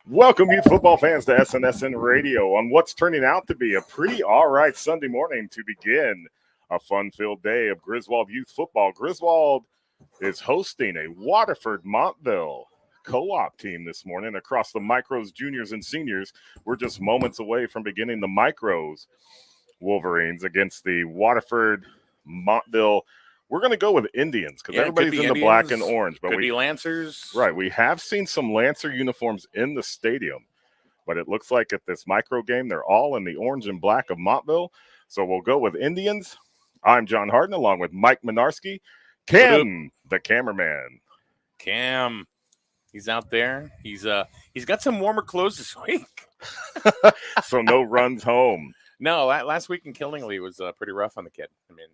Welcome, youth football fans, to SNSN Radio on what's turning out to be a pretty all right Sunday morning to begin a fun-filled day of Griswold youth football. Griswold is hosting a Waterford Montville co-op team this morning across the micros, juniors, and seniors. We're just moments away from beginning the micros Wolverines against the Waterford Montville. We're going to go with Indians because everybody's in Indians, the black and orange. But could be Lancers. Right. We have seen some Lancer uniforms in the stadium, but it looks like at this micro game, they're all in the orange and black of Montville. So we'll go with Indians. I'm John Harden along with Mike Minarski. Cam, the cameraman. Cam, he's out there. He's got some warmer clothes this week. So no runs home. No, last week in Killingly was pretty rough on the kid. I mean,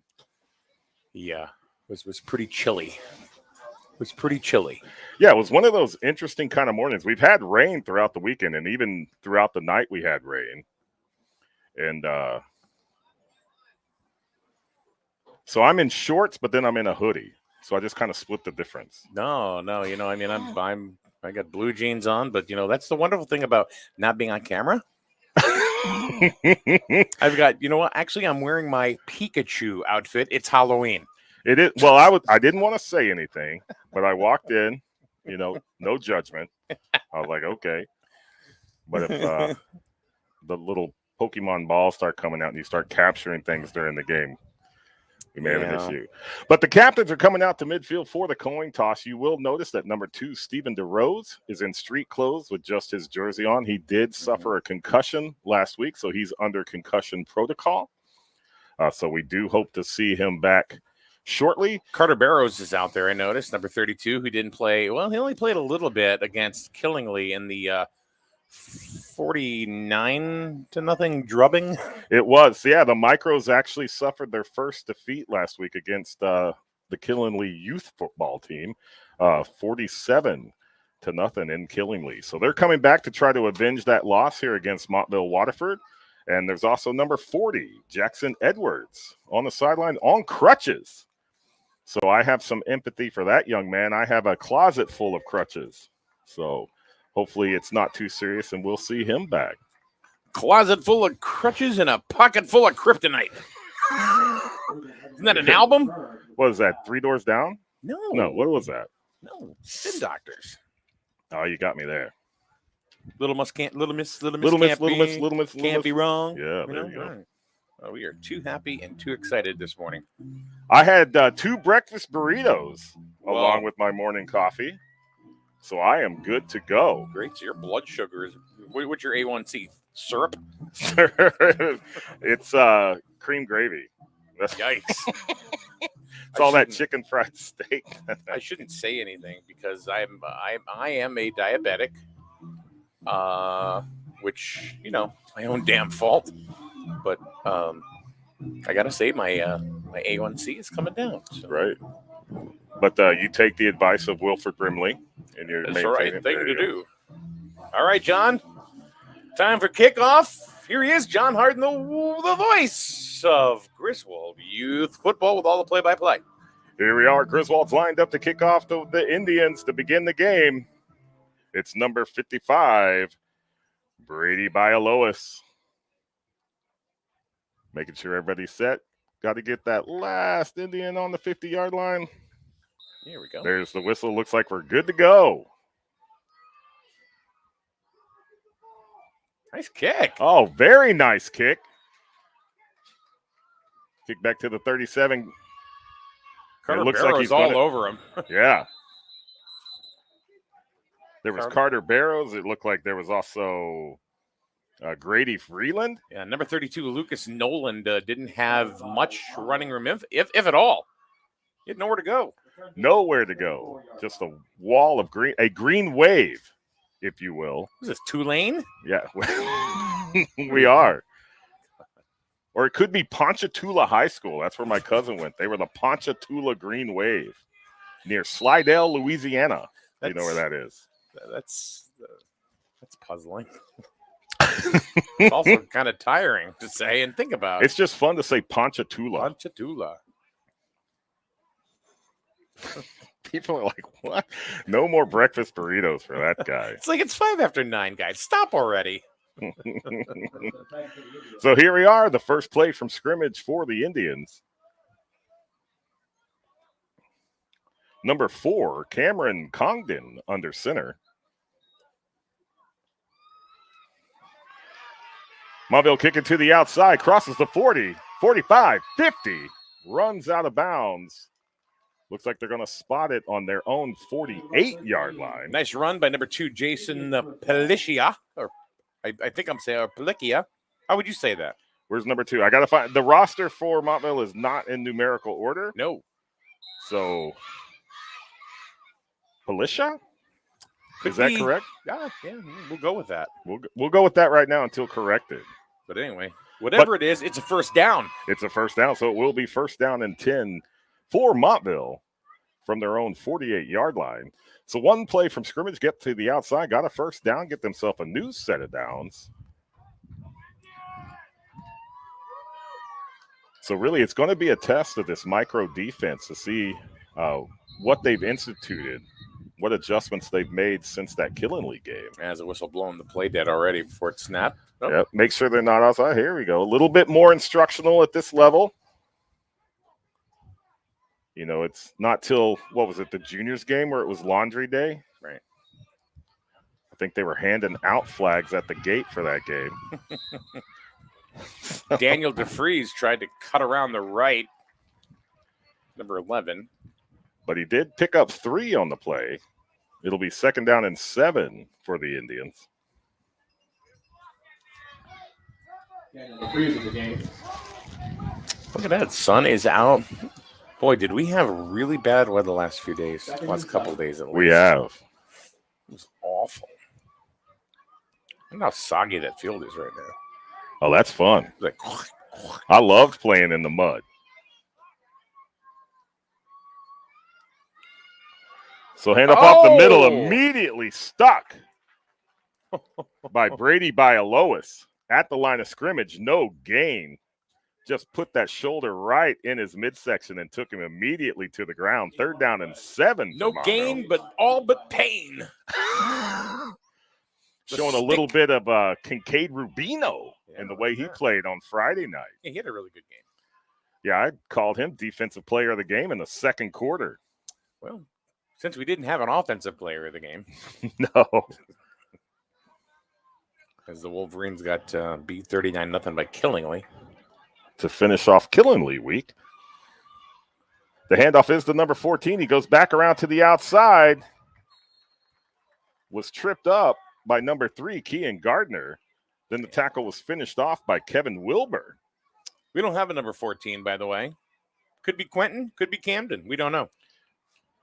he was pretty chilly. It was pretty chilly. Yeah, it was one of those interesting kind of mornings. We've had rain throughout the weekend, and even throughout the night we had rain. And so I'm in shorts, but then I'm in a hoodie. So I just kind of split the difference. No, I mean, I got blue jeans on, but that's the wonderful thing about not being on camera. I've got, actually I'm wearing my Pikachu outfit. It's Halloween. It is. Well, I didn't want to say anything, but I walked in, no judgment. I was like, okay. But if the little Pokemon balls start coming out and you start capturing things during the game, we may have an issue. But the captains are coming out to midfield for the coin toss. You will notice that number 2, Stephen DeRose, is in street clothes with just his jersey on. He did suffer a concussion last week, so he's under concussion protocol. So we do hope to see him back shortly. Carter Barrows is out there, I noticed, number 32, who didn't play. Well, he only played a little bit against Killingly in the 49-0 drubbing. It was. Yeah, the Micros actually suffered their first defeat last week against the Killingly youth football team, 47-0. in Killingly. So they're coming back to try to avenge that loss here against Montville Waterford. And there's also number 40, Jackson Edwards, on the sideline on crutches. So I have some empathy for that young man. I have a closet full of crutches. So hopefully it's not too serious and we'll see him back. Closet full of crutches and a pocket full of kryptonite. Isn't that an album? What is that, 3 Doors Down? No. No, what was that? No, Spin Doctors. Oh, you got me there. Little Miss can't be wrong. Yeah, there you go. Right. Oh, we are too happy and too excited this morning. I had 2 breakfast burritos along with my morning coffee, so I am good to go. Great. So your blood sugar is, what's your A1C? Syrup? It's cream gravy. Yikes. It's all that chicken fried steak. I shouldn't say anything because I am a diabetic, which, my own damn fault. But I gotta say my A1C is coming down. So. Right. But you take the advice of Wilford Brimley, and you're that's the right thing to do. do. All right, John. Time for kickoff. Here he is, John Harden, the voice of Griswold Youth Football with all the play-by-play. Here we are. Griswold's lined up to kick off the Indians to begin the game. It's number 55, Brady Bialois. Making sure everybody's set. Got to get that last Indian on the 50-yard line. Here we go. There's the whistle. Looks like we're good to go. Nice kick. Oh, very nice kick. Kick back to the 37. Carter Barrows he's all over him. Yeah. There was Carter Barrows. It looked like there was also Grady Freeland. Yeah, number 32, Lucas Noland, didn't have much running room, if at all. He had nowhere to go. Nowhere to go. Just a wall of green, a green wave, if you will. Is this Tulane? Yeah, we are. Or it could be Ponchatoula High School. That's where my cousin went. They were the Ponchatoula Green Wave near Slidell, Louisiana. You know where that is. That's puzzling. It's also kind of tiring to say and think about. It's just fun to say Ponchatoula. Ponchatoula. People are like, what? No more breakfast burritos for that guy. It's like it's 5 after 9, guys. Stop already. So here we are, the first play from scrimmage for the Indians. Number 4, Cameron Congdon under center. Montville kicking to the outside, crosses the 40, 45, 50, runs out of bounds. Looks like they're going to spot it on their own 48-yard line. Nice run by number 2, Jason Pelicia, or I think I'm saying Pelicia. How would you say that? Where's number 2? I got to find the roster for Montville is not in numerical order. No. So Pelicia? Is that correct? Yeah, we'll go with that. We'll go with that right now until corrected. But anyway, whatever it is, it's a first down. It's a first down, so it will be first down and 10 for Montville from their own 48-yard line. So one play from scrimmage, get to the outside, got a first down, get themselves a new set of downs. So really, it's going to be a test of this micro defense to see what they've instituted, what adjustments they've made since that Killingly game. As a whistle blowing the play dead already before it snapped. Oh. Yep, make sure they're not outside. Here we go. A little bit more instructional at this level. You know, it's not till, what was it, the juniors game where it was laundry day? Right. I think they were handing out flags at the gate for that game. Daniel DeFries tried to cut around the right, number 11. But he did pick up 3 on the play. It'll be second down and 7 for the Indians. Look at that. Sun is out. Boy, did we have really bad weather the last few days. Last couple of days at least. We have. It was awful. Look how soggy that field is right now. Oh, that's fun. Like, I loved playing in the mud. So handoff off the middle, immediately stuck by Brady Bialois at the line of scrimmage. No gain. Just put that shoulder right in his midsection and took him immediately to the ground. 3rd down and 7. No gain, but all but pain. Showing a little bit of Kincaid Rubino in the way he played on Friday night. Yeah, he had a really good game. Yeah, I called him defensive player of the game in the 2nd quarter. Well, since we didn't have an offensive player of the game. No. As the Wolverines got beat 39-0 by Killingly. To finish off Killingly week. The handoff is to number 14. He goes back around to the outside. Was tripped up by number 3, Kean Gardner. Then the tackle was finished off by Kevin Wilbur. We don't have a number 14, by the way. Could be Quentin, could be Camden. We don't know.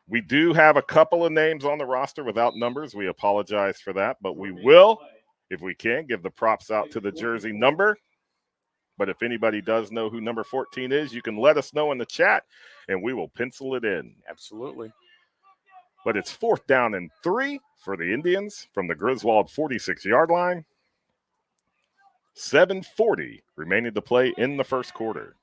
We do have a couple of names on the roster without numbers. We apologize for that, but we will, if we can, give the props out to the jersey number. But if anybody does know who number 14 is, you can let us know in the chat, and we will pencil it in. Absolutely. But it's 4th down and 3 for the Indians from the Griswold 46-yard line. 7:40 remaining to play in the 1st quarter.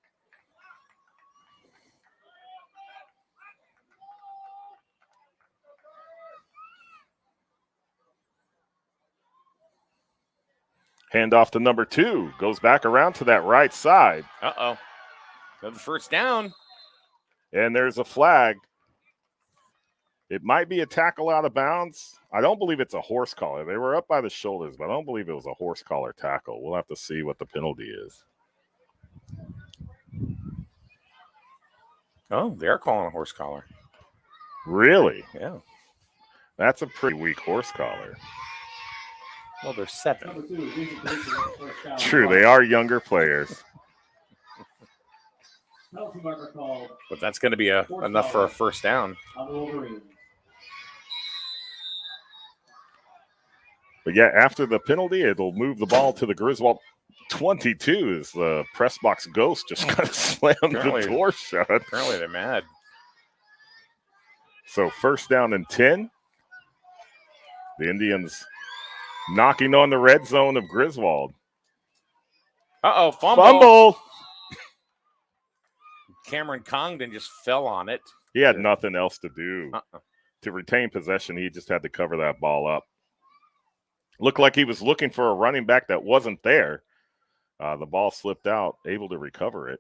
Handoff to number 2. Goes back around to that right side. Uh-oh. Another 1st down. And there's a flag. It might be a tackle out of bounds. I don't believe it's a horse collar. They were up by the shoulders, but I don't believe it was a horse collar tackle. We'll have to see what the penalty is. Oh, they're calling a horse collar. Really? Yeah. That's a pretty weak horse collar. Well, they're 7. True, they are younger players. But that's going to be enough for a 1st down. But yeah, after the penalty, it'll move the ball to the Griswold 22 as the press box ghost just kind of slammed the door shut. Apparently they're mad. So 1st down and 10. The Indians knocking on the red zone of Griswold. Uh-oh, fumble. Fumble. Cameron Congdon just fell on it. He had nothing else to do. To retain possession, he just had to cover that ball up. Looked like he was looking for a running back that wasn't there. The ball slipped out, able to recover it.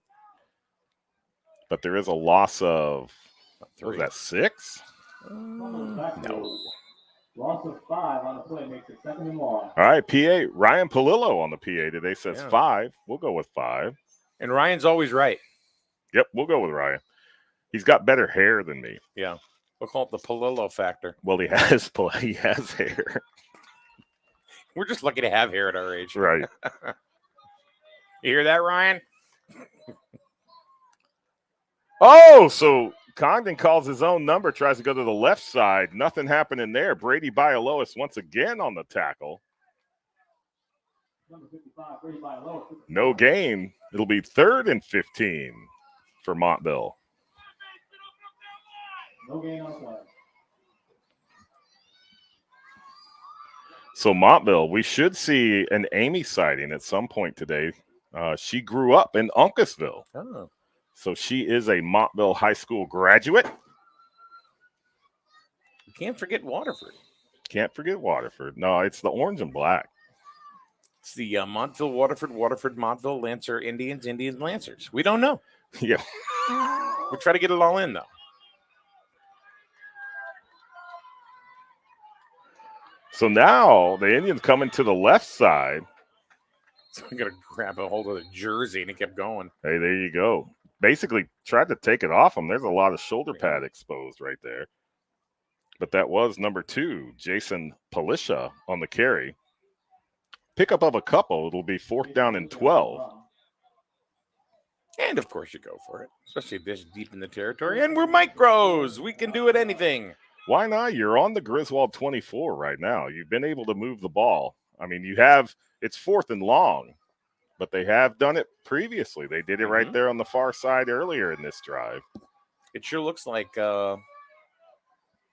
But there is a loss of, what was that, 6? No. Loss of 5 on the play makes it 2nd and long. All right, PA. Ryan Palillo on the PA today says 5. We'll go with 5. And Ryan's always right. Yep, we'll go with Ryan. He's got better hair than me. Yeah. We'll call it the Palillo factor. Well, he has hair. We're just lucky to have hair at our age. Right. You hear that, Ryan? Oh, so Congdon calls his own number, tries to go to the left side. Nothing happening there. Brady Bialois once again on the tackle. Number 55, Brady Bialois. No gain. It'll be 3rd and 15 for Montville. No gain on play. So Montville, we should see an Amy sighting at some point today. She grew up in Uncasville. Oh. So she is a Montville High School graduate. You can't forget Waterford. Can't forget Waterford. No, it's the orange and black. It's the Montville, Waterford, Montville, Lancer, Indians, Lancers. We don't know. Yeah. We'll try to get it all in, though. So now the Indians coming to the left side. So I'm going to grab a hold of the jersey, and it kept going. Hey, there you go. Basically tried to take it off him. There's a lot of shoulder pad exposed right there. But that was number 2, Jason Palisha on the carry. Pickup of a couple. It'll be 4th down and 12. And, of course, you go for it, especially this deep in the territory. And we're micros. We can do it anything. Why not? You're on the Griswold 24 right now. You've been able to move the ball. I mean, it's 4th and long, but they have done it previously. They did it right there on the far side earlier in this drive. It sure looks like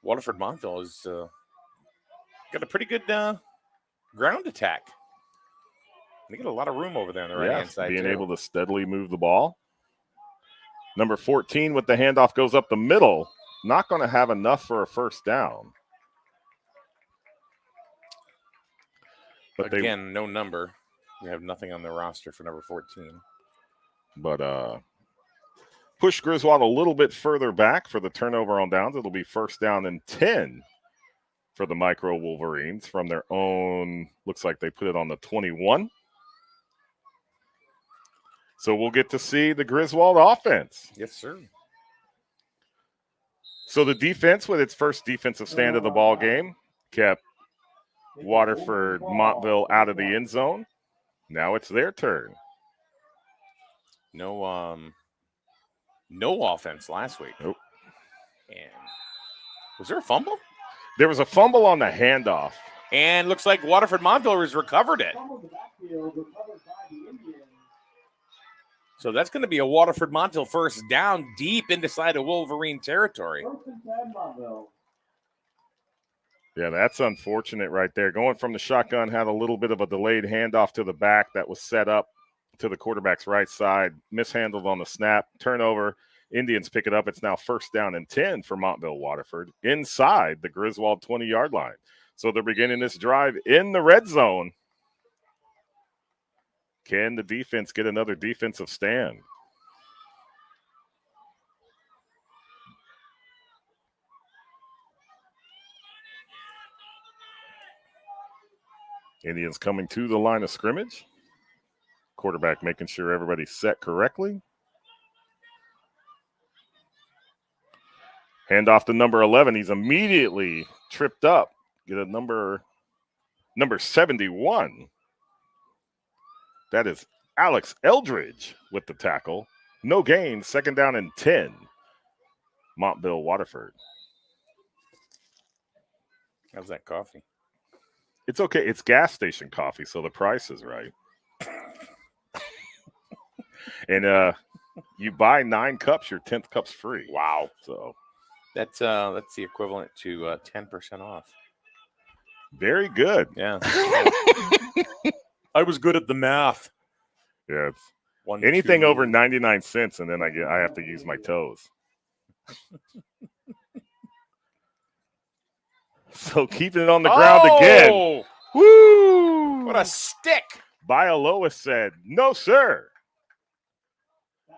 Waterford Montville has got a pretty good ground attack. They get a lot of room over there on the right-hand side, being too. able to steadily move the ball. Number 14 with the handoff goes up the middle. Not going to have enough for a first down. But again, no number. We have nothing on the roster for number 14. But push Griswold a little bit further back for the turnover on downs. It'll be first down and 10 for the Micro Wolverines from their own. Looks like they put it on the 21. So we'll get to see the Griswold offense. Yes, sir. So the defense, with its first defensive stand of the ball game, kept Waterford Montville out of the end zone. Now it's their turn. No offense last week. Nope. And was there a fumble? There was a fumble on the handoff. And looks like Waterford Montville has recovered it. So that's going to be a Waterford Montville first down deep inside of Wolverine territory. Yeah, that's unfortunate right there. Going from the shotgun, had a little bit of a delayed handoff to the back that was set up to the quarterback's right side. Mishandled on the snap. Turnover. Indians pick it up. It's now first down and 10 for Montville Waterford inside the Griswold 20-yard line. So they're beginning this drive in the red zone. Can the defense get another defensive stand? Indians coming to the line of scrimmage. Quarterback making sure everybody's set correctly. Hand off to number 11. He's immediately tripped up. Get a number 71. That is Alex Eldridge with the tackle. No gain, second down and 10. Montville Waterford. How's that coffee? It's okay. It's gas station coffee, so the price is right. And you buy 9 cups, your 10th cup's free. Wow. So that's the equivalent to 10% off. Very good. Yeah. I was good at the math. Yeah, it's anything over 99 cents, and then I have to use my toes. So keeping it on the ground again. Woo! What a stick. Bialoa said, no, sir.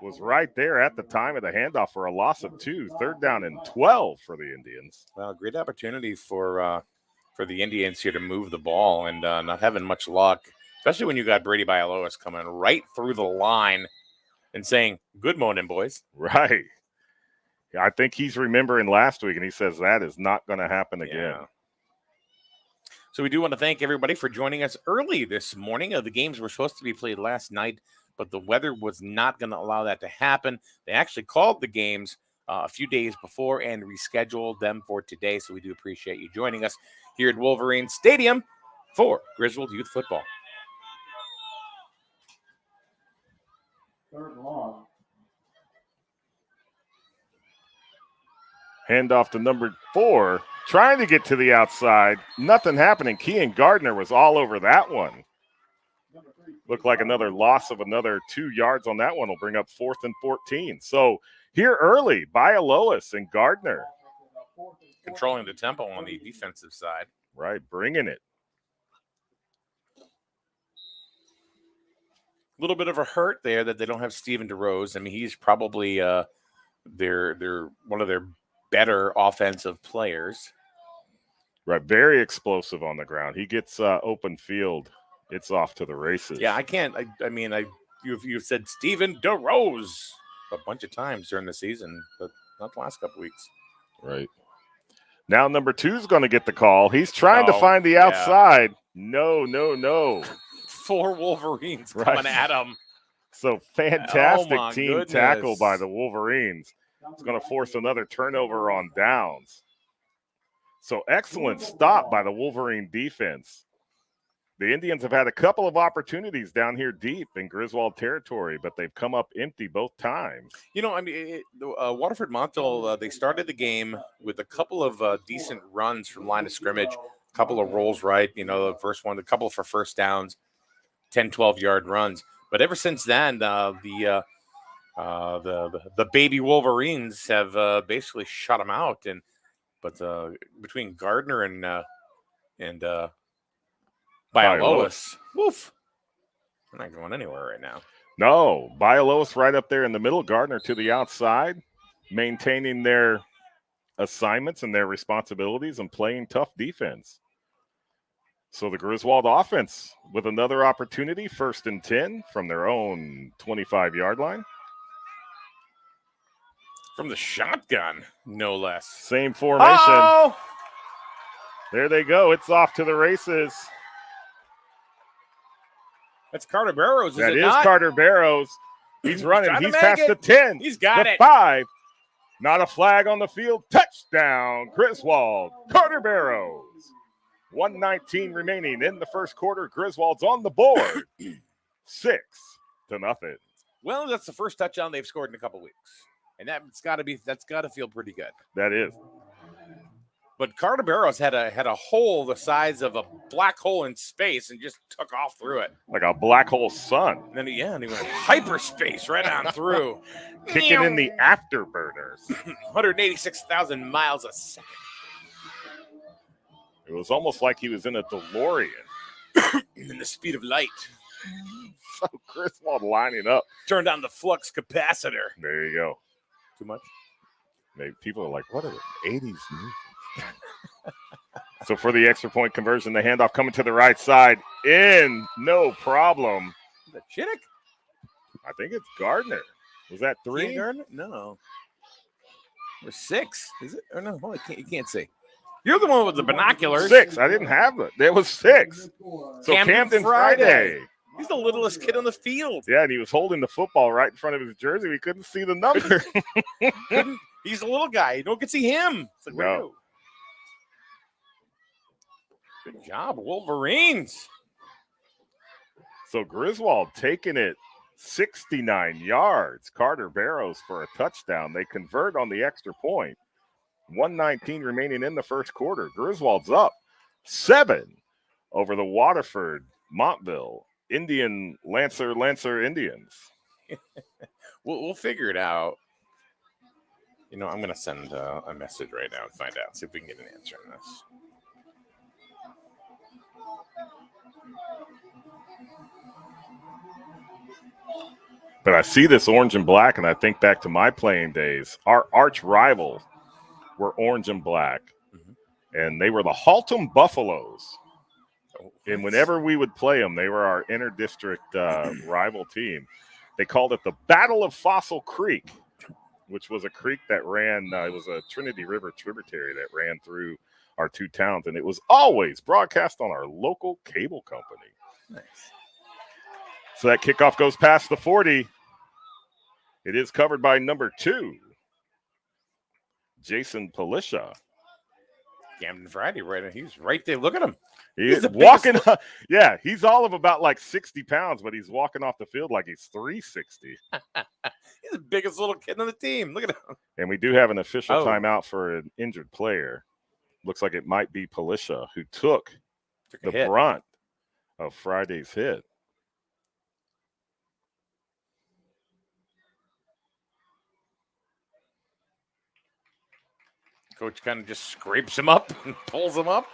Was right there at the time of the handoff for a loss of 2. Third down and 12 for the Indians. Well, great opportunity for the Indians here to move the ball and not having much luck, especially when you got Brady Bialois coming right through the line and saying, good morning, boys. Right. I think he's remembering last week, and he says that is not going to happen again. Yeah. So we do want to thank everybody for joining us early this morning. The games were supposed to be played last night, but the weather was not going to allow that to happen. They actually called the games a few days before and rescheduled them for today. So we do appreciate you joining us here at Wolverine Stadium for Griswold Youth Football. Third and long. Handoff to number 4. Trying to get to the outside. Nothing happening. Kean Gardner was all over that one. Looked like another loss of another 2 yards on that one will bring up 4th and 14. So here early, Bialois and Gardner. Controlling the tempo on the defensive side. Right, bringing it. A little bit of a hurt there that they don't have Steven DeRose. I mean, he's probably their one of their better offensive players. Right, very explosive on the ground. He gets open field. It's off to the races. Yeah, I can't. I mean, you've said Steven DeRose a bunch of times during the season, but not the last couple weeks. Right. Now number 2 is going to get the call. He's trying to find the outside. No. 4 Wolverines coming at him. So fantastic team goodness. tackle by the Wolverines. It's going to force another turnover on downs. So excellent stop by the Wolverine defense. The Indians have had a couple of opportunities down here deep in Griswold territory, but they've come up empty both times. Waterford Montville, they started the game with a couple of decent runs from line of scrimmage, a couple of rolls right, the first one, a couple for first downs, 10, 12-yard runs. But ever since then, the baby Wolverines have basically shut them out. But between Gardner and Bialois, woof, they're not going anywhere right now. No, Bialois right up there in the middle, Gardner to the outside, maintaining their assignments and their responsibilities and playing tough defense. So the Griswold offense with another opportunity, 1st and 10 from their own 25-yard line. From the shotgun, no less. Same formation. Oh! There they go. It's off to the races. That's Carter Barrows, is That it is not? Carter Barrows. He's running. trying to He's make past it. the 10. He's got the it. 5. Not a flag on the field. Touchdown, Griswold. Carter Barrows. 1:19 remaining in the first quarter. Griswold's on the board. 6-0. Well, that's the first touchdown they've scored in a couple weeks. And that's got to feel pretty good. That is. But Carter Barrows had a hole the size of a black hole in space and just took off through it. Like a black hole sun. And then he went hyperspace right on through. Kicking in the afterburners. 186,000 miles a second. It was almost like he was in a DeLorean. In the speed of light. So Griswold lining up. Turned on the flux capacitor. There you go. Too much? Maybe people are like, what are the 80s movies? So for the extra point conversion, the handoff coming to the right side. In, no problem. Is that Chittick? I think it's Gardner. Was that 3? Gardner? No. Or 6. Is it? Or no, you can't see. You're the one with the binoculars. 6. I didn't have it. There was 6. So Camden Friday. He's the littlest kid on the field. Yeah, and he was holding the football right in front of his jersey. We couldn't see the number. He's a little guy. You don't get to see him. It's like, no. Good job, Wolverines. So Griswold taking it 69 yards. Carter Barrows for a touchdown. They convert on the extra point. 1:19 remaining in the first quarter. Griswold's up 7 over the Waterford Montville Lancer Indians. We'll figure it out. I'm going to send a message right now and find out. See if we can get an answer on this. But I see this orange and black, and I think back to my playing days. Our arch rivals were orange and black, and they were the Haltom Buffaloes. And whenever we would play them, they were our inter-district rival team. They called it the Battle of Fossil Creek, which was a creek that ran, it was a Trinity River tributary that ran through our two towns, and it was always broadcast on our local cable company. Nice. So that kickoff goes past the 40. It is covered by number 2, Jason Palisha. Camden Friday, right? He's right there. Look at him. He's walking. Yeah, he's all of about like 60 pounds, but he's walking off the field like he's 360. He's the biggest little kid on the team. Look at him. And we do have an official timeout for an injured player. Looks like it might be Palisha, who took the brunt of Friday's hit. Coach kind of just scrapes him up and pulls him up.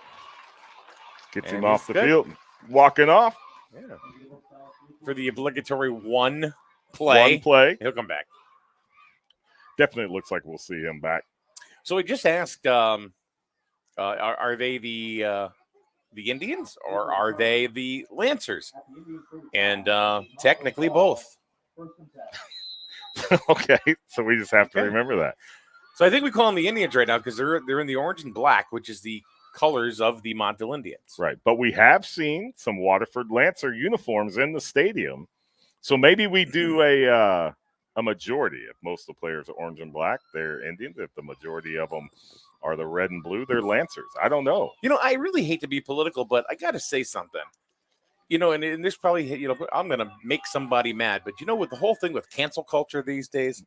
Gets him off the field. Walking off. Yeah. For the obligatory one play. He'll come back. Definitely looks like we'll see him back. So we just asked, are they the Indians or are they the Lancers? And technically both. Okay, so we just have to remember that. So I think we call them the Indians right now because they're in the orange and black, which is the colors of the Montville Indians. Right, but we have seen some Waterford Lancer uniforms in the stadium. So maybe we do a majority. If most of the players are orange and black, they're Indians. If the majority of them are the red and blue, they're Lancers. I don't know. I really hate to be political, but I got to say something. and this probably, I'm going to make somebody mad, but with the whole thing with cancel culture these days,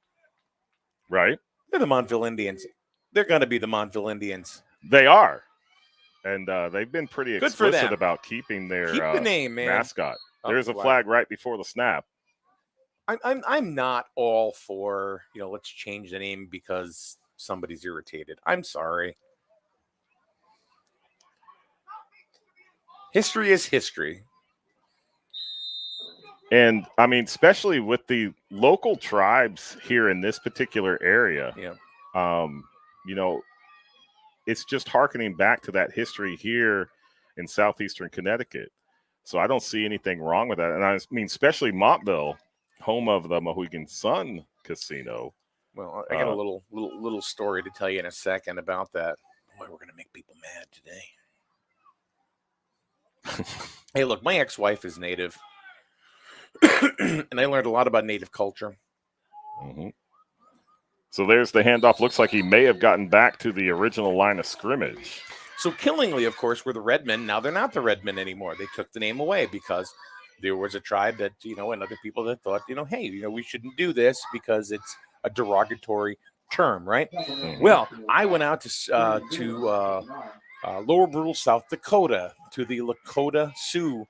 Right. they're the Montville Indians. They're going to be the Montville Indians. They are. And they've been pretty Good for explicit them. about keeping their Keep the name, man. mascot. Oh, There's a flag right before the snap. I'm not all for, let's change the name because somebody's irritated. I'm sorry. History is history. And I mean, especially with the local tribes here in this particular area, it's just hearkening back to that history here in southeastern Connecticut. So I don't see anything wrong with that. And I mean, especially Montville, home of the Mohegan Sun Casino. Well, I got a little story to tell you in a second about that. Boy, we're going to make people mad today. Hey, look, my ex-wife is Native. And I learned a lot about Native culture. Mm-hmm. So there's the handoff. Looks like he may have gotten back to the original line of scrimmage. So Killingly, of course, were the Redmen. Now they're not the Redmen anymore. They took the name away because there was a tribe that, and other people that thought, hey, we shouldn't do this because it's a derogatory term, right? Mm-hmm. Well, I went out to Lower Brule, South Dakota, to the Lakota Sioux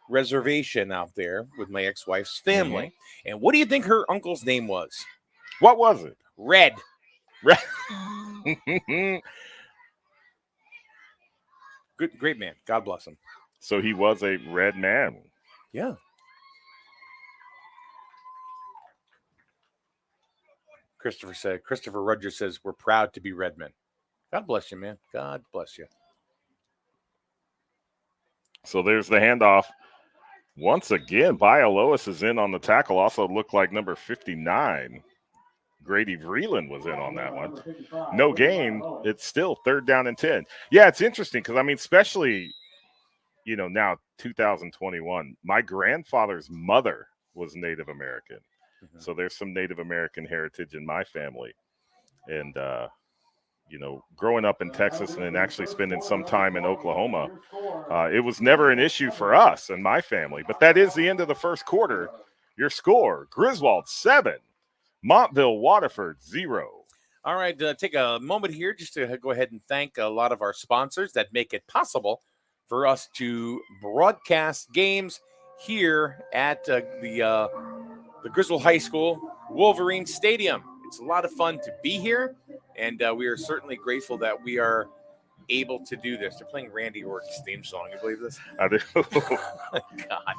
reservation out there with my ex-wife's family. Mm-hmm. And what do you think her uncle's name was? What was it? Red. Good, great man. God bless him. So he was a red man. Yeah. Christopher Rudger says, we're proud to be Redmen. God bless you, man. God bless you. So there's the handoff. Once again, Bio Lois is in on the tackle. Also looked like number 59. Grady Vreeland was in on that one. No gain. It's still 3rd down and 10. Yeah, it's interesting because, I mean, especially, now 2021, my grandfather's mother was Native American. Mm-hmm. So there's some Native American heritage in my family. And, growing up in Texas and then actually spending some time in Oklahoma, it was never an issue for us and my family. But that is the end of the first quarter. Your score, Griswold 7, Montville Waterford 0. All right, take a moment here just to go ahead and thank a lot of our sponsors that make it possible for us to broadcast games here at the Griswold High School Wolverine Stadium. It's a lot of fun to be here, and we are certainly grateful that we are able to do this. They're playing Randy Orton's theme song. You believe this? I do. God.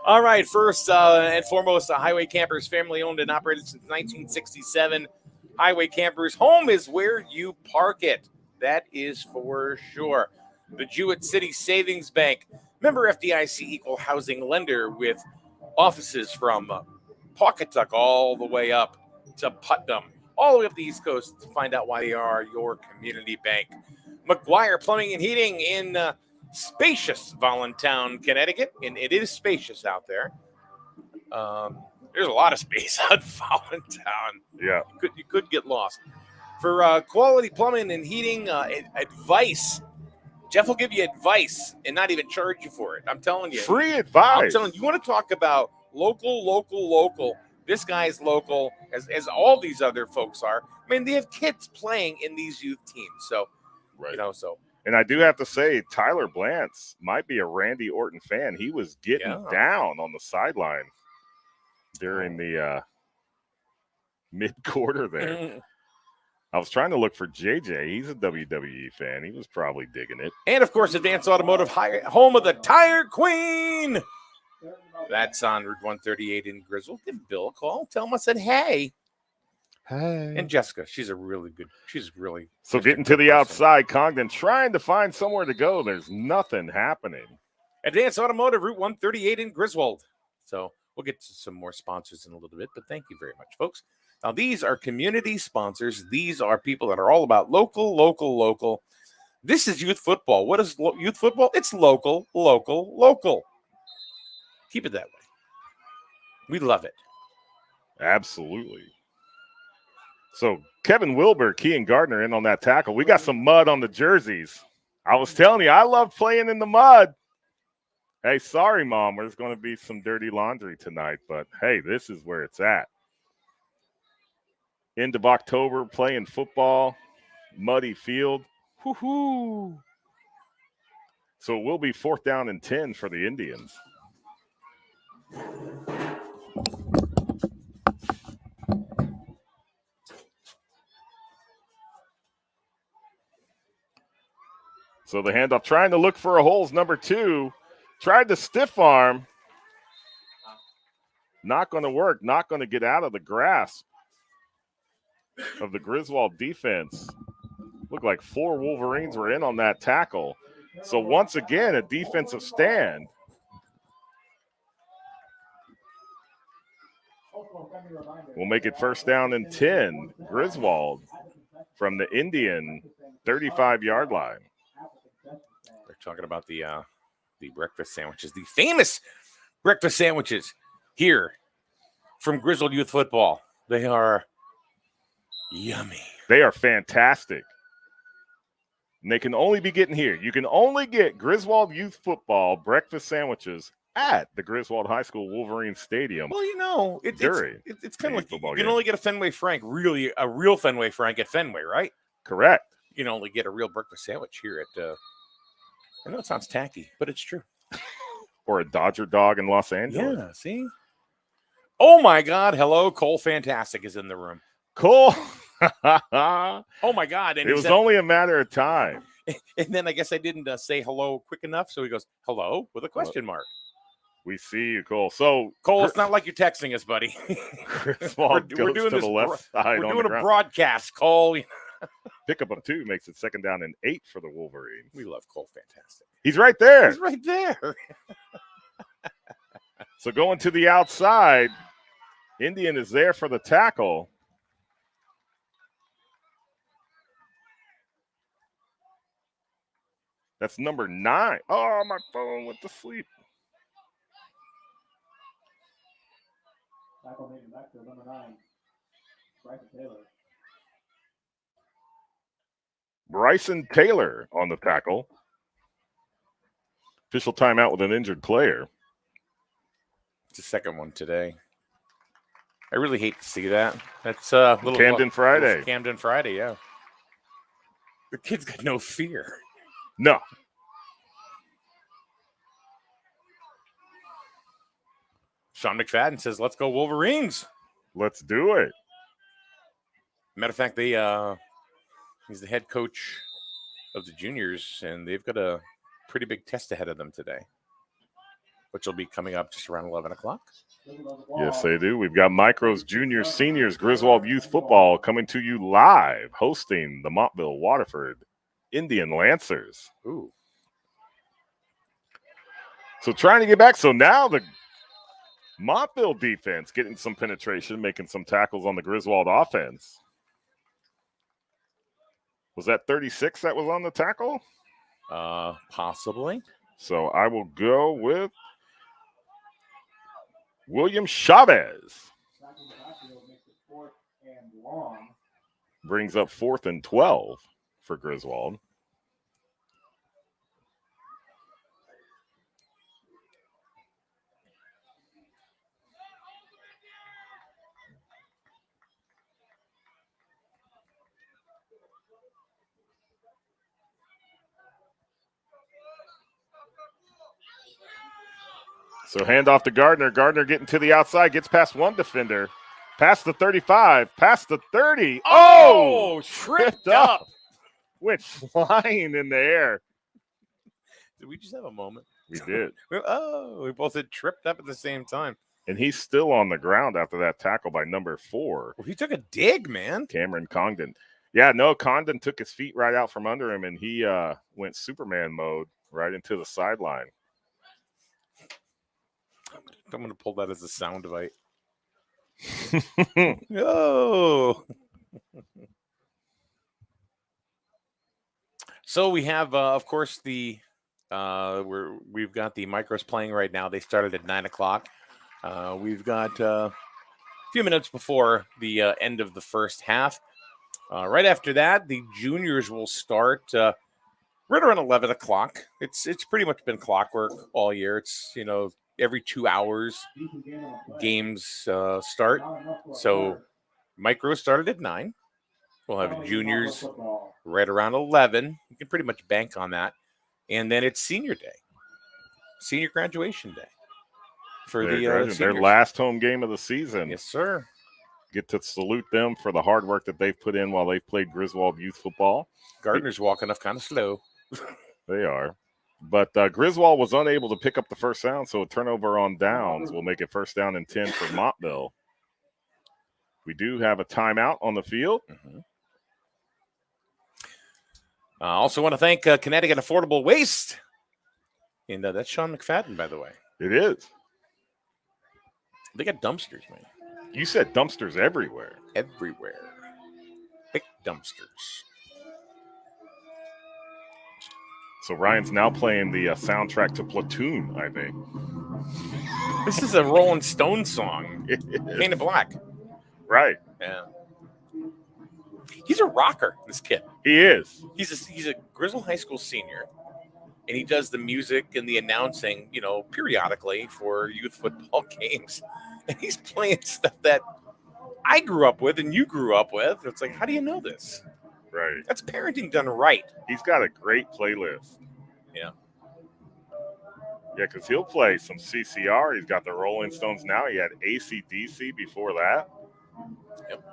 All right, first and foremost, the Highway Campers, family owned and operated since 1967. Highway Campers, home is where you park it. That is for sure. The Jewett City Savings Bank, member FDIC equal housing lender with offices from Pawcatuck all the way up to Putnam, all the way up the East Coast to find out why they are your community bank. McGuire Plumbing and Heating in spacious Voluntown, Connecticut, and it is spacious out there. There's a lot of space out in Voluntown. Yeah. You could get lost. For quality plumbing and heating advice, Jeff will give you advice and not even charge you for it. I'm telling you. Free advice. I'm telling you, you want to talk about local. This guy's local, as all these other folks are. I mean, they have kids playing in these youth teams. So, right. So. And I do have to say, Tyler Blantz might be a Randy Orton fan. He was getting down on the sideline during the mid-quarter there. I was trying to look for JJ. He's a WWE fan. He was probably digging it. And, of course, Advanced Automotive, home of the Tire Queen. That's on Route 138 in Griswold. Give Bill a call. Tell him I said, hey. Hey. And Jessica, she's really So getting to the outside, Congdon trying to find somewhere to go. There's nothing happening. Advanced Automotive, Route 138 in Griswold. So we'll get to some more sponsors in a little bit, but thank you very much, folks. Now, these are community sponsors. These are people that are all about local. This is youth football. What is youth football? It's local. Keep it that way. We love it. Absolutely. So Kevin Wilbur, Kean Gardner in on that tackle. We got some mud on the jerseys. I was telling you, I love playing in the mud. Hey, sorry, Mom. There's going to be some dirty laundry tonight, but hey, this is where it's at. End of October, playing football, muddy field. Woo-hoo. So it will be 4th down and 10 for the Indians. So the handoff, trying to look for a holes. Number 2, tried to stiff arm. Not going to work. Not going to get out of the grasp of the Griswold defense. Looked like 4 Wolverines were in on that tackle. So once again, a defensive stand. We'll make it 1st down and 10. Griswold from the Indian 35-yard line. They're talking about the breakfast sandwiches, the famous breakfast sandwiches here from Griswold Youth Football. They are yummy. They are fantastic. And they can only be getting here. You can only get Griswold Youth Football breakfast sandwiches at the Griswold High School Wolverine Stadium. Well, you know, it's kind of like you can only get a Fenway Frank, really a real Fenway Frank at Fenway, right? Correct. You can only get a real breakfast sandwich here at I know it sounds tacky, but it's true. Or a Dodger dog in Los Angeles. Yeah, see? Oh, my God. Hello, Cole Fantastic is in the room. Cole. Oh, my God. And it was only a matter of time. And then I guess I didn't say hello quick enough, so he goes, hello, with a question mark. We see you, Cole. So, Cole, it's not like you're texting us, buddy. we're doing to the left side. We're doing a broadcast, Cole. Pickup of 2 makes it 2nd down and 8 for the Wolverines. We love Cole Fantastic. He's right there. He's right there. So going to the outside, Indian is there for the tackle. That's number 9. Oh, my phone went to sleep. Tackle made back to number 9, Bryson Taylor. Bryson Taylor on the tackle. Official timeout with an injured player. It's the second one today. I really hate to see that. That's a little Camden Friday. Camden Friday, yeah. The kid's got no fear. No. Sean McFadden says, let's go Wolverines. Let's do it. Matter of fact, he's the head coach of the juniors, and they've got a pretty big test ahead of them today, which will be coming up just around 11 o'clock. Yes, they do. We've got Micros, Juniors, Seniors, Griswold Youth Football coming to you live, hosting the Montville Waterford Indian Lancers. Ooh. So trying to get back. So now the Montville defense getting some penetration, making some tackles on the Griswold offense. Was that 36 that was on the tackle? Possibly. So I will go with William Chavez. Brings up 4th and 12 for Griswold. So handoff to Gardner. Gardner getting to the outside, gets past one defender, past the 35, past the 30. Oh, tripped up. Went flying in the air. Did we just have a moment? We did. We both had tripped up at the same time. And he's still on the ground after that tackle by number 4. Well, he took a dig, man. Cameron Congdon. Yeah, no, Condon took his feet right out from under him, and he went Superman mode right into the sideline. I'm going to pull that as a sound bite. Oh. So we have, of course, we've got the Micros playing right now. They started at 9 o'clock. We've got a few minutes before the end of the first half. Right after that, the juniors will start right around 11 o'clock. It's pretty much been clockwork all year. It's, every 2 hours games start. So micro started at 9. We'll have juniors right around 11. You can pretty much bank on that. And then it's senior day, senior graduation day for Their seniors. last home game of the season. Yes, sir. Get to salute them for the hard work that they've put in while they've played Griswold youth football. Gardner's walking off kind of slow. They are. But Griswold was unable to pick up the first down, so a turnover on downs will make it first down and 10 for Montville. We do have a timeout on the field. Mm-hmm. Also want to thank Connecticut Affordable Waste. And that's Sean McFadden, by the way. It is. They got dumpsters, man. You said dumpsters everywhere. Everywhere. Big dumpsters. So Ryan's now playing the soundtrack to Platoon, I think. This is a Rolling Stones song. Painted Black. Right. Yeah. He's a rocker, this kid. He is. He's a Griswold High School senior, and he does the music and the announcing, periodically for youth football games. And he's playing stuff that I grew up with and you grew up with. It's like, how do you know this? Right. That's parenting done right. He's got a great playlist. Yeah. Yeah, because he'll play some CCR. He's got the Rolling Stones now. He had AC/DC before that. Yep.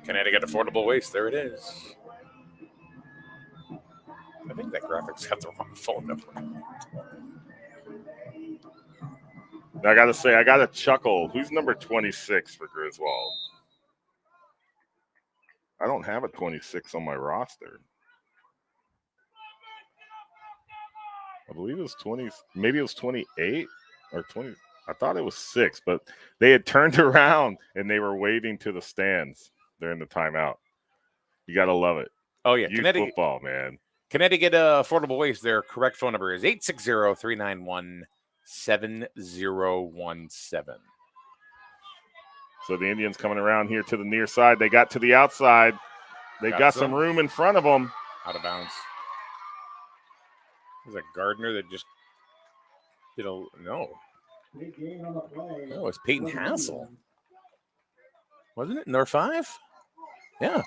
Connecticut Affordable Waste. There it is. I think that graphic's got the wrong phone number. I got to say, I got to chuckle. Who's number 26 for Griswold? I don't have a 26 on my roster. I believe it was 20. Maybe it was 28 or 20. I thought it was 6, but they had turned around and they were waving to the stands during the timeout. You got to love it. Oh, yeah. Youth football, man. Connecticut Affordable Waste, their correct phone number is 860-391-7017. So the Indians coming around here to the near side. They got to the outside. They got some room in front of them. Out of bounds. There's a Gardner that just did a no. No, it's Peyton Hassel. Wasn't it? Number 5? Yeah.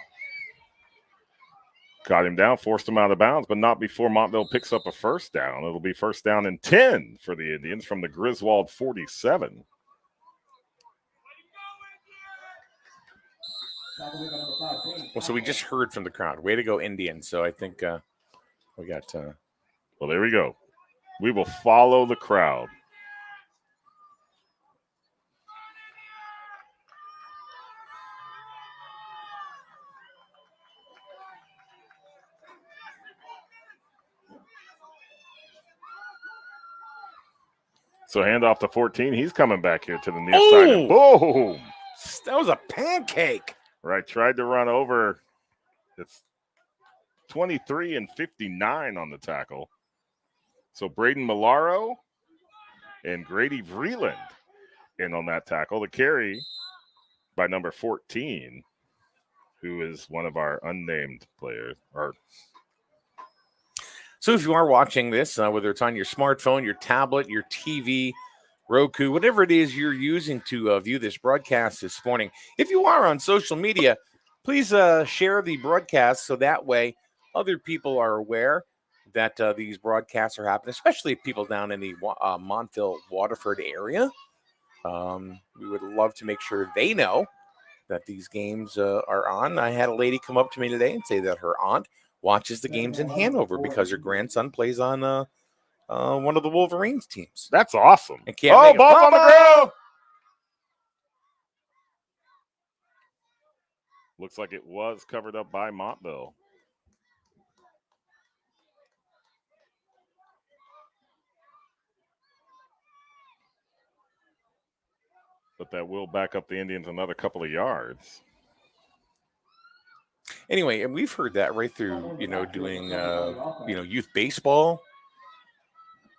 Got him down, forced him out of bounds, but not before Montville picks up a first down. It'll be first down and 10 for the Indians from the Griswold 47. Well, so we just heard from the crowd. Way to go, Indians. So I think we got... Well, there we go. We will follow the crowd. So handoff to 14. He's coming back here to the near side. And boom! That was a pancake. Right, tried to run over. It's 23 and 59 on the tackle. So Braden Milaro and Grady Vreeland in on that tackle. The carry by number 14, who is one of our unnamed players. So if you are watching this, whether it's on your smartphone, your tablet, your TV, Roku, whatever it is you're using to view this broadcast this morning, if you are on social media, please share the broadcast so that way other people are aware that these broadcasts are happening, especially people down in the Montville, Waterford area. We would love to make sure they know that these games are on. I had a lady come up to me today and say that her aunt watches the games in Hanover because her grandson plays on one of the Wolverines teams. That's awesome. And can't ball on the ground. Looks like it was covered up by Montville. But that will back up the Indians another couple of yards. Anyway, and we've heard that right through, doing, youth baseball,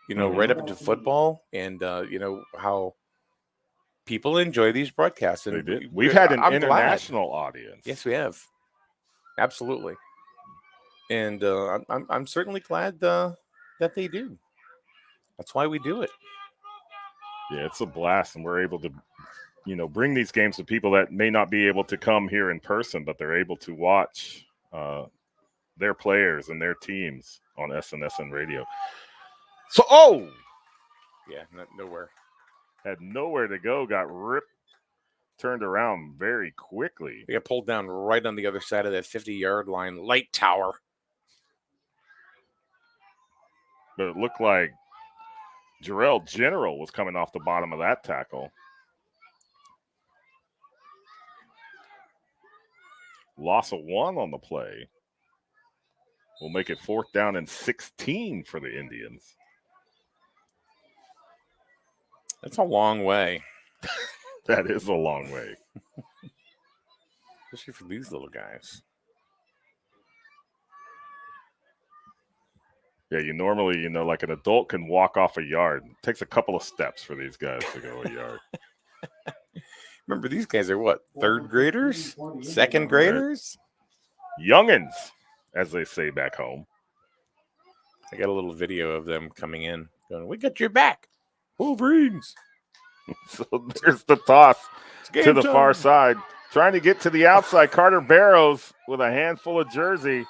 right up into football and, how people enjoy these broadcasts. They And did. We've had an I'm international audience. Yes, we have. Absolutely. And I'm certainly glad that they do. That's why we do it. Yeah, it's a blast, and we're able to, bring these games to people that may not be able to come here in person, but they're able to watch their players and their teams on SNSN radio. So, Yeah, nowhere. had nowhere to go, got turned around very quickly. They got pulled down right on the other side of that 50-yard line light tower. But it looked like Jarrell General was coming off the bottom of that tackle. Loss of 1 on the play. We'll make it 4th down and 16 for the Indians. That's a long way. That is a long way. Especially for these little guys. Yeah, you normally, like an adult can walk off a yard. It takes a couple of steps for these guys to go a yard. Remember, these guys are what? 3rd graders? 2nd graders? Youngins, as they say back home. I got a little video of them coming in going, "We got your back, Wolverines." So there's the toss to the time. far side. Trying to get to the outside. Carter Barrows with a handful of jersey.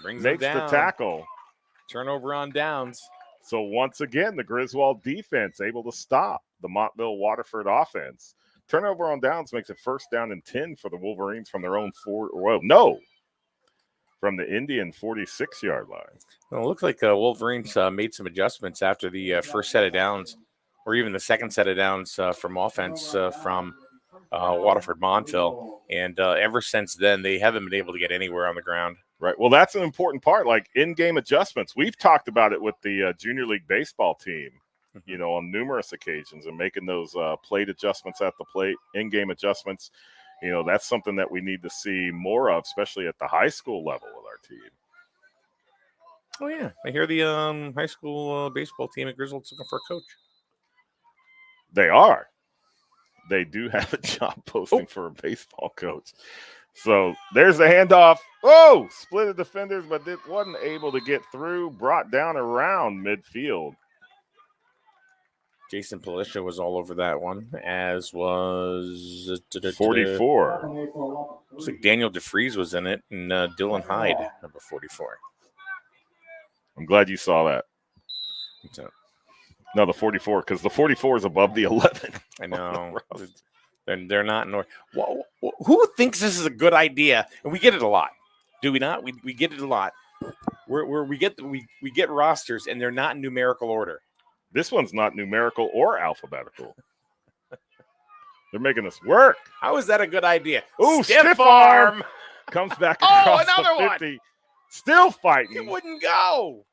Makes the tackle. Turnover on downs. So once again, the Griswold defense able to stop the Montville Waterford offense. Turnover on downs makes it 1st down and 10 for the Wolverines from their own from the Indian 46-yard line. Well, it looks like Wolverines made some adjustments after the first set of downs, or even the second set of downs from offense from Waterford Montville. And ever since then, they haven't been able to get anywhere on the ground. Right. Well, that's an important part, like in-game adjustments. We've talked about it with the Junior League baseball team, on numerous occasions, and making those plate adjustments at the plate, in-game adjustments. That's something that we need to see more of, especially at the high school level with our team. Oh, yeah. I hear the high school baseball team at Griswold's looking for a coach. They are. They do have a job posting for a baseball coach. So there's the handoff. Oh, split of defenders, but it wasn't able to get through. Brought down around midfield. Jason Palisha was all over that one, as was 44. Looks like Daniel DeFries was in it, and Dylan Hyde, number 44. I'm glad you saw that. No, the 44, because the 44 is above the 11. I know. They're not north. Well, who thinks this is a good idea? And we get it a lot, do we not? We get it a lot. We get rosters, and they're not in numerical order. This one's not numerical or alphabetical. They're making us work. How is that a good idea? Ooh, stiff arm. Comes back across another the 50. One. Still fighting. It wouldn't go.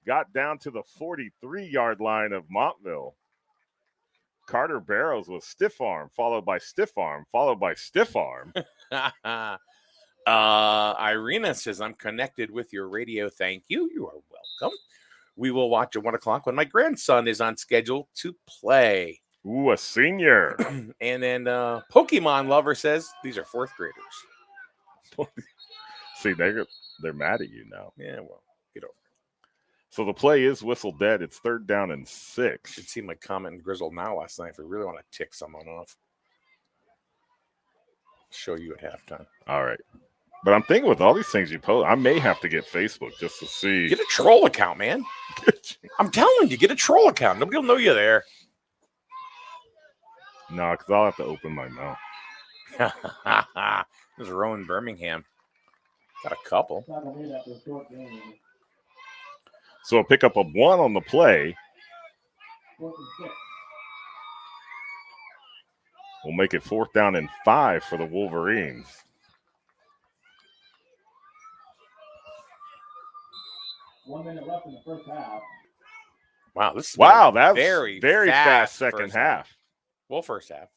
Got down to the 43-yard line of Montville. Carter Barrows was stiff arm, followed by stiff arm, followed by stiff arm. Irina says, "I'm connected with your radio. Thank you. You are welcome. We will watch at 1 o'clock when my grandson is on schedule to play." Ooh, a senior. And then Pokemon Lover says, "These are 4th graders." See, they're mad at you now. Yeah, well, get over it. So the play is whistle dead. It's 3rd down and 6. Should see my comment in Griswold Now last night if we really want to tick someone off. Show you at halftime. All right. But I'm thinking with all these things you post, I may have to get Facebook just to see. Get a troll account, man. I'm telling you, get a troll account. Nobody will know you're there. No, because I'll have to open my mouth. There's Rowan Birmingham. Got a couple. So a pickup of 1 on the play. We'll make it 4th down and 5 for the Wolverines. One minute left in the first half. Wow, this is that's very fast second half. Well, first half.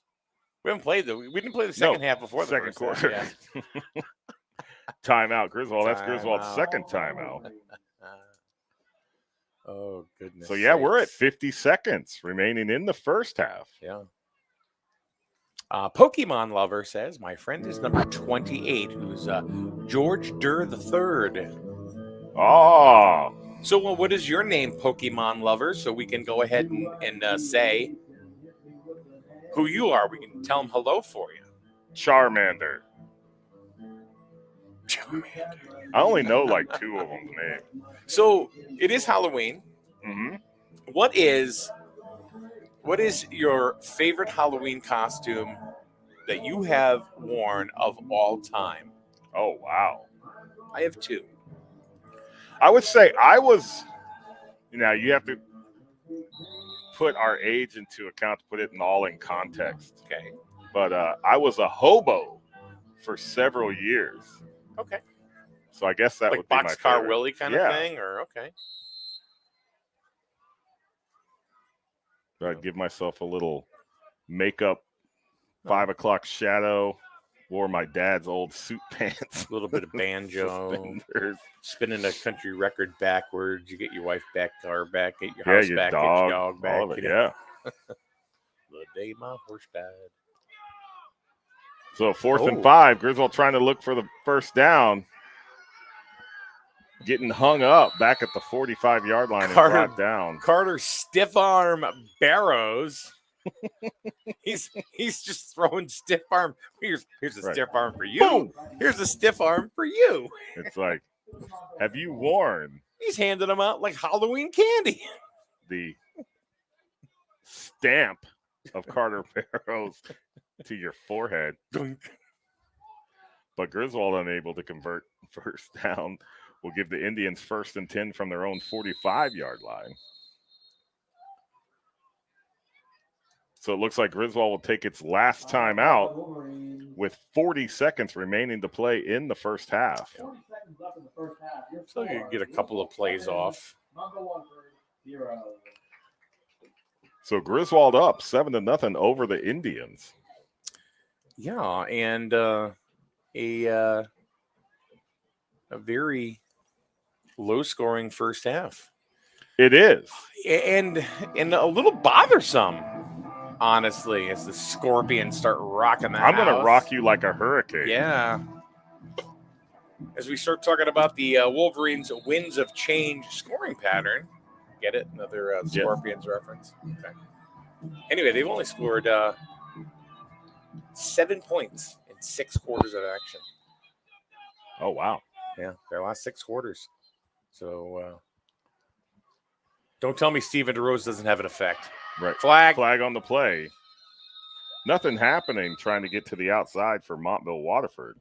We didn't play the second half before the second first quarter. Half, yeah. Timeout, Griswold. That's Griswold's second timeout. Oh, goodness. So, yeah, we're at 50 seconds remaining in the first half. Yeah. Pokemon Lover says, my friend is number 28, who's George Durr III. Oh, So, what is your name, Pokemon Lover? So we can go ahead and say who you are. We can tell them hello for you. Charmander. Charmander. I only know like 2 of them's name. So it is Halloween. Mm-hmm. What is your favorite Halloween costume that you have worn of all time? Oh, wow. I have 2. I would say I was, you have to put our age into account to put it all in context. Okay. But I was a hobo for several years. Okay. So I guess that Like would be my Boxcar favorite. Willie kind of Yeah. thing, or okay. I'd give myself a little makeup, 5 o'clock shadow, wore my dad's old suit pants. A little bit of banjo, suspenders. spinning a country record backwards. You get your wife back, car back, get your Yeah, house your back, dog, get your dog back. all of it, you know. yeah. The day my horse died. So 4th and 5, Griswold trying to look for the first down. Getting hung up back at the 45-yard line and brought down. Carter stiff arm Barrows. he's just throwing stiff arm. Here's a stiff arm for you. Boom! Here's a stiff arm for you. It's like, have you worn He's handing them out like Halloween candy. the stamp of Carter Barrows to your forehead? But Griswold unable to convert first down. Will give the Indians 1st and 10 from their own 45-yard line. So it looks like Griswold will take its last time out with 40 seconds remaining to play in the first half. 40 seconds left in the first half. So you get a couple of plays off. So Griswold up 7-0 over the Indians. Yeah, and a very low-scoring first half. It is. And a little bothersome, honestly, as the Scorpions start rocking the I'm going to house. rock you like a hurricane. Yeah. As we start talking about the Wolverines' winds of change scoring pattern. Get it? Another Scorpions reference. Okay. Anyway, they've only scored 7 points in 6 quarters of action. Oh, wow. Yeah, their last 6 quarters. So don't tell me Steven DeRose doesn't have an effect. Right. Flag on the play. Nothing happening trying to get to the outside for Montville Waterford.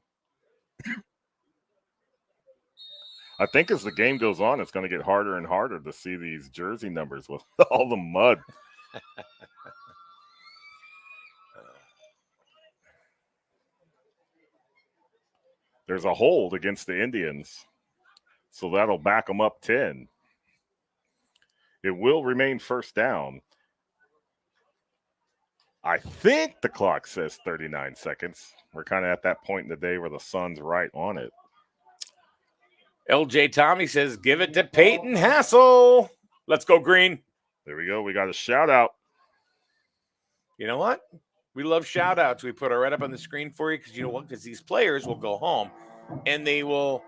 I think as the game goes on, it's going to get harder and harder to see these jersey numbers with all the mud. There's a hold against the Indians, so that'll back them up 10. It will remain first down. I think the clock says 39 seconds. We're kind of at that point in the day where the sun's right on it. LJ Tommy says, give it to Peyton Hassel. Let's go, Green. There we go. We got a shout out. You know what? We love shout outs. We put it right up on the screen for you because you know what? Because these players will go home and they will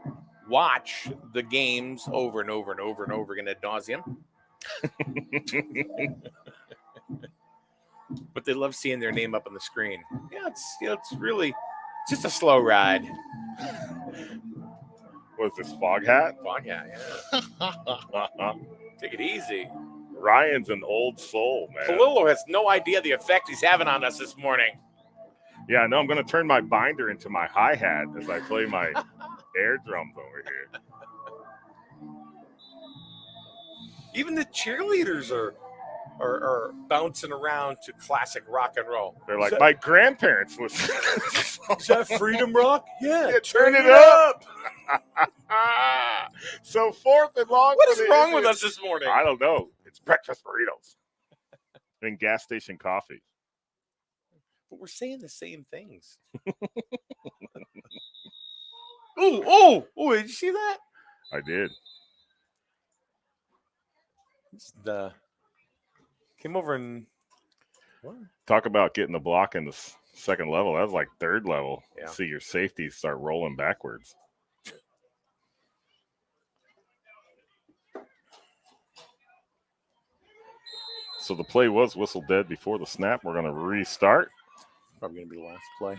watch the games over and over and over and over again ad nauseum. But they love seeing their name up on the screen. Yeah, it's really just a slow ride. What's this, fog hat? Fog hat, yeah. Take it easy. Ryan's an old soul, man. Palillo has no idea the effect he's having on us this morning. Yeah, I know. I'm going to turn my binder into my hi-hat as I play my air drums over here. Even the cheerleaders are bouncing around to classic rock and roll. They're like, my grandparents was. Is that Freedom Rock? Yeah, turn it up. So 4th and long. What is wrong with us this morning? I don't know. It's breakfast burritos and gas station coffee. But we're saying the same things. Oh, did you see that? I did. Came over and what? Talk about getting the block in the Second level. That was like third level. Yeah. See your safeties start rolling backwards. So the play was whistled dead before the snap. We're going to restart. Probably going to be the last play.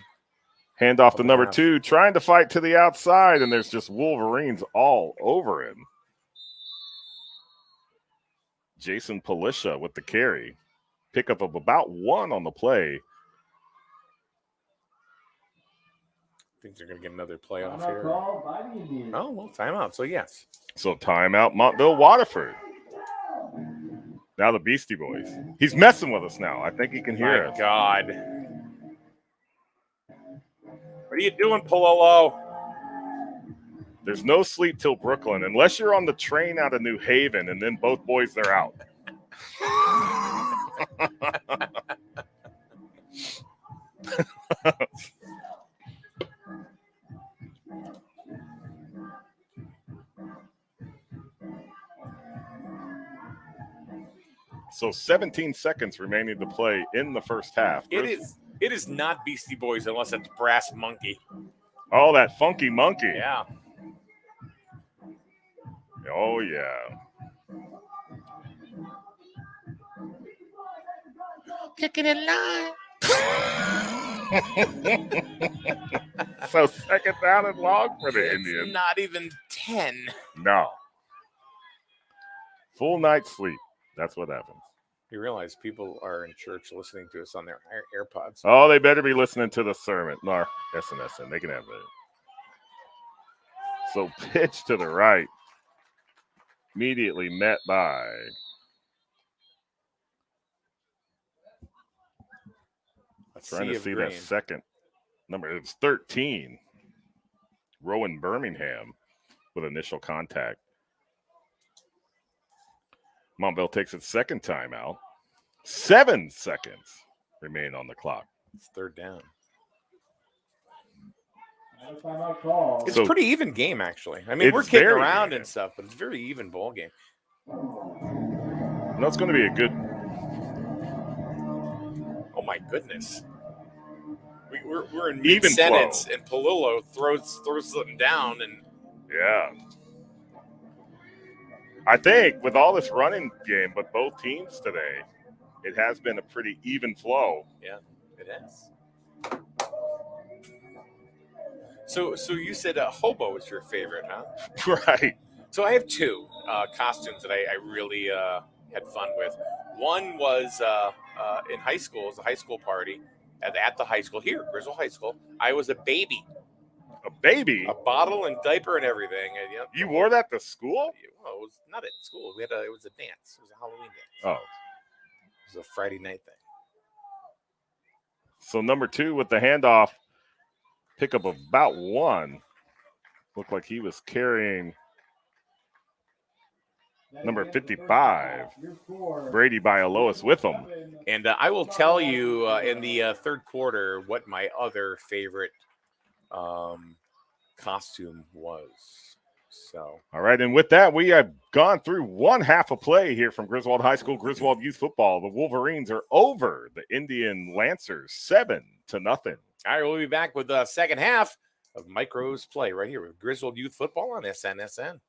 Hand off to Of the number half. 2, trying to fight to the outside, and there's just Wolverines all over him. Jason Palisha with the carry. Pickup of about 1 on the play. I think they're going to get another playoff Timeout here. call by the Indians. Oh, well, timeout. So, yes. So timeout, Montville, Waterford. Now the Beastie Boys. He's messing with us now. I think he can hear My us. God. What are you doing, Palolo? There's no sleep till Brooklyn unless you're on the train out of New Haven, and then both boys, they're out. So 17 seconds remaining to play in the first half. It is not Beastie Boys unless it's Brass Monkey. Oh, that funky monkey. Yeah. Oh, yeah. Kicking it line. So second down and long for the It's Indians. not even 10. No. Full night's sleep. That's what happens. You realize people are in church listening to us on their AirPods. Oh, they better be listening to the sermon. No, SNSN. They can have it. So pitch to the right. Immediately met by trying to see that second number. It's 13. Rowan Birmingham with initial contact. Montville takes its second timeout. 7 seconds remain on the clock. It's third down. Timeout call. It's So- a pretty even game, actually. I mean, It's we're kicking very around even. and stuff, but it's a very even ball game. No, it's going to be a good. Oh, my goodness. We're in Even mid-sentence, and Palillo throws something down, and Yeah. I think with all this running game, but both teams today, it has been a pretty even flow. yeah, it is. So you said hobo is your favorite, huh? Right. So I have 2 costumes that I really had fun with. One was in high school. It was a high school party at the high school here, Griswold High School. I was a baby, A baby. a bottle and diaper and everything. And, You wore that to school? Well, it was not at school. It was a dance. It was a Halloween dance. Oh. It was a Friday night thing. So number 2 with the handoff, pickup of about 1. Looked like he was carrying number 55, Brady Bialois, with him. And I will tell you in the third quarter what my other favorite costume was. So, All right, and with that, we have gone through one half a play here from Griswold High School, Griswold Youth Football. The Wolverines are over the Indian Lancers 7-0. all right, we'll be back with the second half of Mike Rowe's play right here with Griswold Youth Football on SNSN.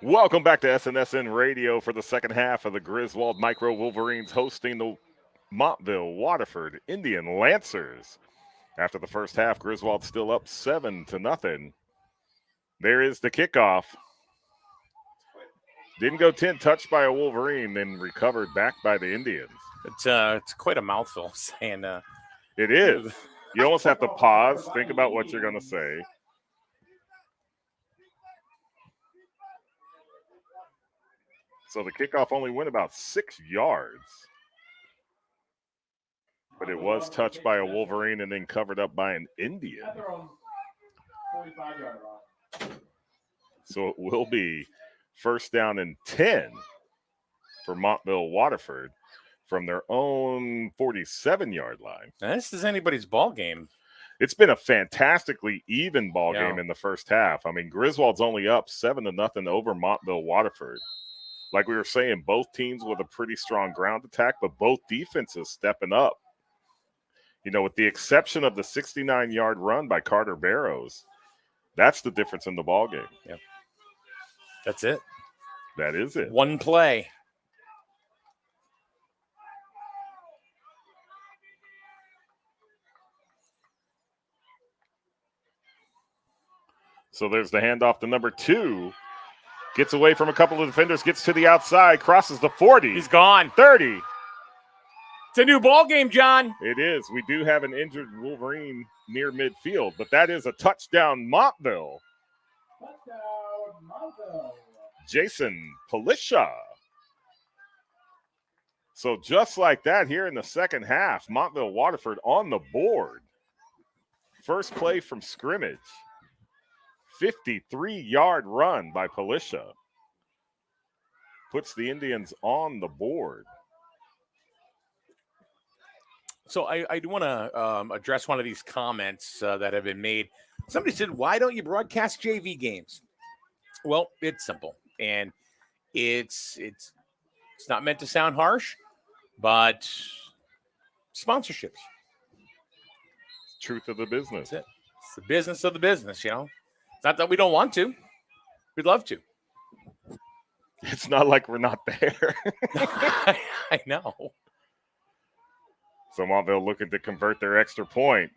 Welcome back to SNSN Radio for the second half of the Griswold Micro Wolverines hosting the Montville Waterford Indian Lancers. After the first half, Griswold still up 7-0. There is the kickoff. Didn't go 10, touched by a Wolverine, then recovered back by the Indians. It's quite a mouthful saying. It is. You almost have to pause, think about what you're going to say. So the kickoff only went about 6 yards. But it was touched by a Wolverine and then covered up by an Indian. So it will be first down and 10 for Montville Waterford from their own 47-yard line. Now, this is anybody's ball game. It's been a fantastically even ball game in the first half. I mean, Griswold's only up 7-0 over Montville Waterford. Like we were saying, both teams with a pretty strong ground attack, but both defenses stepping up. You know, with the exception of the 69-yard run by Carter Barrows, that's the difference in the ball game. Yep. That's it. That is it. One play. So there's the handoff to number 2. Gets away from a couple of defenders, gets to the outside, crosses the 40. He's gone. 30. It's a new ball game, John. It is. We do have an injured Wolverine near midfield, but that is a touchdown, Montville. Touchdown, Montville. Jason Palisha. So just like that here in the second half, Montville Waterford on the board. First play from scrimmage. 53-yard run by Palisha. Puts the Indians on the board. So I do want to address one of these comments that have been made. Somebody said, why don't you broadcast JV games? Well, it's simple. And it's not meant to sound harsh, but sponsorships. Truth of the business. That's it. It's the business of the business, you know. It's not that we don't want to. We'd love to. It's not like we're not there. I know. So Montville looking to convert their extra point.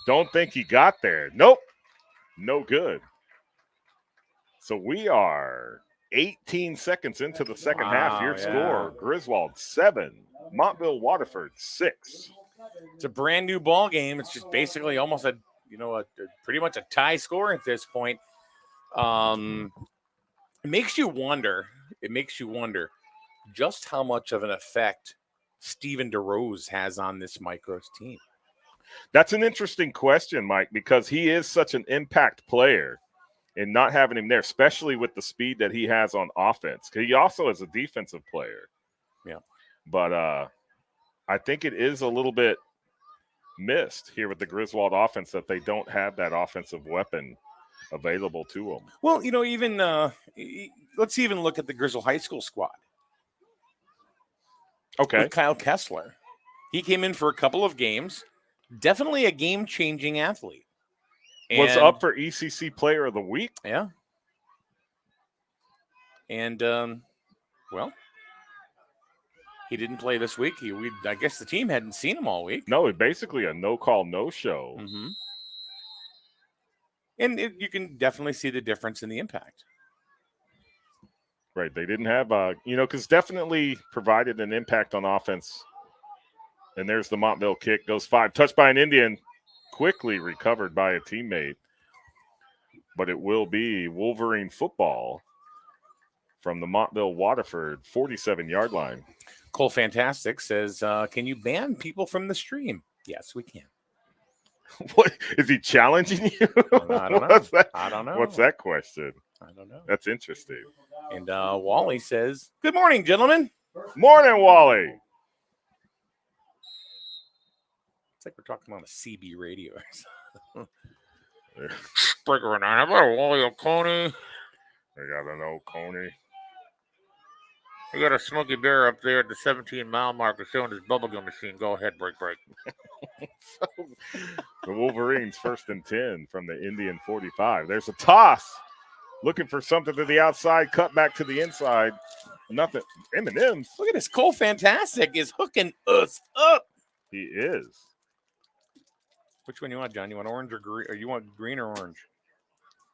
Don't think he got there. Nope. No good. So we are 18 seconds into the second half. Your score, Griswold 7, Montville Waterford 6. It's a brand new ball game. It's just basically almost a pretty much a tie score at this point. It makes you wonder just how much of an effect Steven DeRose has on this Micros team. That's an interesting question, Mike, because he is such an impact player, and not having him there, especially with the speed that he has on offense. He also is a defensive player. Yeah. But I think it is a little bit missed here with the Griswold offense that they don't have that offensive weapon available to them. Well, you know, even let's even look at the Griswold High School squad. Okay. With Kyle Kessler. He came in for a couple of games. Definitely a game-changing athlete. Was up for ECC Player of the Week. Yeah. And, well, he didn't play this week. I guess the team hadn't seen him all week. No, basically a no-call, no-show. Mm-hmm. And you can definitely see the difference in the impact. Right. They didn't have, because definitely provided an impact on offense. And there's the Montville kick. Goes 5. Touched by an Indian. Quickly recovered by a teammate. But it will be Wolverine football from the Montville Waterford 47-yard line. Cole Fantastic says, can you ban people from the stream? Yes, we can. What is he challenging you? I don't know. I don't know. What's that question? I don't know. That's interesting. And Wally says, good morning, gentlemen. Morning, Wally. It's like we're talking on a CB radio. Springer and I have Wally Oconee. I got an Oconee. We got a Smokey Bear up there at the 17-mile marker showing his bubblegum machine. Go ahead, break. So, the Wolverines 1st and 10 from the Indian 45. There's a toss. looking for something to the outside, cut back to the inside. Nothing. M&M's. Look at this. Cole Fantastic is hooking us up. He is. Which one you want, John? You want orange or green? Or you want green or orange?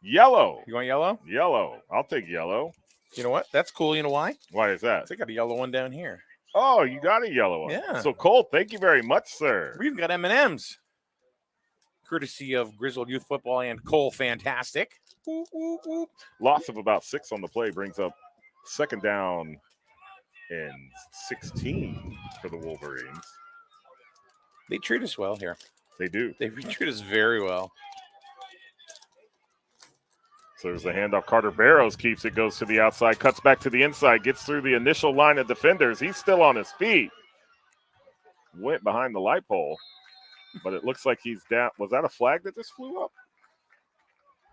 Yellow. You want yellow? Yellow. I'll take yellow. You know what? That's cool. You know why? Why is that? I got a yellow one down here. Oh, you got a yellow one. Yeah. So, Cole, thank you very much, sir. We've got M&M's. Courtesy of Griswold Youth Football and Cole Fantastic. Whoop, whoop, whoop. Loss of about 6 on the play brings up second down and 16 for the Wolverines. They treat us well here. They do. They treat us very well. So there's the handoff. Carter Barrows keeps it, goes to the outside, cuts back to the inside, gets through the initial line of defenders. He's still on his feet. Went behind the light pole, but it looks like he's down. Was that a flag that just flew up?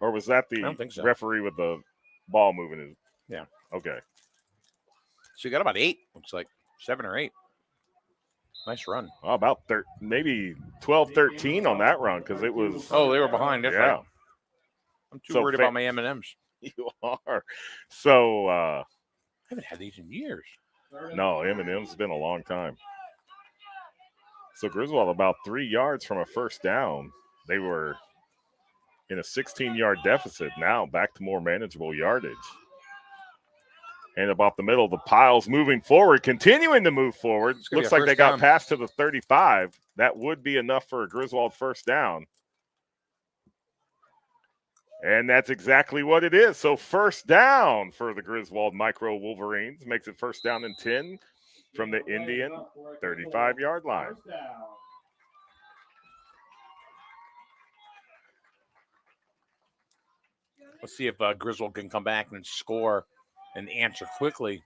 Or was that I don't think so. referee with the ball moving his? Yeah. Okay. So you got about 8. Looks like 7 or 8. Nice run. Well, about maybe 12, 13 on that run because it was. Oh, they were behind. That's yeah. right. I'm too So worried about my M&M's. You are. So. I haven't had these in years. No, M&M's been a long time. So Griswold about 3 yards from a first down. They were in a 16-yard deficit. Now back to more manageable yardage. And about the middle, the Piles moving forward, continuing to move forward. Looks like they got past to the 35. That would be enough for a Griswold first down. And that's exactly what it is. So first down for the Griswold Micro Wolverines. Makes it first down and 10 from the Indian 35-yard line. Let's see if Griswold can come back and score and answer quickly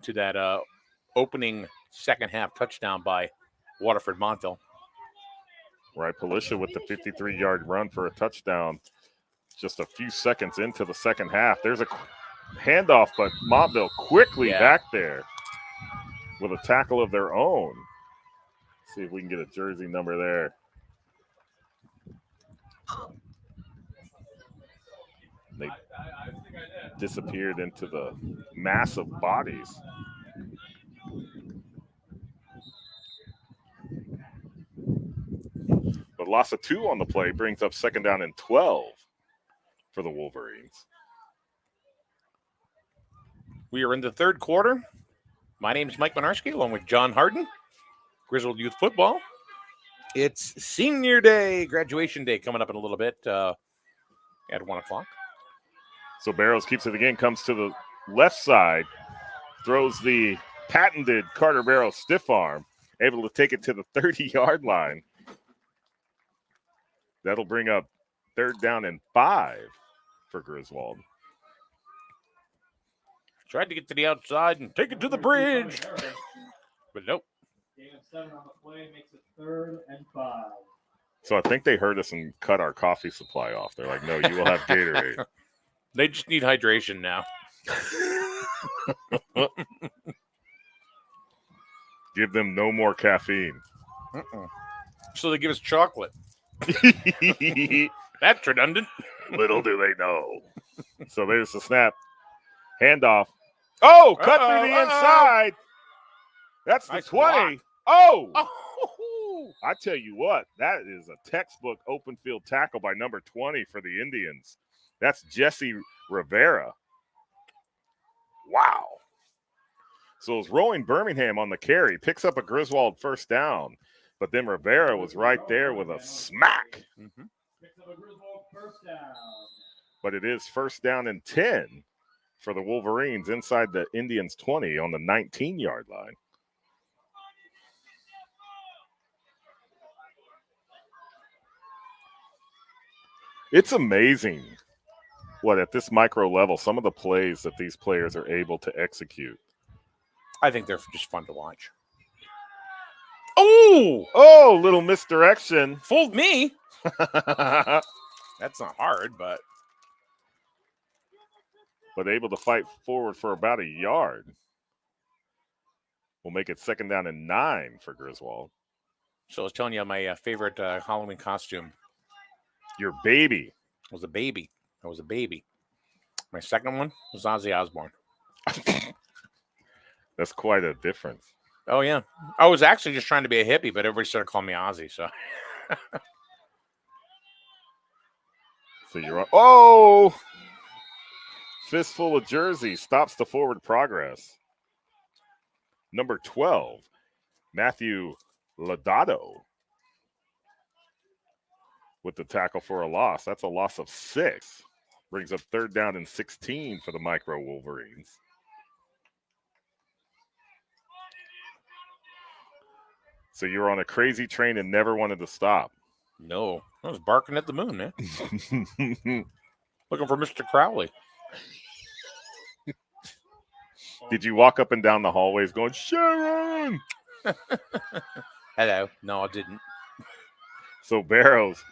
to that opening second half touchdown by Waterford Montville. Right, Palisha with the 53-yard run for a touchdown just a few seconds into the second half. There's a handoff, but Montville quickly back there with a tackle of their own. Let's see if we can get a jersey number there. They disappeared into the mass of bodies. But loss of 2 on the play brings up second down and 12 for the Wolverines. We are in the third quarter. My name is Mike Minarski, along with John Harden, Griswold Youth Football. It's senior day, graduation day coming up in a little bit at 1 o'clock. So Barrows keeps it again, comes to the left side, throws the patented Carter Barrows stiff arm, able to take it to the 30-yard line. That'll bring up third down and 5 for Griswold. Tried to get to the outside and take it to the bridge, but nope. Gain of 7 on the play makes it 3rd and 5. So I think they heard us and cut our coffee supply off. They're like, no, you will have Gatorade. They just need hydration now. Give them no more caffeine. So they give us chocolate. That's redundant. Little do they know. So there's the snap. Handoff. Oh, cut through the inside. That's the Nice 20. block. Oh, I tell you what, that is a textbook open field tackle by number 20 for the Indians. That's Jesse Rivera. Wow. So it's Rowan Birmingham on the carry. Picks up a Griswold first down. But then Rivera was right there with a smack. Mm-hmm. Picks up a Griswold first down. But it is first down and 10 for the Wolverines inside the Indians' 20 on the 19-yard line. It's amazing what at this micro level, some of the plays that these players are able to execute. I think they're just fun to watch. Oh, little misdirection. Fooled me. That's not hard, but able to fight forward for about a yard. We'll make it second down and 9 for Griswold. So I was telling you my favorite Halloween costume Your baby. was a baby. I was a baby. My second one was Ozzy Osbourne. That's quite a difference. Oh, yeah. I was actually just trying to be a hippie, but everybody started calling me Ozzy, so. So you're on. Oh! Fistful of jerseys stops the forward progress. Number 12, Matthew Lodato with the tackle for a loss. That's a loss of 6. Brings up 3rd down and 16 for the Micro Wolverines. So you were on a crazy train and never wanted to stop. No, I was barking at the moon, man. Looking for Mr. Crowley. Did you walk up and down the hallways going, Sharon? Hello. No, I didn't. So Barrows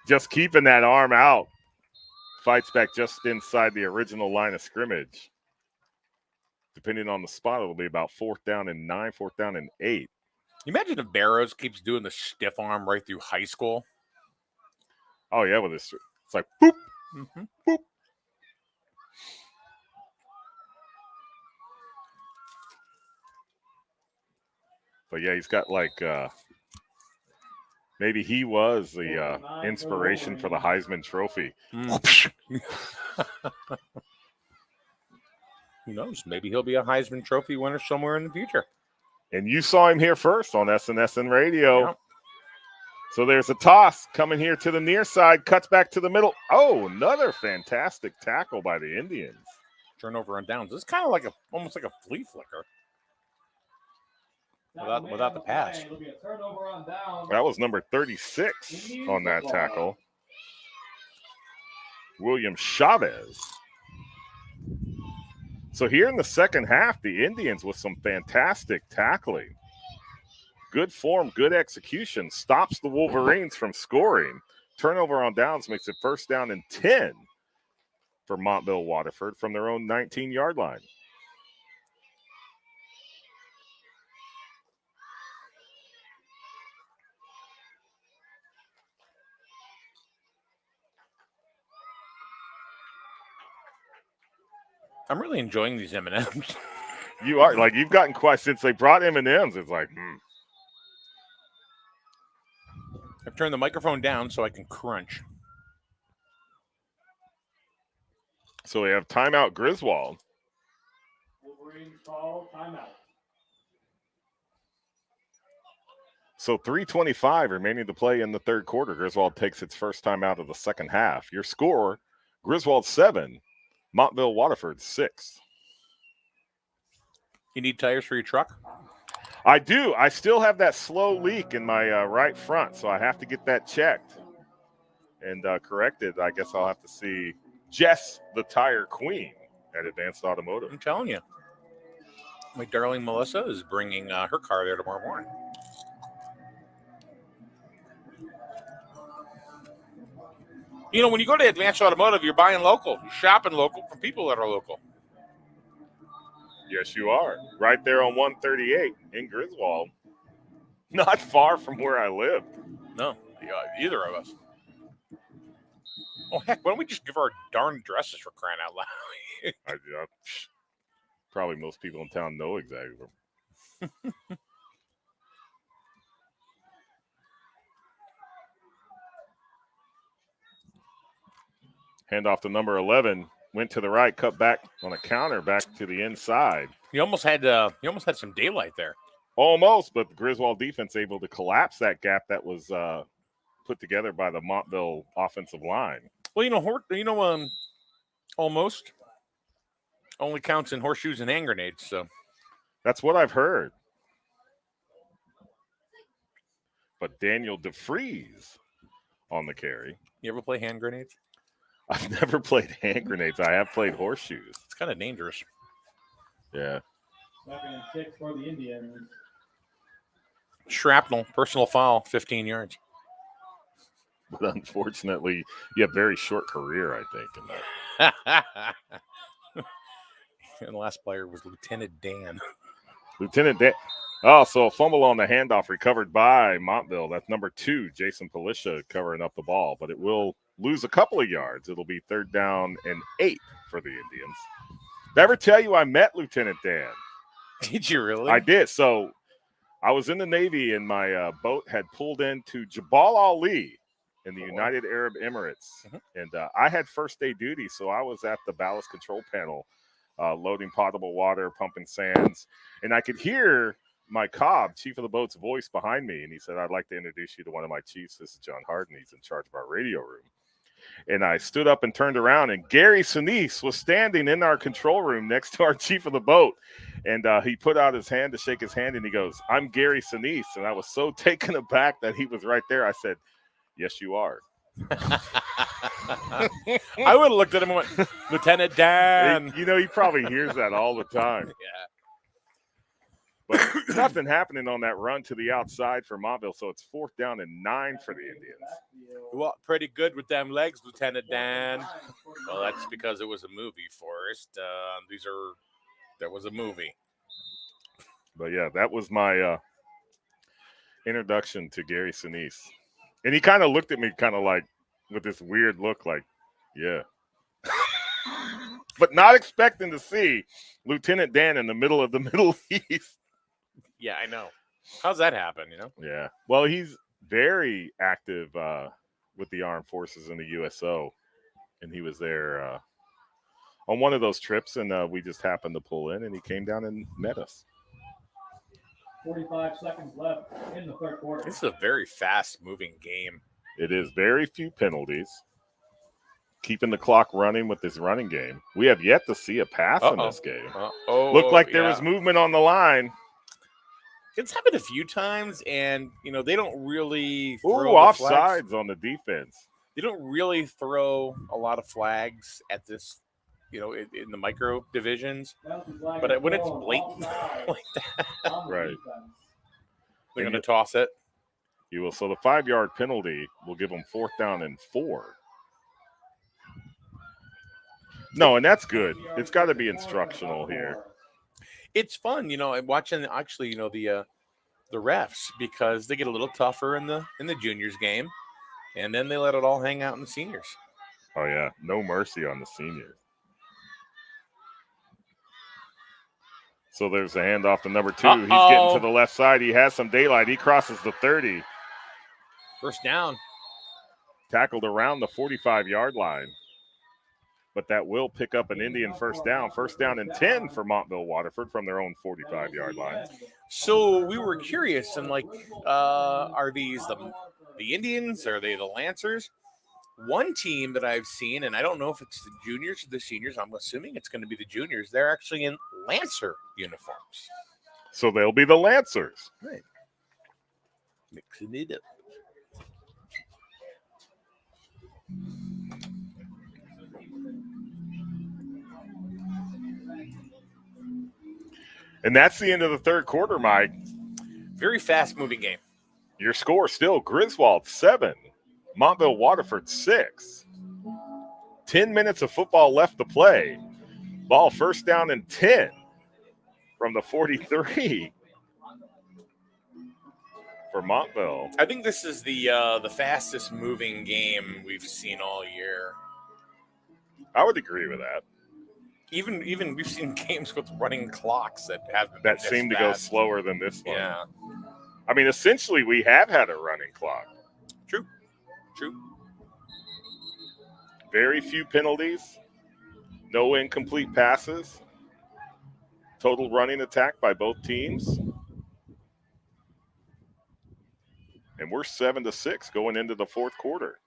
just keeping that arm out. Fights back just inside the original line of scrimmage. Depending on the spot, it'll be about 4th down and 9, 4th down and 8. You imagine if Barrows keeps doing the stiff arm right through high school? Oh, yeah, with this. It's like, boop, boop. But, yeah, he's got like maybe he was the inspiration for the Heisman Trophy. Who knows? Maybe he'll be a Heisman Trophy winner somewhere in the future. And you saw him here first on SNSN Radio. Yep. So there's a toss coming here to the near side, cuts back to the middle. Oh, another fantastic tackle by the Indians. Turnover on downs. It's kind of like almost like a flea flicker. Without the pass. It'll be a turnover on down. That was number 36 on that tackle. William Chavez. So here in the second half, the Indians with some fantastic tackling. Good form, good execution, stops the Wolverines from scoring. Turnover on downs makes it 1st down and 10 for Montville Waterford from their own 19-yard line. I'm really enjoying these M&Ms. You are, like, you've gotten quite, since they brought M&Ms, it's like, I've turned the microphone down so I can crunch. So we have timeout Griswold. Wolverines call timeout. So 3:25 remaining to play in the third quarter. Griswold takes its first time out of the second half. Your score, Griswold 7, Montville Waterford 6. You need tires for your truck? I do. I still have that slow leak in my right front, so I have to get that checked and corrected. I guess I'll have to see Jess, the tire queen, at Advanced Automotive. I'm telling you. My darling Melissa is bringing her car there tomorrow morning. You know, when you go to Advanced Automotive, you're buying local. You're shopping local from people that are local. Yes, you are. Right there on 138 in Griswold. Not far from where I live. No, either of us. Oh, heck, why don't we just give our darn addresses for crying out loud? Probably most people in town know exactly. Handoff to number 11. Went to the right, cut back on a counter, back to the inside. You almost had some daylight there. Almost, but the Griswold defense able to collapse that gap that was put together by the Montville offensive line. Well, almost only counts in horseshoes and hand grenades. So that's what I've heard. But Daniel DeFries on the carry. You ever play hand grenades? I've never played hand grenades. I have played horseshoes. It's kind of dangerous. Yeah. 2nd and 6 for the Indians. Shrapnel, personal foul, 15 yards. But unfortunately, you have a very short career, I think. In that. And the last player was Lieutenant Dan. Lieutenant Dan. Oh, so a fumble on the handoff recovered by Montville. That's number 2, Jason Palisha, covering up the ball. But it will lose a couple of yards. It'll be 3rd down and 8 for the Indians. Did I ever tell you I met Lieutenant Dan? Did you really? I did. So I was in the Navy, and my boat had pulled into Jabal Ali in the United Arab Emirates. And I had first day duty, so I was at the ballast control panel loading potable water, pumping sands. And I could hear my cobb, chief of the boat's voice behind me. And he said, I'd like to introduce you to one of my chiefs. This is John Harden. He's in charge of our radio room. And I stood up and turned around, and Gary Sinise was standing in our control room next to our chief of the boat. And he put out his hand to shake his hand, and he goes, I'm Gary Sinise. And I was so taken aback that he was right there. I said, yes, you are. I would have looked at him and went, Lieutenant Dan. He probably hears that all the time. Yeah. But nothing happening on that run to the outside for Montville, so it's 4th down and 9 for the Indians. Well, pretty good with them legs, Lieutenant Dan. Well, that's because it was a movie, Forrest. There was a movie. But, yeah, that was my introduction to Gary Sinise. And he kind of looked at me kind of like with this weird look like, yeah. But not expecting to see Lieutenant Dan in the middle of the Middle East. Yeah, I know. How's that happen, Yeah. Well, he's very active with the armed forces in the USO. And he was there on one of those trips, and we just happened to pull in, and he came down and met us. 45 seconds left in the 3rd quarter. This is a very fast-moving game. It is very few penalties. Keeping the clock running with this running game. We have yet to see a pass in this game. Looked like there was movement on the line. It's happened a few times, and, they don't really throw offsides on the defense. They don't really throw a lot of flags at this, in the micro divisions. But when it's blatant like that, right, they're going to toss it. You will. So the 5-yard penalty will give them 4th down and 4. No, and that's good. It's got to be instructional here. It's fun, watching actually, the refs, because they get a little tougher in the juniors game, and then they let it all hang out in the seniors. Oh yeah, no mercy on the seniors. So there's a handoff to number 2. He's getting to the left side. He has some daylight. He crosses the 30. 1st down. Tackled around the 45-yard line. But that will pick up an Indian 1st down. 1st down and 10 for Montville Waterford from their own 45-yard line. So we were curious, and are these the Indians? Are they the Lancers? One team that I've seen, and I don't know if it's the juniors or the seniors, I'm assuming it's going to be the juniors. They're actually in Lancer uniforms. So they'll be the Lancers. Right. Mixing it up. And that's the end of the 3rd quarter, Mike. Very fast-moving game. Your score still Griswold 7, Montville Waterford 6. 10 minutes of football left to play. Ball 1st down and 10 from the 43 for Montville. I think this is the fastest-moving game we've seen all year. I would agree with that. Even we've seen games with running clocks that seem to go slower than this one. Yeah. I mean, essentially, we have had a running clock. True. Very few penalties. No incomplete passes. Total running attack by both teams. And we're 7-6 going into the 4th quarter.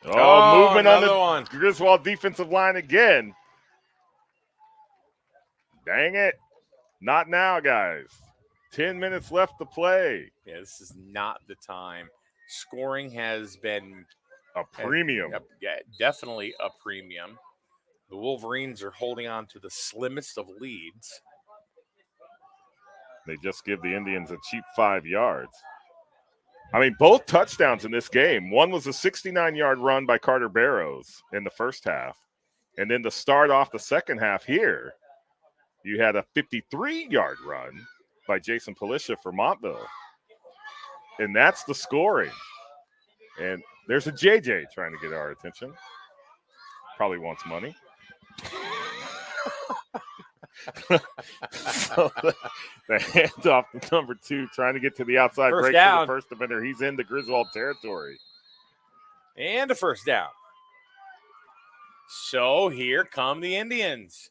Movement on the Griswold defensive line again. Dang it. Not now, guys. 10 minutes left to play. Yeah, this is not the time. Scoring has been a premium. Yeah, definitely a premium. The Wolverines are holding on to the slimmest of leads. They just give the Indians a cheap 5 yards. I mean, both touchdowns in this game. One was a 69-yard run by Carter Barrows in the first half. And then to start off the second half here, you had a 53-yard run by Jason Palisha for Montville. And that's the scoring. And there's a JJ trying to get our attention. Probably wants money. So the handoff to number 2, trying to get to the outside First break down. for the first defender. He's into Griswold territory. And a first down. So here come the Indians.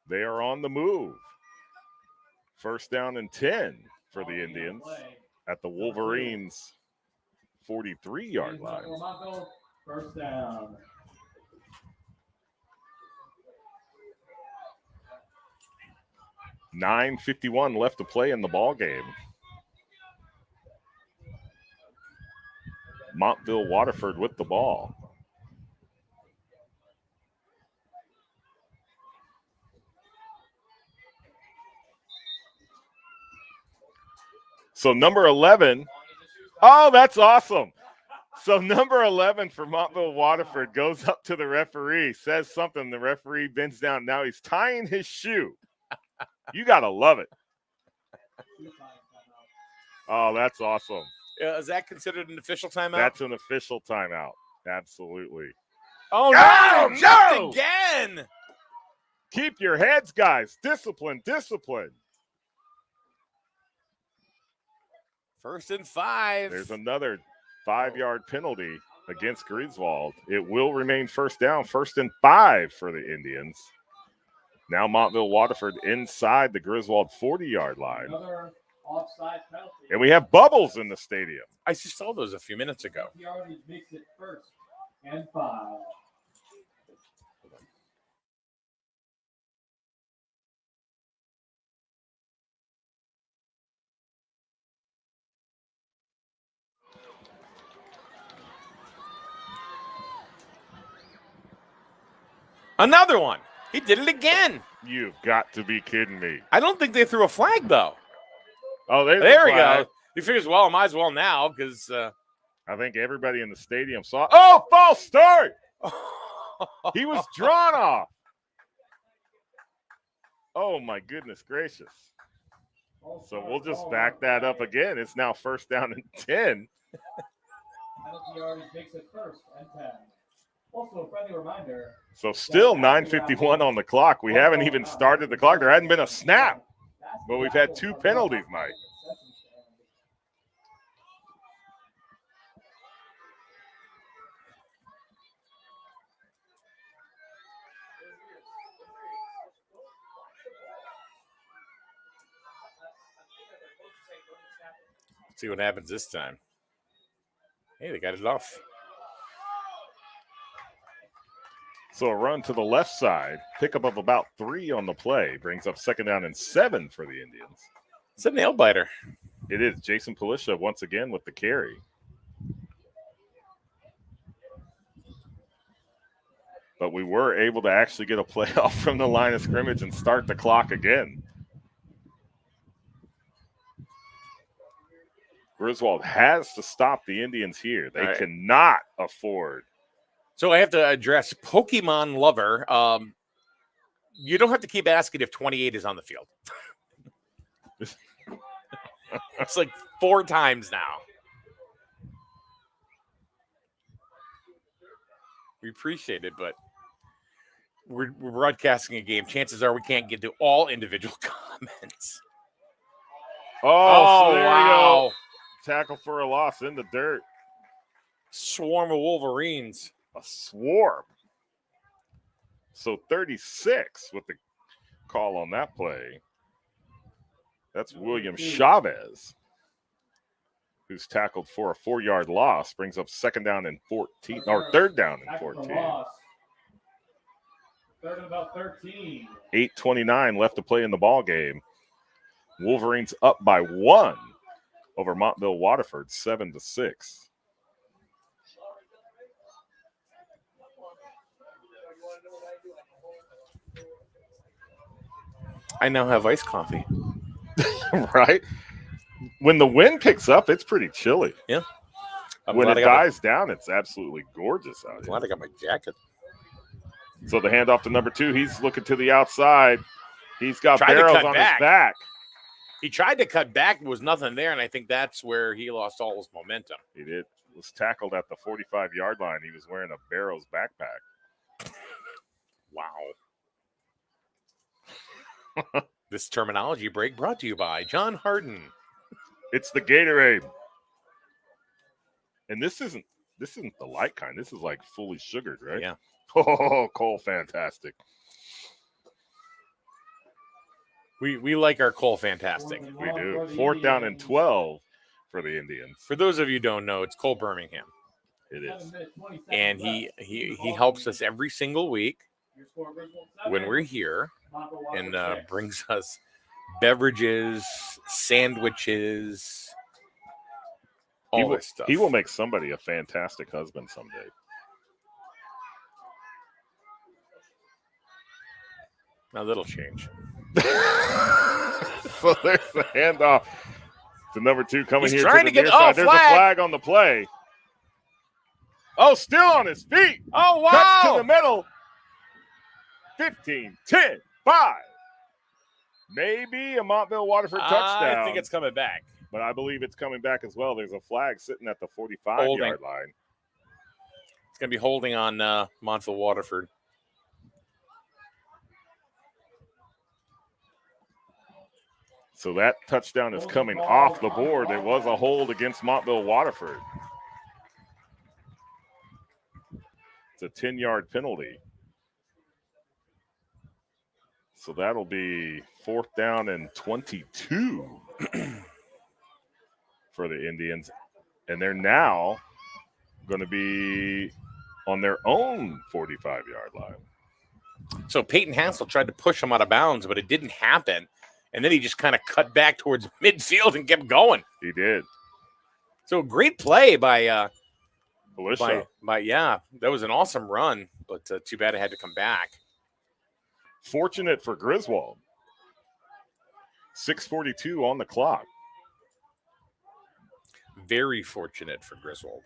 They are on the move. First down and 10 for the Indians at the Wolverines' 43-yard line. First down. 9:51 left to play in the ball game. Montville Waterford with the ball. So number 11. Oh, that's awesome. So number 11 for Montville Waterford goes up to the referee, says something. The referee bends down. Now he's tying his shoe. You got to love it. Oh, that's awesome. Is that considered an official timeout? That's an official timeout. Absolutely. Oh, Oh, no! no! Missed again! Keep your heads, guys. Discipline, discipline. First and 5. There's another 5-yard penalty against Griswold. It will remain first down, 1st and 5 for the Indians. Now Montville Waterford inside the Griswold 40-yard line. Another offside penalty. And we have bubbles in the stadium. I just saw those a few minutes ago. Yardage makes it 1st and 5. Another one. He did it again. You've got to be kidding me. I don't think they threw a flag, though. Oh, There we go. He figures, well, I might as well now because I think everybody in the stadium saw. Oh, false start. He was drawn off. Oh, my goodness gracious. So we'll just back that up again. It's now first down and 10. Penalty yardage makes it 1st and 10. Also, a friendly reminder. So still 9:51 on the clock. We haven't even started the clock. There hadn't been a snap, but we've had 2 penalties, Mike. see what happens this time. Hey, they got it off. So a run to the left side, pickup of about 3 on the play, brings up 2nd down and 7 for the Indians. It's a nail biter. It is Jason Palisha once again with the carry. But we were able to actually get a play off from the line of scrimmage and start the clock again. Griswold has to stop the Indians here. They cannot afford. So I have to address Pokemon Lover. You don't have to keep asking if 28 is on the field. It's like 4 times now. We appreciate it, but we're broadcasting a game. Chances are we can't get to all individual comments. Oh, so there you wow. go. Tackle for a loss in the dirt. Swarm of Wolverines. A swarm. So 36 with the call on that play. That's William Chavez, who's tackled for a 4-yard loss, brings up 2nd down and 14, or 3rd down and 14. 3rd and about 13. 8:29 left to play in the ball game. Wolverines up by 1 over Montville Waterford, 7-6. I now have iced coffee. Right? When the wind picks up, it's pretty chilly. Yeah. When it dies down, it's absolutely gorgeous out I'm here. glad I got my jacket. So the handoff to number 2. He's looking to the outside. He's got Tried to Barrows cut on back. his back. He tried to cut back, there was nothing there, and I think that's where he lost all his momentum. He did. Was tackled at the 45-yard line. He was wearing a Barrows backpack. Wow. This terminology break brought to you by John Harden. It's the Gatorade. And this isn't the light kind. This is like fully sugared, right? Yeah. Oh, Cole, fantastic. We like our Cole Fantastic. We do. 4th down and 12 for the Indians. For those of you who don't know, it's Cole Birmingham. It is. And he helps us every single week when we're here and brings us beverages, sandwiches, all this stuff. He will make somebody a fantastic husband someday. Now that'll change. So there's the handoff to number 2 coming He's here trying to to the get near side. off There's a flag on the play. Oh, still on his feet. Oh, Cuts to wow. the middle. 15, 10, 5. Maybe a Montville Waterford touchdown. I think it's coming back. But I believe it's coming back as well. There's a flag sitting at the 45-yard line. It's going to be holding on Montville Waterford. So that touchdown is coming off the board. There was a hold against Montville Waterford. It's a 10-yard penalty. So that'll be 4th down and 22 for the Indians. And they're now going to be on their own 45-yard line. So Peyton Hansel tried to push him out of bounds, but it didn't happen. And then he just kind of cut back towards midfield and kept going. He did. So great play by Felicia. yeah, that was an awesome run, but too bad it had to come back. Fortunate for Griswold. 6:42 on the clock. Very fortunate for Griswold.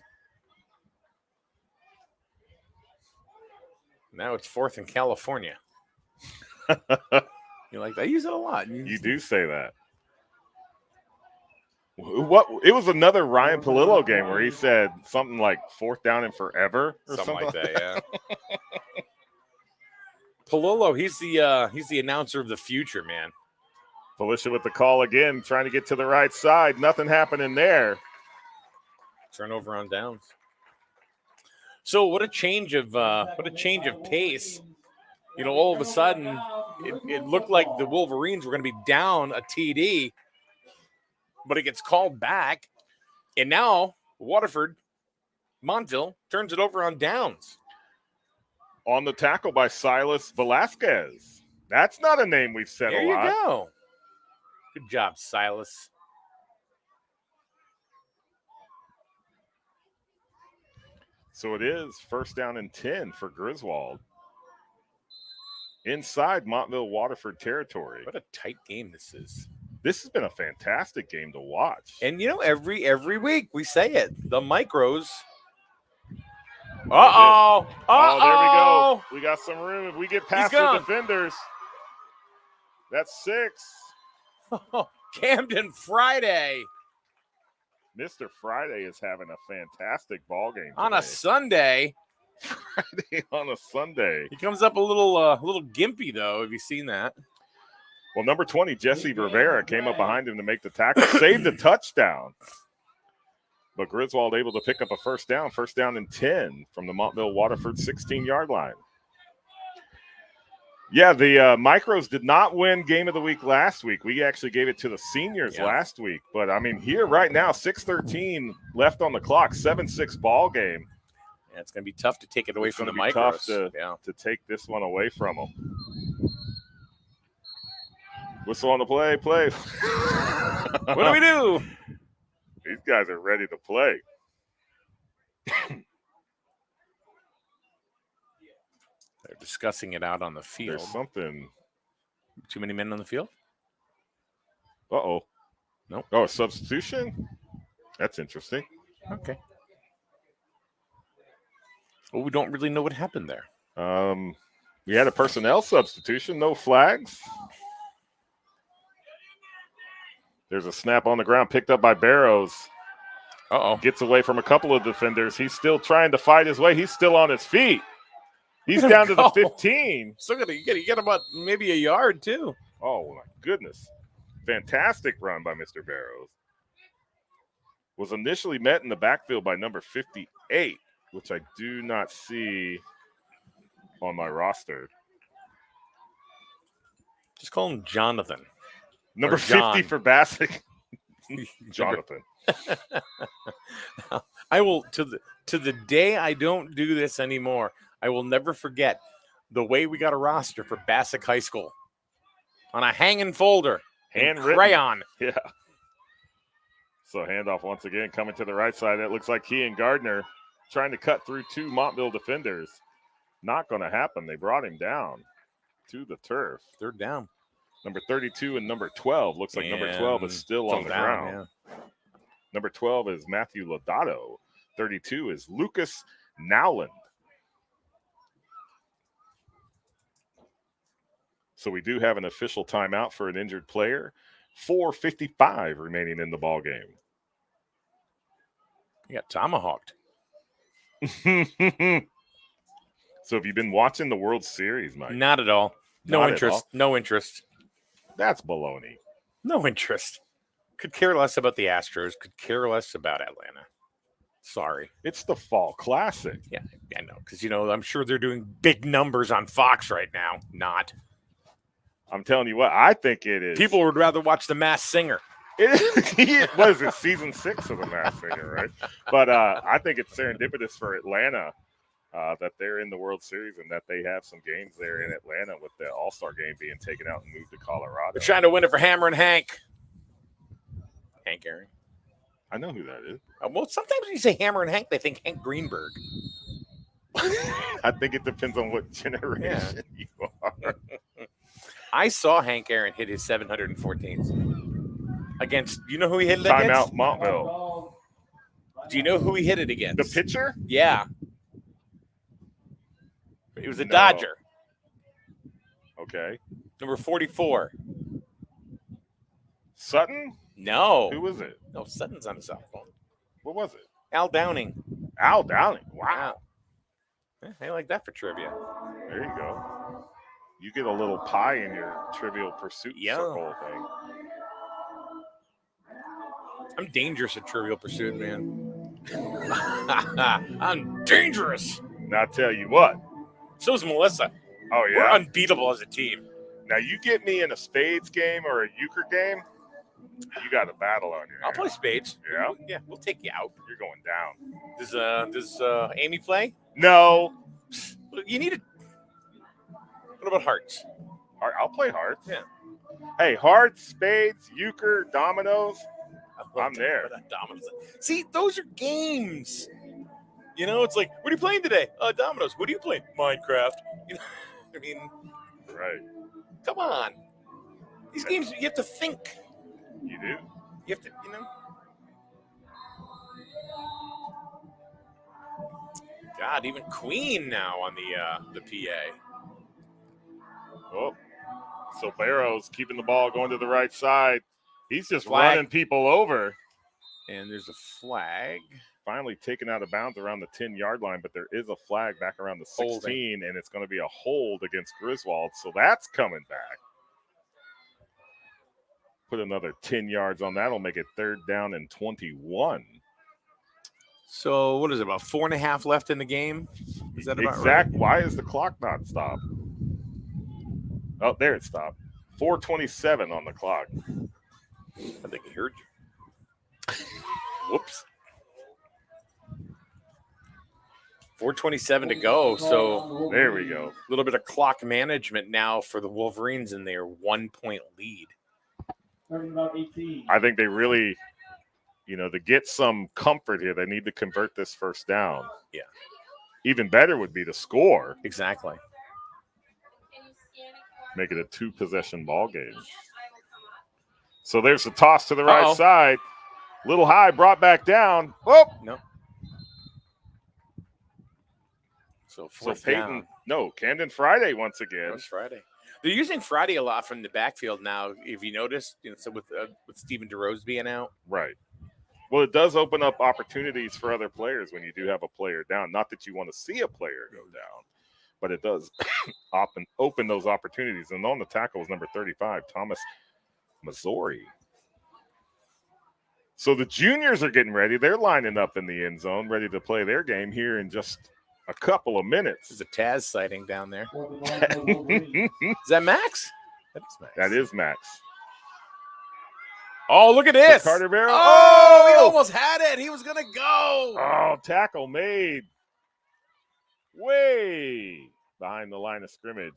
Now it's 4th in California. You like that? I use it a lot. You do say that. What? It was another Ryan Palillo game where he said something like 4th down and forever or Something like that, yeah. Palillo, he's the announcer of the future, man. Felicia with the call again, trying to get to the right side. Nothing happening there. Turnover on downs. So what a change of pace. You know, all of a sudden, it looked like the Wolverines were going to be down a TD, but it gets called back. And now Waterford, Montville, turns it over on downs. On the tackle by Silas Velasquez. That's not a name we've said There a lot. you go. Good job, Silas. So it is 1st down and 10 for Griswold. Inside Montville Waterford territory. What a tight game this is. This has been a fantastic game to watch. And you know, every week we say it. The micros. Uh-oh. Oh, there we go. We got some room. If we get past the gone. defenders, that's 6. Camden Friday Mr. Friday is having a fantastic ball game on a Sunday. Friday on a Sunday. He comes up a little gimpy though. Have you seen that? Well, number 20, Jesse Rivera, came up behind him to make the tackle, saved a touchdown. But Griswold able to pick up a 1st down and 10 from the Montville Waterford 16-yard line. Yeah, the Micros did not win Game of the Week last week. We actually gave it to the seniors last week. But, I mean, here right now, 6:13 left on the clock, 7-6 ball game. Yeah, it's going to be tough to take it away from the Micros. Micros. To take this one away from them. Whistle on the play. What do we do? These guys are ready to play. They're discussing it out on the field. There's something. Too many men on the field? Uh-oh. Nope. Oh, a substitution? That's interesting. Okay. Well, we don't really know what happened there. We had a personnel substitution, no flags. There's a snap on the ground picked up by Barrows. Uh-oh. Gets away from a couple of defenders. He's still trying to fight his way. He's still on his feet. He's Let him down to the go. 15. Still gonna get about maybe a yard too. Oh, my goodness. Fantastic run by Mr. Barrows. Was initially met in the backfield by number 58, which I do not see on my roster. Just call him Jonathan. Number Or John. 50 for Bassick. Jonathan. I will to the day I don't do this anymore. I will never forget the way we got a roster for Bassick High School on a hanging folder, in Handwritten. crayon. Yeah. So handoff once again coming to the right side. It looks like Kean Gardner trying to cut through two Montville defenders. Not going to happen. They brought him down to the turf. Third down. Number 32 and number 12. Looks like number 12 is still on the down, ground. yeah. Number 12 is Matthew Lodato. 32 is Lucas Nowland. So we do have an official timeout for an injured player. 4:55 remaining in the ball game. You got tomahawked. So have you been watching the World Series, Mike? Not at all. No Not at interest. all? No interest. That's baloney. No interest. Could care less about the Astros. Could care less about Atlanta. Sorry. It's the Fall Classic. Yeah, I know. Because, I'm sure they're doing big numbers on Fox right now. Not. I'm telling you what, I think it is. People would rather watch The Masked Singer. What is it, season 6 of The Masked Singer, right? But I think it's serendipitous for Atlanta that they're in the World Series and that they have some games there in Atlanta with the All-Star game being taken out and moved to Colorado. They're trying to win it for Hammer and Hank. Hank Aaron. I know who that is. Well, sometimes when you say Hammer and Hank, they think Hank Greenberg. I think it depends on what generation you are. I saw Hank Aaron hit his 714th against. You know who he hit it Timeout, against? Montville. Do you know who he hit it against? The pitcher? Yeah. It was a No. Dodger. Okay. Number 44. Sutton? No. Who was it? No, Sutton's on his cell phone. What was it? Al Downing. Al Downing. Wow. I like that for trivia. There you go. You get a little pie in your Trivial Pursuit Yeah. circle thing. I'm dangerous at Trivial Pursuit, man. I'm dangerous. Now, I tell you what. So is Melissa. Oh, We're yeah? unbeatable as a team. Now, you get me in a spades game or a euchre game, you got a battle on your I'll hands. play spades. Yeah? Yeah, we'll take you out. You're going down. Does Amy play? No. You need it. What about hearts? I'll play hearts. Yeah. Hey, hearts, spades, euchre, dominoes. I'm there. Dominoes. See, those are games. It's like, what are you playing today? Dominoes. What are you playing? Minecraft. I mean, Right. come on. These games, you have to think. You do? You have to, God, even Queen now on the PA. Oh. So Barrows keeping the ball going to the right side. He's just Flag. running people over. And there's a flag. Finally taken out of bounds around the 10-yard line, but there is a flag back around the 16, Holding. and it's going to be a hold against Griswold. So that's coming back. Put another 10 yards on that. Will make it 3rd down and 21. So what is it, about 4.5 left in the game? Is that about Exact. Why is the clock not stopped? Oh, there it stopped. 4:27 on the clock. right? I think I heard you. Whoops. 4:27 to go. So There we go. a little bit of clock management now for the Wolverines in their 1-point lead. Starting about 18. I think they really, to get some comfort here, they need to convert this first down. Yeah. Even better would be to score, Exactly. make it a 2-possession ball game. So there's the toss to the right Uh-oh. side. Little high, brought back down. Oh, No. So so fourth Peyton down. No, Camden Friday once again. It was Friday. They're using Friday a lot from the backfield now. If you notice, so with Stephen DeRose being out, Right. Well, it does open up opportunities for other players when you do have a player down. Not that you want to see a player go down, but it does open those opportunities. And on the tackle was number 35, Thomas Missouri. So the juniors are getting ready. They're lining up in the end zone, ready to play their game here in just a couple of minutes. there's a Taz sighting down there. Fourth and long for the Wolverines. Is that Max? That is Max. That is Max. Oh, look at this. Carter Barrow. Oh, he almost had it. He was going to go. Oh, tackle made way behind the line of scrimmage.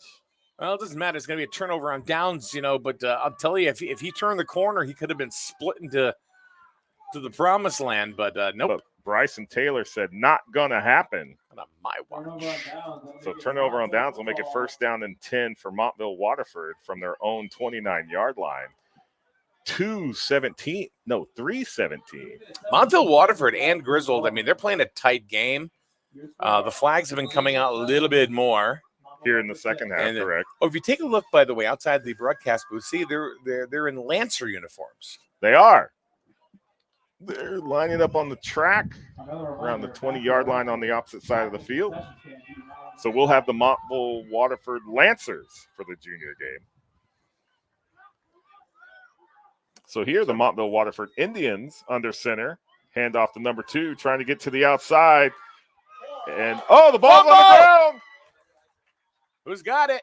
Well, it doesn't matter. It's going to be a turnover on downs, but I'll tell you, if he turned the corner, he could have been split into the promised land, but nope. But Bryson Taylor said not going to happen. Not on my watch. So turnover on downs will make it first down and 10 for Montville Waterford from their own 29-yard line. 3:17. Montville Waterford and Griswold, I mean, they're playing a tight game. The flags have been coming out a little bit more. Here in the second half, And, correct. Oh, if you take a look, by the way, outside the broadcast booth, see, they're in Lancer uniforms. They are. They're lining up on the track around the 20-yard line on the opposite side of the field. So we'll have the Montville Waterford Lancers for the junior game. So here, the Montville Waterford Indians under center. Hand off to number 2, trying to get to the outside. And, the ball's on the ground. Who's got it?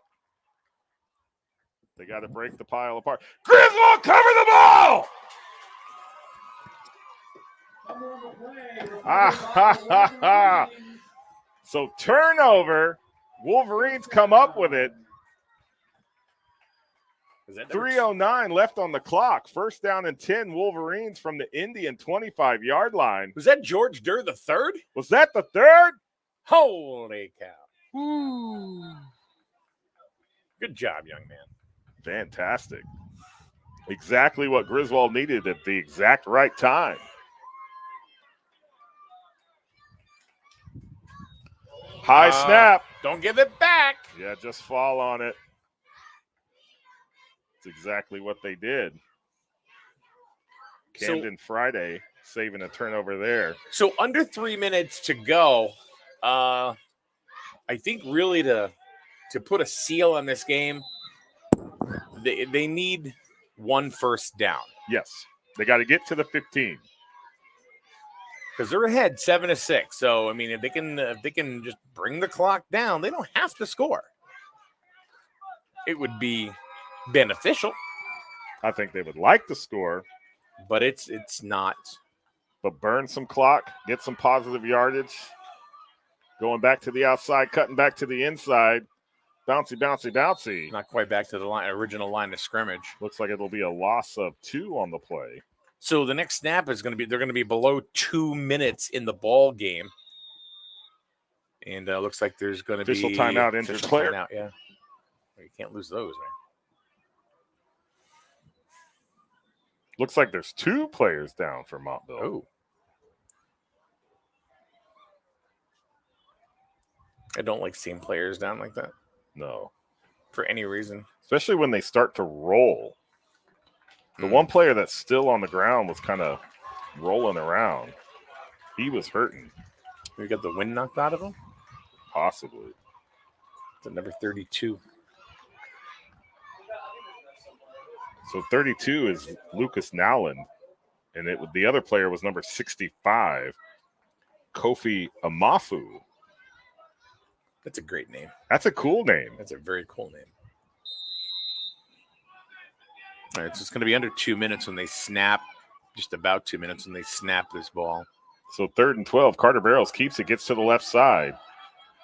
They got to break the pile apart. Griswold, cover the ball! So turnover. Wolverines come up with it. 3:09 left on the clock. First down and 10, Wolverines from the Indian 25-yard line. Was that George Durr the third? Was that the third? Holy cow. Ooh. Good job, young man. Fantastic. Exactly what Griswold needed at the exact right time. High snap. Don't give it back. Yeah, just fall on it. That's exactly what they did. Camden Friday saving a turnover there. So under 3 minutes to go, I think really to put a seal on this game, they need one first down. Yes, they got to get to the 15 because they're ahead 7-6. So I mean, if they can just bring the clock down, they don't have to score. It would be beneficial. I think they would like to score, but it's not. But burn some clock, get some positive yardage. Going back to the outside, cutting back to the inside. Bouncy, bouncy, bouncy. Not quite back to the original line of scrimmage. Looks like it'll be a loss of 2 on the play. So the next snap is they're going to be below 2 minutes in the ball game. And looks like there's going to be official timeout, injured player. Timeout, yeah. You can't lose those, man. Looks like there's 2 players down for Montville. Oh. I don't like seeing players down like that. No. For any reason. Especially when they start to roll. The one player that's still on the ground was kind of rolling around. He was hurting. We got the wind knocked out of him? Possibly. It's at number 32. So 32 is Lucas Nowland. And the other player was number 65, Kofi Amafu. That's a great name. That's a cool name. That's a very cool name. All right, so it's going to be under 2 minutes when they snap, just about 2 minutes when they snap this ball. So 3rd and 12, Carter Barrows keeps it, gets to the left side.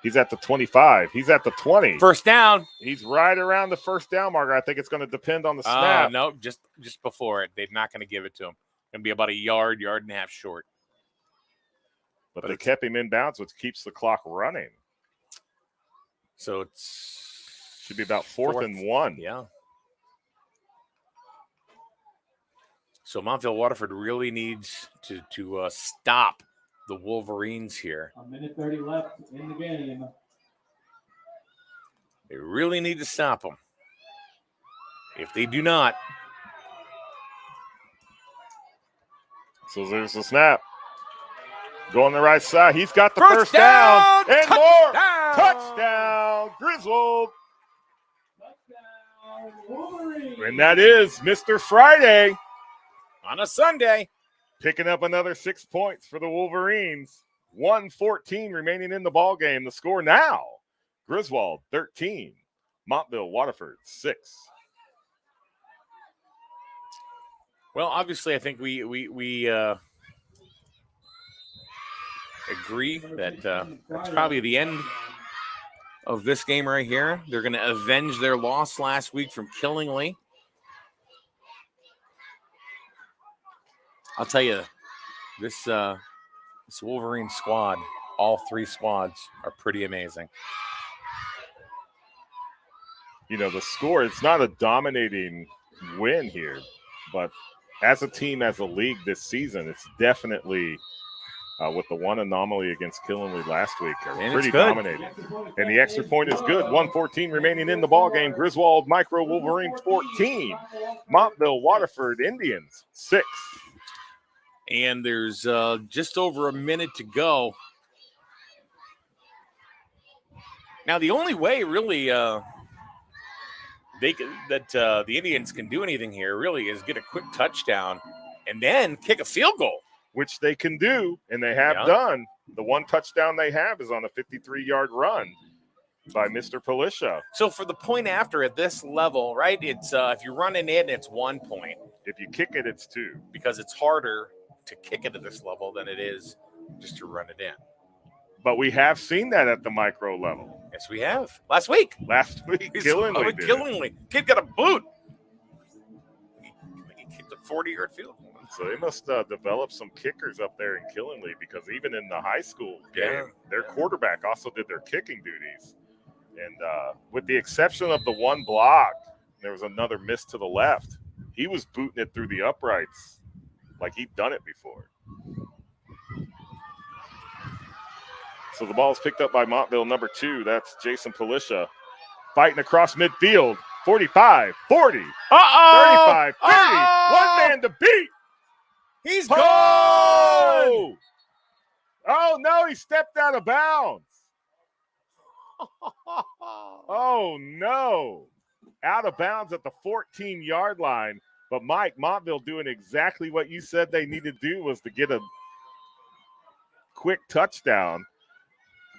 He's at the 25. He's at the 20. First down. He's right around the first down marker. I think it's going to depend on the snap. No, just before it. They're not going to give it to him. Going to be about a yard and a half short. But they kept him in bounds, which keeps the clock running. So it's should be about fourth and 1. Yeah. So Montville Waterford really needs to stop the Wolverines here. A minute 30 left in the game. They really need to stop them. If they do not. So there's the snap. Go on the right side. He's got the first down and touchdown! more. Touchdown, Griswold. Touchdown, Wolverine. And that is Mr. Friday On a Sunday. picking up another 6 points for the Wolverines. 1:14 remaining in the ball game. The score now, Griswold 13, Montville Waterford 6. Well, obviously, I think we agree that that's probably the end of this game right here. They're going to avenge their loss last week from Killingly. I'll tell you, this Wolverine squad, all three squads, are pretty amazing. You know, the score, it's not a dominating win here, but as a team, as a league this season, it's definitely, with the one anomaly against Killingly last week, are pretty dominating. And the extra point is good. 1:14 remaining in the ball game. Griswold Micro Wolverines 14, Montville Waterford Indians 6. And there's just over a minute to go. Now, the only way really the Indians can do anything here really is get a quick touchdown and then kick a field goal. Which they can do, and they have done. The one touchdown they have is on a 53-yard run by Mr. Palisha. So for the point after at this level, right, it's if you're running in, it's 1 point. If you kick it, it's 2. Because it's harder to kick it at this level than it is just to run it in. But we have seen that at the micro level. Yes, we have. Last week, Killingly did. Killingly. Kid got a boot. He kicked a 40-yard field goal. So they must develop some kickers up there in Killingly, because even in the high school game, their quarterback also did their kicking duties. And with the exception of the one block, there was another miss to the left. He was booting it through the uprights like he'd done it before. So the ball is picked up by Montville, number 2. That's Jason Palisha fighting across midfield. 45, 40, 35, 30. One man to beat. He's gone! gone! Oh, no, he stepped out of bounds. Oh, no. Out of bounds at the 14-yard line. But, Mike, Montville doing exactly what you said they needed to do, was to get a quick touchdown.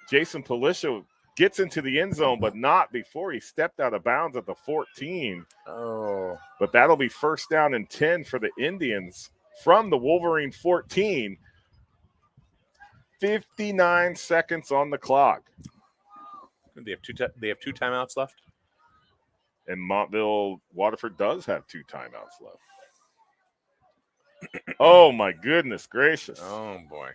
Jason Palisha gets into the end zone, but not before he stepped out of bounds at the 14. Oh. But that'll be first down and 10 for the Indians from the Wolverine 14. 59 seconds on the clock. They have two timeouts left. And Montville Waterford does have 2 timeouts left. Oh, my goodness gracious. Oh, boy.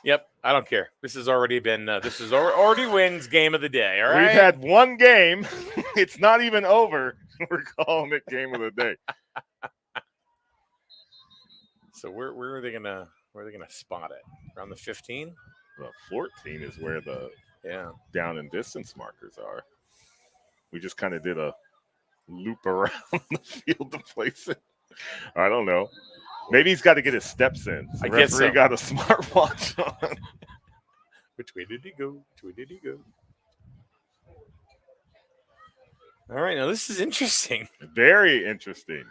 Yep, I don't care. This has already been already wins game of the day, all right? We've had one game. It's not even over. We're calling it game of the day. So where are they gonna spot it? Around the 15? The 14 is where the down and distance markers are. We just kind of did a loop around the field to place it. I don't know. Maybe he's got to get his steps in. The referee got a smartwatch on. Which way did he go? All right, now this is interesting. Very interesting.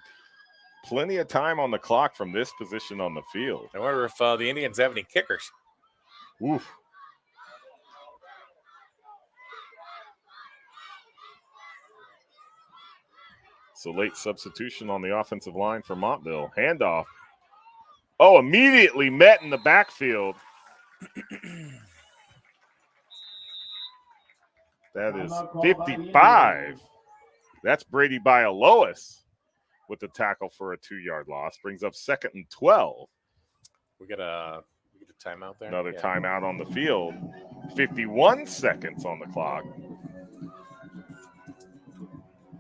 Plenty of time on the clock from this position on the field. I wonder if the Indians have any kickers. Oof. So late substitution on the offensive line for Montville. Handoff. Oh, immediately met in the backfield. That is 55. That's Brady Bialois with the tackle for a 2-yard loss. Brings up 2nd and 12. We get a timeout there. Another timeout on the field. 51 seconds on the clock.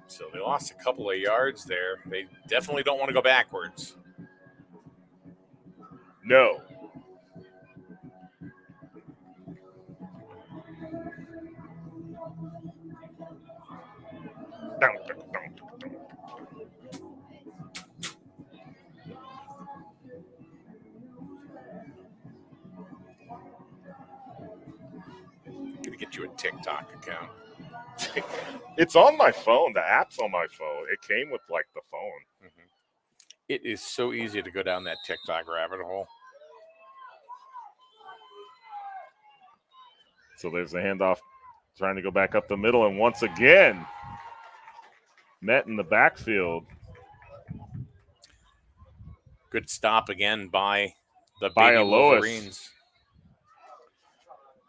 So they lost a couple of yards there. They definitely don't want to go backwards. No. TikTok account. It's on my phone. The app's on my phone. It came with like the phone. Mm-hmm. It is so easy to go down that TikTok rabbit hole. So there's a handoff trying to go back up the middle. And once again, met in the backfield. Good stop again by the By Baby Alois. Wolverines.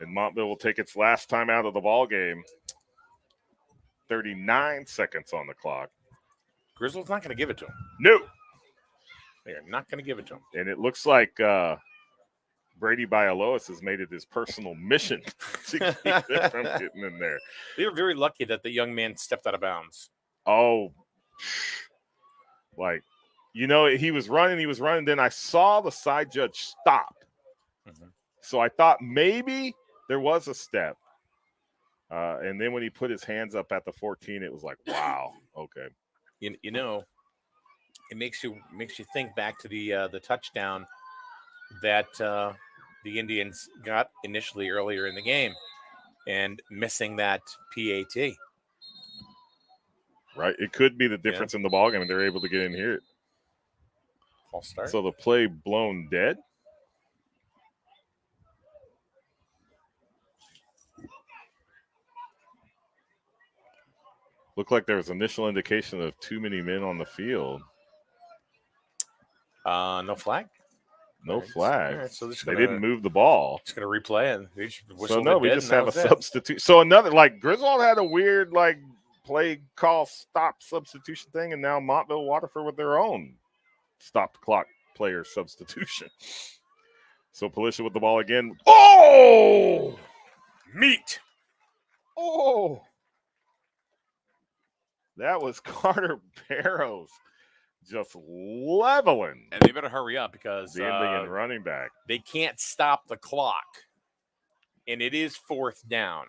And Montville will take its last time out of the ball game. 39 seconds on the clock. Griswold's not going to give it to him. No. They are not going to give it to him. And it looks like Brady Bialois has made it his personal mission to keep it from getting in there. They were very lucky that the young man stepped out of bounds. Oh, like, you know, he was running. Then I saw the side judge stop. Mm-hmm. So I thought maybe there was a step. And then when he put his hands up at the 14, it was like, wow, okay. You know, it makes you think back to the touchdown that the Indians got initially earlier in the game and missing that PAT. Right. It could be the difference in the ballgame, and they're able to get in here. False start. So the play blown dead. Looked like there was initial indication of too many men on the field. No flag? No flag. Right, so they didn't move the ball. Just going to replay it. So, no, we just have a substitute. So, another, like, Griswold had a weird, like, play call stop substitution thing, and now Montville Waterford with their own stop the clock player substitution. So, Palisha with the ball again. Oh! Meat! Oh! That was Carter Barrows just leveling. And they better hurry up because the Indian running back. They can't stop the clock. And it is fourth down.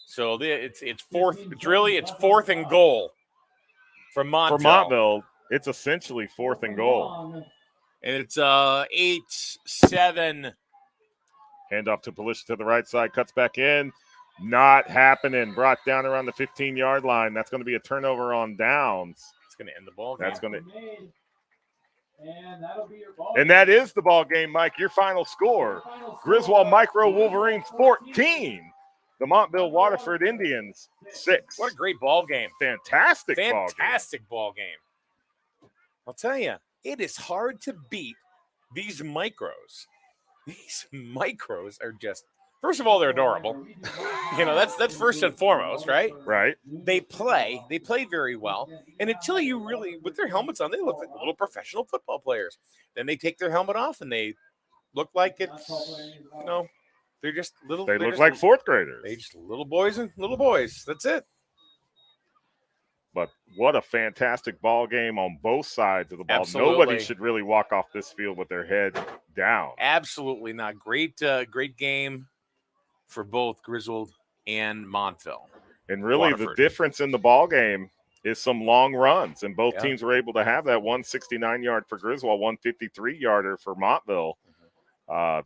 So it's fourth. It's fourth and goal for Montville. For Montville, it's essentially fourth and goal. And it's 8-7. Handoff to Palisha to the right side, cuts back in. Not happening. Brought down around the 15-yard line. That's going to be a turnover on downs. It's going to end the ball game. That's going to. And that'll be your ball. And that is the ball game, Mike. Your final score: Griswold Micro Wolverines 14, the Montville Waterford Indians 6. What a great ball game! Fantastic ball game. I'll tell you, it is hard to beat these micros. These micros are just. First of all, they're adorable. You know, that's first and foremost, right? Right. They play very well. And until you really, with their helmets on, they look like little professional football players. Then they take their helmet off and they look like it's, you know, they're just little. They look like fourth graders. They're just little boys. That's it. But what a fantastic ball game on both sides of the ball. Absolutely. Nobody should really walk off this field with their head down. Absolutely not. Great game for both Griswold and Montville. And really Waterford. The difference in the ball game is some long runs. And both teams were able to have that 169-yard for Griswold, 153-yarder for Montville.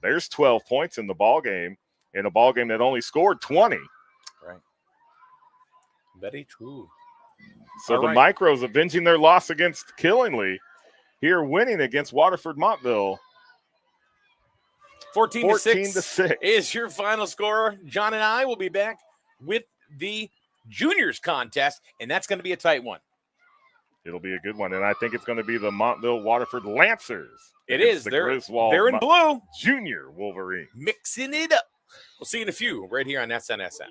There's 12 points in the ball game, in a ball game that only scored 20. Right. Very true. So the Micros avenging their loss against Killingly, here winning against Waterford Montville. 14-6 is your final score. John and I will be back with the juniors contest, and that's going to be a tight one. It'll be a good one, and I think it's going to be the Montville Waterford Lancers. It is. They're in blue. Junior Wolverine. Mixing it up. We'll see you in a few right here on SNSN.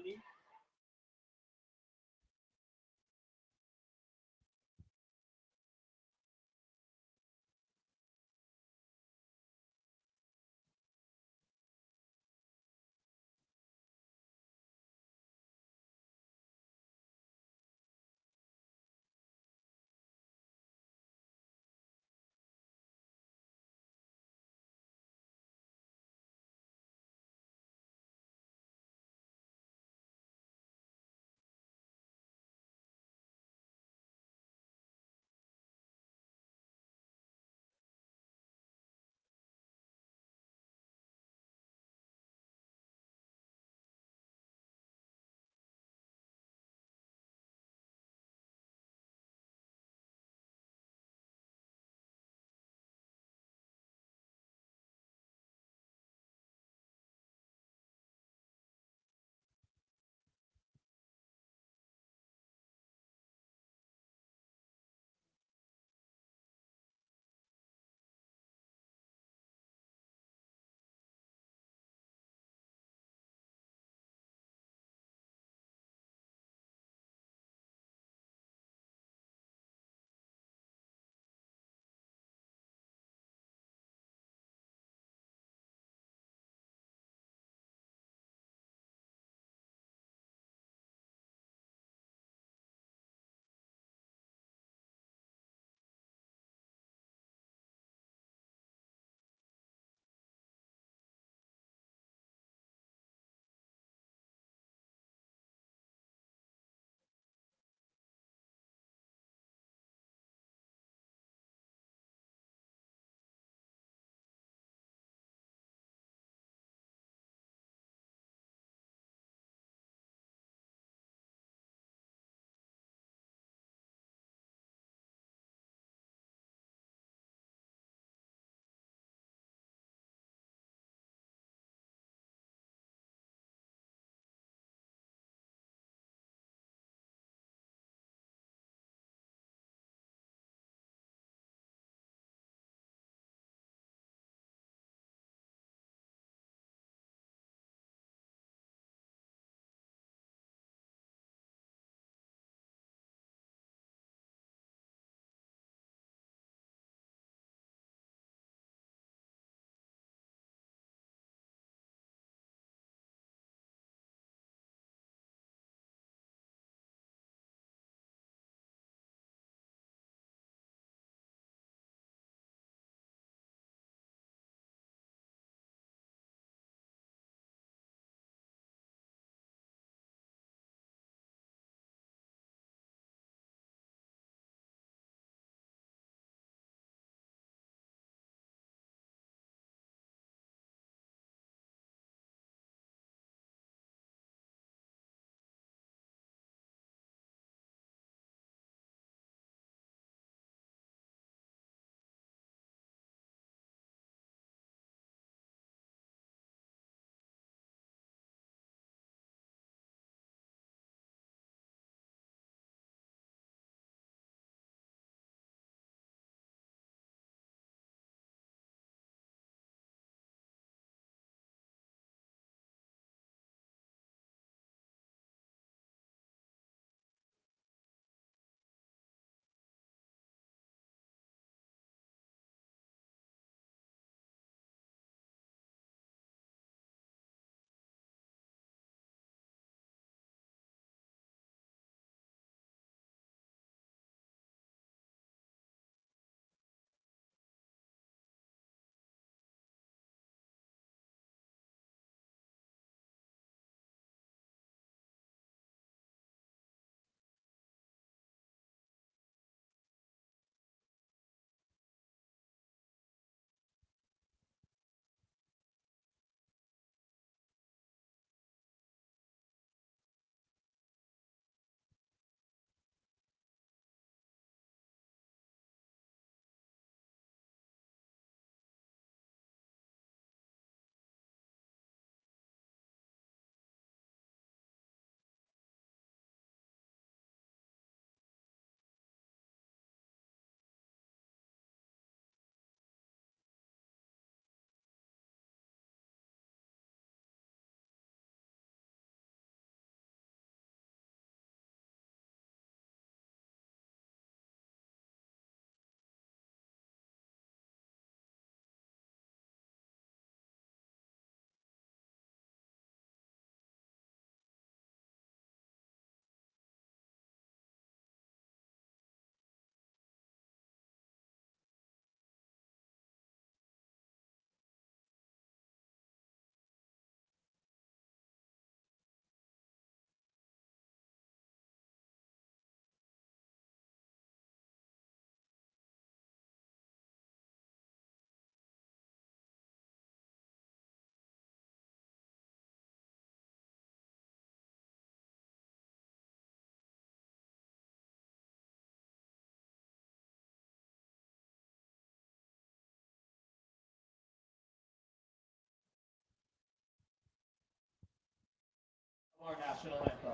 national anthem.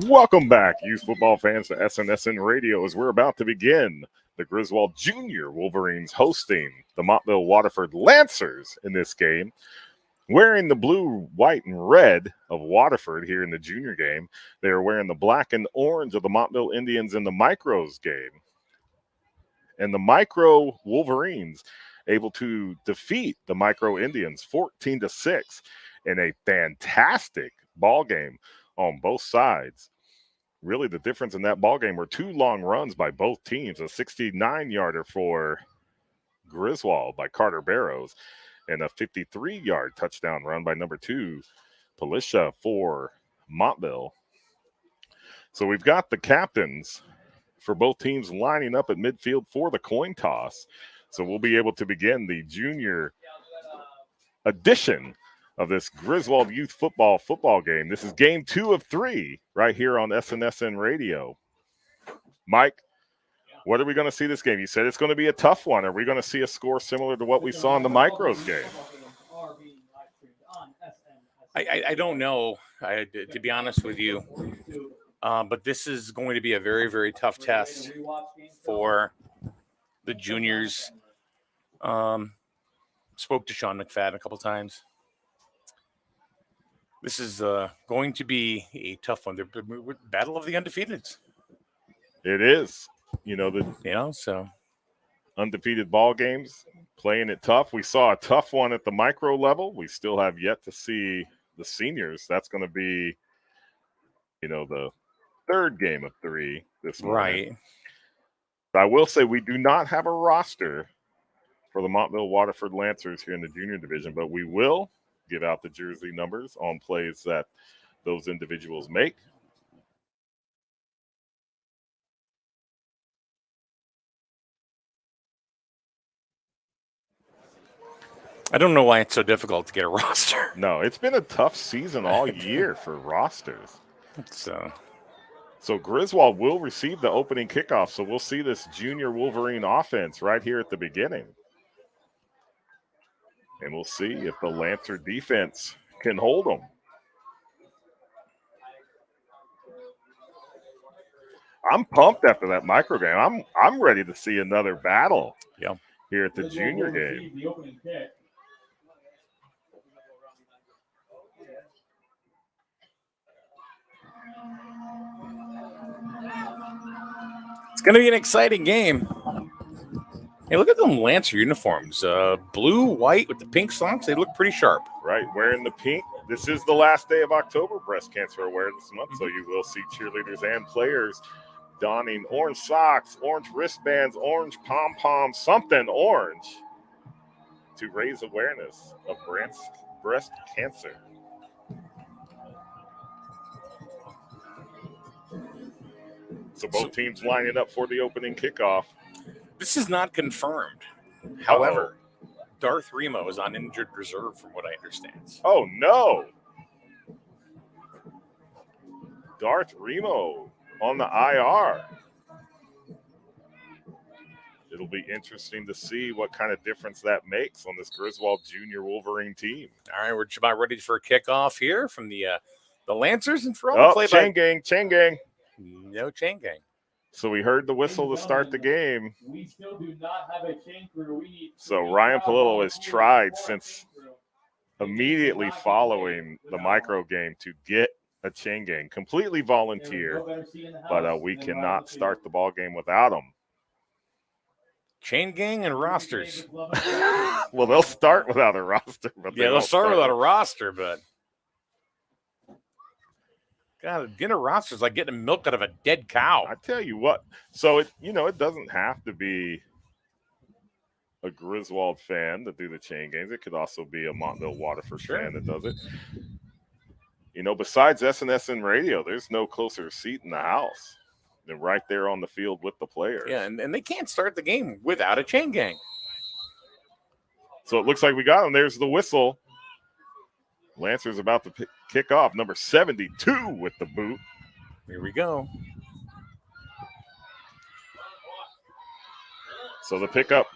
Welcome back, youth football fans, to SNSN Radio as we're about to begin. The Griswold Junior Wolverines hosting the Montville Waterford Lancers in this game. Wearing the blue, white, and red of Waterford here in the junior game. They are wearing the black and orange of the Montville Indians in the Micros game. And the Micro Wolverines able to defeat the Micro Indians 14-6 in a fantastic ball game on both sides. Really, the difference in that ball game were two long runs by both teams, a 69-yarder for Griswold by Carter Barrows and a 53-yard touchdown run by number 2, Palisha, for Montville. So we've got the captains for both teams lining up at midfield for the coin toss. So we'll be able to begin the junior edition of this Griswold Youth football game. This is game 2 of 3 right here on SNSN Radio. Mike, what are we going to see this game? You said it's going to be a tough one. Are we going to see a score similar to what we saw in the Micros game? I don't know, to be honest with you. But this is going to be a very, very tough test for the juniors. Spoke to Sean McFadden a couple times. This is going to be a tough one. The battle of the undefeateds. It is. So undefeated ball games, playing it tough. We saw a tough one at the micro level. We still have yet to see the seniors. That's going to be, the third game of 3 this morning. Right. I will say we do not have a roster for the Montville Waterford Lancers here in the junior division, but we will give out the jersey numbers on plays that those individuals make. I don't know why it's so difficult to get a roster. No, it's been a tough season all year for rosters. So Griswold will receive the opening kickoff, so we'll see this junior Wolverine offense right here at the beginning. And we'll see if the Lancer defense can hold them. I'm pumped after that micro game. I'm ready to see another battle here at the junior game. It's going to be an exciting game. Hey, look at them Lancer uniforms. Blue, white with the pink socks. They look pretty sharp. Right, wearing the pink. This is the last day of October, Breast Cancer Awareness Month, so you will see cheerleaders and players donning orange socks, orange wristbands, orange pom-poms, something orange to raise awareness of breast cancer. So both teams lining up for the opening kickoff. This is not confirmed. However, Darth Remo is on injured reserve from what I understand. Oh, no. Darth Remo on the IR. It'll be interesting to see what kind of difference that makes on this Griswold Junior Wolverine team. All right, we're about ready for a kickoff here from the Lancers and for all the play chain gang. No chain gang. So we heard the whistle to start the game. We still do not have a chain crew. We need So Ryan Palillo has tried since immediately following the micro game to get a chain gang, completely volunteer, but we cannot start the ball game without them. Chain gang and rosters. Well, they'll start without a roster. But they'll start without a roster, but God, getting a roster is like getting milk out of a dead cow. I tell you what. So it doesn't have to be a Griswold fan to do the chain games. It could also be a Montville Waterford fan that does it. Besides SNSN Radio, there's no closer seat in the house than right there on the field with the players. Yeah, and they can't start the game without a chain gang. So it looks like we got them. There's the whistle. Lancer's about to kick off. Number 72 with the boot. Here we go. So the pickup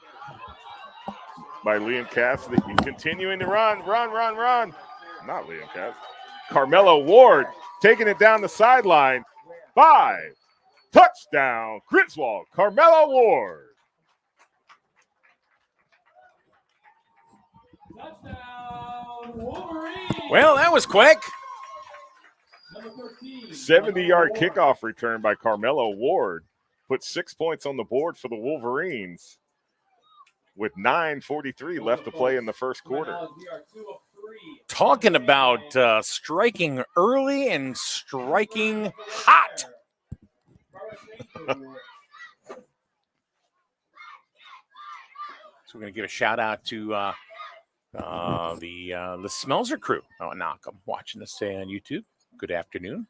by Liam Cassidy. Continuing to run. Not Liam Cassidy. Carmelo Ward taking it down the sideline. 5. Touchdown, Griswold, Carmelo Ward. Touchdown, Wolverine. Well, that was quick. 70-yard kickoff return by Carmelo Ward. Put 6 points on the board for the Wolverines with 9:43 left to play in the first quarter. Talking about striking early and striking hot. So we're going to give a shout out to the Smelzer crew. Oh, now I'm watching this on YouTube. Good afternoon.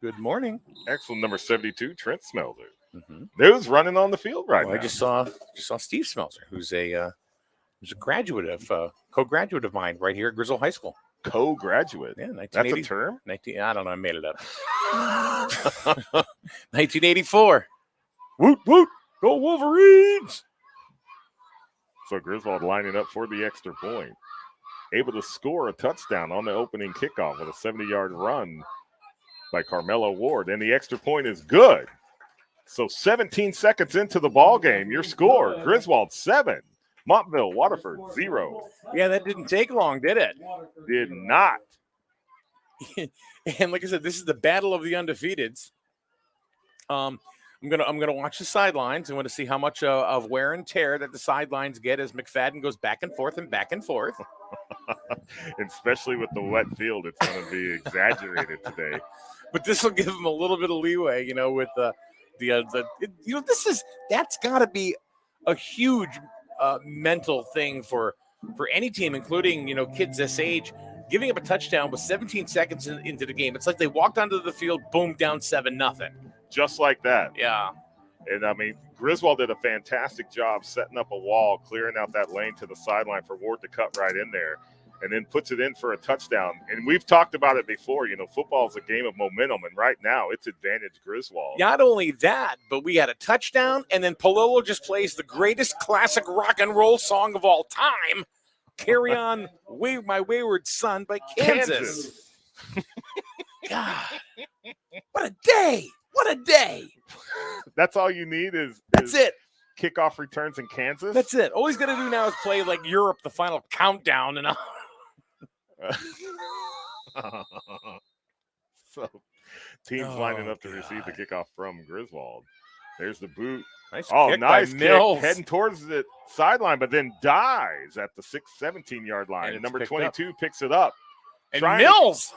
Good morning. Excellent. Number 72, Trent Smelzer. Mm-hmm. Who's running on the field now? I just saw Steve Smelzer, who's a graduate of co-graduate of mine right here at Griswold High School. Co-graduate. Yeah, 1980. That's a term? I don't know. I made it up. 1984. Woot, woot. Go Wolverines. So Griswold lining up for the extra point. Able to score a touchdown on the opening kickoff with a 70-yard run by Carmelo Ward. And the extra point is good. So 17 seconds into the ball game, your score, Griswold 7. Montville, Waterford, 0. Yeah, that didn't take long, did it? Did not. And like I said, this is the battle of the undefeateds. I'm gonna watch the sidelines. I want to see how much of wear and tear that the sidelines get as McFadden goes back and forth and back and forth. Especially with the wet field, it's going to be exaggerated today. But this will give them a little bit of leeway, with that's got to be a huge mental thing for any team, including kids this age, giving up a touchdown with 17 seconds into the game. It's like they walked onto the field, boom, down 7-0. Just like that. Yeah. And I mean, Griswold did a fantastic job setting up a wall, clearing out that lane to the sideline for Ward to cut right in there, and then puts it in for a touchdown. And we've talked about it before. Football is a game of momentum, and right now it's advantage Griswold. Not only that, but we had a touchdown, and then Palillo just plays the greatest classic rock and roll song of all time, Carry On, My Wayward Son by Kansas. God, what a day. What a day. That's all you need is it. Kickoff returns in Kansas. That's it. All he's going to do now is play like Europe, the final countdown. And So teams lining up to receive the kickoff from Griswold. There's the boot. Nice nice kick. Heading towards the sideline, but then dies at the 17-yard line. And number 22 picks it up. And Mills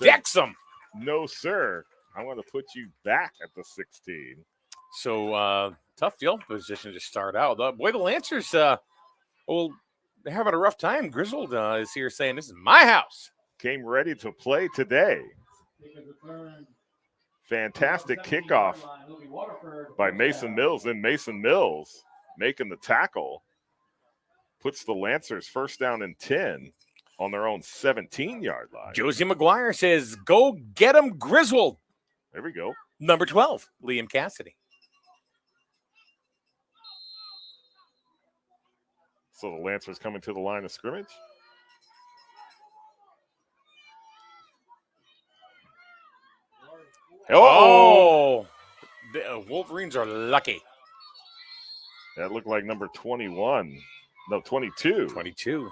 decks him. No, sir. I want to put you back at the 16. So tough field position to start out. Boy, the Lancers, they're having a rough time. Griswold is here saying, this is my house. Came ready to play today. Fantastic kickoff by Mason Mills. Then Mason Mills making the tackle. Puts the Lancers first down and 10 on their own 17-yard line. Josie McGuire says, go get him, Griswold. There we go. Number 12, Liam Cassidy. So the Lancers coming to the line of scrimmage. Oh, the Wolverines are lucky. That looked like number 21. No, 22. 22.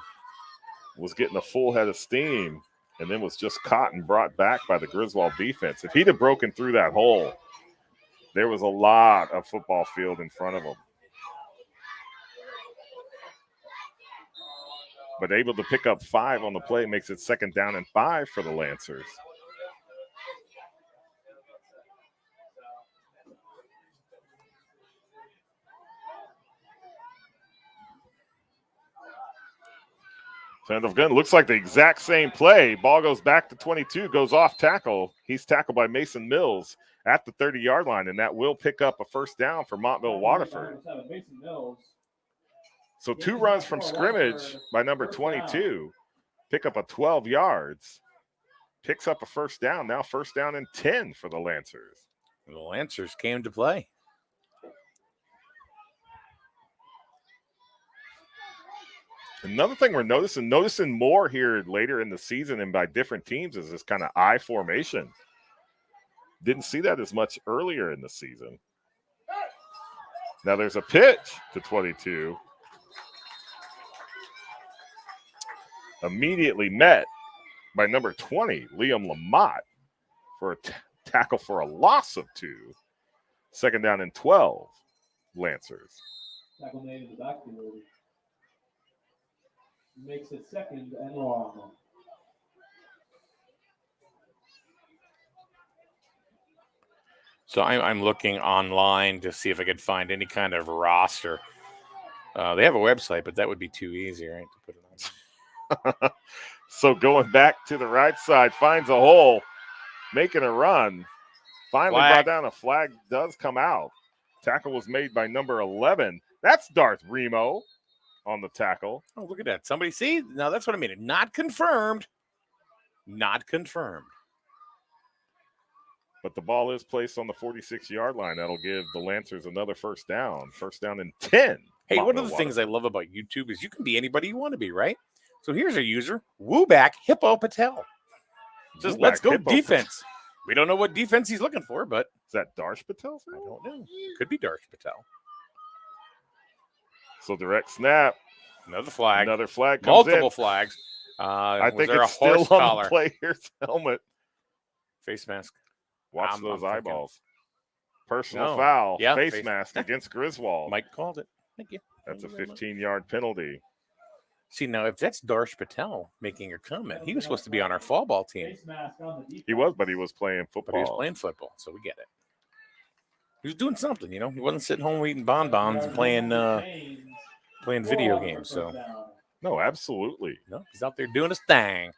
Was getting a full head of steam and then was just caught and brought back by the Griswold defense. If he'd have broken through that hole, there was a lot of football field in front of him. But able to pick up 5 on the play makes it 2nd down and 5 for the Lancers. End of gun. Looks like the exact same play. Ball goes back to 22, goes off tackle. He's tackled by Mason Mills at the 30-yard line, and that will pick up a 1st down for Montville Waterford. So 2 runs from scrimmage by number 22. Pick up a 12 yards. Picks up a 1st down. Now 1st down and 10 for the Lancers. The Lancers came to play. Another thing we're noticing more here later in the season and by different teams is this kind of I formation. Didn't see that as much earlier in the season. Now there's a pitch to 22. Immediately met by number 20, Liam Lamott, for a tackle for a loss of 2. 2nd down and 12, Lancers. Tackle made in the backfield. Makes it 2nd and long. So I'm looking online to see if I could find any kind of roster. They have a website, but that would be too easy, right, to put it on. So going back to the right side, finds a hole, making a run. Finally brought down. A flag does come out. Tackle was made by number 11. That's Darth Remo on the tackle. Oh, look at that. Somebody see? Now that's what I mean. Not confirmed. Not confirmed. But the ball is placed on the 46-yard line. That'll give the Lancers another 1st down. 1st down and 10. Hey, one of the things I love about YouTube is you can be anybody you want to be, right? So here's a user, Wooback Hippo Patel. Says, let's go defense. We don't know what defense he's looking for, but is that Darsh Patel? I don't know. Could be Darsh Patel. So direct snap. Another flag. Another flag comes Multiple in. flags. I think it's still on the player's helmet. Face mask. Watch those eyeballs. Personal foul. Yeah, face mask against Griswold. Mike called it. Thank you. That's a 15-yard penalty. See, now, if that's Darsh Patel making a comment, he was supposed to be on our fall ball team. He was, but he was playing football. But he was playing football, so we get it. He was doing something, you know. He wasn't sitting home eating bonbons and playing video games. So, no, absolutely. No, he's out there doing his thing.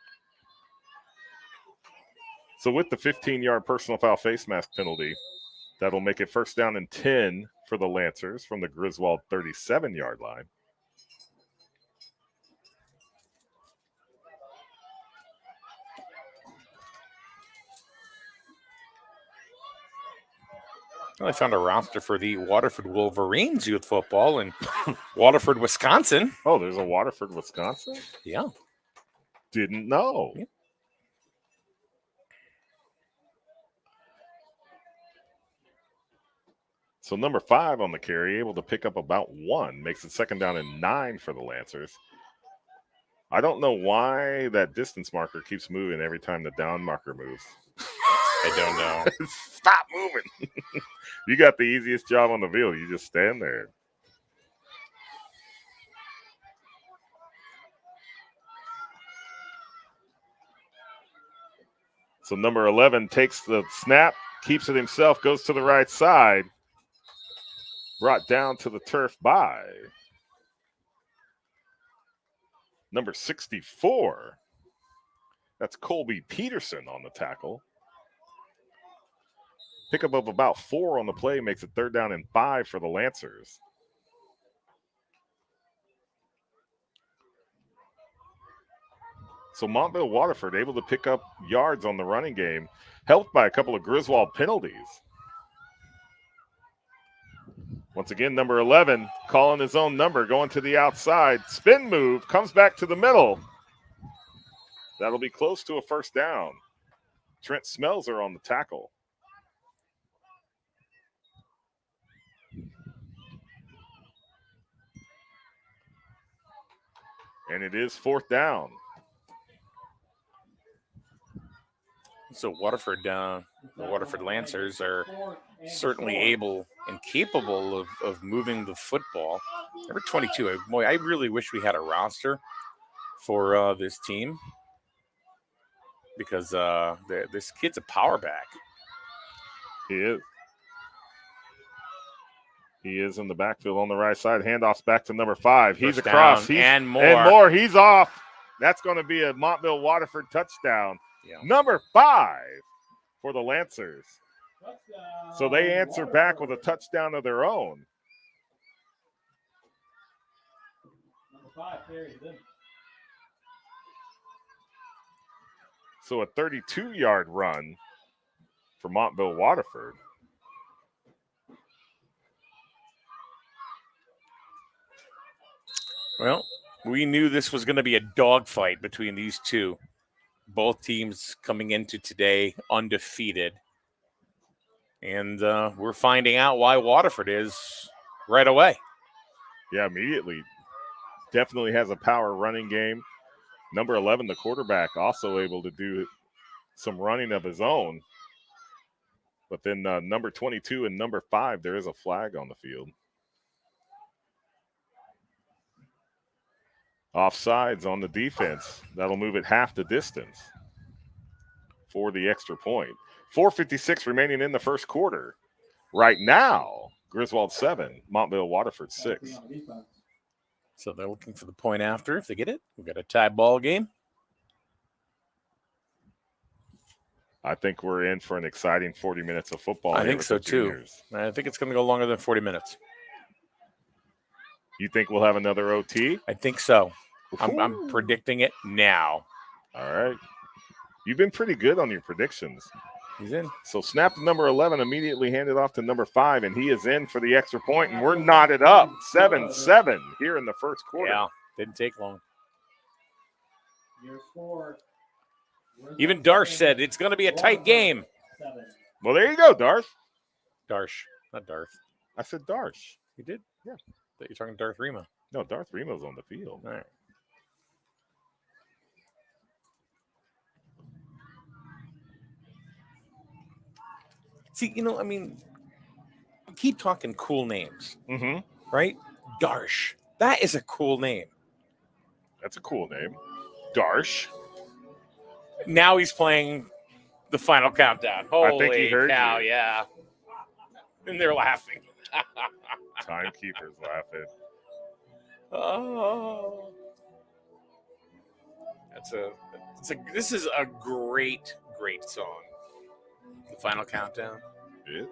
So with the 15-yard personal foul face mask penalty, that'll make it 1st down and 10 for the Lancers from the Griswold 37-yard line. Well, I found a roster for the Waterford Wolverines youth football in Waterford, Wisconsin. Oh, there's a Waterford, Wisconsin? Yeah. Didn't know. Yeah. So number 5 on the carry, able to pick up about 1, makes it 2nd down and 9 for the Lancers. I don't know why that distance marker keeps moving every time the down marker moves. I don't know. Stop moving. You got the easiest job on the field. You just stand there. So number 11 takes the snap, keeps it himself, goes to the right side. Brought down to the turf by number 64. That's Colby Peterson on the tackle. Pickup of about 4 on the play makes it 3rd down and 5 for the Lancers. So Montville Waterford able to pick up yards on the running game, helped by a couple of Griswold penalties. Once again, number 11 calling his own number, going to the outside. Spin move, comes back to the middle. That'll be close to a first down. Trent Smelser on the tackle. And it is fourth down. So Waterford, the Waterford Lancers are certainly able and capable of moving the football. Number 22, boy, I really wish we had a roster for this team because this kid's a power back. He is. He is in the backfield on the right side. Handoffs back to number 5. He's First across. down He's, and more. And more. He's off. That's going to be a Montville Waterford touchdown. Yeah. Number 5 for the Lancers. Touchdown, So they answer back with a Waterford. touchdown of their own. Number 5 carries in. So a 32-yard run for Montville Waterford. Well, we knew this was going to be a dogfight between these two. Both teams coming into today undefeated. And we're finding out why Waterford is right away. Yeah, immediately. Definitely has a power running game. Number 11, the quarterback, also able to do some running of his own. But then number 22 and number 5, there is a flag on the field. Offsides on the defense. That'll move it half the distance for the extra point. 4:56 remaining in the first quarter. Right now, Griswold 7, Montville Waterford 6. On defense. So they're looking for the point after. If they get it, we've got a tie ball game. I think we're in for an exciting 40 minutes of football. I here think with so, the too. juniors. I think it's going to go longer than 40 minutes. You think we'll have another OT? I think so. I'm predicting it now. All right. You've been pretty good on your predictions. He's in. So snap to number 11, immediately handed off to number 5, and he is in for the extra point, and we're knotted up 7-7 here in the first quarter. Yeah, didn't take long. Your score. Even Darsh said it's going to be a tight game. 7. Well, there you go, Darth. Darsh, not Darth. I said Darsh. You did? Yeah. That you're talking Darth Remo. No, Darth Remo's on the field. All right. See, we keep talking cool names, Mm-hmm. right? Darsh. That is a cool name. That's a cool name. Darsh. Now he's playing the final countdown. Holy think he heard cow, you. yeah. And they're laughing. Timekeeper's laughing. Oh. This is a great song. The final countdown. Yeah.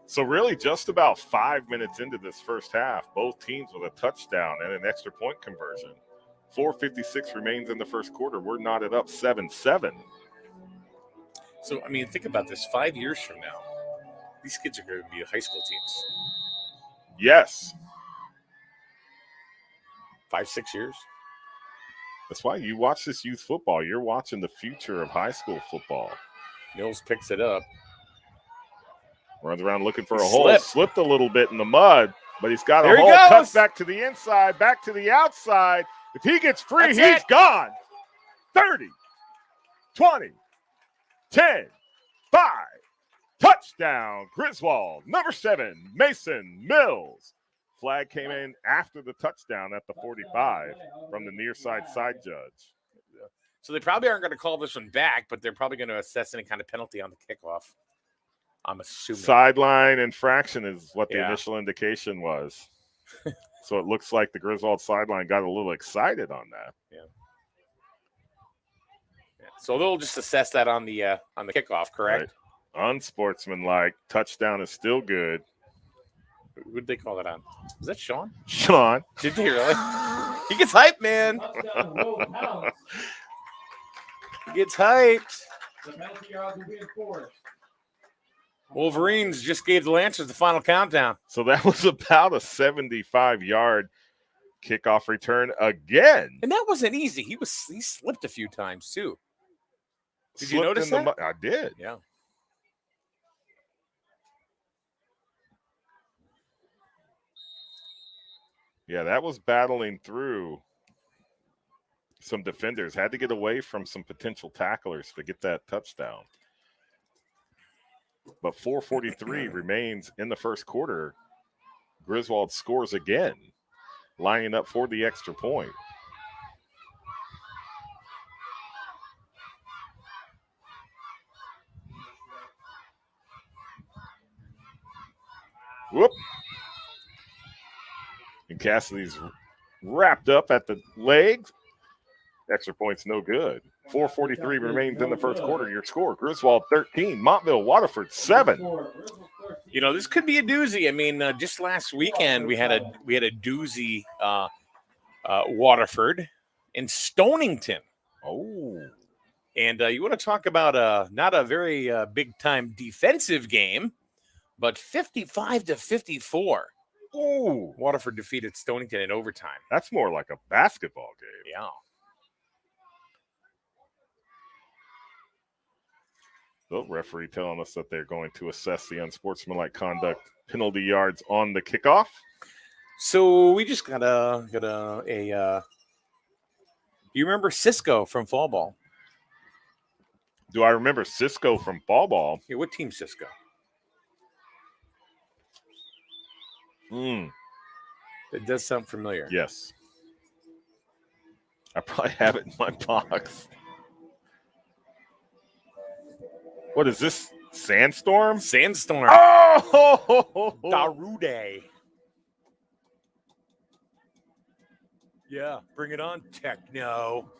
So really just about 5 minutes into this first half, both teams with a touchdown and an extra point conversion. 4:56 remains in the first quarter. We're knotted up 7-7. So, think about this. 5 years from now, these kids are going to be high school teams. Yes. 5-6 years. That's why you watch this youth football. You're watching the future of high school football. Mills picks it up. Runs around looking for He a hole. slipped. Slipped a little bit in the mud, but he's got There a he hole. goes. Cuts back to the inside, back to the outside. If he gets free, That's he's it. gone. 30, 20, 10, 5. Touchdown, Griswold. Number 7, Mason Mills. Flag came in after the touchdown at the 45 from the near side judge. So they probably aren't going to call this one back, but they're probably going to assess any kind of penalty on the kickoff. I'm assuming. Sideline infraction is what the Yeah. initial indication was. So it looks like the Griswold sideline got a little excited on that. Yeah. So they'll just assess that on the kickoff, correct? Right. Unsportsmanlike. Touchdown is still good. Who did they call that on? Was that Sean? Sean. Did they really? He gets hype, man. Touchdown, Will Pounce. Gets hyped. The penalty yards will be enforced. Wolverines just gave the Lancers the final countdown. So that was about a 75-yard kickoff return again. And that wasn't easy. He slipped a few times too. Did you notice that? I did. Yeah. Yeah, that was battling through some defenders. Had to get away from some potential tacklers to get that touchdown. But 4:43 remains in the first quarter. Griswold scores again, lining up for the extra point. Whoop. And Cassidy's wrapped up at the legs. Extra point's no good. 4:43 remains in the first quarter. Your score, Griswold 13, Montville Waterford 7. You know, this could be a doozy. I mean, just last weekend we had a doozy Waterford in Stonington. Oh. And you want to talk about not a very big-time defensive game, but 55-54. Oh. Waterford defeated Stonington in overtime. That's more like a basketball game. Yeah. The referee telling us that they're going to assess the unsportsmanlike conduct penalty yards on the kickoff. So we just got you remember Cisco from fall ball? Do I remember Cisco from fall ball? Yeah, what team Cisco? It does sound familiar. Yes. I probably have it in my box. What is this? Sandstorm? Sandstorm. Oh! Darude. Yeah, bring it on, techno.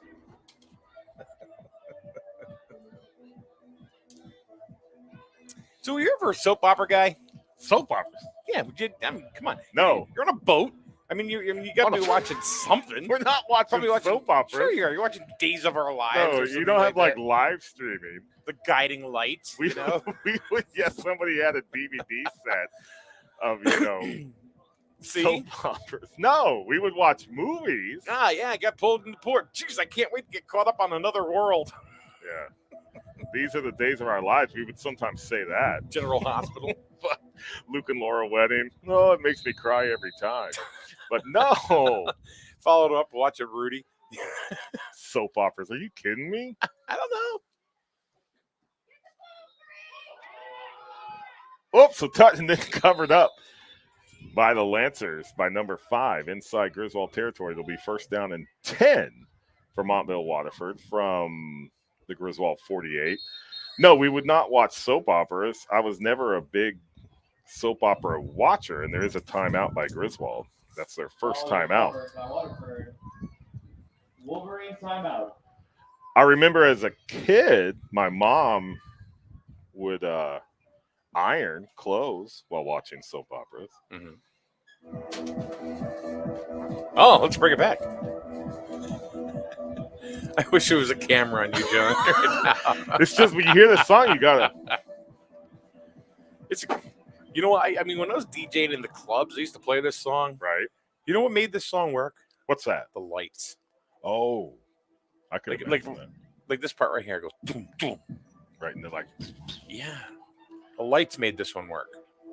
So you're ever a soap opera guy? Soap operas. Yeah, I mean, come on. No. You're on a boat. I mean, you got to be watching something. We're not watching Probably watching soap operas. Sure you are. You're watching Days of Our Lives. No, or you something don't have like that. live streaming. The Guiding Lights. We, you know? we would, yes, somebody had a DVD set of, See? soap operas. No, we would watch movies. Ah, yeah, I got pulled into port. Jeez, I can't wait to get caught up on another world. Yeah. These are the days of our lives. We would sometimes say that. General Hospital. But Luke and Laura wedding. Oh, it makes me cry every time. But no. Followed up watching Rudy. Soap operas. Are you kidding me? I don't know. Oops, so touch and then covered up by the Lancers by number 5 inside Griswold territory. It'll be first down and 10 for Montville Waterford from the Griswold 48. No, we would not watch soap operas. I was never a big soap opera watcher, and there is a timeout by Griswold. That's their first timeout. Wolverine timeout. I remember as a kid, my mom would iron clothes while watching soap operas. Mm-hmm. Oh, let's bring it back. I wish there was a camera on you, John. Right now. It's just when you hear the song, you gotta. It's, you know what? I mean, when I was DJing in the clubs, I used to play this song. Right. You know what made this song work? What's that? The lights. Oh, I could like this part right here goes boom, boom. right, and they're like, Yeah, the lights made this one work.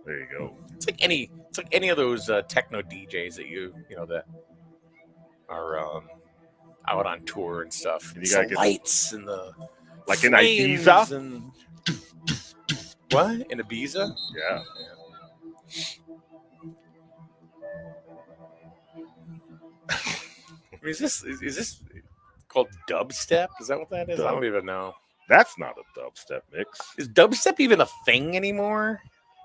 there you go. It's like any of those techno DJs that you know that are out on tour and stuff. And you It's gotta the get lights and the like in flames Ibiza. and what in Ibiza? Yeah. I mean, is this called dubstep? Is that what that is? I don't even know. That's not a dubstep mix. Is dubstep even a thing anymore?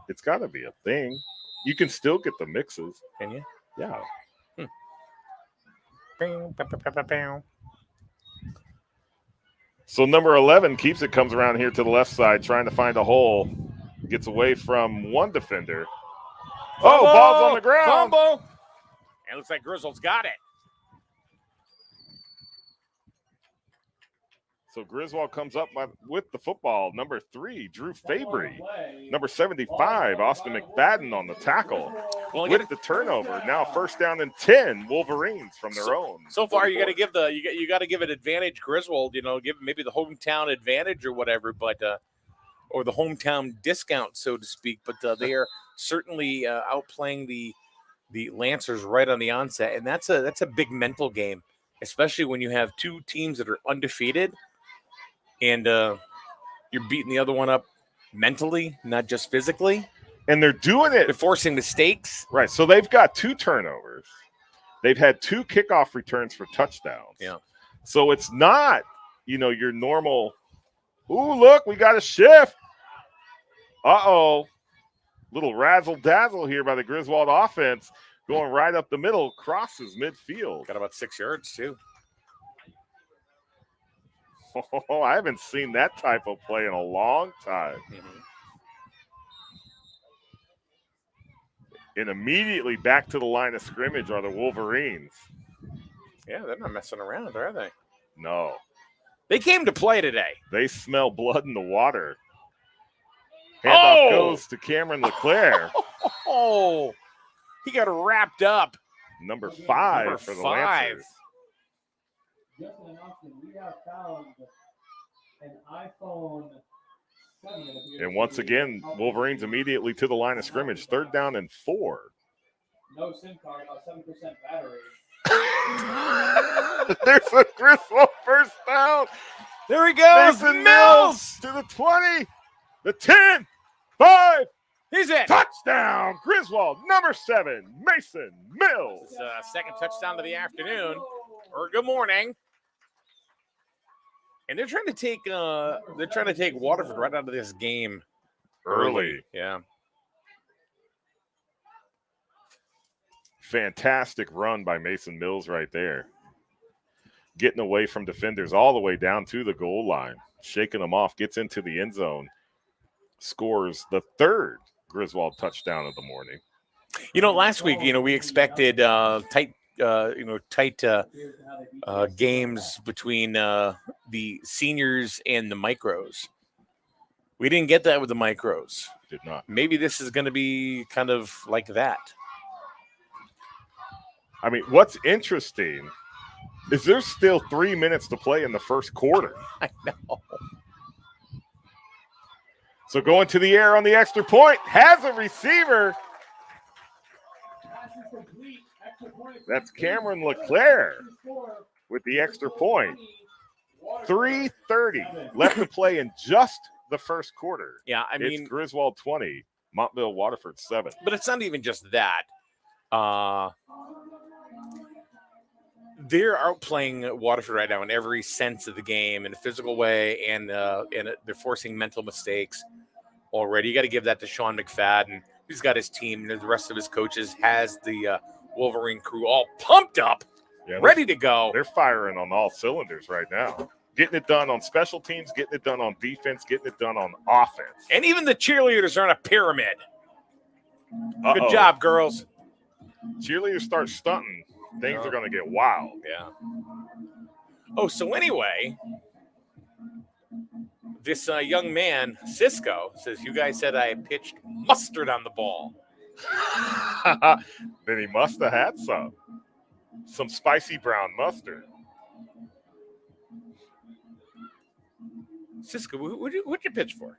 It's got to be a thing. You can still get the mixes. Can you? Yeah. So number 11 keeps it, comes around here to the left side, trying to find a hole. Gets away from one defender. Oh, ball's on the ground. Fumble. And it looks like Griswold's got it. So Griswold comes up with the football. Number 3, Drew Fabry. Number 75, Austin McFadden on the tackle. Well, With the turnover, now first down and 10, Wolverines from their own. So far, you got 44. to give you got to give it advantage, Griswold. Give maybe the hometown advantage or whatever, but or the hometown discount, so to speak. But they are certainly outplaying the Lancers right on the onset, and that's a big mental game, especially when you have two teams that are undefeated, and you're beating the other one up mentally, not just physically. And they're doing it. They're forcing mistakes. Right. So they've got 2 turnovers. They've had 2 kickoff returns for touchdowns. Yeah. So it's not, your normal, ooh, look, we got a shift. Uh-oh. Little razzle-dazzle here by the Griswold offense. Going right up the middle, crosses midfield. Got about 6 yards, too. Oh, I haven't seen that type of play in a long time. Mm-hmm. And immediately back to the line of scrimmage are the Wolverines. Yeah, they're not messing around, are they? No. They came to play today. They smell blood in the water. Handoff goes to Cameron LeClaire. Oh, he got wrapped up. Number 5 Number for the 5. Lancers. Just an announcement, we have found an iPhone 7. And once again, Wolverines immediately to the line of scrimmage. 3rd down and 4. No SIM card, about 7% battery. There's a Griswold first down. There he goes. Mason Mills to the 20, the 10, 5. He's in. Touchdown, Griswold, number 7, Mason Mills. His second touchdown of the afternoon, or good morning. And they're trying to take Waterford right out of this game Early. Yeah. Fantastic run by Mason Mills right there. Getting away from defenders all the way down to the goal line. Shaking them off, gets into the end zone. Scores the 3rd Griswold touchdown of the morning. Last week, we expected tight games between the seniors and the micros. We didn't get that with the micros. Did not. Maybe this is going to be kind of like that. I mean, what's interesting is there's still 3 minutes to play in the first quarter. I know. So going to the air on the extra point, has a receiver. That's Cameron LeClaire with the extra point. 3:30 left to play in just the first quarter. Yeah, I mean, it's Griswold 20, Montville Waterford 7. But it's not even just that. They're outplaying Waterford right now in every sense of the game, in a physical way, and they're forcing mental mistakes already. You got to give that to Sean McFadden. He's got his team, and the rest of his coaches has the Wolverine crew all pumped up, ready to go. They're firing on all cylinders right now. Getting it done on special teams, getting it done on defense, getting it done on offense. And even the cheerleaders are on a pyramid. Uh-oh. Good job, girls. Cheerleaders start stunting. Things are going to get wild. Yeah. Oh, so anyway, this young man, Cisco, says, you guys said I pitched mustard on the ball. Then he must have had some spicy brown mustard. Cisco, what'd you pitch for?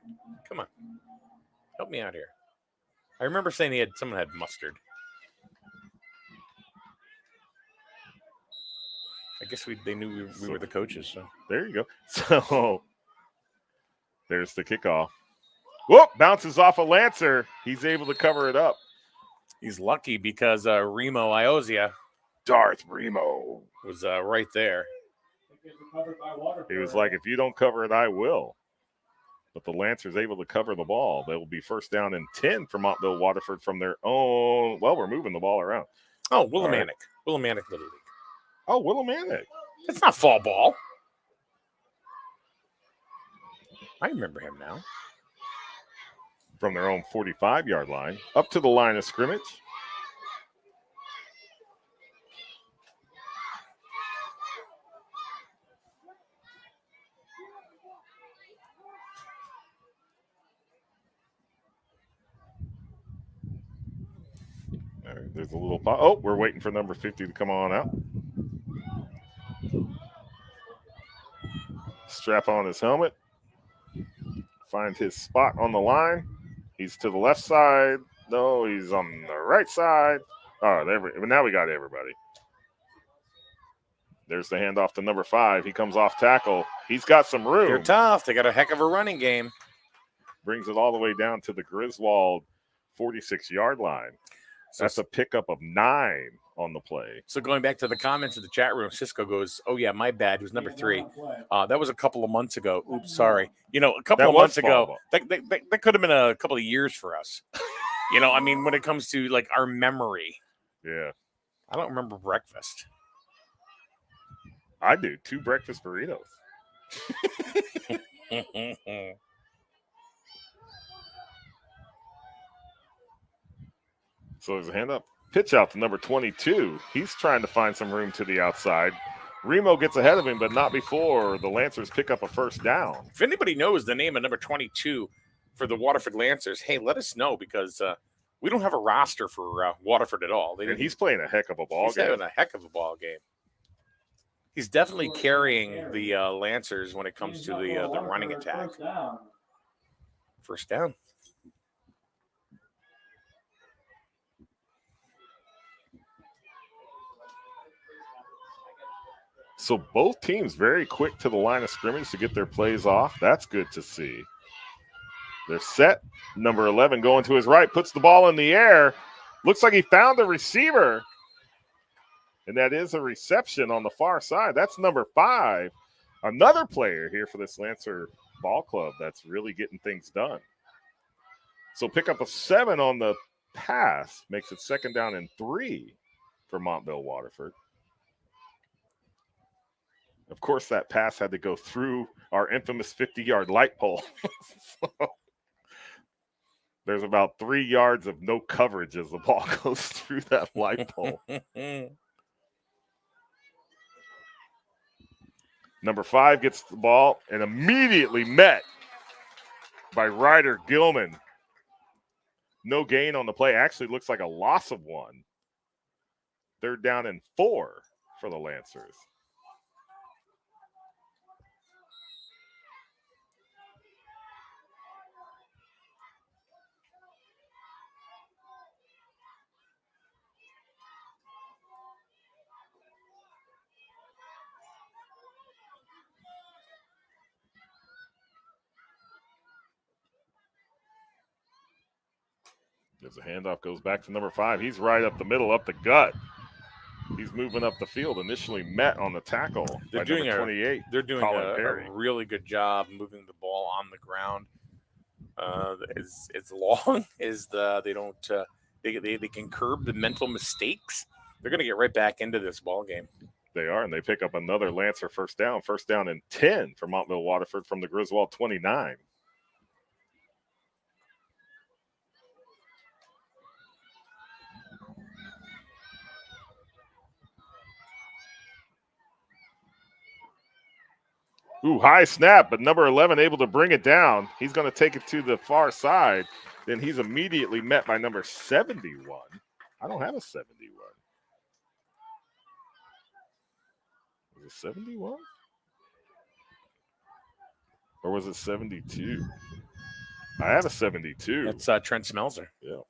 Come on. Help me out here. I remember saying someone had mustard. I guess they knew we were the coaches. So there you go. So there's the kickoff. Whoop! Bounces off a Lancer. He's able to cover it up. He's lucky because Remo Iozia, Darth Remo, was right there. He was like, if you don't cover it, I will. But the Lancers able to cover the ball. They will be first down and 10 for Montville Waterford from their own. Well, we're moving the ball around. Oh, Willimantic. Right. Willimantic Little League. Oh, Willimantic. That's not fall ball. I remember him now. From their own 45-yard line, up to the line of scrimmage. right, there's a little pop. Oh, we're waiting for number 50 to come on out. Strap on his helmet. Find his spot on the line. He's to the left side. No, he's on the right side. Oh, now we got everybody. There's the handoff to number 5. He comes off tackle. He's got some room. They're tough. They got a heck of a running game. Brings it all the way down to the Griswold 46-yard line. So that's a pickup of 9 on the play. So going back to the comments in the chat room, Cisco goes, "Oh yeah, my bad. It was number 3. That was a couple of months ago. Oops, sorry. You know, a couple of months ago. That could have been a couple of years for us. You know, I mean, when it comes to like our memory. Yeah. I don't remember breakfast. I do. 2 breakfast burritos. So there's a hand up. Pitch out to number 22. He's trying to find some room to the outside. Remo gets ahead of him, but not before the Lancers pick up a first down. If anybody knows the name of number 22 for the Waterford Lancers, hey, let us know because we don't have a roster for Waterford at all. And he's playing a heck of a ball game. He's having a heck of a ball game. He's definitely carrying the Lancers when it comes to the running attack. First down. So both teams very quick to the line of scrimmage to get their plays off. That's good to see. They're set. Number 11 going to his right, puts the ball in the air. Looks like he found the receiver. And that is a reception on the far side. That's number 5. Another player here for this Lancer ball club that's really getting things done. So pick up a 7 on the pass. Makes it 2nd down and 3 for Montville Waterford. Of course, that pass had to go through our infamous 50-yard light pole. So there's about 3 yards of no coverage as the ball goes through that light pole. Number 5 gets the ball and immediately met by Ryder Gilman. No gain on the play. Actually looks like a loss of 1. 3rd down and 4 for the Lancers. There's a handoff, goes back to number 5. He's right up the middle, up the gut. He's moving up the field. Initially met on the tackle by number 28. They're doing a really good job moving the ball on the ground. As long as they can curb the mental mistakes, they're going to get right back into this ball game. They are, and they pick up another Lancer first down. First down and 10 for Montville Waterford from the Griswold 29. Ooh, high snap, but number 11 able to bring it down. He's going to take it to the far side. Then he's immediately met by number 71. I don't have a 71. Was it 71? Or was it 72? I have a 72. That's Trent Smelzer. Yeah.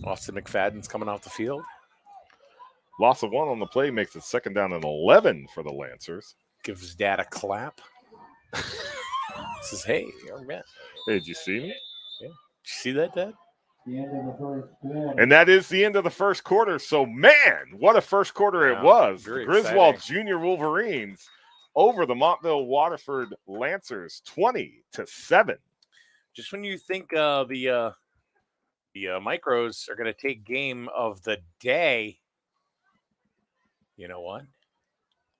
Austin McFadden's coming off the field. Loss of 1 on the play makes it 2nd down and 11 for the Lancers. Gives his dad a clap. Says, hey, young man. Hey, did you see me? Yeah. Did you see that, Dad? The end of the first quarter. And that is the end of the first quarter. So, man, what a first quarter it was. The Griswold Junior Wolverines over the Montville Waterford Lancers 20-7. Just when you think the Micros are going to take game of the day, you know what?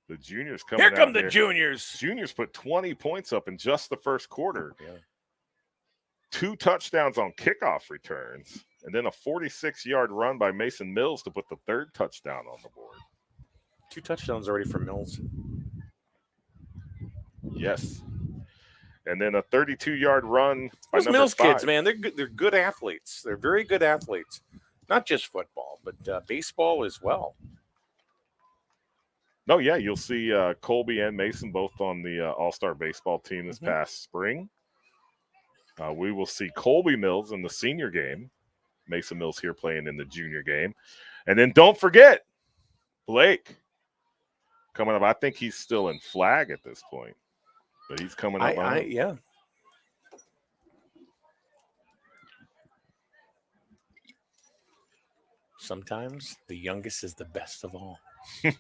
The juniors coming Here come out the here. juniors. Juniors put 20 points up in just the first quarter. Yeah. 2 touchdowns on kickoff returns, and then a 46-yard run by Mason Mills to put the 3rd touchdown on the board. 2 touchdowns already for Mills. Yes. And then a 32-yard run by Those number Mills 5. kids, man, they're good. They're good athletes. They're very good athletes. Not just football, but baseball as well. No, yeah, you'll see Colby and Mason both on the All-Star baseball team this past spring. We will see Colby Mills in the senior game. Mason Mills here playing in the junior game. And then don't forget, Blake coming up. I think he's still in flag at this point, but he's coming up. Yeah. Sometimes the youngest is the best of all. He's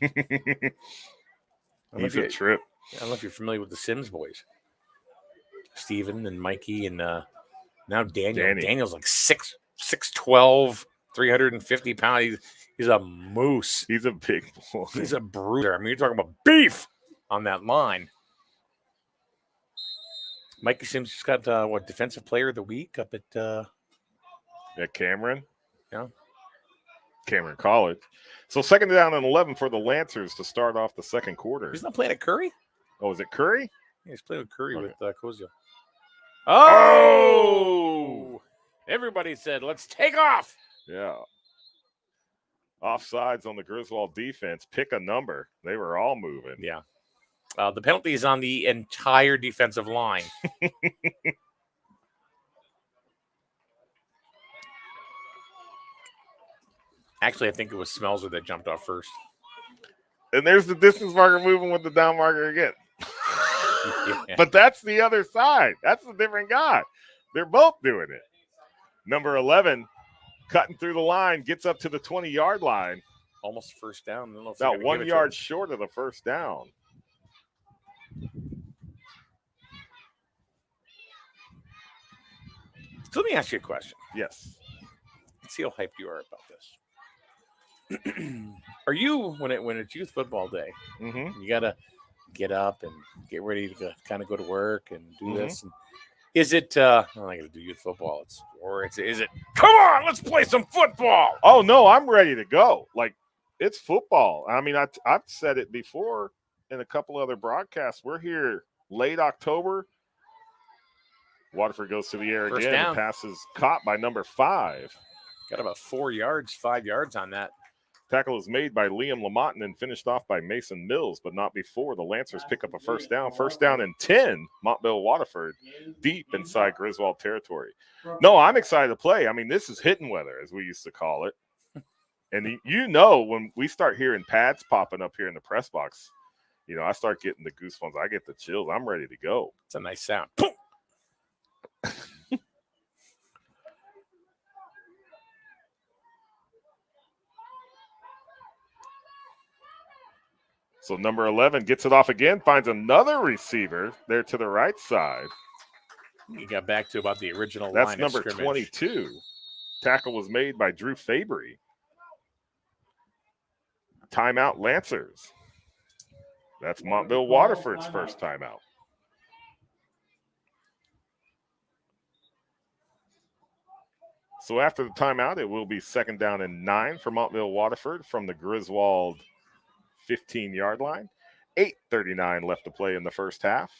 a trip. I don't know if you're familiar with the Sims boys. Steven and Mikey and now Daniel. Danny. Daniel's like 6'12", 350 pounds. He's a moose. He's a big boy. He's a brooder. I mean, you're talking about beef on that line. Mikey Sims just got defensive player of the week up at Cameron. Yeah. Cameron College. So 2nd down and 11 for the Lancers to start off the second quarter. He's not playing at Curry? Oh, is it Curry? Yeah, he's playing with Curry Okay. with Kozio. Oh! Everybody said, let's take off. Yeah. Offsides on the Griswold defense. Pick a number. They were all moving. Yeah. The penalty is on the entire defensive line. Actually, I think it was Smelzer that jumped off first. And there's the distance marker moving with the down marker again. Yeah. But that's the other side. That's a different guy. They're both doing it. Number 11, cutting through the line, gets up to the 20-yard line. Almost first down. I don't know if they're About gonna 1 give it to yard him. short of the first down. So let me ask you a question. Yes. Let's see how hyped you are about this. Are you, when it's youth football day, Mm-hmm. you got to get up and get ready to kind of go to work and do Mhm. this? And is it, I'm not going to do youth football. Is it, come on, let's play some football. Oh, no, I'm ready to go. Like, it's football. I mean, I've said it before in a couple other broadcasts. We're here late October. Waterford goes to the air First again. down. And passes caught by number 5. Got about 5 yards on that. Tackle is made by Liam Lamont and then finished off by Mason Mills, but not before the Lancers pick up a first down. First down and 10, Montville Waterford, deep inside Griswold territory. No, I'm excited to play. I mean, this is hitting weather, as we used to call it. And you know, when we start hearing pads popping up here in the press box, you know, I start getting the goosebumps. I get the chills. I'm ready to go. It's a nice sound. Boom. So number 11 gets it off again, finds another receiver there to the right side. You got back to about the original That's line number of scrimmage. 22. Tackle was made by Drew Fabry. Timeout Lancers. That's Montville Waterford's first timeout. So after the timeout, it will be 2nd down and 9 for Montville Waterford from the Griswold 15-yard line. 8:39 left to play in the first half.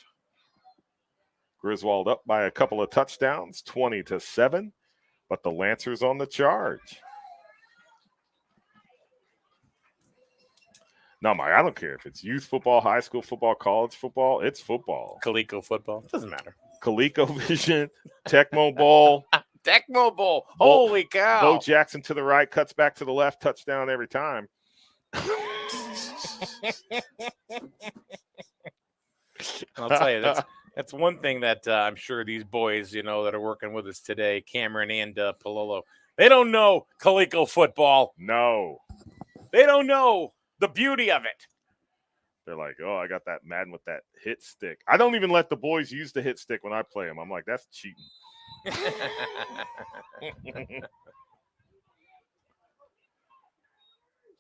Griswold up by a couple of touchdowns, 20-7, but the Lancers on the charge. No, Mike, I don't care if it's youth football, high school football, college football. It's football. Coleco football. Doesn't matter. ColecoVision, Tecmo Bowl. Tecmo Bowl. Holy cow. Bo Jackson to the right, cuts back to the left, touchdown every time. I'll tell you, that's one thing that I'm sure these boys, you know, that are working with us today, Cameron and Palolo, they don't know Coleco football. No. They don't know the beauty of it. They're like, oh, I got that Madden with that hit stick. I don't even let the boys use the hit stick when I play them. I'm like, that's cheating.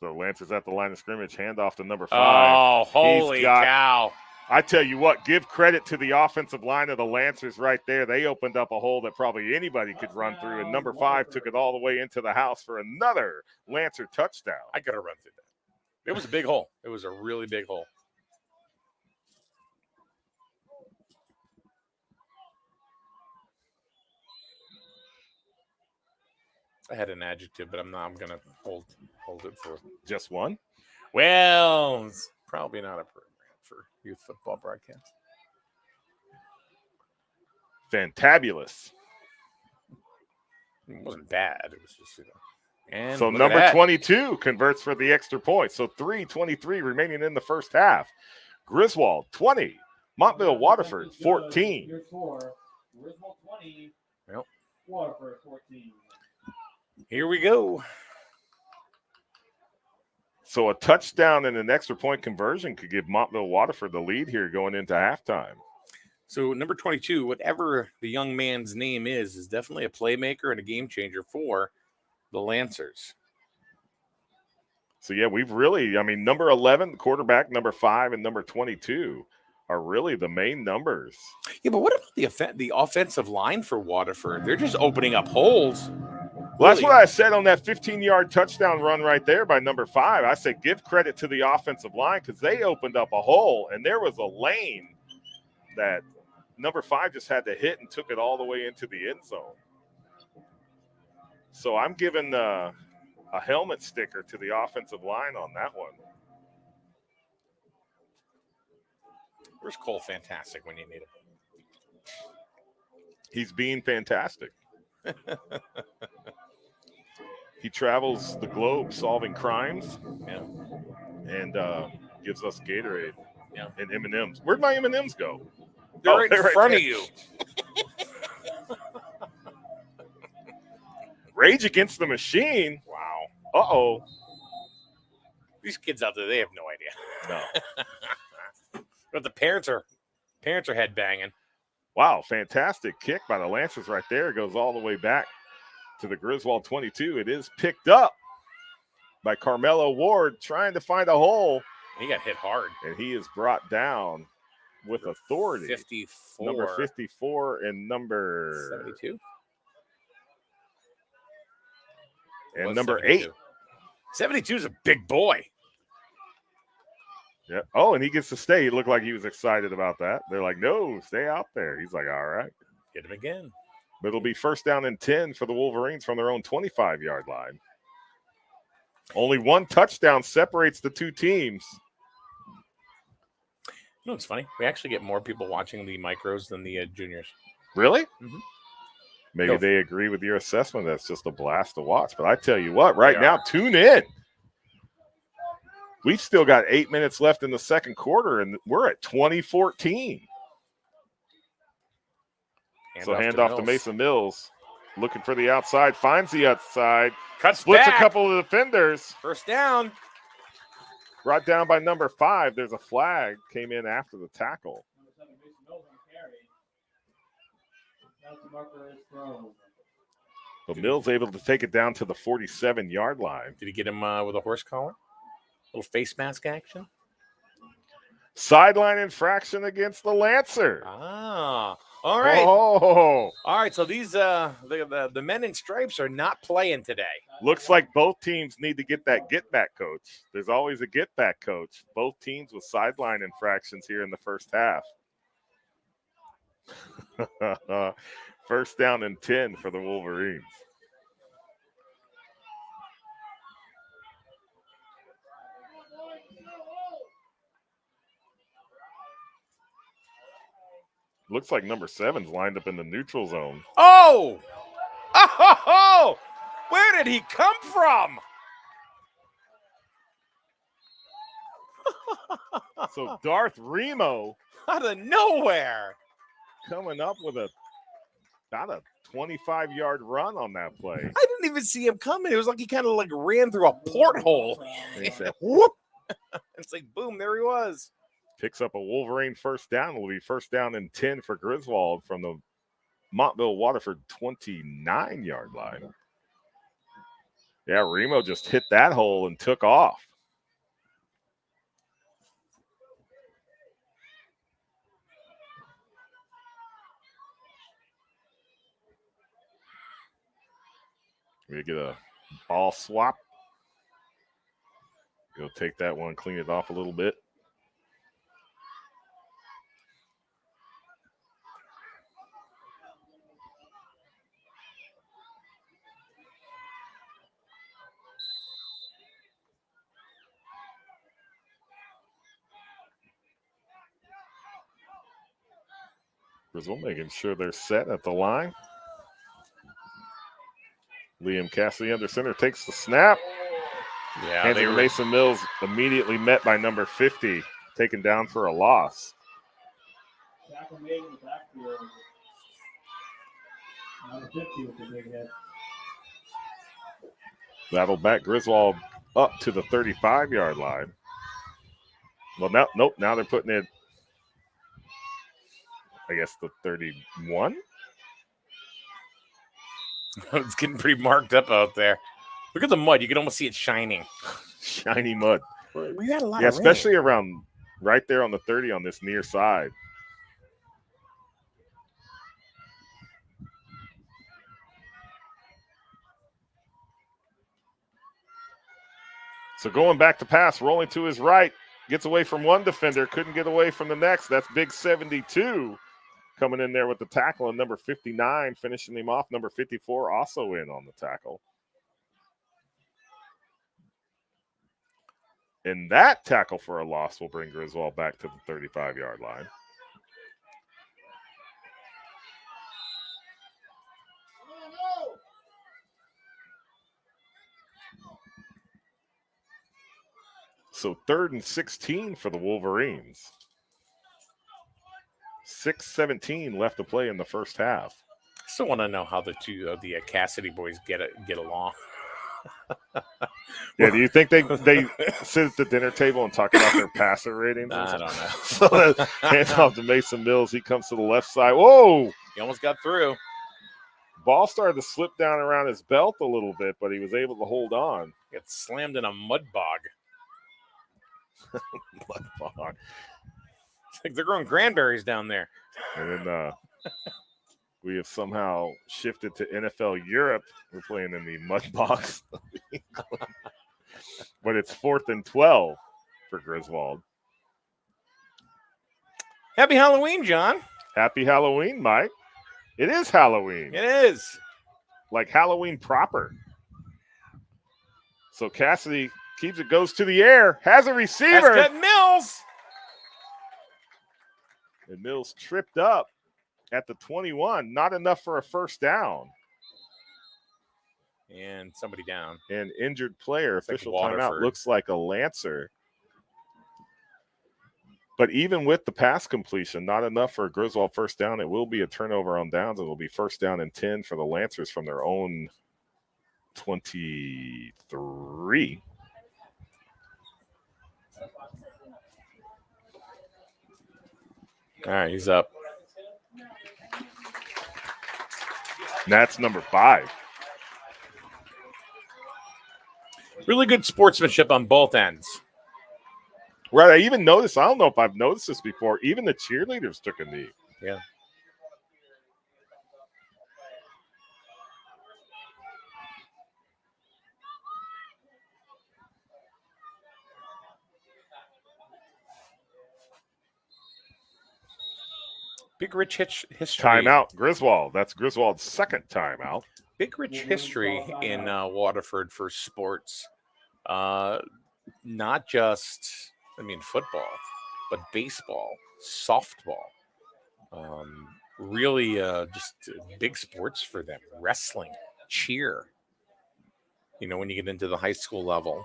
So Lance is at the line of scrimmage, handoff to number 5. Oh, holy cow. I tell you what, give credit to the offensive line of the Lancers right there. They opened up a hole that probably anybody could run through, and number 5 took it all the way into the house for another Lancer touchdown. I could have run through that. It was a big hole. It was a really big hole. I had an adjective, but I'm not. I'm gonna hold it for. Just one? Well, it's probably not appropriate for youth football broadcast. Fantabulous. It wasn't bad. It was just, And so look at number that. 22 converts for the extra point. So 3:23 remaining in the first half. Griswold 20, Montville Waterford 14. Your score, Griswold 20, Yep. Waterford 14. Here we go. So a touchdown and an extra point conversion could give Montville Waterford the lead here going into halftime. So number 22, whatever the young man's name is definitely a playmaker and a game changer for the Lancers. So, yeah, we've really, number 11, the quarterback, number 5, and number 22 are really the main numbers. Yeah, but what about the offensive line for Waterford? They're just opening up holes. Well, that's what I said on that 15-yard touchdown run right there by number 5. I said give credit to the offensive line because they opened up a hole, and there was a lane that number 5 just had to hit and took it all the way into the end zone. So I'm giving a helmet sticker to the offensive line on that one. Where's Cole Fantastic when you need him? He's being fantastic. He travels the globe solving crimes. Yeah. And gives us Gatorade. Yeah. And M&M's. Where'd my M&M's go? They're in front there. of you. Rage Against the Machine. Wow. Uh-oh. These kids out there, they have no idea. No. But the parents are head banging. Wow, fantastic kick by the Lancers right there. Goes all the way back to the Griswold 22. It is picked up by Carmelo Ward trying to find a hole. He got hit hard. And he is brought down with authority. 54. Number 54 and number 72. And number 8. 72 is a big boy. Yeah. Oh, and he gets to stay. He looked like he was excited about that. They're like, no, stay out there. He's like, all right. Hit him again. But it'll be first down and 10 for the Wolverines from their own 25-yard line. Only one touchdown separates the two teams. You know what's funny? We actually get more people watching the micros than the juniors. Really? Mm-hmm. Maybe they agree with your assessment. That's just a blast to watch. But I tell you what, right now, tune in. We've still got 8 minutes left in the second quarter, and we're at 20-14. Hand off to Mason Mills. Looking for the outside. Finds the outside. Splits back. A couple of defenders. First down. Brought down by number 5. There's a flag. Came in after the tackle. But Mills able to take it down to the 47-yard line. Did he get him with a horse collar? Little face mask action. Sideline infraction against the Lancer. Ah, all right. Oh, all right. So these the men in stripes are not playing today. Looks like both teams need to get that get back coach. There's always a get back coach. Both teams with sideline infractions here in the first half. First down and 10 for the Wolverines. Looks like number 7's lined up in the neutral zone. Oh! Oh! Where did he come from? So Darth Remo out of nowhere coming up with about a 25-yard run on that play. I didn't even see him coming. It was like he kind of ran through a porthole. And he said, whoop. It's like, boom, there he was. Picks up a Wolverine first down. It will be first down and 10 for Griswold from the Montville Waterford 29-yard line. Yeah, Remo just hit that hole and took off. We get a ball swap. He'll take that one, clean it off a little bit. Griswold making sure they're set at the line. Liam Cassidy under center takes the snap. Yeah, Hands they it to were Mason Mills, immediately met by number 50, taken down for a loss. Tackle made in the backfield. Number 50 with the big hit. That'll back Griswold up to the 35-yard line. Well, now they're putting it, I guess, the 31. it's getting pretty marked up out there. Look at the mud. You can almost see it shining. Shiny mud. We got a lot Yeah, of especially rain. around right there on the 30 on this near side. So going back to pass, rolling to his right, gets away from one defender, couldn't get away from the next. That's big 72 coming in there with the tackle, and number 59 finishing him off. Number 54 also in on the tackle. And that tackle for a loss will bring Griswold back to the 35-yard line. So 3rd and 16 for the Wolverines. 6:17 left to play in the first half. I still want to know how the the Cassidy boys get along. Yeah, do you think they sit at the dinner table and talk about their passer ratings? I don't know. So that hands off to Mason Mills. He comes to the left side. Whoa! He almost got through. Ball started to slip down around his belt a little bit, but he was able to hold on. Got slammed in a mud bog. Mud bog. It's like they're growing cranberries down there. And then we have somehow shifted to NFL Europe. We're playing in the mud box. But it's 4th and 12 for Griswold. Happy Halloween, John. Happy Halloween, Mike. It is Halloween. It is. Like Halloween proper. So Cassidy keeps it, goes to the air, has a receiver. That's got Mills. And Mills tripped up at the 21. Not enough for a first down. And somebody down. An injured player. It's like Official timeout. Waterford. Looks like a Lancer. But even with the pass completion, not enough for a Griswold first down. It will be a turnover on downs. It will be 1st down and 10 for the Lancers from their own 23. All right, he's up. And that's number 5. Really good sportsmanship on both ends. Right, I even noticed, I don't know if I've noticed this before, even the cheerleaders took a knee. Yeah. Big rich history. Timeout, Griswold. That's Griswold's second timeout. Big rich history in Waterford for sports. Not just, football, but baseball, softball. Really just big sports for them. Wrestling, cheer. When you get into the high school level.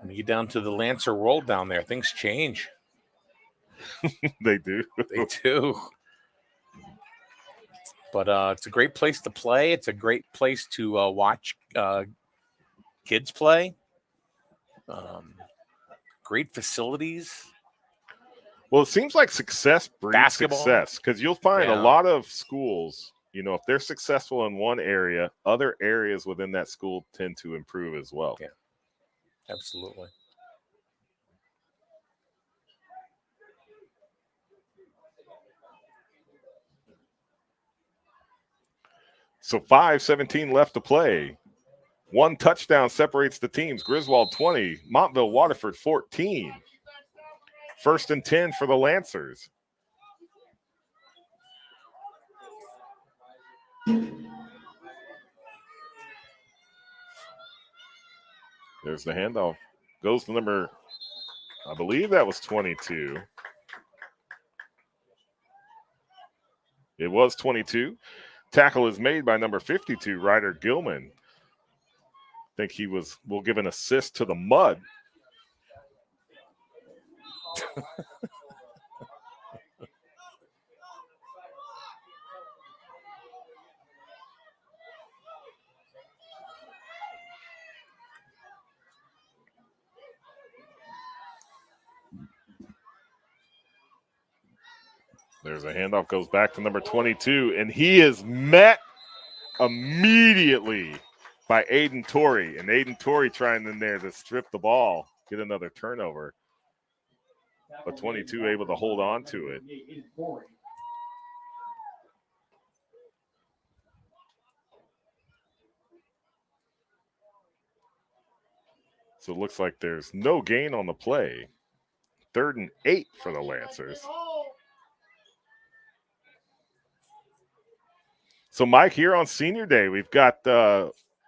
When you get down to the Lancer World down there, things change. They do. They do. But it's a great place to play. It's a great place to watch kids play. Great facilities. Well, it seems like success breeds Basketball. success, because you'll find Yeah. a lot of schools, if they're successful in one area, other areas within that school tend to improve as well. Yeah. Absolutely. So 5:17 left to play. One touchdown separates the teams. Griswold 20, Montville Waterford 14. 1st and 10 for the Lancers. There's the handoff. Goes to number, I believe that was 22. It was 22. Tackle is made by number 52, Ryder Gilman. I think will give an assist to the Mud. There's a handoff, goes back to number 22, and he is met immediately by Aiden Torrey. And Aiden Torrey trying in there to strip the ball, get another turnover. But 22 able to hold on to it. So it looks like there's no gain on the play. 3rd and 8 for the Lancers. So, Mike, here on Senior Day, we've got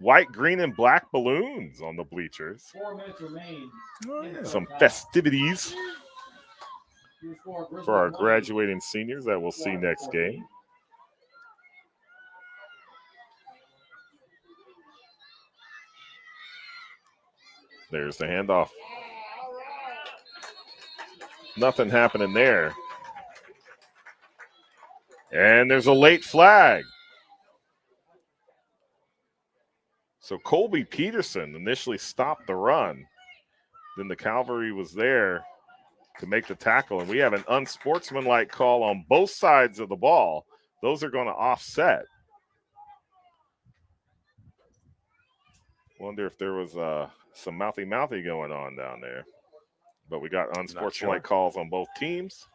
white, green, and black balloons on the bleachers. 4 minutes remain. Some festivities for our graduating seniors that we'll see next game. There's the handoff. Nothing happening there. And there's a late flag. So Colby Peterson initially stopped the run. Then the cavalry was there to make the tackle. And we have an unsportsmanlike call on both sides of the ball. Those are going to offset. Wonder if there was some mouthy going on down there. But we got unsportsmanlike calls on both teams.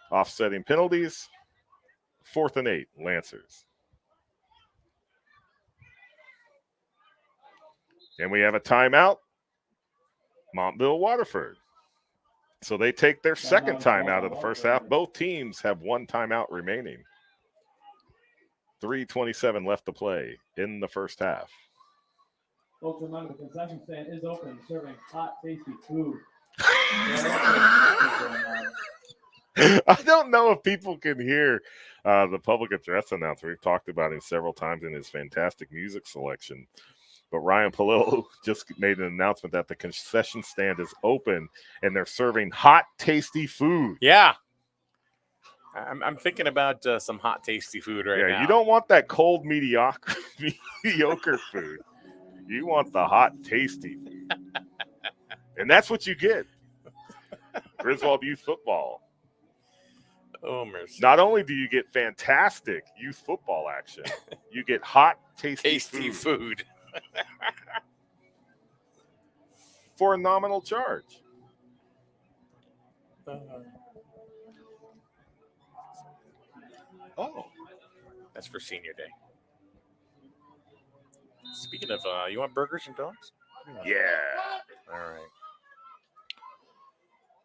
Offsetting penalties. 4th and 8, Lancers. And we have a timeout, Montville Waterford. So they take their second timeout of the first half. Both teams have 1 timeout remaining. 3:27 left to play in the first half. Folks, remember the concession stand is open, serving hot, tasty food. I don't know if people can hear the public address announcer. We've talked about him several times in his fantastic music selection. But Ryan Palillo just made an announcement that the concession stand is open and they're serving hot, tasty food. Yeah. I'm thinking about some hot, tasty food right now. Yeah, you don't want that cold, mediocre food. You want the hot, tasty food. And that's what you get. Griswold Youth Football. Oh, mercy. Not only do you get fantastic youth football action, you get hot, tasty food. For a nominal charge. Oh, that's for Senior Day. Speaking of, you want burgers and dogs? Yeah. All right.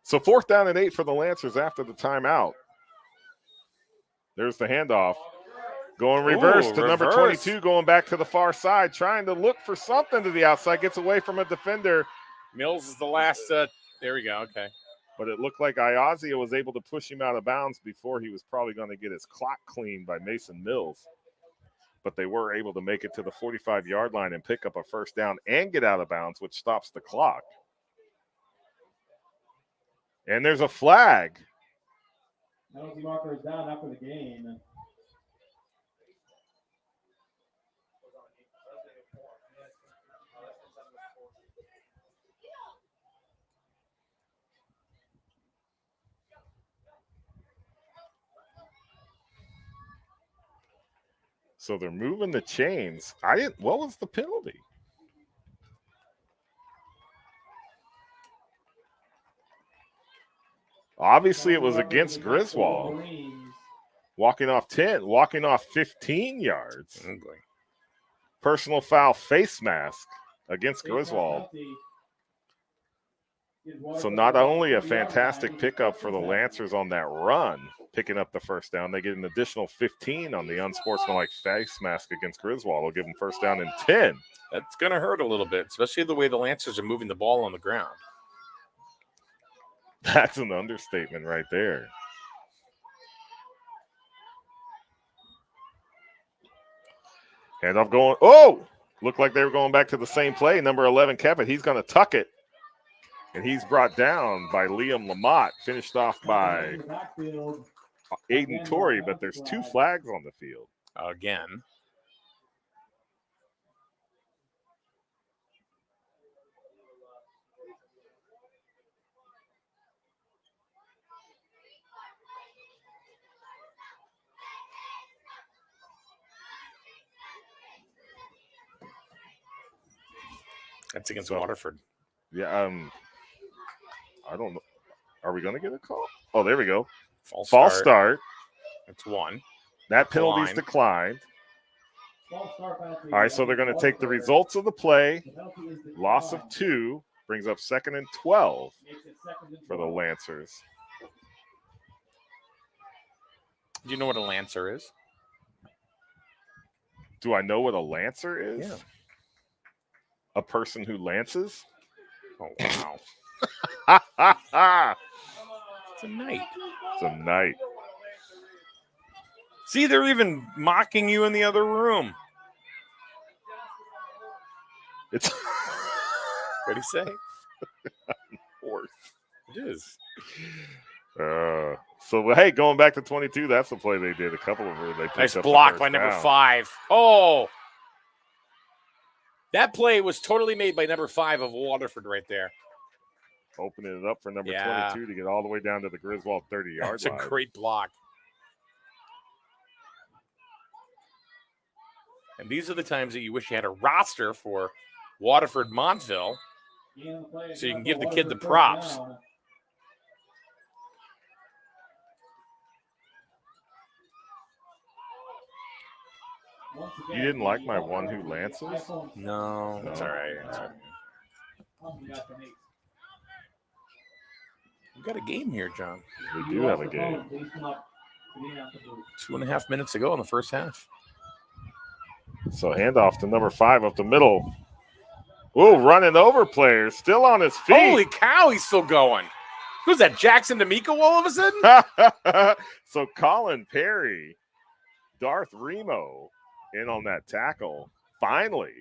So 4th down and 8 for the Lancers after the timeout. There's the handoff. Going reverse to number 22, going back to the far side, trying to look for something to the outside, gets away from a defender. Mills is the last. There we go. Okay. But it looked like Iazia was able to push him out of bounds before he was probably going to get his clock cleaned by Mason Mills. But they were able to make it to the 45-yard line and pick up a first down and get out of bounds, which stops the clock. And there's a flag. Penalty marker is down after the game. So they're moving the chains. What was the penalty? Obviously, it was against Griswold. Walking off 15 yards. Oh boy. Personal foul face mask against Griswold. So not only a fantastic pickup for the Lancers on that run, picking up the first down, they get an additional 15 on the unsportsmanlike face mask against Griswold. Will give them first down and 10. That's going to hurt a little bit, especially the way the Lancers are moving the ball on the ground. That's an understatement right there. Handoff going. Oh, looked like they were going back to the same play. Number 11, Kevin. He's going to tuck it. And he's brought down by Liam Lamott. Finished off by Aiden Torrey, but there's 2 flags on the field. Again. That's against Waterford. Yeah, I don't know. Are we going to get a call? Oh, there we go. False start. That's 1. That penalty's declined. All right, so they're going to take the results of the play. Loss of 2 brings up 2nd and 12 for the Lancers. Do you know what a Lancer is? Do I know what a Lancer is? Yeah. A person who lances? Oh, wow. It's a knight. It's a knight. See, they're even mocking you in the other room. It's what do you say? Horse. It is. So, hey, going back to 22, that's the play they did. A couple of them. They picked nice up block by number 5. Oh, that play was totally made by number 5 of Waterford right there. Opening it up for number 22 to get all the way down to the Griswold 30-yard line. That's a great block. And these are the times that you wish you had a roster for Waterford Montville so you can give the kid the props. You didn't like my one who lances? No, that's all right. We've got a game here, John. We do have a game. 2.5 minutes to go in the first half. So handoff to number 5 up the middle. Ooh, running over players. Still on his feet. Holy cow, he's still going. Who's that, Jackson D'Amico all of a sudden? So Colin Perry, Darth Remo in on that tackle. Finally.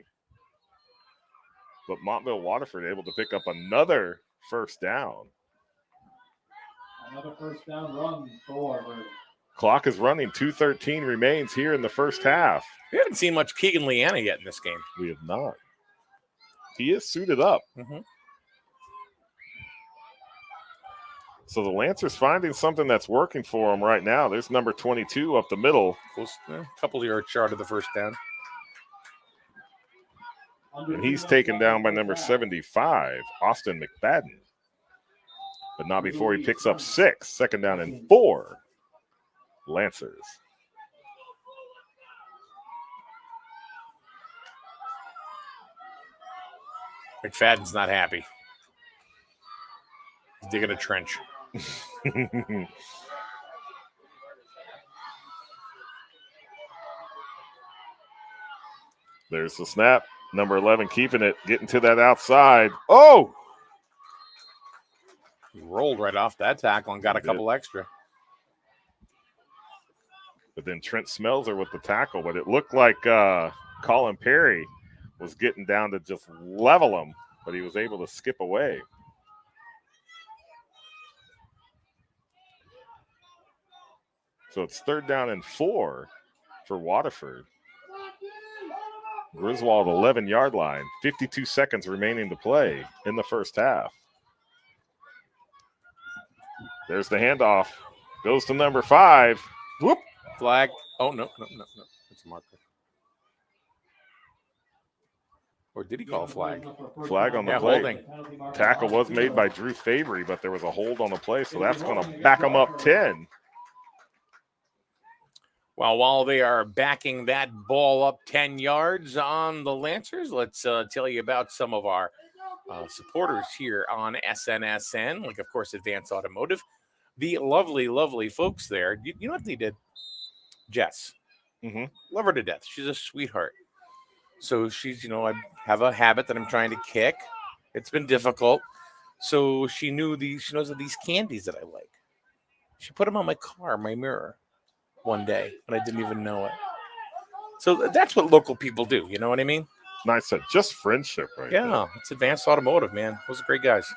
But Montville Waterford able to pick up another first down. Another first down run for Waterford. Clock is running. 2:13 remains here in the first half. We haven't seen much Keegan Leanna yet in this game. We have not. He is suited up. Mm-hmm. So the Lancers finding something that's working for them right now. There's number 22 up the middle. A couple of yards short of the first down. And he's taken down by number 75, Austin McFadden. But not before he picks up 6. Second down and 4. Lancers. McFadden's not happy. He's digging a trench. There's the snap. Number 11 keeping it, getting to that outside. Oh! He rolled right off that tackle and got a couple extra. But then Trent Smelser with the tackle. But it looked like Colin Perry was getting down to just level him, but he was able to skip away. So it's 3rd down and 4 for Waterford. Griswold 11-yard line. 52 seconds remaining to play in the first half. There's the handoff. Goes to number 5. Whoop. Flag. Oh, no. It's a marker. Or did he call a flag? Flag on the play. Holding. Tackle was made by Drew Favory, but there was a hold on the play, so that's going to back him up 10. Well, while they are backing that ball up 10 yards on the Lancers, let's tell you about some of our supporters here on SNSN, like, of course, Advanced Automotive. The lovely, lovely folks there. You know what they did? Jess. Mm-hmm. Love her to death. She's a sweetheart. So she's, I have a habit that I'm trying to kick. It's been difficult. So she knows of these candies that I like. She put them on my car, my mirror, one day, and I didn't even know it. So that's what local people do. You know what I mean? Nice set. Just friendship right there. Yeah, it's Advanced Automotive, man. Those are great guys.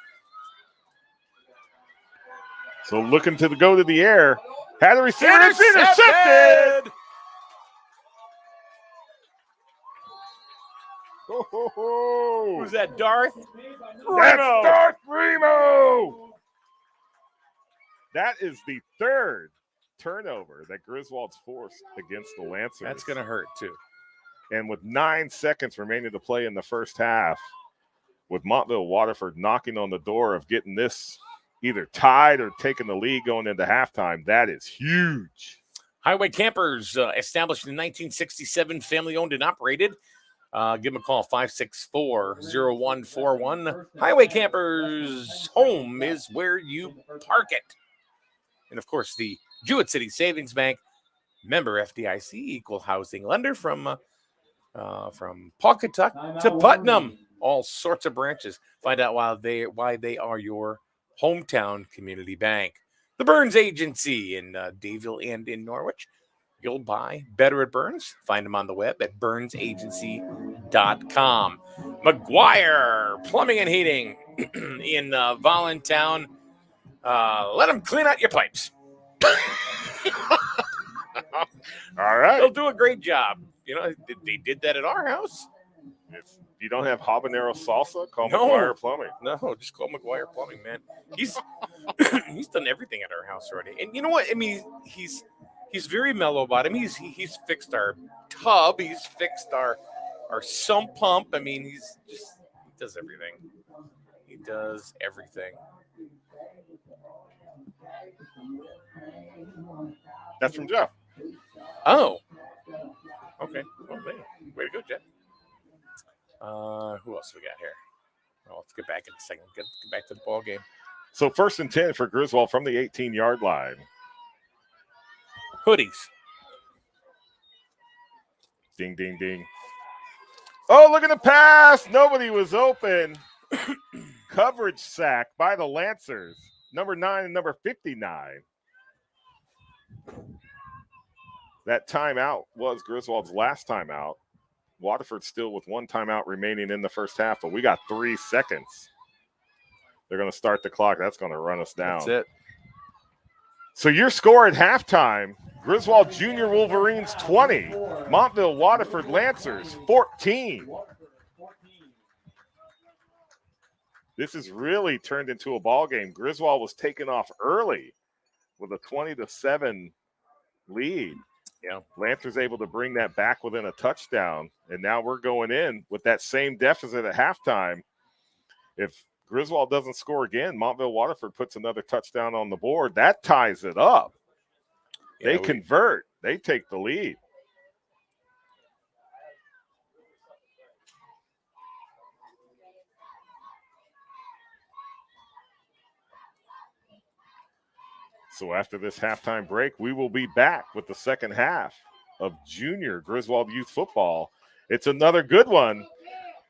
So looking to go to the air. Had the receiver. It's intercepted. Ho, ho, ho. Who's that, Darth? That's Darth Remo. That is the third turnover that Griswold's forced against the Lancers. That's going to hurt, too. And with 9 seconds remaining to play in the first half, with Montville Waterford knocking on the door of getting this either tied or taking the lead going into halftime, that is huge. Highway Campers, established in 1967, family-owned and operated. Give them a call, 564-0141. Highway Campers, home is where you park it. And, of course, the Jewett City Savings Bank, member FDIC, equal housing lender from Pawcatuck to Putnam. All sorts of branches. Find out why they are your hometown community bank. The Burns Agency in Davie and in Norwich. You'll buy better at Burns. Find them on the web at burnsagency.com. McGuire Plumbing and Heating in Voluntown. Let them clean out your pipes. All right. They'll do a great job. You know, they did that at our house. If you don't have habanero salsa, call No. McGuire Plumbing. No, just call McGuire Plumbing, man. He's he's done everything at our house already. And you know what? I mean, he's very mellow about him. He's fixed our tub. He's fixed our sump pump. I mean, he does everything. He does everything. That's from Jeff. Oh. Okay. Well, man. Way to go, Jeff. Who else we got here? Well, let's get back in a second. Get back to the ball game. So 1st and 10 for Griswold from the 18-yard line. Hoodies. Ding, ding, ding. Oh, look at the pass. Nobody was open. Coverage sack by the Lancers. Number 9 and number 59. That timeout was Griswold's last timeout. Waterford still with 1 timeout remaining in the first half, but we got 3 seconds. They're going to start the clock. That's going to run us down. That's it. So your score at halftime, Griswold Junior Wolverines 20, Montville Waterford Lancers 14. This has really turned into a ball game. Griswold was taken off early with a 20-7 lead. Yeah. Lancers able to bring that back within a touchdown, and now we're going in with that same deficit at halftime. If Griswold doesn't score again, Montville Waterford puts another touchdown on the board. That ties it up. Yeah, they convert. They take the lead. So after this halftime break, we will be back with the second half of junior Griswold youth football. It's another good one.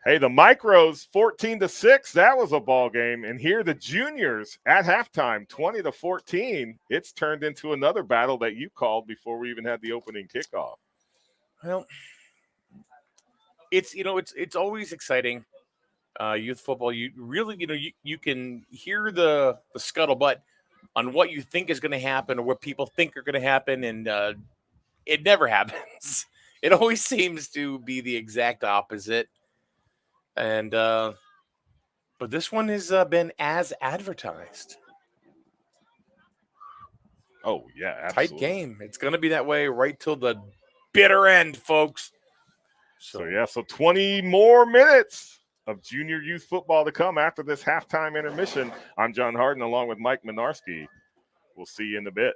Hey, the Micros 14-6, that was a ball game. And here the juniors at halftime, 20-14. It's turned into another battle that you called before we even had the opening kickoff. Well, it's always exciting. Youth football, you really, you can hear the scuttlebutt on what you think is going to happen or what people think are going to happen, and it never happens. It always seems to be the exact opposite. And but this one has been as advertised. Oh, yeah, absolutely. Tight game. It's going to be that way right till the bitter end, folks. So 20 more minutes of junior youth football to come after this halftime intermission. I'm John Harden along with Mike Minarski. We'll see you in a bit.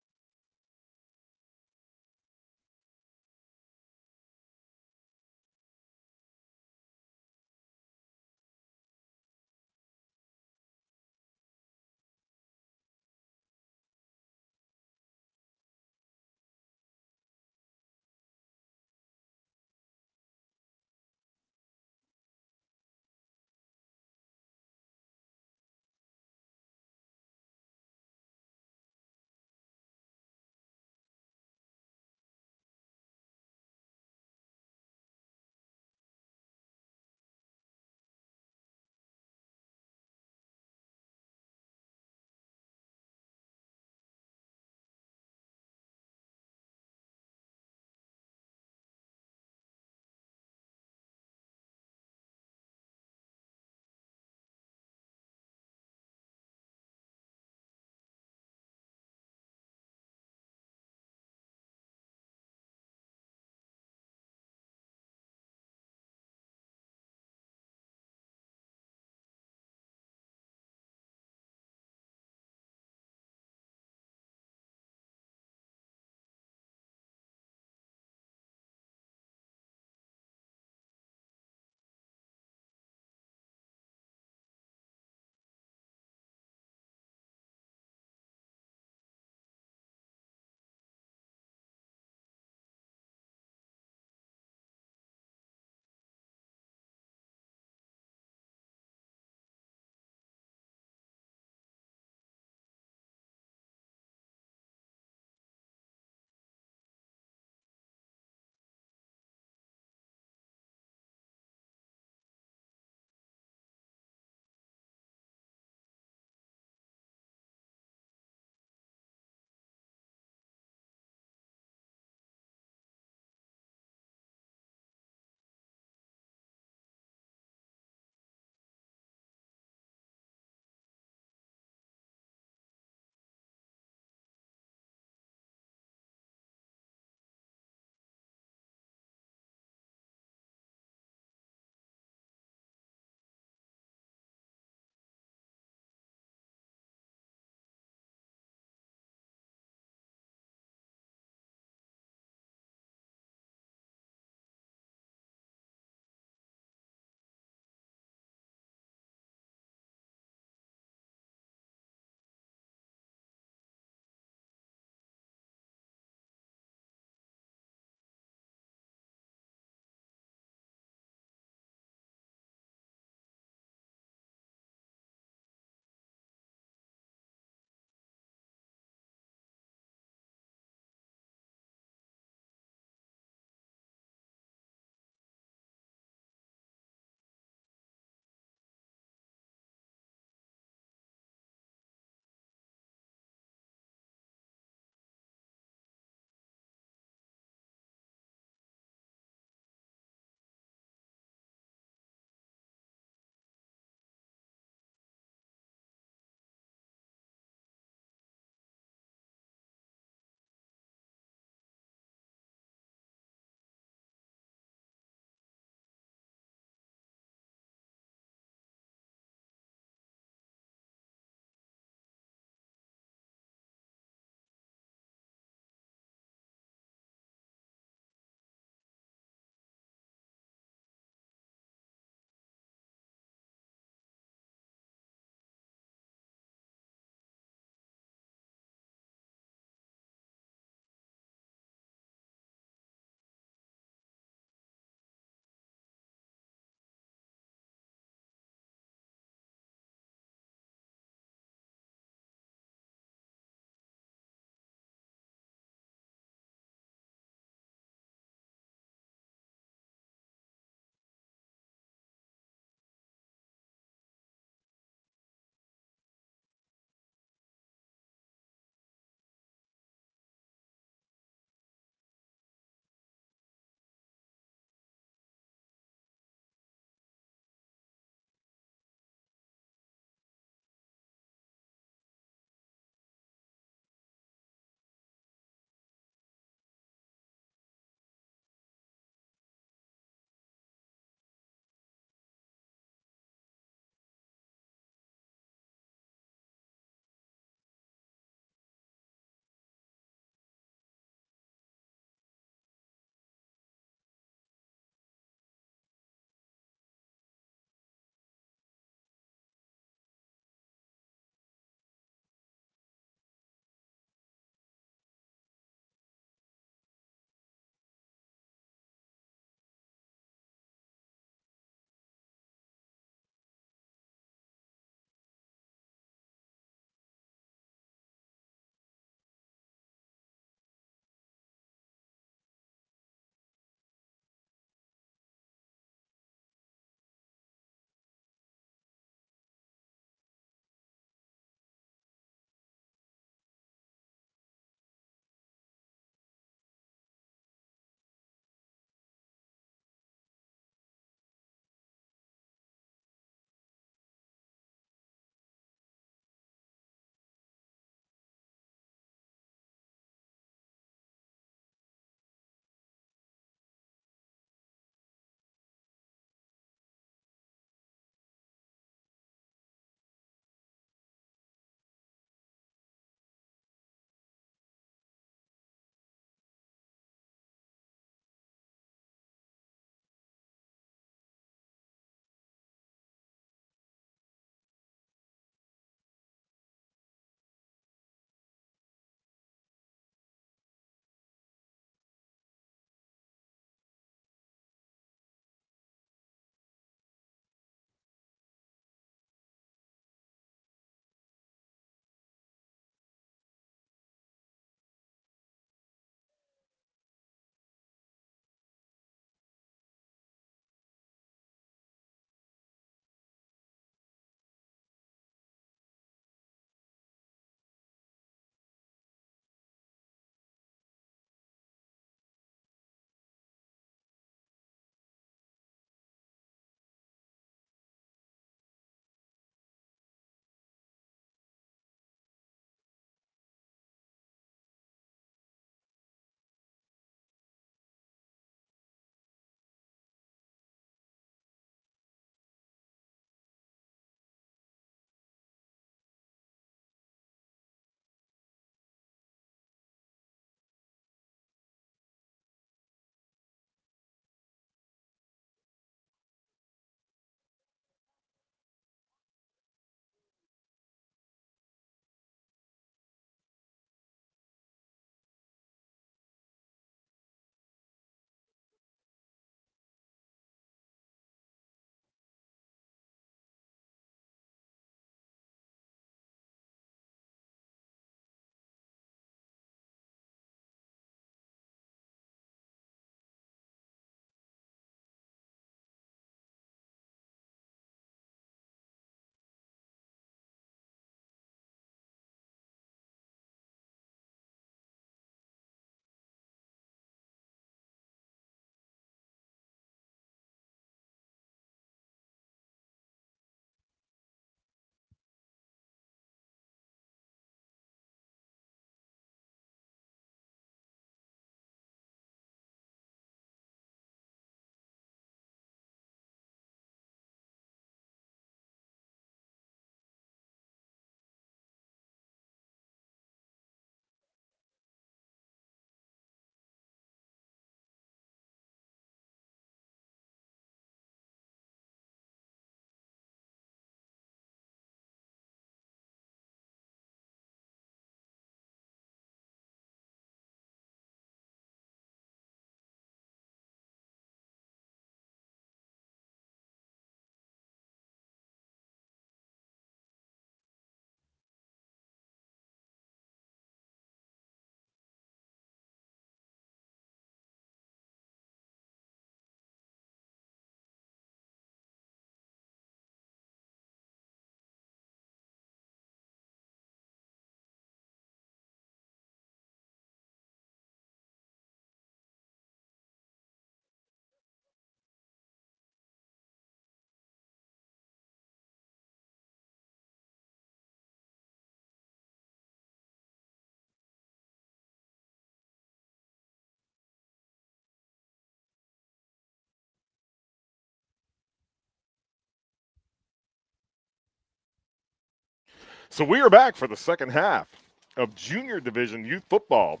So we are back for the second half of Junior Division Youth Football.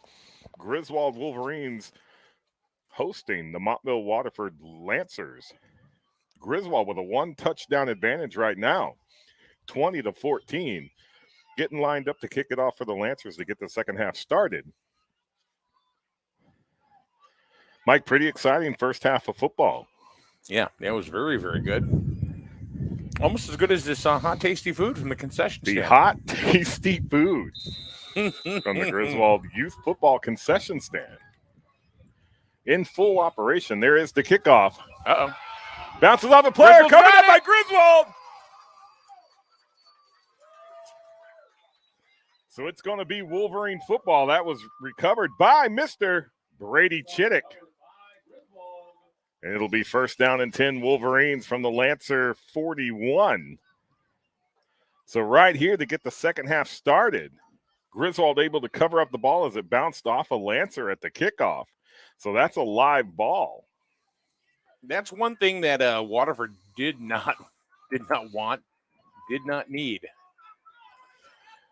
Griswold Wolverines hosting the Montville Waterford Lancers. Griswold with a 1-touchdown advantage right now, 20-14. Getting lined up to kick it off for the Lancers to get the second half started. Mike, pretty exciting first half of football. Yeah, that was very, very good. Almost as good as this hot, tasty food from the concession The stand. hot, tasty food from the Griswold Youth Football concession stand. In full operation, there is the kickoff. Uh-oh. Bounces off the player, Griswold's coming got up by it. Griswold. So it's going to be Wolverine football. That was recovered by Mr. Brady Chittick. And it'll be first down and 10 Wolverines from the Lancer 41. So right here to get the second half started, Griswold able to cover up the ball as it bounced off a Lancer at the kickoff. So that's a live ball. That's one thing that Waterford did not want, did not need.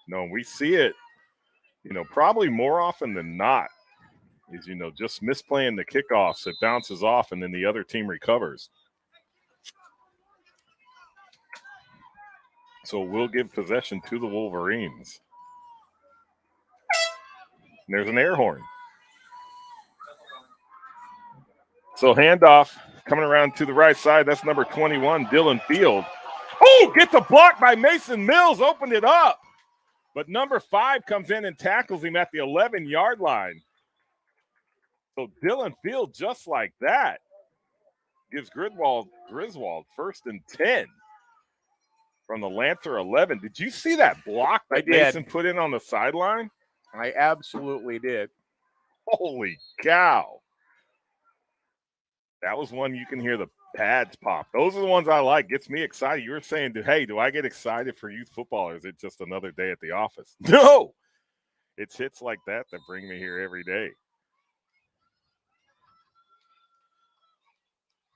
No, we see it, probably more often than not is, just misplaying the kickoffs. It bounces off and then the other team recovers. So we'll give possession to the Wolverines. And there's an air horn. So handoff coming around to the right side. That's number 21, Dylan Field. Oh, gets a block by Mason Mills, opened it up. But number 5 comes in and tackles him at the 11-yard line. So Dylan Field, just like that, gives Griswold first and 10 from the Lancer 11. Did you see that block that Mason put in on the sideline? I absolutely did. Holy cow. That was one you can hear the pads pop. Those are the ones I like. Gets me excited. You were saying, hey, do I get excited for youth football, or is it just another day at the office? No. It's hits like that bring me here every day.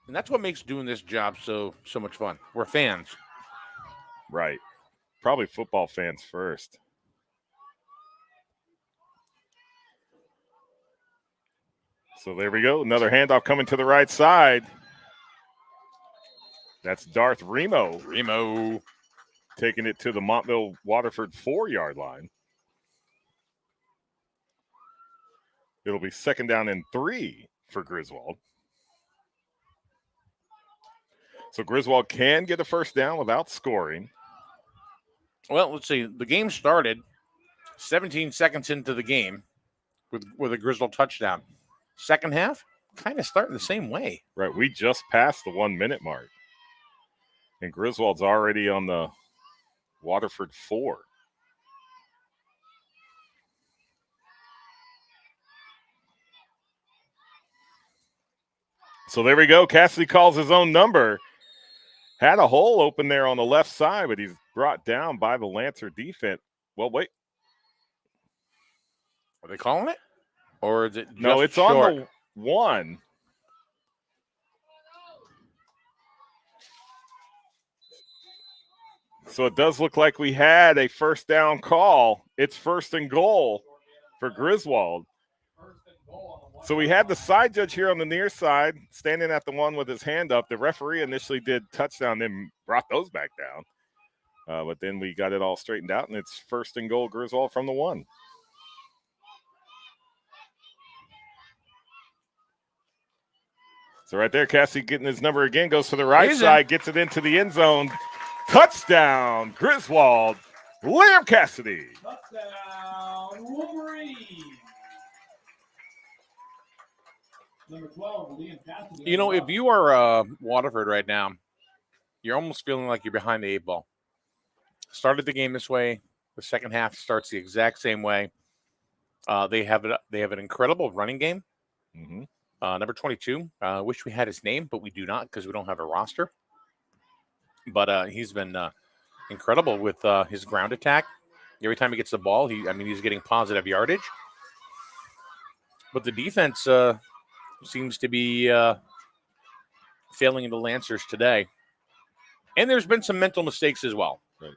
And that's what makes doing this job so much fun. We're fans. Right. Probably football fans first. So there we go. Another handoff coming to the right side. That's Darth Remo. Remo taking it to the Montville Waterford 4-yard line. It'll be second down and 3 for Griswold. So Griswold can get a first down without scoring. Well, let's see. The game started 17 seconds into the game with a Griswold touchdown. Second half, kind of starting the same way. Right. We just passed the 1-minute mark. And Griswold's already on the Waterford 4. So there we go. Cassidy calls his own number. Had a hole open there on the left side, but he's brought down by the Lancer defense. Well, wait. Are they calling it? Or is it just No, it's short? on the 1. So it does look like we had a first down call. It's first and goal for Griswold. So we had the side judge here on the near side standing at the 1 with his hand up. The referee initially did touchdown, then brought those back down. But then we got it all straightened out, and it's first and goal Griswold from the 1. So right there, Cassie getting his number again, goes to the right side, gets it into the end zone. Touchdown, Griswold, Liam Cassidy. Touchdown, Wolverine. Number 12, Liam Cassidy. You know, if you are Waterford right now, you're almost feeling like you're behind the 8 ball. Started the game this way. The second half starts the exact same way. They have an incredible running game. Mm-hmm. Number 22. Wish we had his name, but we do not because we don't have a roster. But he's been incredible with his ground attack. Every time he gets the ball, he's getting positive yardage. But the defense seems to be failing the Lancers today. And there's been some mental mistakes as well. Right.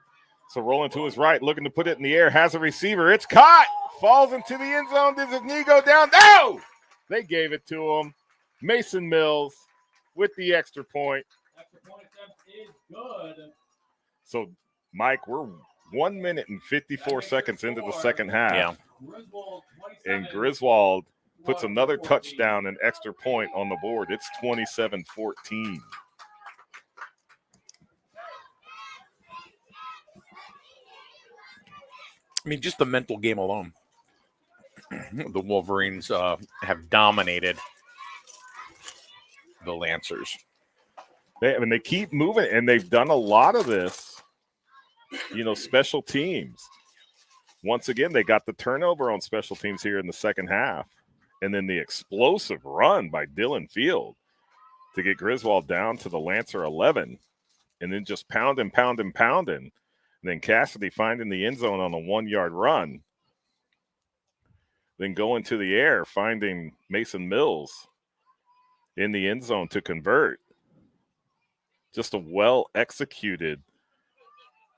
So rolling to his right, looking to put it in the air, has a receiver. It's caught. Falls into the end zone. Does his knee go down? No! They gave it to him. Mason Mills with the extra point. Extra point attempt is good. So, Mike, we're 1 minute and 54 seconds into the second half. Yeah. Griswold, And 27. Griswold puts another touchdown and extra point on the board. It's 27-14. I mean, just the mental game alone. The Wolverines have dominated the Lancers. They keep moving, and they've done a lot of this, special teams. Once again, they got the turnover on special teams here in the second half, and then the explosive run by Dylan Field to get Griswold down to the Lancer 11, and then just pounding. And then Cassidy finding the end zone on a 1-yard run. Then going to the air, finding Mason Mills in the end zone to convert. Just a well-executed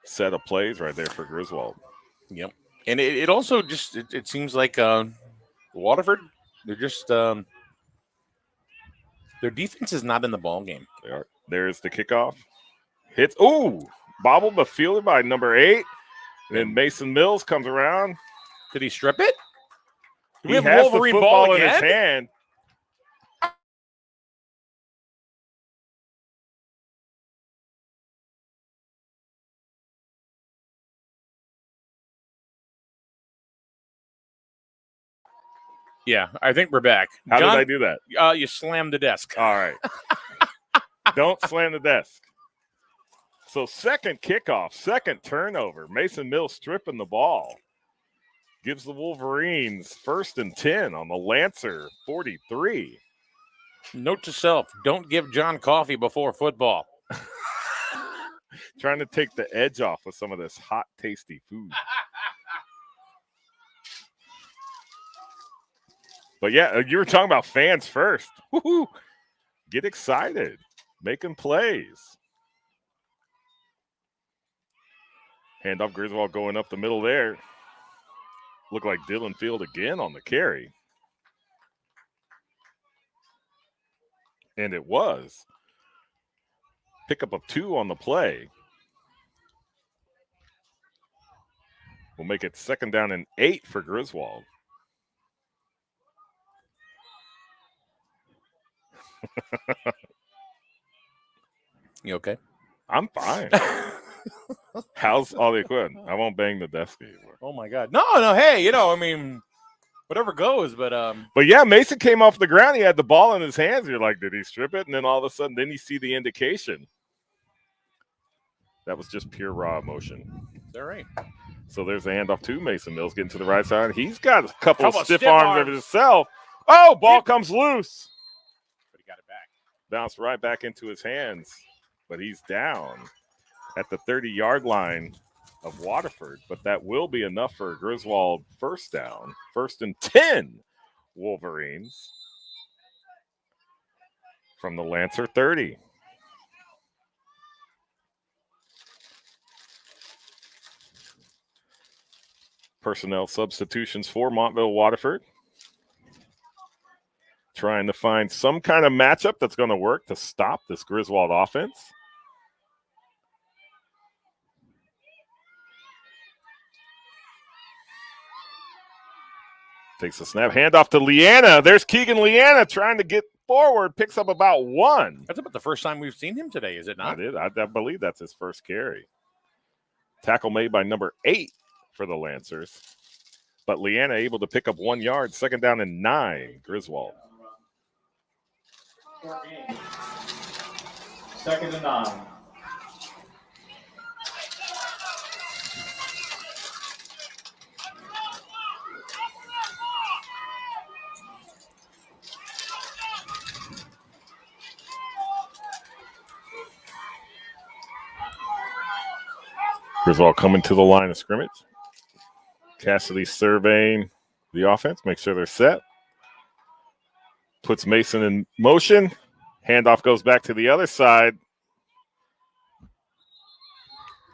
set of plays right there for Griswold. Yep. And it also just it seems like Waterford, they're just their defense is not in the ball game. They are. There's the kickoff. Hits. Ooh, bobbled but fielded by number 8. And then Mason Mills comes around. Did he strip it? Do we He have has the Wolverine football ball in his again? hand. Yeah, I think we're back. How John, did I do that? You slammed the desk. All right. Don't slam the desk. So second kickoff, second turnover. Mason Mills stripping the ball. Gives the Wolverines 1st and 10 on the Lancer 43. Note to self, don't give John coffee before football. Trying to take the edge off with some of this hot, tasty food. But yeah, you were talking about fans first. Woo-hoo. Get excited. Making plays. Handoff Griswold going up the middle there. Looked like Dylan Field again on the carry. And it was. Pickup of 2 on the play. We'll make it 2nd down and 8 for Griswold. You okay? I'm fine. How's all the equipment? I won't bang the desk anymore. Oh my God. No, hey, I mean, whatever goes, but But yeah, Mason came off the ground. He had the ball in his hands. You're like, did he strip it? And then all of a sudden, then you see the indication. That was just pure raw emotion. is that right? So there's a handoff to Mason Mills getting to the right side. He's got a couple of Couple stiff stiff arms of arms. himself. Oh, ball comes loose. But he got it back. Bounced right back into his hands. But he's down at the 30-yard line of Waterford. But that will be enough for a Griswold 1st down. 1st and 10 Wolverines from the Lancer 30. Personnel substitutions for Montville Waterford. Trying to find some kind of matchup that's going to work to stop this Griswold offense. Takes a snap. Handoff to Leanna. There's Keegan Leanna trying to get forward. Picks up about 1. That's about the first time we've seen him today, is it not? I believe that's his first carry. Tackle made by number 8 for the Lancers. But Leanna able to pick up 1 yard. 2nd down and 9, Griswold. 2nd and 9. Griswold coming to the line of scrimmage. Cassidy surveying the offense, make sure they're set. Puts Mason in motion. Handoff goes back to the other side.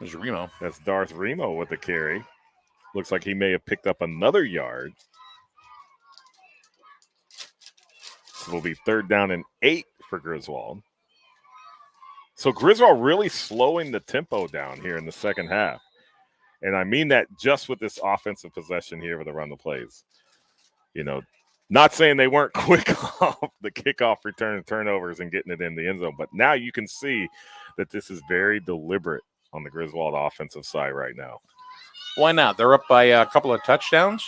There's Remo. That's Darth Remo with the carry. Looks like he may have picked up another yard. So it'll be 3rd down and 8 for Griswold. So Griswold really slowing the tempo down here in the second half. And I mean that just with this offensive possession here with the run the plays. You know, not saying they weren't quick off the kickoff return and turnovers and getting it in the end zone, but now you can see that this is very deliberate on the Griswold offensive side right now. Why not? They're up by a couple of touchdowns.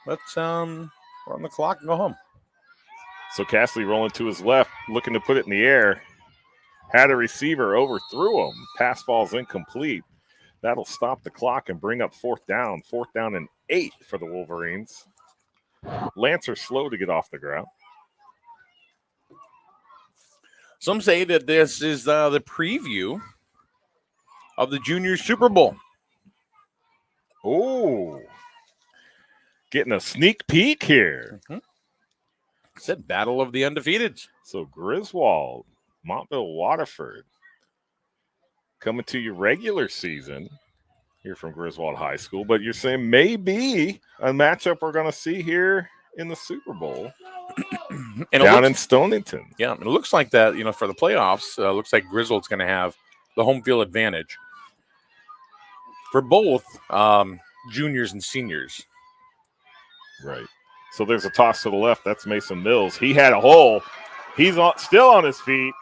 Let's run the clock and go home. So Castley rolling to his left, looking to put it in the air. Had a receiver, overthrew him. Pass falls incomplete. That'll stop the clock and bring up 4th down. 4th down and 8 for the Wolverines. Lancer slow to get off the ground. Some say that this is the preview of the Junior Super Bowl. Oh, getting a sneak peek here. Mm-hmm. Said Battle of the Undefeateds. So Griswold, Montville, Waterford, coming to your regular season here from Griswold High School. But you're saying maybe a matchup we're going to see here in the Super Bowl and down in Stonington. Yeah, it looks like that, for the playoffs, looks like Griswold's going to have the home field advantage for both juniors and seniors. Right. So there's a toss to the left. That's Mason Mills. He had a hole. He's still on his feet.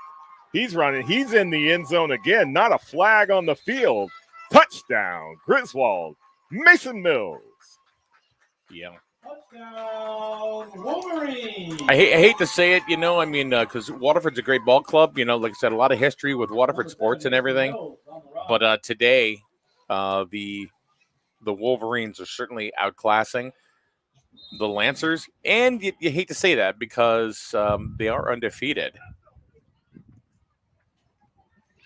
He's running. He's in the end zone again. Not a flag on the field. Touchdown, Griswold. Mason Mills. Yeah. Touchdown, Wolverine. I hate to say it, because Waterford's a great ball club. Like I said, a lot of history with Waterford sports and everything. But today, the Wolverines are certainly outclassing the Lancers, and you hate to say that because they are undefeated.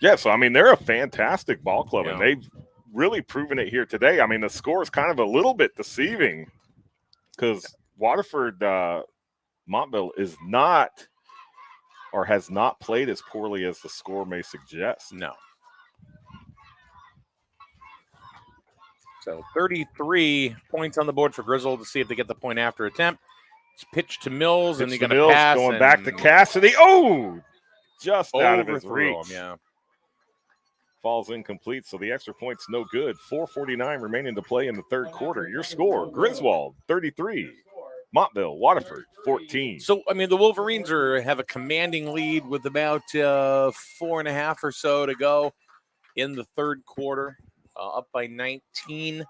Yeah, so, they're a fantastic ball club, Yeah. and they've really proven it here today. The score is kind of a little bit deceiving because Waterford Montville is not or has not played as poorly as the score may suggest. No. So 33 points on the board for Griswold to see if they get the point after attempt. It's pitched to Mills, and they got a pass. Going back to Cassidy. Oh, just out of his overthrew reach. him, yeah. Falls incomplete, so the extra point's no good. 4:49 remaining to play in the third quarter. Your score, Griswold, 33. Montville, Waterford, 14. So, the Wolverines have a commanding lead with about 4.5 or so to go in the third quarter, up by 19.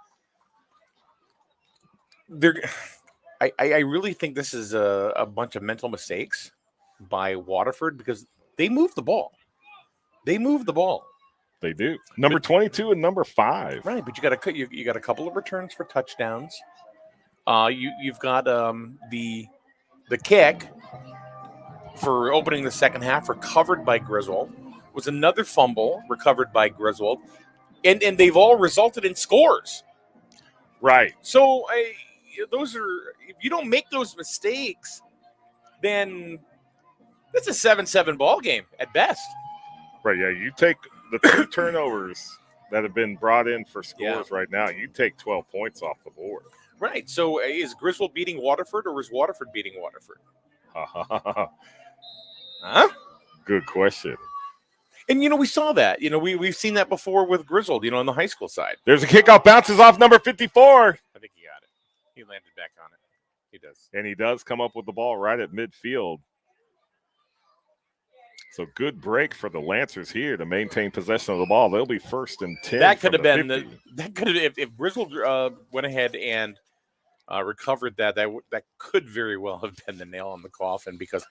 I really think this is a bunch of mental mistakes by Waterford because they moved the ball. They do. Number 22 and number 5. Right, but you got a couple of returns for touchdowns. You've got the kick for opening the second half recovered by Griswold. Was another fumble recovered by Griswold, and they've all resulted in scores. Right. So those are, if you don't make those mistakes, then it's a 7-7 ball game at best. Right. Yeah. You take the 2 turnovers that have been brought in for scores right now. You take 12 points off the board. Right. So is Griswold beating Waterford, or is Waterford beating Waterford? Huh? Good question. And, we saw that. We've seen that before with Griswold, on the high school side. There's a kickoff, bounces off number 54. I think he got it. He landed back on it. He does. And he does come up with the ball right at midfield. So good break for the Lancers here to maintain possession of the ball. They'll be 1st and 10. That could have been if Griswold went ahead and recovered that could very well have been the nail in the coffin because,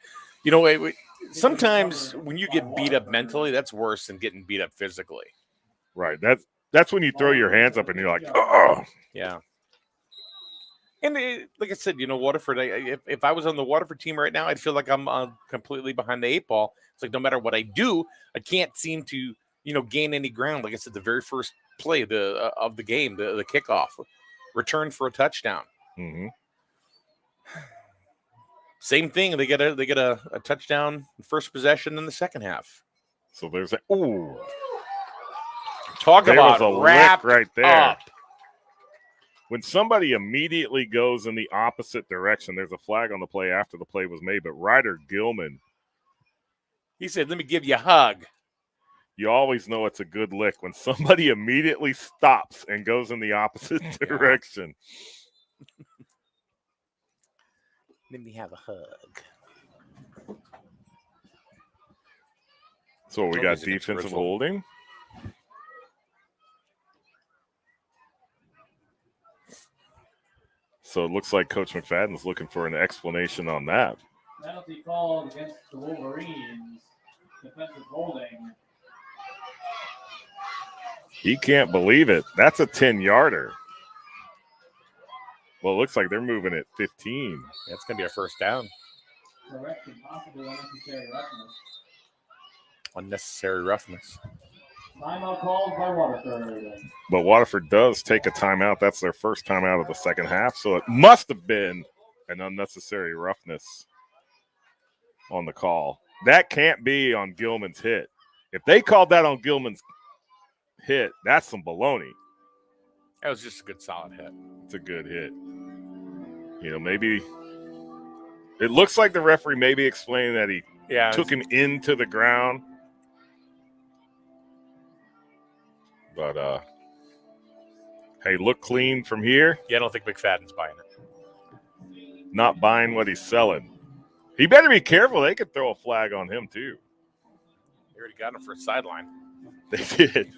sometimes when you get beat up mentally, that's worse than getting beat up physically. Right. That's when you throw your hands up and you're like, oh. Yeah. And like I said, Waterford, if I was on the Waterford team right now, I'd feel like I'm completely behind the 8 ball. It's like no matter what I do, I can't seem to, gain any ground. Like I said, the very first play of the game, the kickoff, return for a touchdown. Mm-hmm. Same thing. They get a touchdown first possession in the second half. So there's Talk There about was a lick wrapped right there. up. When somebody immediately goes in the opposite direction, there's a flag on the play after the play was made. But Ryder Gilman, He said, let me give you a hug. you always know it's a good lick when somebody immediately stops and goes in the opposite direction. Let me have a hug. So we Oh, got he's against defensive Griswold. holding. So it looks like Coach McFadden's looking for an explanation on that. Penalty called against the Wolverines. Defensive holding. He can't believe it. That's a 10-yarder. Well, it looks like they're moving at 15. That's going to be a first down. Correction, possible unnecessary roughness. Unnecessary roughness. Timeout called by Waterford. But Waterford does take a timeout. That's their first timeout of the second half. So it must have been an unnecessary roughness on the call. That can't be on Gilman's hit. If they called that on Gilman's hit, that's some baloney. That was just a good solid hit. It's a good hit. You know, maybe it looks like the referee maybe explaining that he took him into the ground. But, hey, look clean from here. Yeah, I don't think McFadden's buying it. Not buying what he's selling. He better be careful. They could throw a flag on him, too. They already got him for a sideline. They did.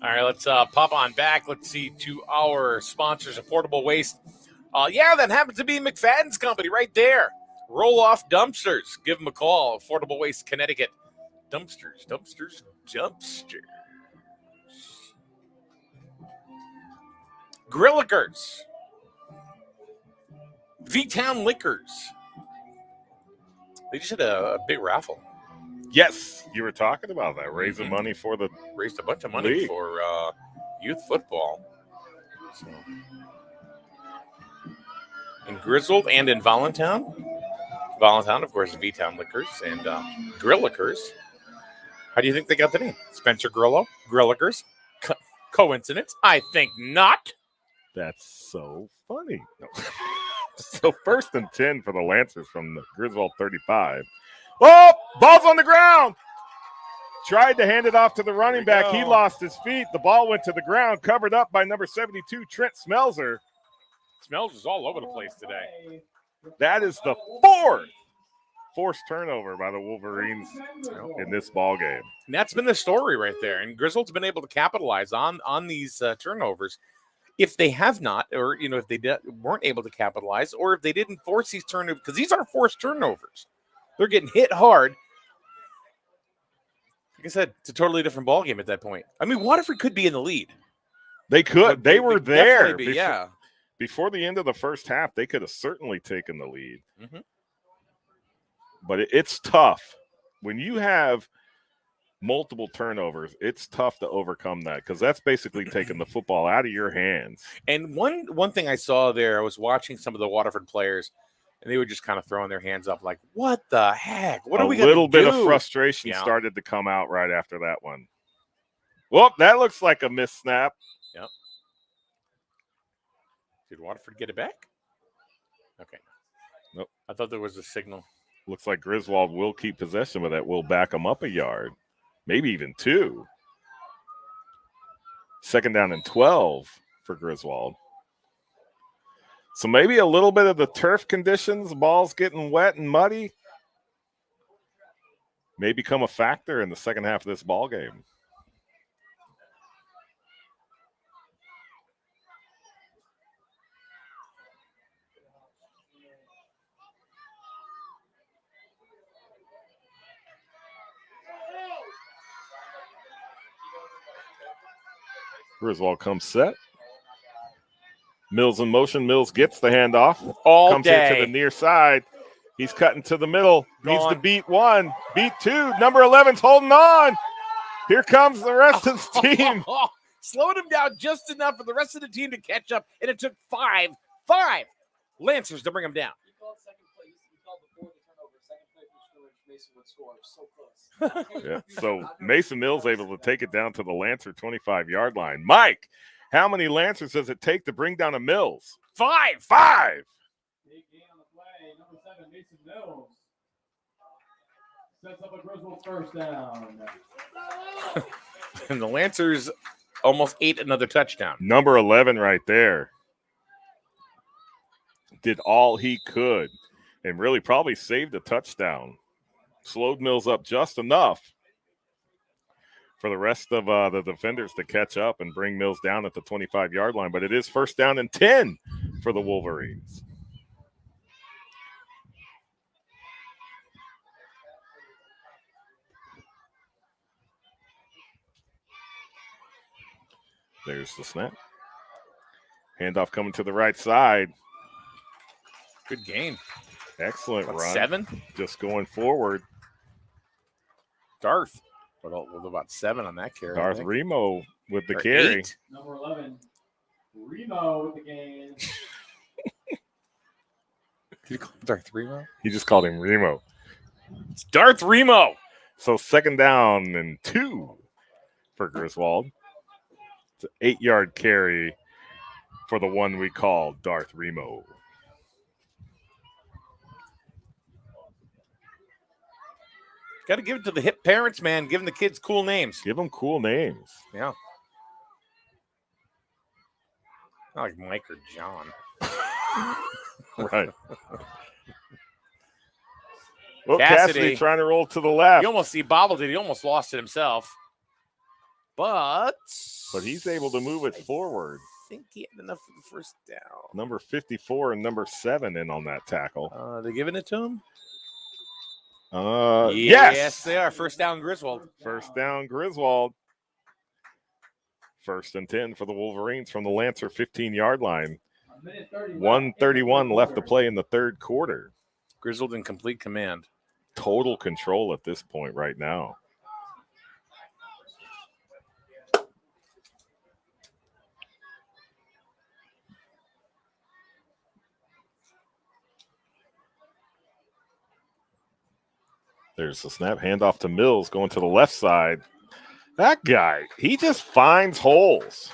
All right, let's pop on back. Let's see to our sponsors, Affordable Waste. Yeah, that happens to be McFadden's company right there. Roll Off Dumpsters. Give them a call. Affordable Waste, Connecticut. Dumpsters. Grillikers. V-Town Liquors. They just had a big raffle. Yes, you were talking about that. Raising money for the Raised a bunch of money league. for youth football. So. In Griswold and in Voluntown. Voluntown, of course, V-Town Liquors and Grillikers. How do you think they got the name? Spencer Grillo? Grillikers? Coincidence? I think not. That's so funny. No. So 1st and 10 for the Lancers from the Griswold 35. Oh, ball's on the ground. Tried to hand it off to the running back. He lost his feet. The ball went to the ground, covered up by number 72, Trent Smelzer. Smells is all over the place today. That is the 4th forced turnover by the Wolverines in this ball game. And that's been the story right there. And Griswold's been able to capitalize on these turnovers. If they have not, or if they weren't able to capitalize, or if they didn't force these turnovers, because these are forced turnovers. They're getting hit hard. Like I said, it's a totally different ballgame at that point. I mean, Waterford could be in the lead. They could. They were there. Be, yeah. Before the end of the first half, they could have certainly taken the lead. Mm-hmm. But it's tough. When you have multiple turnovers, it's tough to overcome that because that's basically taking the football out of your hands. And one thing I saw there, I was watching some of the Waterford players, and they were just kind of throwing their hands up like, what the heck? What are we going to do? A little bit of frustration started to come out right after that one. Well, that looks like a missed snap. Yep. Did Waterford get it back? Okay. Nope. I thought there was a signal. Looks like Griswold will keep possession of that. We'll back them up a yard, maybe even 2. 2nd down and 12 for Griswold. So maybe a little bit of the turf conditions, the ball's getting wet and muddy, may become a factor in the second half of this ball game. Griswold comes set. Mills in motion. Mills gets the handoff. Comes here to the near side. He's cutting to the middle. Needs to beat 1. Beat 2. Number 11's holding on. Here comes the rest of the team. Slowed him down just enough for the rest of the team to catch up, and it took 5 Lancers to bring him down. Mason would score. So close. Yeah. So Mason Mills able to take it down to the Lancer 25-yard line. Mike, how many Lancers does it take to bring down a Mills? 5. 5. Big gain on the play. Number 7, Mason Mills. Sets up a Griswold first down. And the Lancers almost ate another touchdown. Number 11 right there. Did all he could and really probably saved a touchdown. Slowed Mills up just enough for the rest of the defenders to catch up and bring Mills down at the 25-yard line. But it is first down and 10 for the Wolverines. There's the snap. Handoff coming to the right side. Good game. Excellent About run. 7? Just going forward. Darth with about 7 on that carry. Darth Remo with the Or carry. 8. Number 11, Remo with the gain. Did you call him Darth Remo? He just called him Remo. It's Darth Remo. So second down and 2 for Griswold. It's an 8-yard carry for the one we call Darth Remo. Got to give it to the hip parents, man. Giving the kids cool names. Give them cool names. Yeah. Not like Mike or John. Right. Well, Cassidy. Cassidy trying to roll to the left. You almost see bobbled it. He almost lost it himself. But But he's able to move it forward. I think he had enough for the first down. Number 54 and number 7 in on that tackle. They giving it to him? Yes, they are. First down, Griswold. First down, Griswold. First and 10 for the Wolverines from the Lancer 15-yard line. 1:31 left to play in the third quarter. Griswold in complete command. Total control at this point right now. There's the snap. Handoff to Mills going to the left side. That guy, he just finds holes.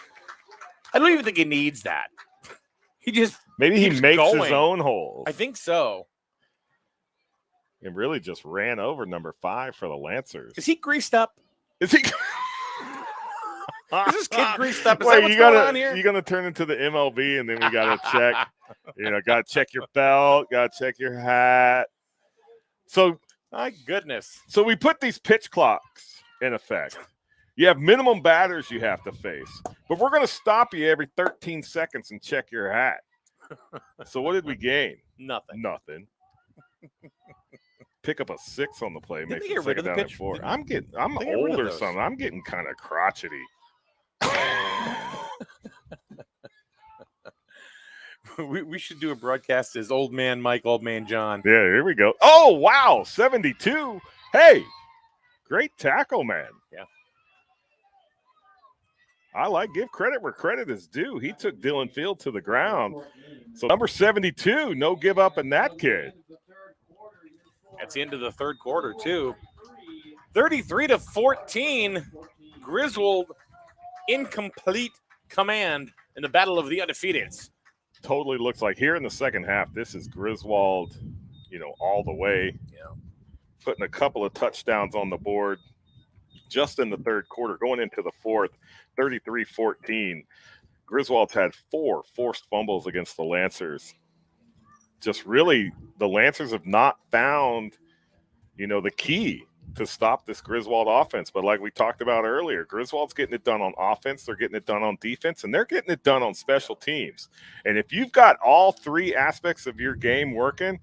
I don't even think he needs that. He just Maybe he keeps makes his going. own holes. I think so. And really just ran over number 5 for the Lancers. Is he greased up? Is he? Is this kid greased up? Is Wait, that what's going on here? You're gonna turn into the MLB, and then we gotta check. Gotta check your belt. Gotta check your hat. So My goodness. we put these pitch clocks in effect. You have minimum batters you have to face, but we're gonna stop you every 13 seconds and check your hat. So what did we gain? Nothing. Nothing. Pick up a 6 on the play. Didn't Makes they it get rid of second the down and pitch? 4. Did- I'm they get rid of old or those? something. I'm getting kind of crotchety. we should do a broadcast as Old Man Mike, Old Man John. Yeah, here we go. Oh, wow. 72. Hey, great tackle, man. Yeah. Give credit where credit is due. He took Dylan Field to the ground. So number 72, no give up in that kid. That's the end of the third quarter, too. 33-14. Griswold in complete command in the battle of the undefeateds. Totally looks like here in the second half, this is Griswold, all the way. Yeah. Putting a couple of touchdowns on the board just in the third quarter. Going into the fourth, 33-14. Griswold's had 4 forced fumbles against the Lancers. Just really, the Lancers have not found, the key to stop this Griswold offense. But like we talked about earlier, Griswold's getting it done on offense, they're getting it done on defense, and they're getting it done on special teams. And if you've got all 3 aspects of your game working,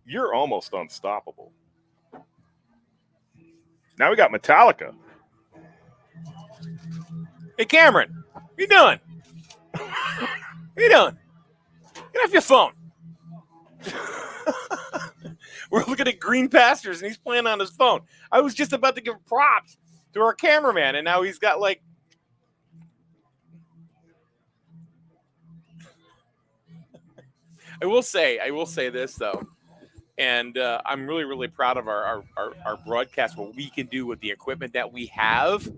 you're almost unstoppable. Now we got Metallica. Hey, Cameron, what you doing? What you doing? Get off your phone. We're looking at green pastures, and he's playing on his phone. I was just about to give props to our cameraman, and now he's got like. I will say this though. And I'm really, really proud of our broadcast, what we can do with the equipment that we have.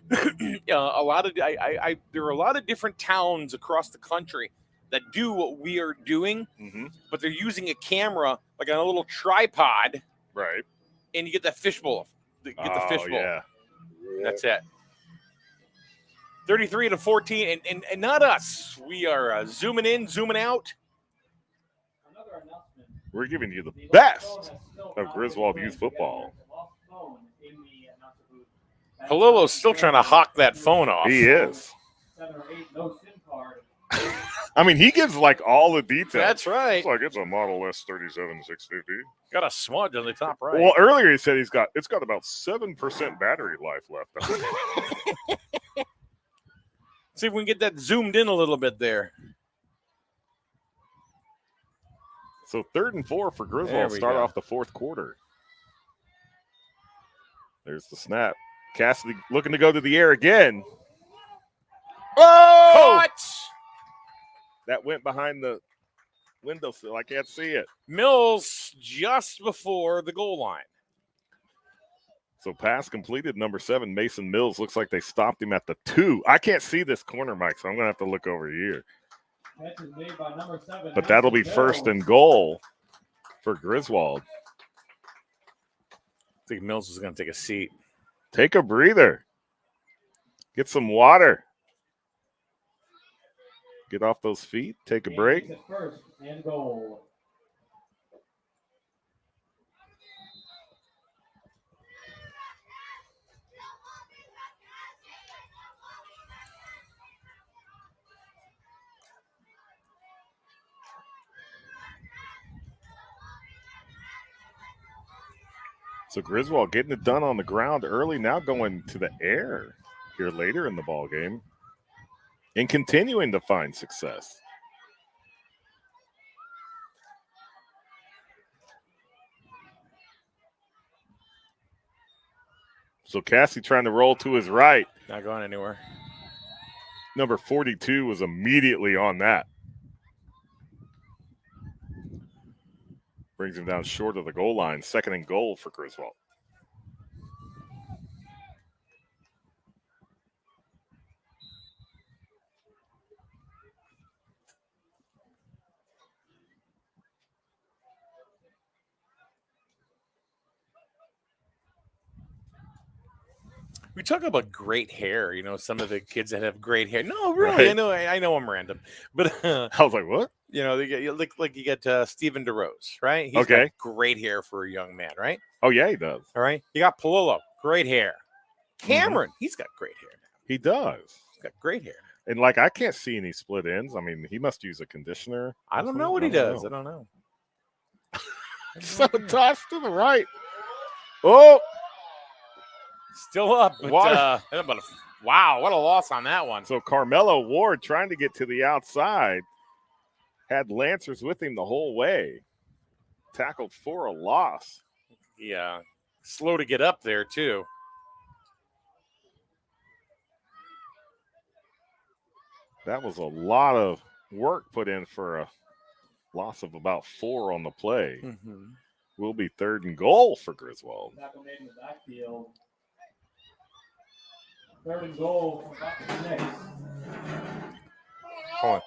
There are a lot of different towns across the country that do what we are doing, but they're using a camera like on a little tripod, Right. and you get that fishbowl. Get the fishbowl. Yeah. And that's it. 33-14, and not us. We are zooming in, zooming out. Another announcement. We're giving you the The best lost phone has still of not Griswold been youth put together. football. There's a lost phone in the announcer booth. Palolo's still trying to hawk that phone off. He is. 7 or 8, no SIM card. I mean, he gives like all the details. That's right. It's like it's a Model S37650. Got a smudge on the top right. Well, earlier he said it's got about 7% battery life left. See if we can get that zoomed in a little bit there. So 3rd and 4 for There Griswold. we Start go. off the 4th quarter. There's the snap. Cassidy looking to go to the air again. Oh! Caught! That went behind the windowsill. I can't see it. Mills just before the goal line. So pass completed, number 7, Mason Mills. Looks like they stopped him at the 2. I can't see this corner, Mike, so I'm going to have to look over here. Catch is made by number 7. But that'll be Mason 1st Mills. and goal for Griswold. I think Mills is going to take a seat. Take a breather. Get some water. Get off those feet. Take a Game break. takes it 1st and goal. So Griswold getting it done on the ground early, now going to the air here later in the ball game and continuing to find success. So Cassie trying to roll to his right. Not going anywhere. Number 42 was immediately on that. Brings him down short of the goal line. 2nd and goal for Griswold. We talk about great hair. You know, some of the kids that have great hair. No, really, Right. I know I'm random, but I was like, what? you know, you get Stephen DeRose, right? He's Okay. got great hair for a young man, right? Oh, yeah, he does. All right. You got Palolo, great hair. Cameron, he's got great hair now. He does. He's got great hair. And, like, I can't see any split ends. I mean, he must use a conditioner. I don't know what he does. I don't know. So toss to the right. Oh, Still up. But, Water- wow, what a loss on that one. so Carmelo Ward trying to get to the outside. Had Lancers with him the whole way. Tackled for a loss. Yeah, slow to get up there too. That was a lot of work put in for a loss of about 4 on the play. Mm-hmm. Will be 3rd and goal for Griswold. Tackle made in the backfield. 3rd and goal from back to the next. Hold on.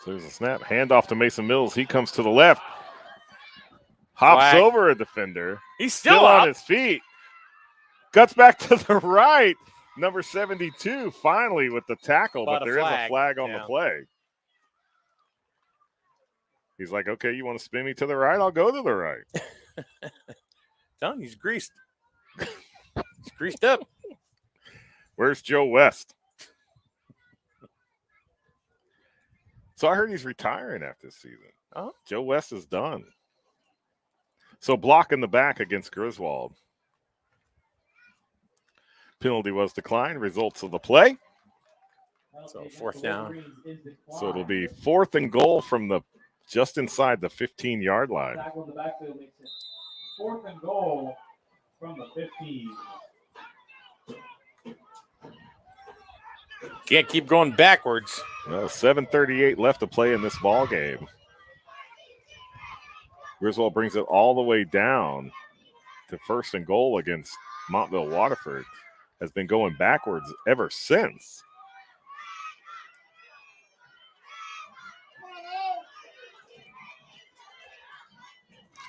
So there's a snap. Handoff to Mason Mills. He comes to the left. Hops Flag. over a defender. He's Still still on up. his feet. Cuts back to the right. Number 72 finally with the tackle, But but a there is a flag. flag on the Yeah. play. He's like, okay, you want to spin me to the right? I'll go to the right. Done. He's greased. He's greased up. Where's Joe West? So I heard he's retiring after this season. Oh. Joe West is done. So block in the back against Griswold. Penalty was declined. Results of the play. So 4th down. So it'll be 4th and goal from the just inside the 15-yard line. Tackle in the backfield makes it 4th and goal from the 15. Can't keep going backwards. Well, 7:38 left to play in this ball game. Griswold brings it all the way down to 1st and goal against Montville Waterford. Has been going backwards ever since.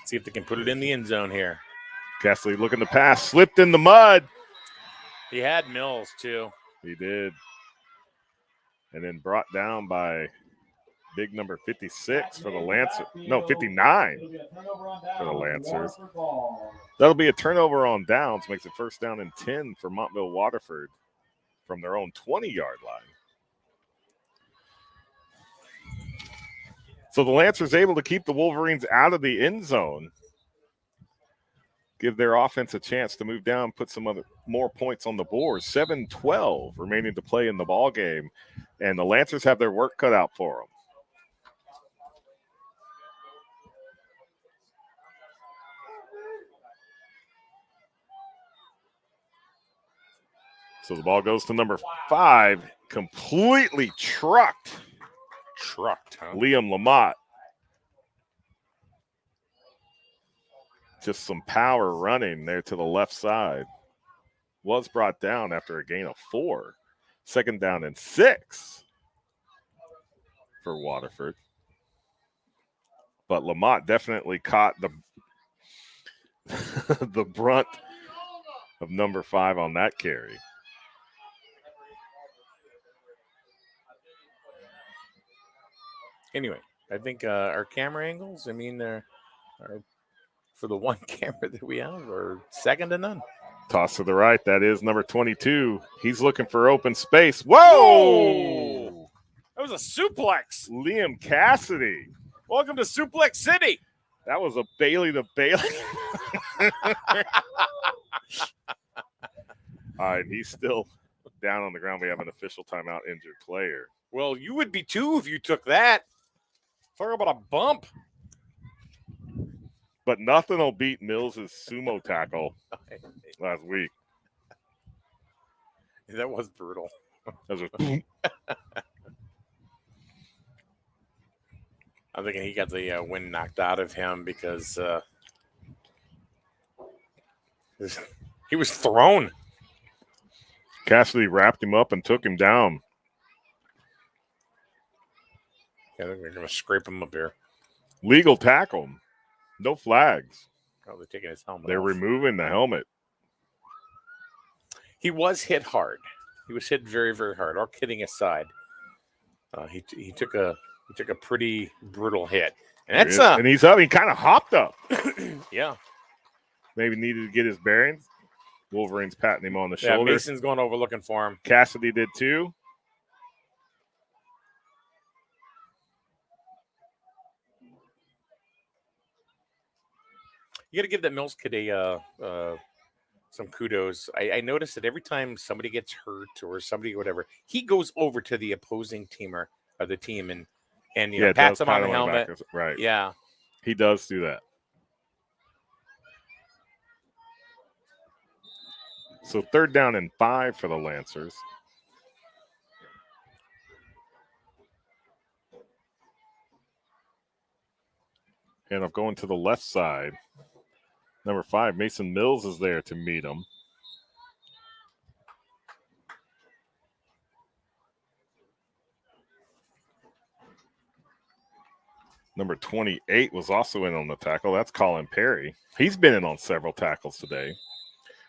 See if they can put it in the end zone here. Cassidy looking to pass, slipped in the mud. He had Mills, too. He did. And then brought down by big number 56 for the Lancers. No, 59 for the Lancers. That'll be a turnover on downs. Makes it 1st down and 10 for Montville Waterford from their own 20-yard line. So the Lancers able to keep the Wolverines out of the end zone. Give their offense a chance to move down, put some more points on the board. 7:12 remaining to play in the ball game. And the Lancers have their work cut out for them. So the ball goes to number 5, completely trucked. Huh? Liam Lamott. Just some power running there to the left side. Was brought down after a gain of 4. 2nd down and 6 for Waterford. But Lamont definitely caught the the brunt of number 5 on that carry. Anyway, I think our camera angles, are for the one camera that we have, are second to none. Toss to the right. That is number 22. He's looking for open space. Whoa! That was a suplex. Liam Cassidy. Welcome to Suplex City. That was a Bailey to Bailey. All right, he's still down on the ground. We have an official timeout, injured player. Well, you would be too if you took that. Talk about a bump. But nothing will beat Mills' sumo tackle last week. That was brutal. That was I'm thinking he got the wind knocked out of him because he was thrown. Cassidy wrapped him up and took him down. I think they're going to scrape him up here. Legal tackle. No flags. Oh, they're taking his helmet They're off. removing the helmet. He was hit hard. He was hit very, very hard. All kidding aside, he took a pretty brutal hit, and that's and he's up. He kind of hopped up. Yeah. Maybe needed to get his bearings. Wolverine's patting him on the Yeah, shoulder. Mason's going over looking for him. Cassidy did too. You got to give that Mills kid some kudos. I noticed that every time somebody gets hurt or somebody whatever, he goes over to the opposing teamer of the team and pats him on the helmet. Right. Yeah. He does do that. So 3rd down and 5 for the Lancers. And I'm going to the left side. Number 5, Mason Mills is there to meet him. Number 28 was also in on the tackle. That's Colin Perry. He's been in on several tackles today.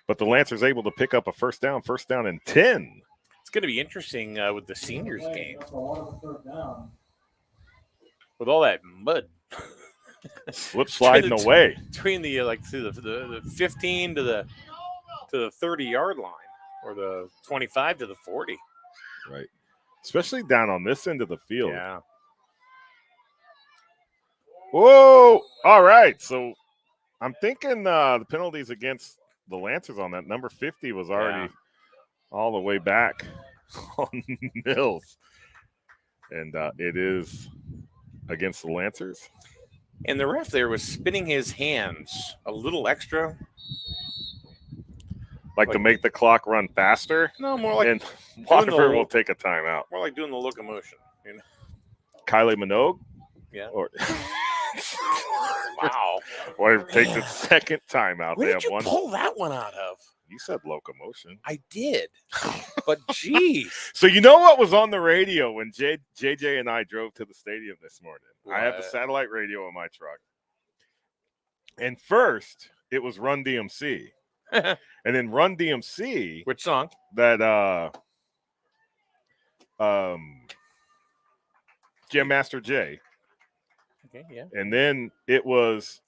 But the Lancers able to pick up a 1st down and 10. It's going to be interesting with the seniors game. With all that mud. Slip sliding away. Between the 15 to the 30-yard line or the 25 to the 40. Right. Especially down on this end of the field. Yeah. Whoa! All right, so I'm thinking the penalties against the Lancers on that. Number 50 was already all the way back on Mills. And it is against the Lancers. And the ref there was spinning his hands a little extra. Like to make the clock run faster. No, more like And Waterford will take a timeout. more like doing the locomotion. You know? Kylie Minogue? Yeah. Or Wow. Waterford takes its second timeout. Where They did have you one. pull that one out of? You said locomotion. I did. But geez. So you know what was on the radio when JJ and I drove to the stadium this morning? I have the What? satellite radio in my truck. And first, it was Run DMC. And then Run DMC, Which song? that Jam Master J. Okay, yeah. And then it was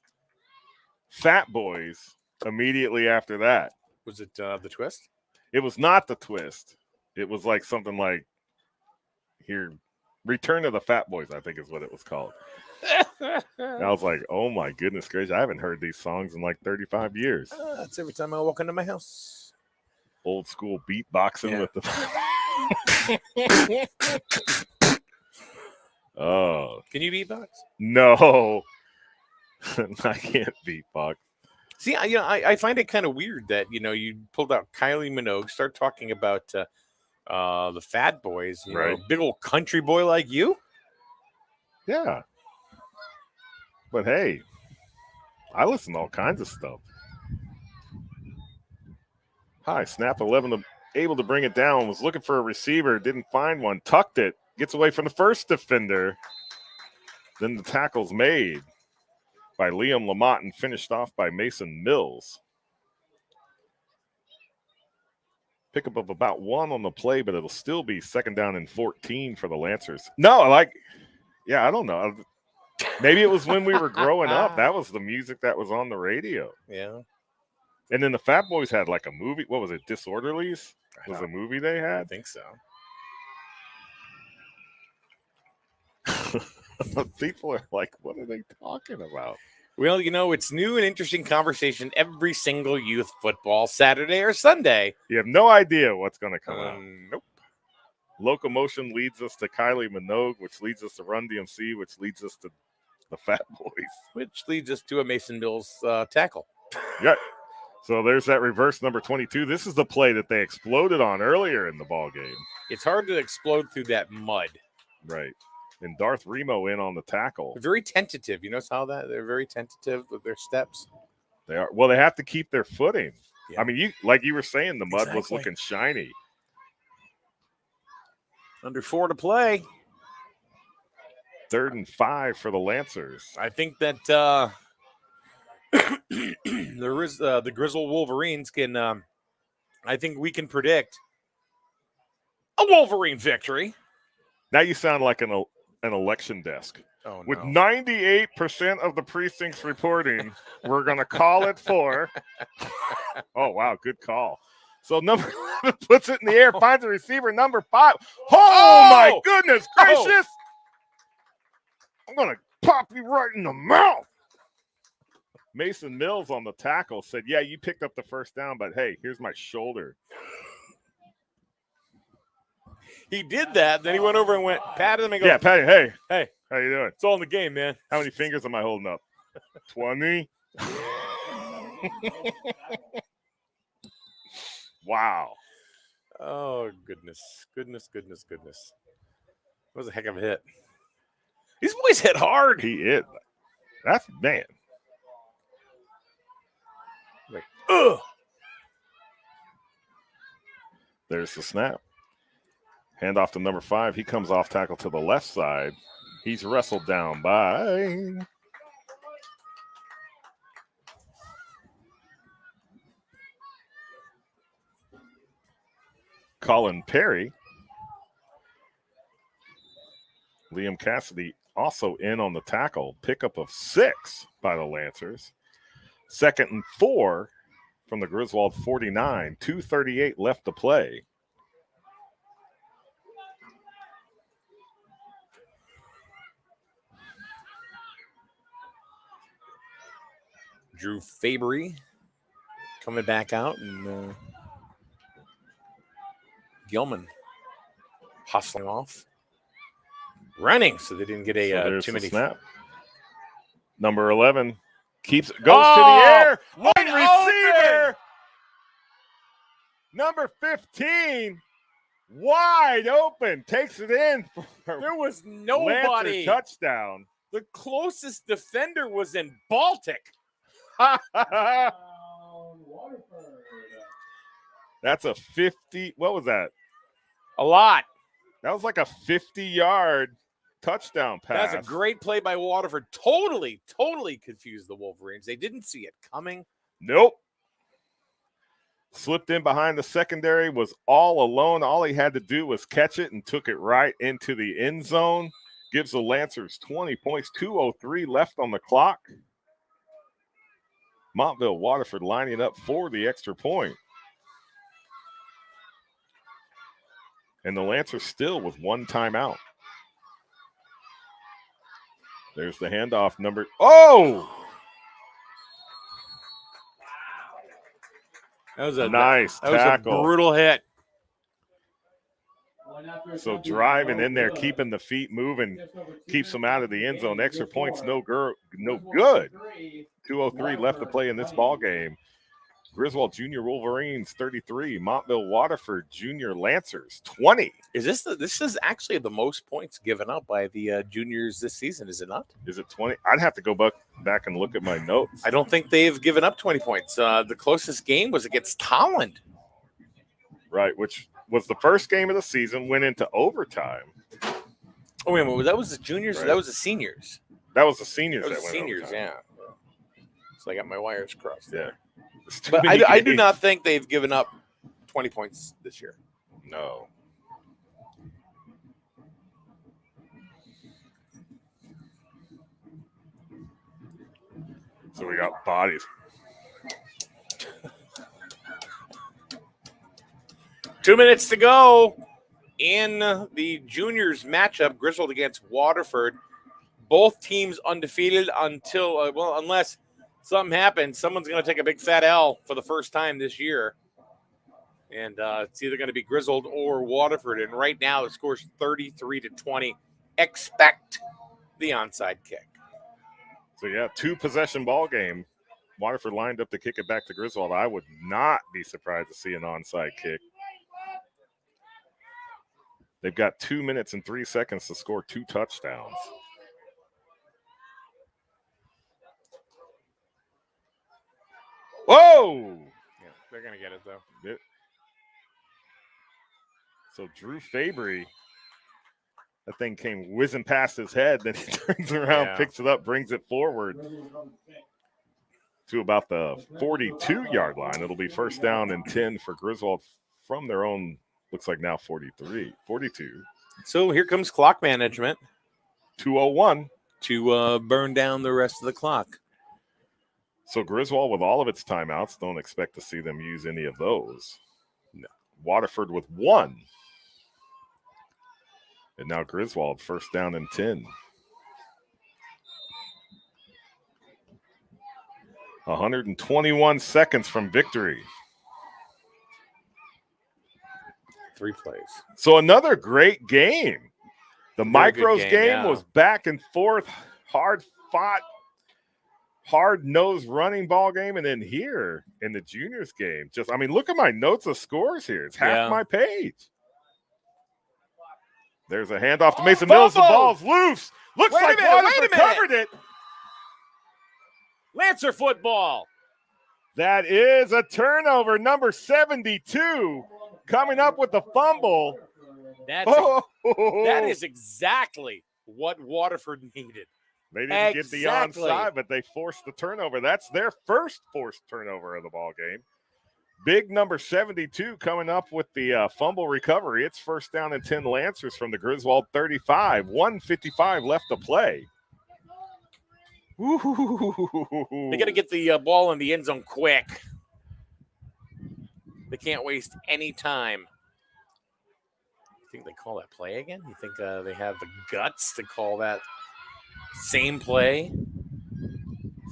Fat Boys immediately after that. Was it the twist? It was not the twist. It was like something like Return of the Fat Boys, I think is what it was called. And I was like, oh my goodness gracious, I haven't heard these songs in like 35 years. That's every time I walk into my house. Old school beatboxing Yeah. with the Oh. Can you beatbox? No. I can't beatbox. See, I find it kind of weird that, you pulled out Kylie Minogue, start talking about the Fat Boys, Right. Big old country boy like you. Yeah. But hey, I listen to all kinds of stuff. Hi, snap 11 able to bring it down. Was looking for a receiver, didn't find one. Tucked it, gets away from the first defender. Then the tackle's made by Liam Lamont and finished off by Mason Mills. Pickup of about 1 on the play, but it'll still be 2nd down and 14 for the Lancers. No, I don't know. Maybe it was when we were growing up. That was the music that was on the radio. Yeah. And then the Fat Boys had like a movie. What was it? Disorderlies was a movie they I had. think so. People are like, what are they talking about? Well, it's new and interesting conversation every single youth football Saturday or Sunday. You have no idea what's going to come out. Nope. Locomotion leads us to Kylie Minogue, which leads us to Run DMC, which leads us to the Fat Boys. Which leads us to a Mason Mills tackle. Yeah. So there's that reverse number 22. This is the play that they exploded on earlier in the ball game. It's hard to explode through that mud. Right. And Darth Remo in on the tackle. They're very tentative. You notice how they're very tentative with their steps. They are. Well, they have to keep their footing. Yeah. I mean, you were saying, the mud was Exactly. looking shiny. Under 4 to play. 3rd and 5 for the Lancers. I think that the Griswold Wolverines can. I think we can predict a Wolverine victory. Now you sound like an election desk. Oh, no. With 98% of the precincts reporting, we're going to call it for. Oh, wow. Good call. So number 11 puts it in the air, finds a receiver, number 5. Oh, my goodness gracious. I'm going to pop you right in the mouth. Mason Mills on the tackle said, yeah, you picked up the first down, but hey, here's my shoulder. He did that. Then he went over and patted him and goes, Yeah, Patty, hey. Hey, How you doing? it's all in the game, man. How many fingers am I holding up? 20? Wow. Oh, goodness. That was a heck of a hit. These boys hit hard. He is. That's, man. Like, ugh. There's the snap. Hand off to number 5. He comes off tackle to the left side. He's wrestled down by Colin Perry. Liam Cassidy also in on the tackle. Pickup of 6 by the Lancers. 2nd and 4 from the Griswold 49. 2:38 left to play. Drew Fabry coming back out, and Gilman hustling off. running, so they didn't get a So there's too the many. snap. Number 11 goes to the Oh, air. One wide receiver. open. Number 15, wide open, takes it in for There was Lancer nobody. touchdown. The closest defender was in Baltic. Waterford. That's a 50. What was that? A lot. That was like a 50-yard touchdown pass. That's a great play by Waterford. Totally confused the Wolverines. They didn't see it coming. Nope. Slipped in behind the secondary, was all alone. All he had to do was catch it and took it right into the end zone. Gives the Lancers 20 points, 2:03 left on the clock. Montville Waterford lining up for the extra point. And the Lancers still with one timeout. There's the handoff number. Oh! That was a Nice that was tackle. a brutal hit. So driving in there, keeping the feet moving, keeps them out of the end zone. Extra points, no good. 2:03 left to play in this ball game. Griswold Junior Wolverines 33, Montville Waterford Junior Lancers 20. This is actually the most points given up by the juniors this season, is it not? Is it 20? I'd have to go back and look at my notes. I don't think they've given up 20 points. The closest game was against Tolland. Right, which was the first game of the season, went into overtime. Oh, wait a minute. That was the juniors? Right. That was the seniors. That was the seniors That was that the went seniors, overtime. yeah. So I got my wires crossed. Yeah. But I do not think they've given up 20 points this year. No. So we got bodies. 2 minutes to go in the juniors matchup, Griswold against Waterford. Both teams undefeated until, unless something happens. Someone's going to take a big fat L for the first time this year. And it's either going to be Griswold or Waterford. And right now the score's 33-20. Expect the onside kick. So, yeah, 2-possession ball game. Waterford lined up to kick it back to Griswold. I would not be surprised to see an onside kick. They've got 2 minutes and 3 seconds to score 2 touchdowns. Whoa! Yeah, they're going to get it, though. So Drew Fabry, that thing came whizzing past his head. Then he turns around, picks it up, brings it forward to about the 42-yard line. It'll be first down and 10 for Griswold from their own, looks like now 42. So here comes clock management. 2:01. To burn down the rest of the clock. So Griswold, with all of its timeouts, don't expect to see them use any of those. No. Waterford with 1. And now Griswold, first down and 10. 121 seconds from victory. 3 plays. So another great game. The Very good Micros game yeah. was back and forth, hard-fought, hard-nosed running ball game. And then here in the juniors game, look at my notes of scores here. It's half my page. There's a handoff to Mason Mills. The ball's loose. Looks like Waterford covered it. Lancer football. That is a turnover. Number 72 coming up with the fumble. That is exactly what Waterford needed. They didn't get the onside, but they forced the turnover. That's their first forced turnover of the ball game. Big number 72 coming up with the fumble recovery. It's first down and 10 Lancers from the Griswold 35. 1:55 left to play. They got to get the ball in the end zone quick. They can't waste any time. You think they call that play again? You think they have the guts to call that same play?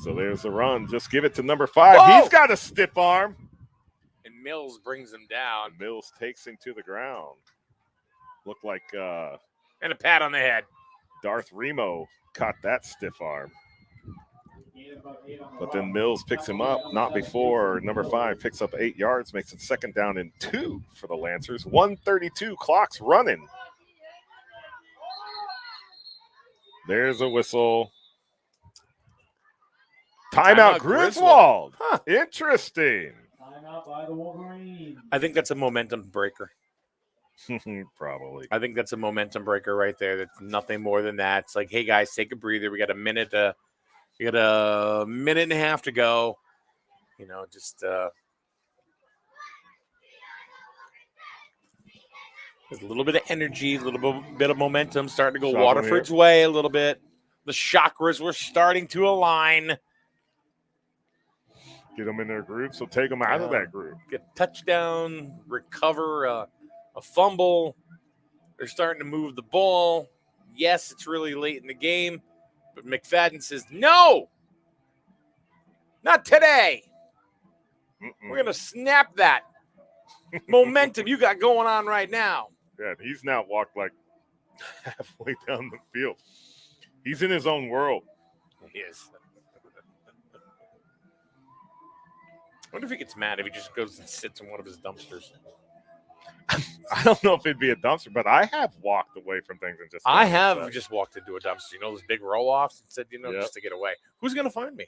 So there's the run. Just give it to number 5. Whoa! He's got a stiff arm. And Mills brings him down. Mills takes him to the ground. Looked like and a pat on the head. Darth Remo caught that stiff arm. Gain of about 8 on the But then run. Mills picks him up, not before number 5 picks up 8 yards, makes it second down and 2 for the Lancers. 1:32, clock's running. There's a whistle. Timeout, Griswold. Huh. Interesting. Timeout by the Wolverines. I think that's a momentum breaker. Probably. I think that's a momentum breaker right there. That's nothing more than that. It's like, hey guys, take a breather. We got a minute and a half to go. You know, just there's a little bit of energy, a little bit of momentum starting to go Shot Waterford's way a little bit. The chakras were starting to align. Get them in their group, so take them out of that group. Get a touchdown, recover a fumble. They're starting to move the ball. Yes, it's really late in the game, but McFadden says, no, not today. We're going to snap that momentum you got going on right now. Yeah, he's now walked like halfway down the field. He's in his own world. He is. I wonder if he gets mad if he just goes and sits in one of his dumpsters. I don't know if it'd be a dumpster, but I have walked away from things and just. I have just walked into a dumpster, you know, those big roll-offs, and said, Yep. just to get away. Who's going to find me?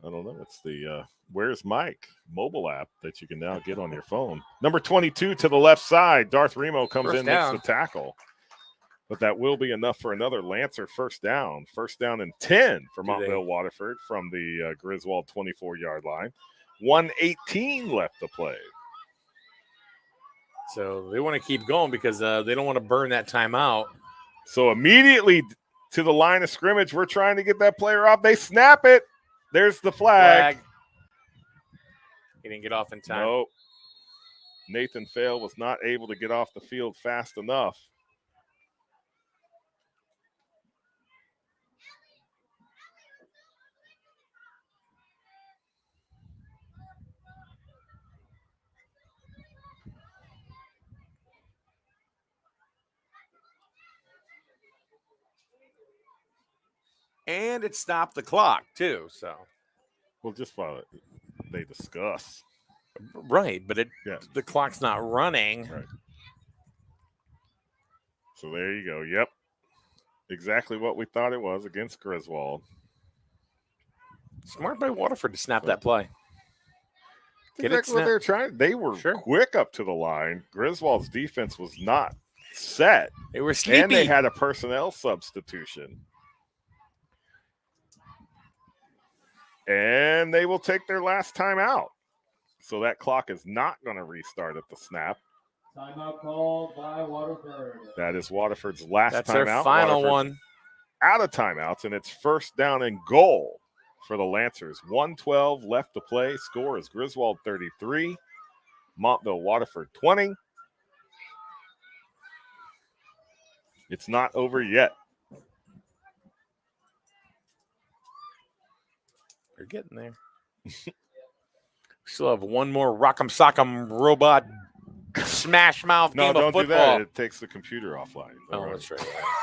I don't know. It's the Where's Mike mobile app that you can now get on your phone. Number 22 to the left side. Darth Remo comes First in, down. makes the tackle. But that will be enough for another Lancer first down. First down and 10 for Montville Waterford from the Griswold 24-yard line. 1:18 left to play. So they want to keep going because they don't want to burn that timeout. So immediately to the line of scrimmage, we're trying to get that player off. They snap it. There's the flag. He didn't get off in time. Nope. Nathan Fail was not able to get off the field fast enough. And it stopped the clock, too. So, Well, just while they discuss. right, but Yeah. the clock's not running. Right. So there you go. Yep. Exactly what we thought it was against Griswold. Smart by Waterford to snap that play. Get it Exactly what they're trying. They were quick up to the line. Griswold's defense was not set. They were sleepy. And they had a personnel substitution. And they will take their last time out. So that clock is not going to restart at the snap. Timeout called by Waterford. That is Waterford's last That's timeout. their final Waterford's one. Out of timeouts, and it's first down and goal for the Lancers. 1:12 left to play. Score is Griswold 33, Montville Waterford 20. It's not over yet. They're getting there. We still have one more rock'em sock'em robot smash mouth No, game don't of do football. that. It takes the computer offline. Oh, that's right.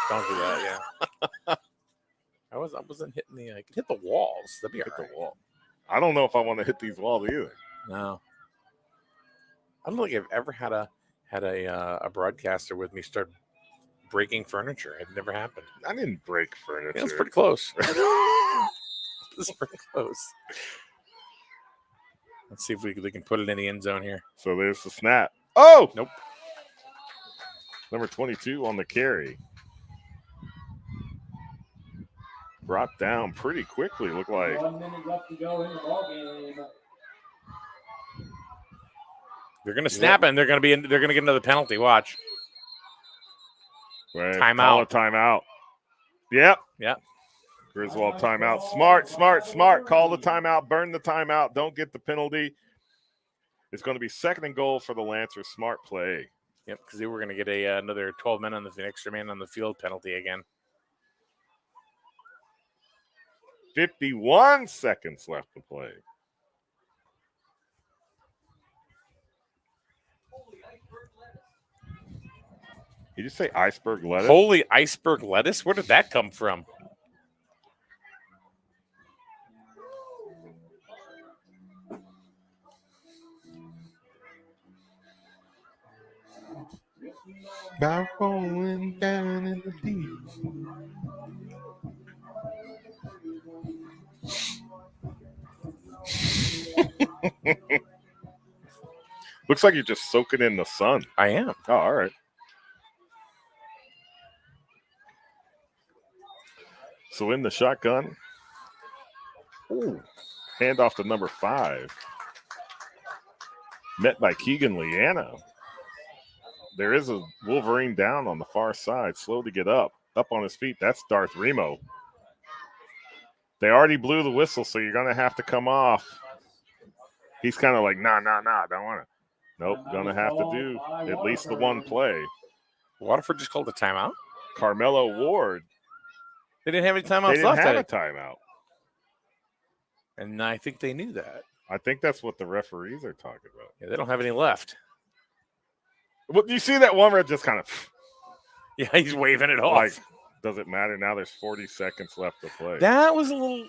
Don't do that. Yeah. I wasn't hitting the. I could hit the walls. That'd be Hit all the right. wall. I don't know if I want to hit these walls either. No. I don't think I've ever had a broadcaster with me start breaking furniture. It never happened. I didn't break furniture. Yeah, it's pretty close. It's pretty close. Let's see if we can put it in the end zone here. So there's the snap. Oh! Nope. Number 22 on the carry. Brought down pretty quickly. Looked like 1 minute left to go in the ballgame. They're going to snap it, and they're going to get another penalty. Watch. Timeout. Call a timeout. Yep. Yep. Griswold timeout. Smart. Call the timeout. Burn the timeout. Don't get the penalty. It's going to be second and goal for the Lancers. Smart play. Yep, because they were going to get another 12 men on the extra man on the field penalty again. 51 seconds left to play. Did you say iceberg lettuce? Holy iceberg lettuce? Where did that come from? Going down in the deep. Looks like you're just soaking in the sun. I am. Oh, all right. So in the shotgun. Ooh. Handoff to number 5. Met by Keegan Leanna. There is a Wolverine down on the far side. Slow to get up. Up on his feet. That's Darth Remo. They already blew the whistle, so you're going to have to come off. He's kind of like, nah, don't want to. Nope, going to have to do at least the one play. Waterford just called a timeout? Carmelo Ward. They didn't have any They timeouts didn't left. have a timeout. And I think they knew that. I think that's what the referees are talking about. Yeah, they don't have any left. Well, you see that one where it just kind of Yeah, he's waving it off. like, does it matter now? There's 40 seconds left to play. That was a little.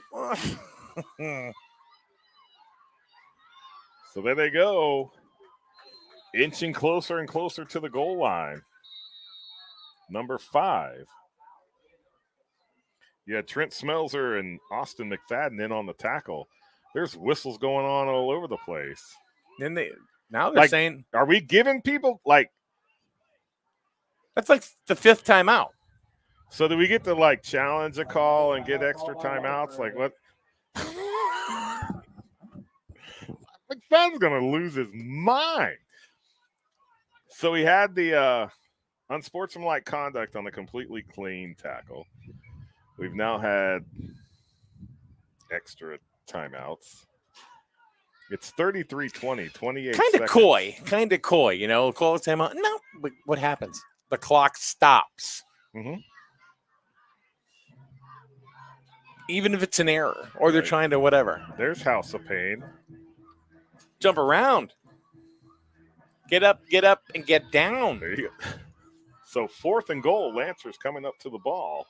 So there they go, inching closer and closer to the goal line. Number 5. You had Trent Smelzer and Austin McFadden in on the tackle. There's whistles going on all over the place. Then now they're Like, saying are we giving people like? that's like the 5th timeout. So do we get to like challenge a call and get extra timeouts? Like what? McFadden's gonna lose his mind. So he had the unsportsmanlike conduct on the completely clean tackle. We've now had extra timeouts. It's 33-20, 28 Kind seconds. of coy, you know, call a timeout. No, but what happens? The clock stops. Mm-hmm. Even if it's an error or they're Right. trying to whatever. There's House of Pain. Jump around. Get up, and get down. There you go. So 4th and goal, Lancers coming up to the ball.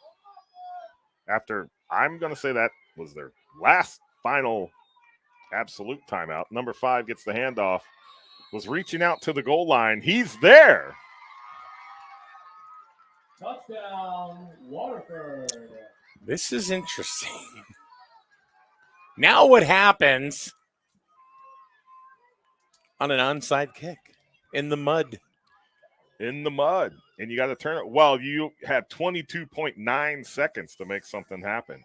After, I'm going to say that was their last final absolute timeout. Number 5 gets the handoff, was reaching out to the goal line. He's there. Touchdown, Waterford. This is interesting. Now what happens on an onside kick in the mud? In the mud. And you got to turn it. Well, you have 22.9 seconds to make something happen.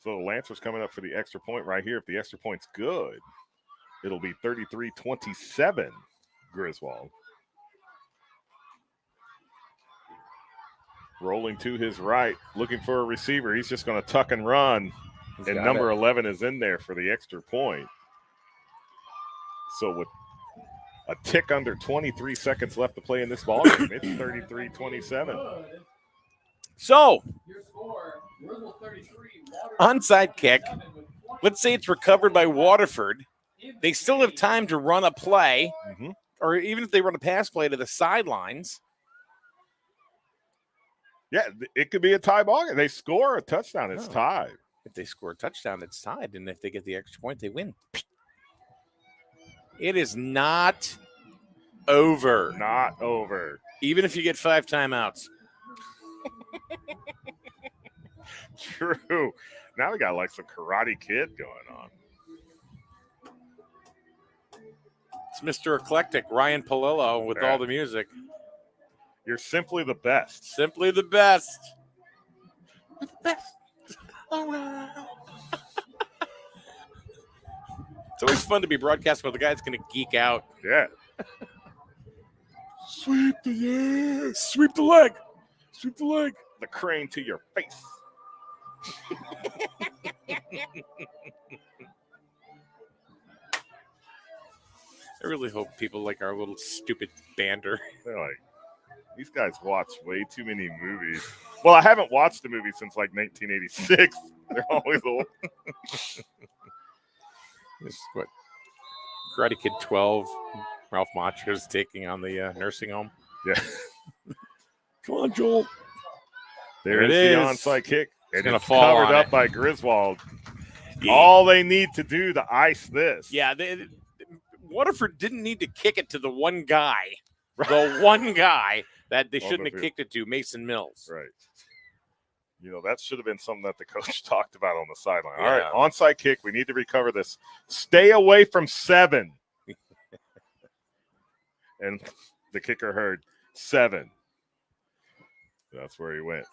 So the Lancers coming up for the extra point right here. If the extra point's good, it'll be 33-27 Griswold. Rolling to his right, looking for a receiver. He's just going to tuck and run. And number 11 is in there for the extra point. So with a tick under 23 seconds left to play in this ball game, it's 33-27. So, Your score, Griswold 33, Waterford onside kick. 7 with 20 Let's say it's recovered by Waterford. They still have time to run a play, Mm-hmm. or even if they run a pass play to the sidelines. Yeah, it could be a tie ball game. They score a touchdown, it's Oh. tied. If they score a touchdown, it's tied. And if they get the extra point, they win. It is not over. Not over. Even if you get 5 timeouts. True. Now we got like some Karate Kid going on. It's Mr. Eclectic, Ryan Palillo, with all the music. You're simply the best. Simply the best. It's always fun to be broadcast with a guy that's going to geek out. Yeah. Sweep the leg. Sweep the leg. Sweep the leg. The crane to your face. I really hope people like our little stupid banter. They're like, these guys watch way too many movies. Well, I haven't watched a movie since like 1986. They're always old. This is what? Karate Kid 12, Ralph Macchio's taking on the nursing home. Yeah. Come on, Joel. There There it is the is. onside kick. And gonna it's fall covered on up it. by Griswold. Yeah. All they need to do to ice this. Yeah, Waterford didn't need to kick it to the one guy. The one guy that they On shouldn't the have field. kicked it to, Mason Mills. Right. You know, that should have been something that the coach talked about on the sideline. Yeah. All right, onside kick. We need to recover this. Stay away from 7. And the kicker heard 7. That's where he went.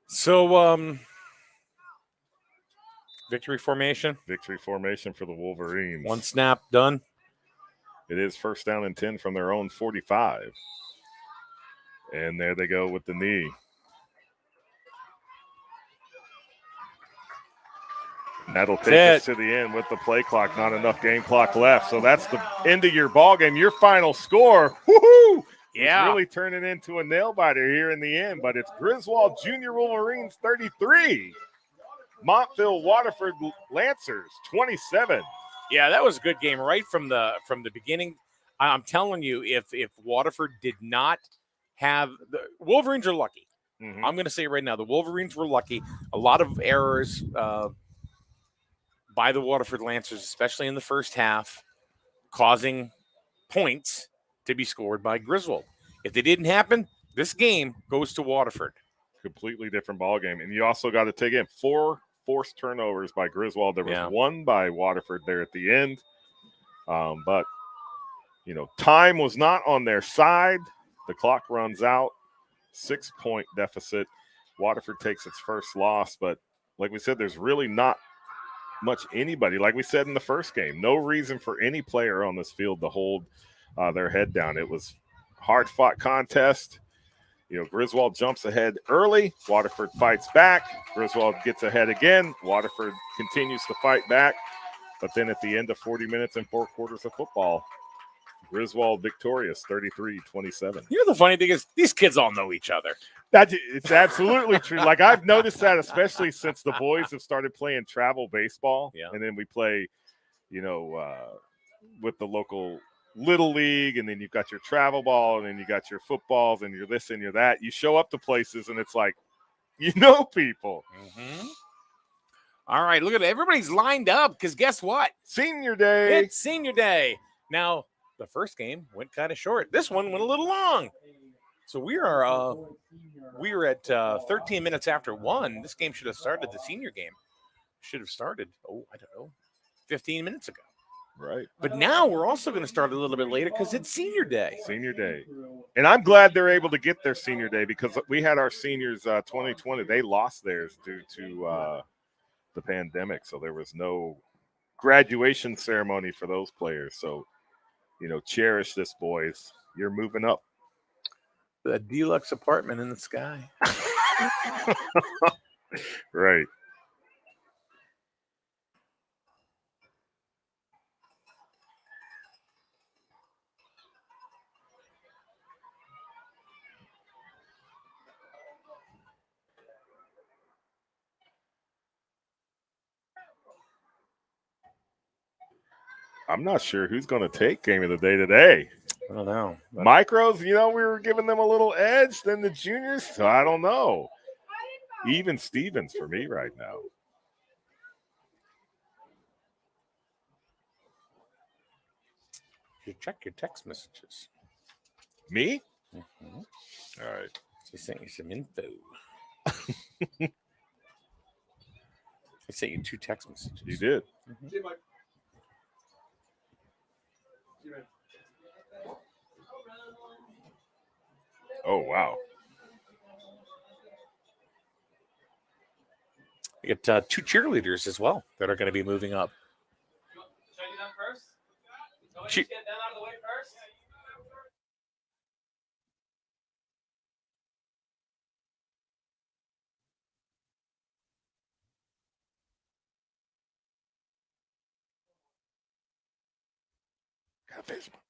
So, victory formation. Victory formation for the Wolverines. One snap done. It is first down and 10 from their own 45. And there they go with the knee. That'll take us to the end with the play clock. Not enough game clock left. So that's the end of your ball game. Your final score. Woohoo! Yeah. It's really turning into a nail biter here in the end. But it's Griswold Junior Wolverines 33. Montville Waterford Lancers 27. Yeah, that was a good game right from the beginning. I'm telling you, if Waterford did not have the Wolverines are lucky. Mm-hmm. I'm going to say right now, the Wolverines were lucky. A lot of errors by the Waterford Lancers, especially in the first half, causing points to be scored by Griswold. If they didn't happen, this game goes to Waterford. Completely different ball game. And you also got to take in 4 forced turnovers by Griswold. There was 1 by Waterford there at the end. But, you know, time was not on their side. The clock runs out. 6-point deficit. Waterford takes its first loss. But like we said, there's really not much anybody. Like we said in the first game, no reason for any player on this field to hold their head down. It was hard-fought contest. You know, Griswold jumps ahead early. Waterford fights back. Griswold gets ahead again. Waterford continues to fight back. But then at the end of 40 minutes and 4 quarters of football, Griswold victorious, 33-27. You know, the funny thing is these kids all know each other. It's absolutely true. Like, I've noticed that, especially since the boys have started playing travel baseball. Yeah. And then we play, you know, with the local Little League, and then you've got your travel ball, and then you got your footballs, and you're this and you're that. You show up to places, and it's like, you know people. Mm-hmm. All right, look at it. Everybody's lined up because guess what? Senior day. It's senior day. Now, the first game went kind of short. This one went a little long. So we are at 13 minutes after 1. This game should have started. The senior game should have started, 15 minutes ago. Right. But now we're also going to start a little bit later because it's senior day. Senior day. And I'm glad they're able to get their senior day because we had our seniors 2020. They lost theirs due to the pandemic. So there was no graduation ceremony for those players. So, you know, cherish this, boys. You're moving up. The deluxe apartment in the sky. Right. I'm not sure who's going to take game of the day today. I don't know. Micros, you know, we were giving them a little edge than the juniors. So I don't know. Even Stevens for me right now. You check your text messages. Me? Mm-hmm. All right. She sent you some info. I sent you 2 text messages. You did. Mm-hmm. Oh, wow. We got 2 cheerleaders as well that are going to be moving up. Should I do them first? So Che- get them out of the way first? Got Facebook.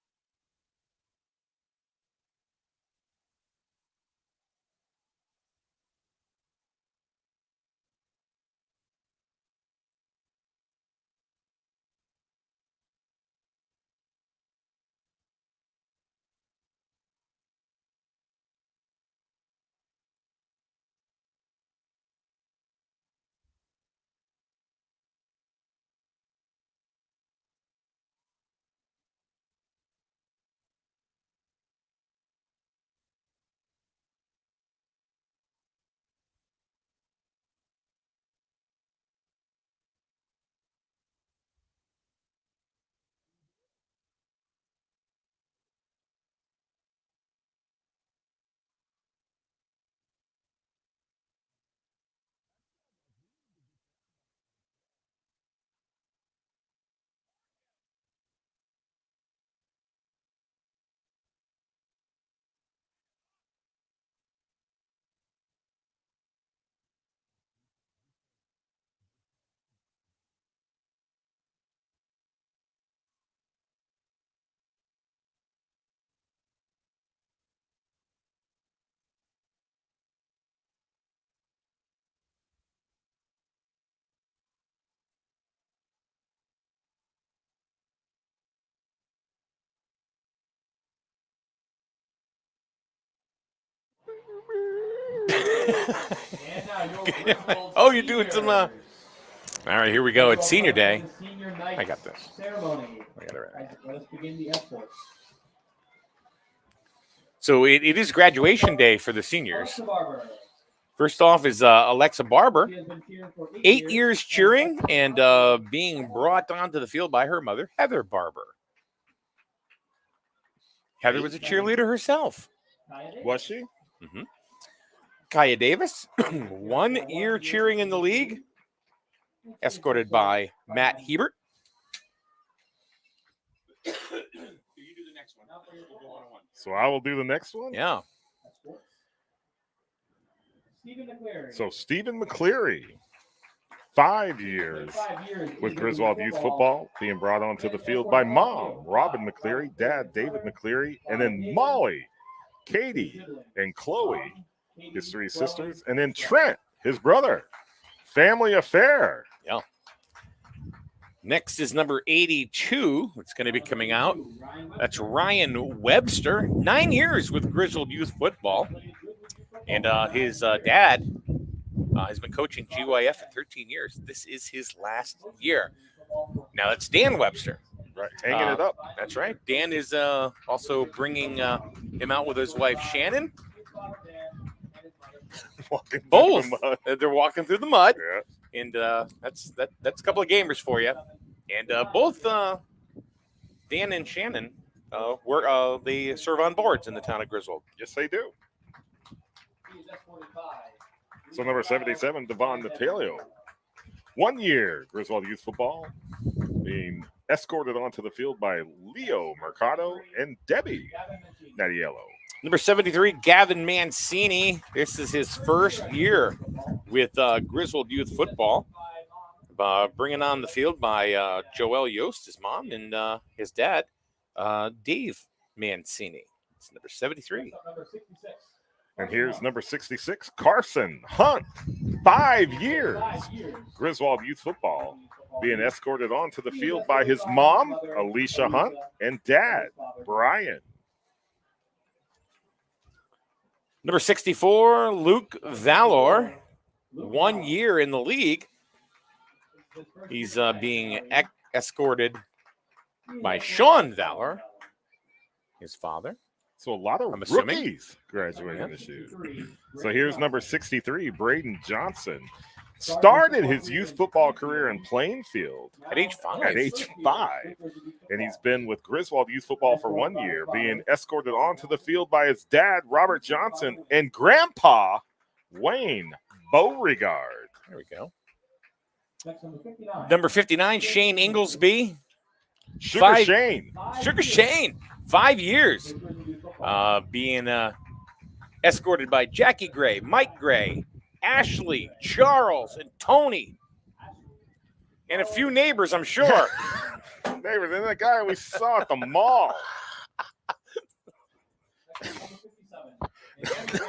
And now your Griswold Oh, you're doing some. Seniors. All right, here we go. It's senior day. The senior night I got this. Ceremony. I got it right. Let us begin the escorts. So it is graduation day for the seniors. Alexa Barber. First off is Alexa Barber. She has been cheering for 8 years cheering and being brought onto the field by her mother, Heather Barber. Heather was a cheerleader herself. Was she? Mm-hmm. Kaya Davis, 1 year cheering in the league, escorted by Matt Hebert. So I will do the next one? Yeah. So Stephen McCleary, 5 years with Griswold Youth Football, being brought onto the field by Mom, Robin McCleary, Dad, David McCleary, and then Molly, Katie, and Chloe, his 3 sisters, and then Trent, his brother. Family affair. Yeah. Next is number 82. It's going to be coming out. That's Ryan Webster, 9 years with Griswold Youth Football. And his dad has been coaching GYF for 13 years. This is his last year. Now that's Dan Webster. Right, hanging it up. That's right. Dan is also bringing him out with his wife, Shannon. Walking Both. through the mud. They're walking through the mud. Yeah. And that's a couple of gamers for you. And both Dan and Shannon, they serve on boards in the town of Griswold. Yes, they do. So number 77, Devon Natalio. 1 year, Griswold Youth Football, being escorted onto the field by Leo Mercado and Debbie Nadiello. Number 73, Gavin Mancini. This is his first year with Griswold Youth Football. Bringing on the field by Joelle Yost, his mom, and his dad, Dave Mancini. It's number 73. And here's number 66, Carson Hunt. 5 years, Griswold Youth Football, being escorted onto the field by his mom, Alicia Hunt, and dad, Brian. Number 64, Luke Valor. 1 year in the league. He's being escorted by Sean Valor, his father. So a lot of rookies graduating this year. So here's number 63, Braden Johnson. Started his youth football career in Plainfield at age 5. And he's been with Griswold Youth Football for 1 year, being escorted onto the field by his dad, Robert Johnson, and grandpa, Wayne Beauregard. There we go. Number 59, Shane Inglesby. Sugar Shane. 5 years. Being escorted by Jackie Gray, Mike Gray, Ashley, Charles, and Tony. And a few neighbors, I'm sure. Neighbors, and the guy we saw at the mall.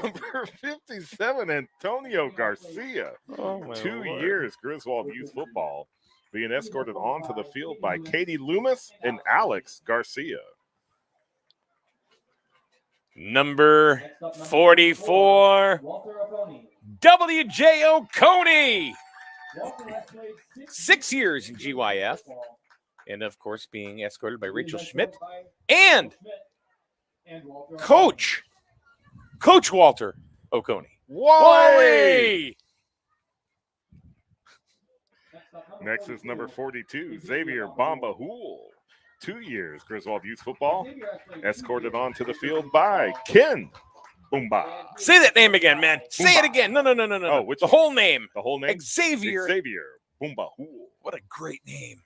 Number 57, Antonio Garcia. 2 years, Griswold Youth Football, being escorted onto the field by Katie Loomis and Alex Garcia. Number 44, W.J. Oconee. 6 years in GYF. And, of course, being escorted by Rachel Schmidt and Coach Walter Oconee. Wally! Next is number 42, Xavier Bamba Hool. 2 years, Griswold Youth Football, escorted onto the field by Ken Boomba. Say that name again, man. Boomba. Say it again. No. Oh, which the whole name. The whole name? Xavier Boomba Hool. What a great name.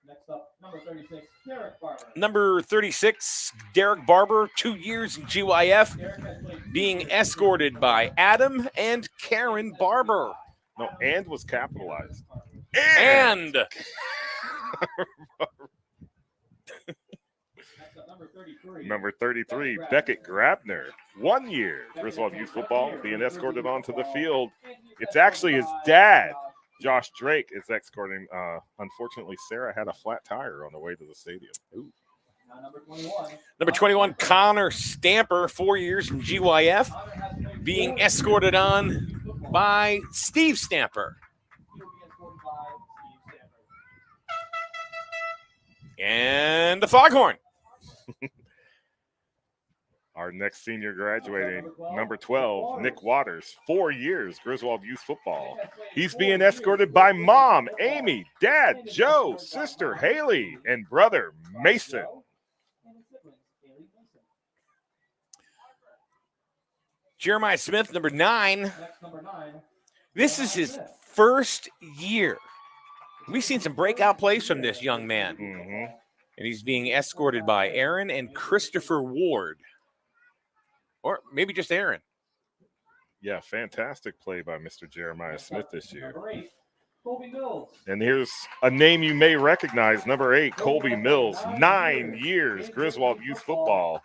Next up, number 36, Derek Barber. Number 36, Derek Barber, 2 years in GYF, being escorted by Adam and Karen Barber. No, and was capitalized. And. Number 33, Beckett Grabner. 1 year, Griswold Youth Football, being escorted onto the field. It's actually his dad, Josh Drake, is escorting. Unfortunately, Sarah had a flat tire on the way to the stadium. Ooh. Number 21, Connor Stamper, 4 years in GYF, being escorted on by Steve Stamper. He will be escorted by Steve Stamper. And the foghorn. Our next senior graduating, number 12, Nick Waters, 4 years, Griswold Youth Football. He's being escorted by mom, Amy, dad, Joe, sister, Haley, and brother, Mason. And his siblings, Haley Mason. Jeremiah Smith, number 9. Next, number 9. This is his first year. We've seen some breakout plays from this young man. Mm-hmm. And he's being escorted by Aaron and Christopher Ward. Or maybe just Aaron. Yeah, fantastic play by Mr. Jeremiah Smith this year. Number 8, Colby Mills. And here's a name you may recognize, number 8, Colby Mills, 9 years, Griswold Youth Football,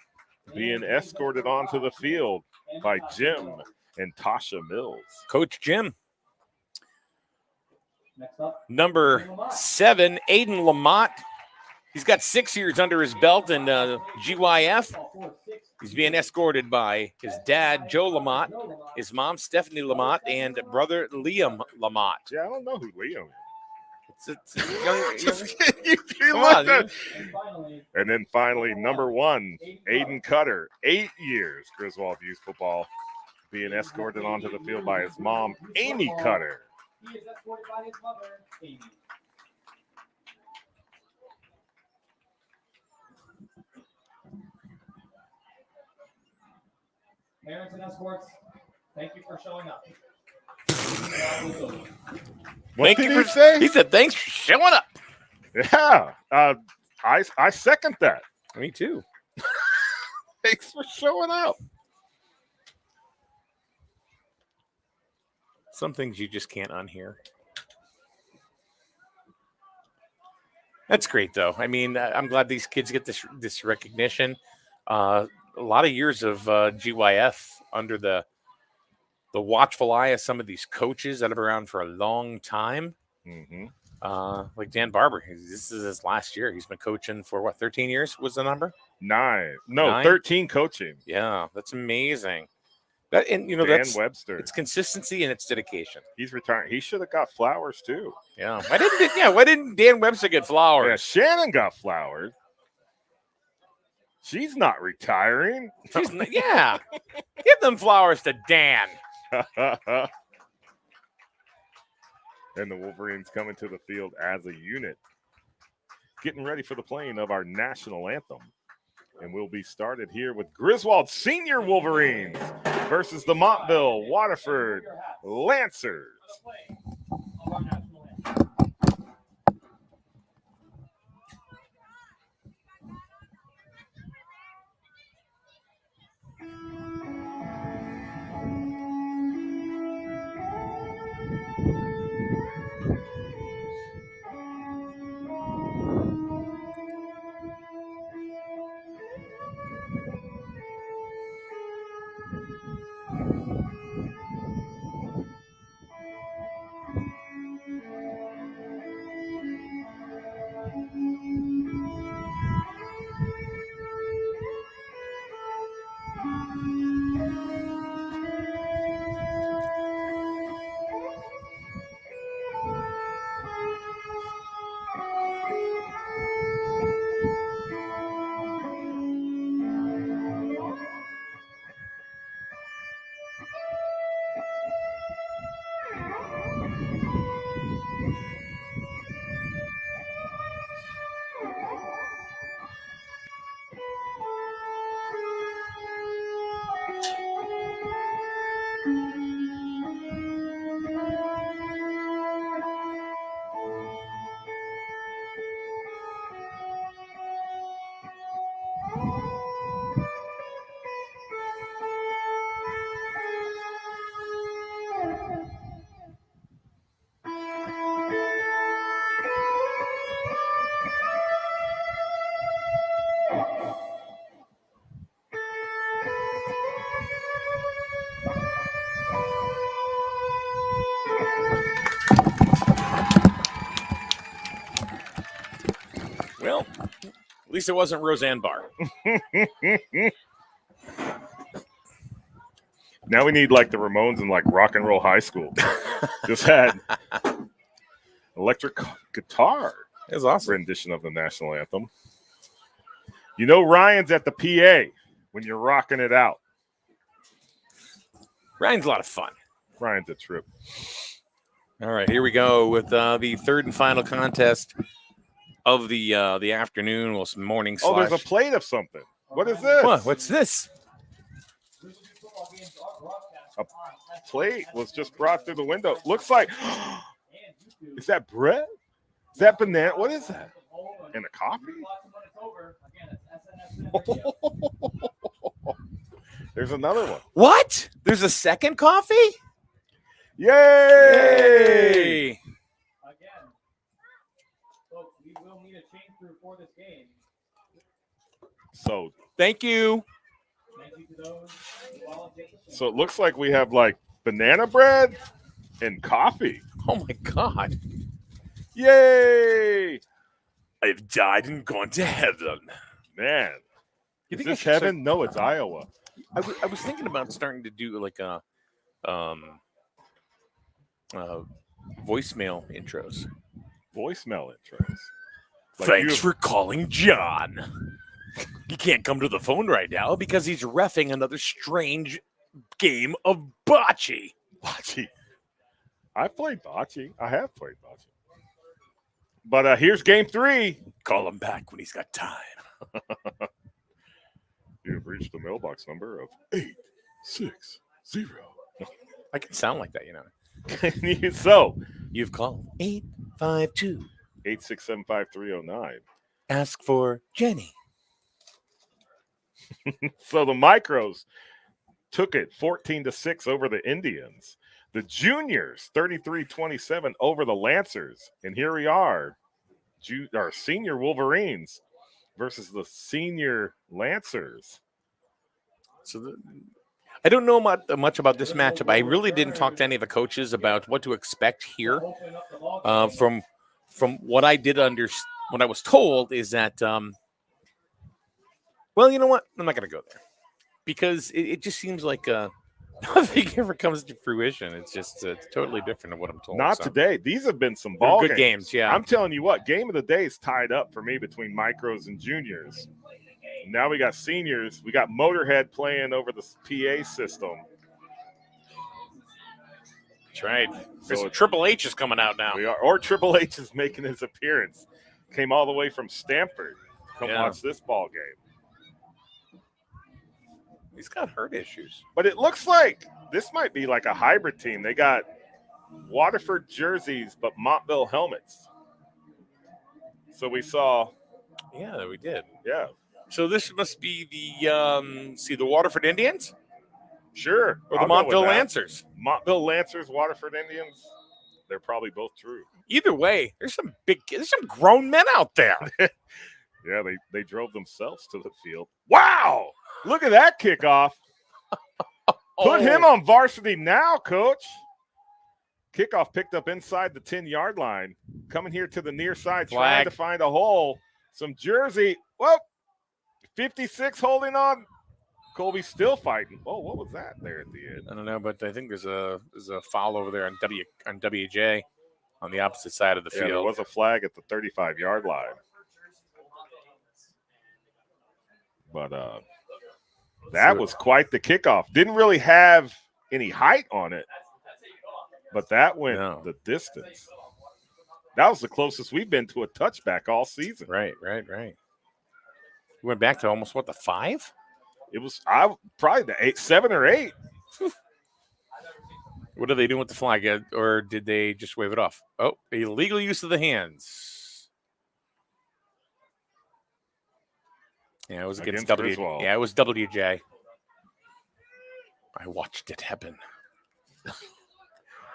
being escorted onto the field by Jim and Tasha Mills. Coach Jim. Next up, Number 7, Aiden Lamont. He's got 6 years under his belt in GYF. He's being escorted by his dad, Joe Lamont, his mom, Stephanie Lamont, and brother, Liam Lamont. Yeah, I don't know who Liam is. It's young, You come like on, that? and finally, And then finally, number 1, Aiden Cutter, 8 years, Griswold Youth Football, being escorted onto the field by his mom, Amy Cutter. he is escorted by his mother, Amy. Parents and escorts, thank you for showing up. What Thank did you he for- say? He said, thanks for showing up. Yeah, I second that. Me too. Thanks for showing up. Some things you just can't unhear. That's great, though. I mean, I'm glad these kids get this recognition. A lot of years of GYF under the watchful eye of some of these coaches that have been around for a long time. Mm-hmm. Like Dan Barber. This is his last year. He's been coaching for, what, 13 years was the number? 9. No, 9? 13 coaching. Yeah, that's amazing. That, and, you know, Dan that's Webster. it's consistency and it's dedication. He's retiring. He should have got flowers, too. Yeah. Why didn't Dan Webster get Yeah, flowers? Shannon got flowers. She's not retiring. Yeah. Give them flowers to Dan. And the Wolverines coming to the field as a unit, getting ready for the playing of our national anthem. And we'll be started here with Griswold Senior Wolverines versus the Montville Waterford Lancers. Of our national anthem. Well, at least it wasn't Roseanne Barr. Now we need like the Ramones in like rock and roll high school. Just had electric guitar That's awesome. rendition of the national anthem. You know Ryan's at the PA when you're rocking it out. Ryan's a lot of fun. Ryan's a trip. All right, here we go with the third and final contest of the afternoon. Well, some morning. Oh, there's a plate of something. What is this? What? What's this? A plate was just brought through the window. Looks like, is that bread? Is that banana? What is that? And a coffee? There's another one. What? There's a second coffee? Yay! Yay! Again, folks, we will need a change crew for this game. So, Thank you. Thank you to those who volunteered to change. so it looks like we have like banana bread and coffee. Oh my God. Yay! I've died and gone to heaven. Man, You is think I this should start- heaven? No, it's Iowa. I was thinking about starting to do like a voicemail intros. Voicemail intros. Like Thanks you- for calling John. He can't come to the phone right now because he's reffing another strange game of bocce. Bocce. I've played bocce. I have played bocce. But here's game 3. Call him back when he's got time. You've reached the mailbox number of 860. I can sound like that, you know. So, You've called 852. 8675309. Ask for Jenny. So the Micros took it 14-6 over the Indians. The Juniors 33-27 over the Lancers. And here we are, our senior Wolverines versus the senior Lancers. So I don't know much about this matchup. I really didn't talk to any of the coaches about what to expect here. From what I did what I was told is that, well, you know what? I'm not going to go there because it just seems like nothing ever comes to fruition. It's just totally different of what I'm told. Not so. today. These have been some They're ball good games, yeah. I'm telling you what, game of the day is tied up for me between Micros and Juniors. Now we got seniors. We got Motorhead playing over the PA system. That's right. So Triple H is coming out now. or Triple H is making his appearance. Came all the way from Stamford. Come Yeah. watch this ball game. He's got hurt issues. But it looks like this might be like a hybrid team. They got Waterford jerseys, but Montville helmets. So we saw, Yeah, we did. yeah, So this must be the Waterford Indians sure. or the I'll go with Montville that. Lancers. Montville Lancers, Waterford Indians. They're probably both true. Either way, there's some grown men out there. Yeah, they drove themselves to the field. Wow! Look at that kickoff. Put him on varsity now, coach. Kickoff picked up inside the 10-yard line. Coming here to the near side, trying Flag. to find a hole. Some jersey. Whoa! 56 holding on. Colby's still fighting. Oh, what was that there at the end? I don't know, but I think there's a foul over there on WJ on the opposite side of the Yeah, there field. was a flag at the 35-yard line. But that was quite the kickoff. Didn't really have any height on it, but that went the distance. That was the closest we've been to a touchback all season. Right. We went back to almost the 5? It was probably the 7 or 8. What are they doing with the flag, or did they just wave it off? Oh, illegal use of the hands. Yeah, it was against Griswold. Yeah, it was WJ. I watched it happen.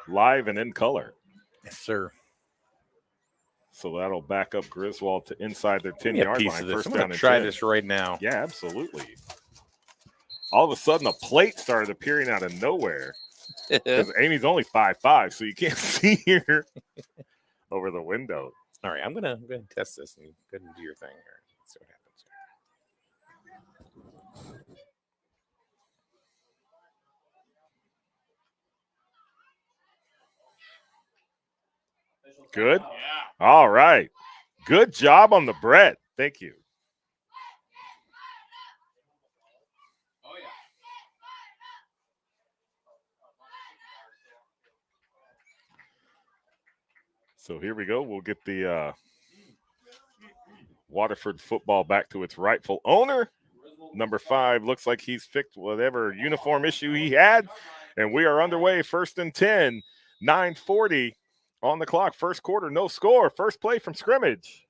Live and in color. Yes, sir. So that'll back up Griswold to inside their Give me a 10-yard piece line. of this. First I'm down going to and try 10. this right now. Yeah, absolutely. All of a sudden, a plate started appearing out of nowhere. Because Amy's only 5'5", so you can't see her over the window. All right, I'm gonna test this and go ahead and do your thing here. Let's see what happens. Good. All right. Good job on the bread. Thank you. So here we go. We'll get the Waterford football back to its rightful owner. Number 5 looks like he's fixed whatever uniform issue he had. And we are underway, 1st and 10, 9:40 on the clock. First quarter, no score. First play from scrimmage.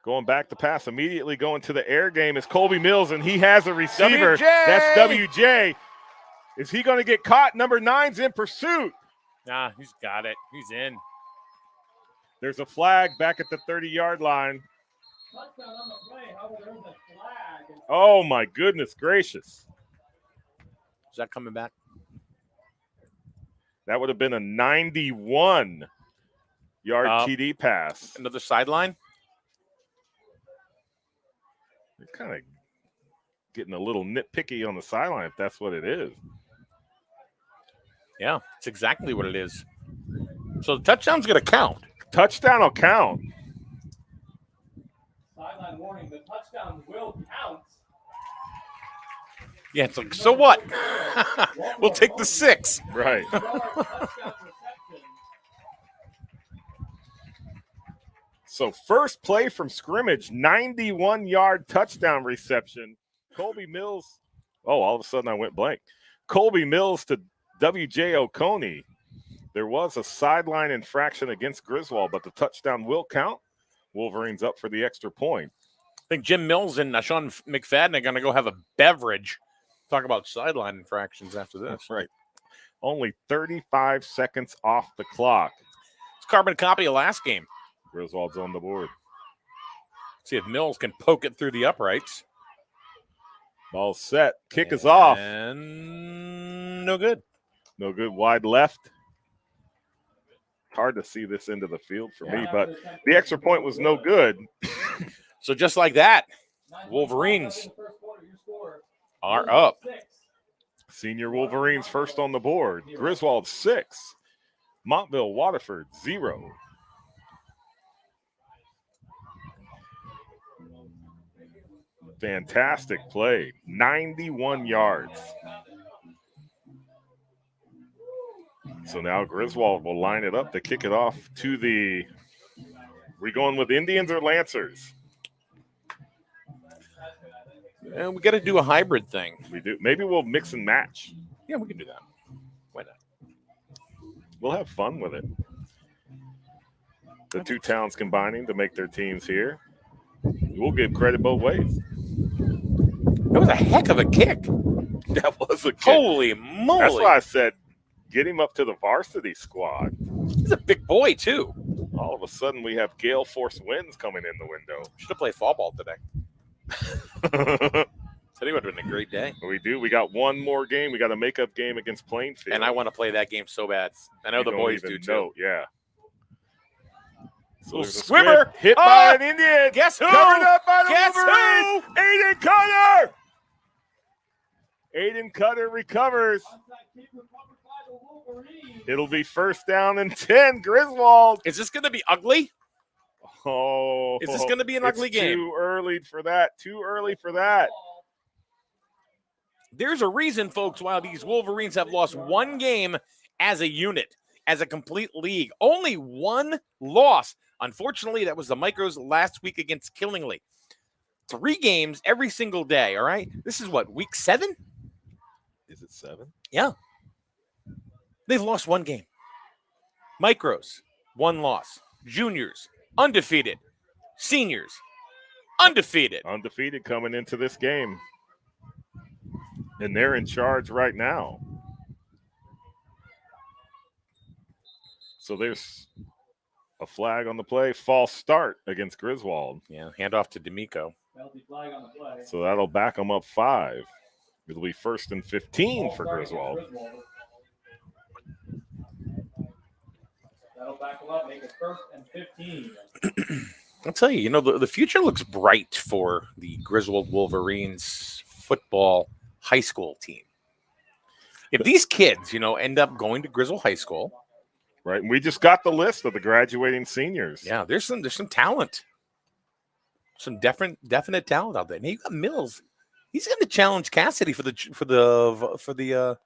Going back to pass, immediately going to the air game is Colby Mills, and he has a receiver. WJ! That's WJ. Is he going to get caught? Number 9's in pursuit. Nah, he's got it. He's in. There's a flag back at the 30-yard line. Touchdown on the play. However, there's a flag. Oh, my goodness gracious. Is that coming back? That would have been a 91-yard TD pass. Another sideline? You're kind of getting a little nitpicky on the sideline if that's what it is. Yeah, it's exactly what it is. So the touchdown's going to count. Touchdown will count. Sideline warning. The touchdown will count. Yeah, it's like, so what? We'll take the 6. Right. Touchdown reception. So first play from scrimmage, 91-yard touchdown reception. Colby Mills. Oh, all of a sudden I went blank. Colby Mills to W.J. Oconee. There was a sideline infraction against Griswold, but the touchdown will count. Wolverines up for the extra point. I think Jim Mills and Sean McFadden are going to go have a beverage. Talk about sideline infractions after this. That's right. Only 35 seconds off the clock. It's carbon copy of last game. Griswold's on the board. See if Mills can poke it through the uprights. Ball set. Kick is off. And no good. No good. Wide left. Hard to see this into the field for me, but the extra point was no good. So just like that, Wolverines are up. Senior Wolverines first on the board. Griswold 6. Montville, Waterford 0. Fantastic play. 91 yards. So now Griswold will line it up to kick it off to the – we going with Indians or Lancers? And we got to do a hybrid thing. We do. Maybe we'll mix and match. Yeah, we can do that. Why not? We'll have fun with it. The two towns combining to make their teams here. We'll give credit both ways. That was a heck of a kick. That was a kick. Holy moly. That's why I said get him up to the varsity squad. He's a big boy, too. All of a sudden, we have gale force winds coming in the window. Should have played fall ball today. Today would have been a great day. We do. We got one more game. We got a makeup game against Plainfield. And I want to play that game so bad. I know the boys do, too. Yeah. So Little there's a swimmer. hit by an Indian. Guess who? Covered up by the Guess Wolverines. Aiden Cutter. Aiden Cutter recovers. It'll be first down and 10. Griswold. Is this going to be ugly? Oh. Is this going to be an ugly game? Too early for that. Too early for that. There's a reason, folks, why these Wolverines have lost one game as a unit, as a complete league. Only one loss. Unfortunately, that was the Micros last week against Killingly. 3 games every single day, all right? This is what, week 7? Is it 7? Yeah. They've lost one game. Micros, 1 loss. Juniors, undefeated. Seniors, undefeated. Undefeated coming into this game. And they're in charge right now. So there's a flag on the play. False start against Griswold. Yeah, handoff to D'Amico. Flag on the play. So that'll back them up 5. It'll be 1st and 15 for Griswold. That'll back them up, make it 1st and 15. I'll tell you, the future looks bright for the Griswold Wolverines football high school team. If these kids, end up going to Griswold High School, Right. And we just got the list of the graduating seniors. Yeah, there's some talent. Some definite talent out there. And you got Mills. He's going to challenge Cassidy for the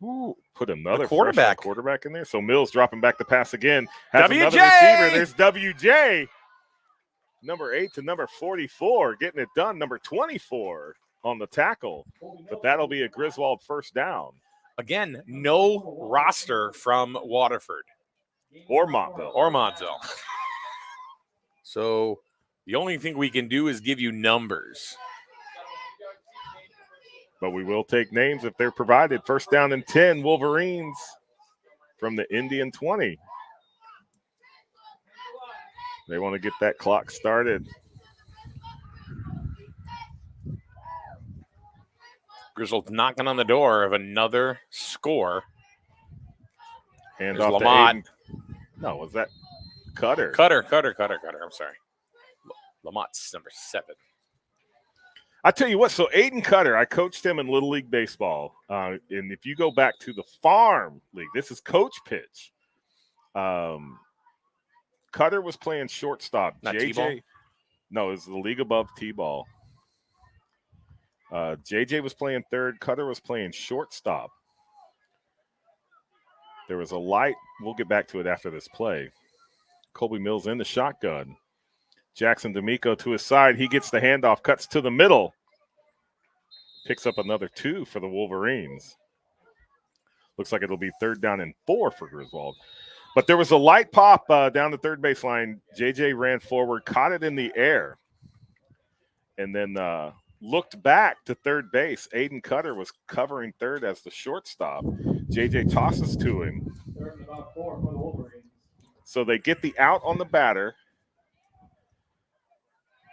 Ooh, put another quarterback in there. So Mills dropping back the pass again. Has WJ! another receiver. There's WJ. Number 8 to number 44. Getting it done. Number 24 on the tackle. But that'll be a Griswold first down. Again, no roster from Waterford. Or Montville. So the only thing we can do is give you numbers. But we will take names if they're provided. First down and 10, Wolverines from the Indian 20. They want to get that clock started. Griswold knocking on the door of another score. Hand There's off Lamont. to Aiden. No, was that Cutter? Cutter. I'm sorry. Lamont's number 7. I tell you what, so Aiden Cutter, I coached him in Little League Baseball. And if you go back to the Farm League, this is coach pitch. Cutter was playing shortstop. Not JJ, T-ball? No, it was the league above T-ball. JJ was playing third. Cutter was playing shortstop. There was a light. We'll get back to it after this play. Colby Mills in the shotgun. Jackson D'Amico to his side. He gets the handoff, cuts to the middle. Picks up another 2 for the Wolverines. Looks like it'll be 3rd down and 4 for Griswold. But there was a light pop down the third baseline. JJ ran forward, caught it in the air, and then looked back to third base. Aiden Cutter was covering third as the shortstop. JJ tosses to him. 3rd and about 4 for the Wolverines. So they get the out on the batter.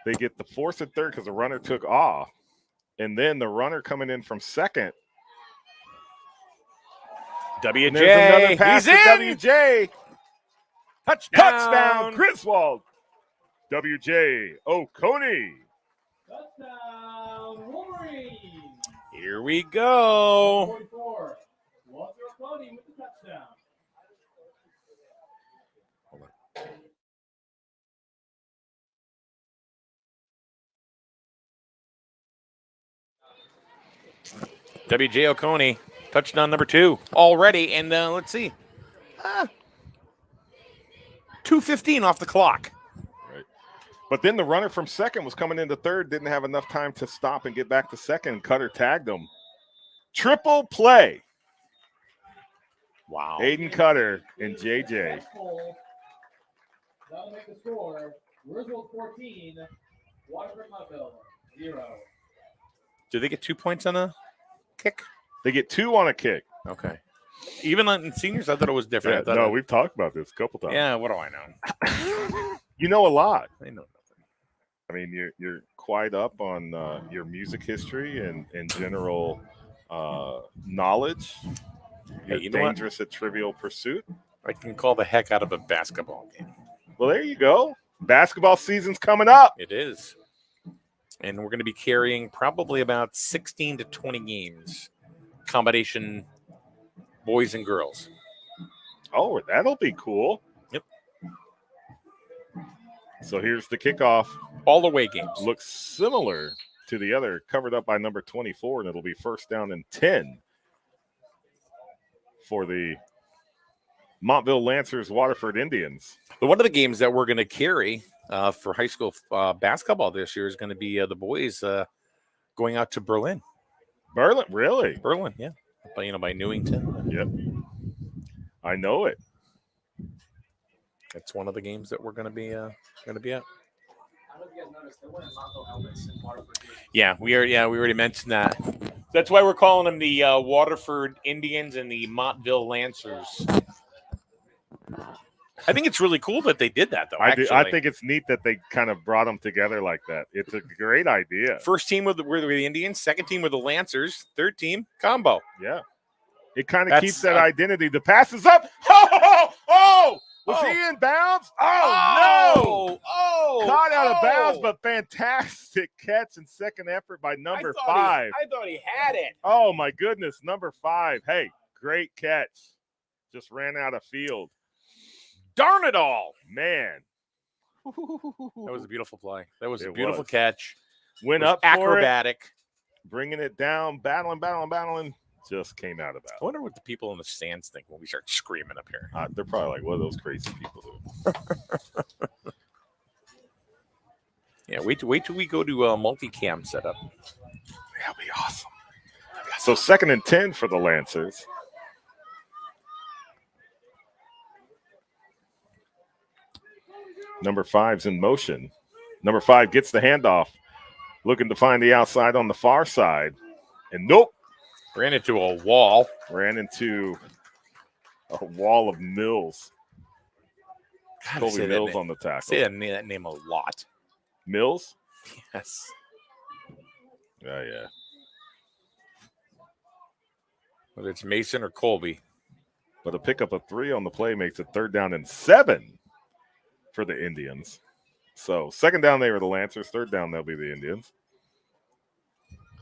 They get the 4th and 3rd because the runner took off. And then the runner coming in from second. WJ. And there's another pass He's to in. WJ. Touchdown. Griswold. WJ Oconee. Touchdown, Wolverines. Here we go. 44. Walter O'Conney with the touchdown. WJ Oconee, touchdown number 2 already. And let's see. 2:15 off the clock. Right. But then the runner from second was coming into third, didn't have enough time to stop and get back to second. Cutter tagged him. Triple play. Wow. Aiden Cutter and JJ. That'll make the score. Griswold 14, Waterford Montville 0. Do they get 2 points on a kick? They get 2 on a kick. Okay. Even in seniors, I thought it was different. Yeah, I thought no, we've talked about this a couple times. Yeah, what do I know? You know a lot. I know nothing. I mean, you're quite up on your music history and general knowledge. Hey, You're you know what? dangerous at Trivial Pursuit. I can call the heck out of a basketball game. Well, there you go. Basketball season's coming up. It is. And we're going to be carrying probably about 16 to 20 games. Combination boys and girls. Oh, that'll be cool. Yep. So here's the kickoff. All away games. Looks similar to the other, covered up by number 24, and it'll be 1st down and 10 for the Montville Lancers Waterford Indians. But one of the games that we're going to carry for high school basketball this year is going to be the boys going out to Berlin. Berlin, really? Berlin, yeah. By Newington. Yep. I know it. That's one of the games that we're going to be at. I don't know if you guys noticed, they're wearing Montville helmets in Waterford. Yeah, we already mentioned that. That's why we're calling them the Waterford Indians and the Montville Lancers. I think it's really cool that they did that, though. I think it's neat that they kind of brought them together like that. It's a great idea. First team were the Indians, second team were the Lancers, third team combo. Yeah. It kind of keeps that identity. The pass is up. Oh! Was he in bounds? Oh, no! Oh! Caught out of bounds, but fantastic catch and second effort by number 5. I thought he had it. Oh, my goodness. Number 5. Hey, great catch. Just ran out of field. Darn it all. Man. That was a beautiful play. That was a It beautiful was. catch. Went It was up for acrobatic. it, bringing it down, battling. Just came out of I bounds. wonder what the people in the stands think when we start screaming up here. They're probably like, what are those crazy people doing? Yeah, wait till we go to multicam setup. That'll be awesome. So 2nd and 10 for the Lancers. Number 5's in motion. Number 5 gets the handoff, looking to find the outside on the far side. And nope. Ran into a wall. Ran into a wall of Mills. God, Colby Mills on the I tackle. say that name a lot. Mills? Yes. Yeah. Whether it's Mason or Colby. But a pickup of 3 on the play makes it 3rd down and 7 for the Indians. So 2nd down, they were the Lancers. 3rd down, they'll be the Indians.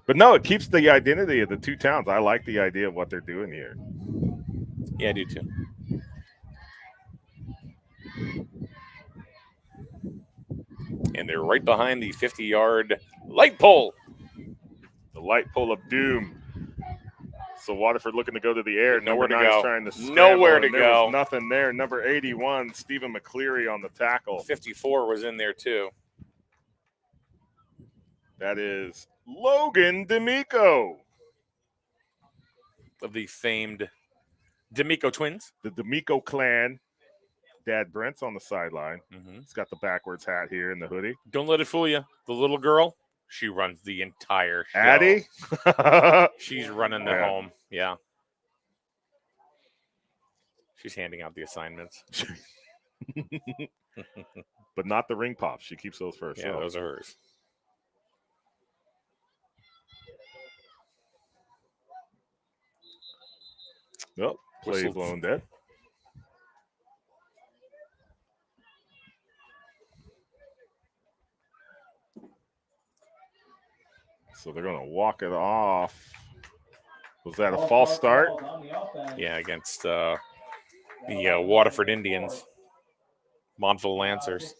But no, it keeps the identity of the two towns. I like the idea of what they're doing here. Yeah, I do too. And they're right behind the 50-yard light pole. The light pole of doom. So Waterford looking to go to the air. Nowhere Number to 9's go. trying to scramble, Nowhere to and there go. was nothing there. Number 81, Stephen McCleary on the tackle. 54 was in there too. That is Logan D'Amico. Of the famed D'Amico twins. The D'Amico clan. Dad Brent's on the sideline. Mm-hmm. He's got the backwards hat here and the hoodie. Don't let it fool you. The little girl, she runs the entire show. Addie? She's running the home. Yeah. She's handing out the assignments. But not the ring pops. She keeps those for Yeah, herself. those are hers. Nope. Play Whistle. blown dead. So they're going to walk it off. Was that a false start? Yeah, against the Waterford Indians. Montville Lancers.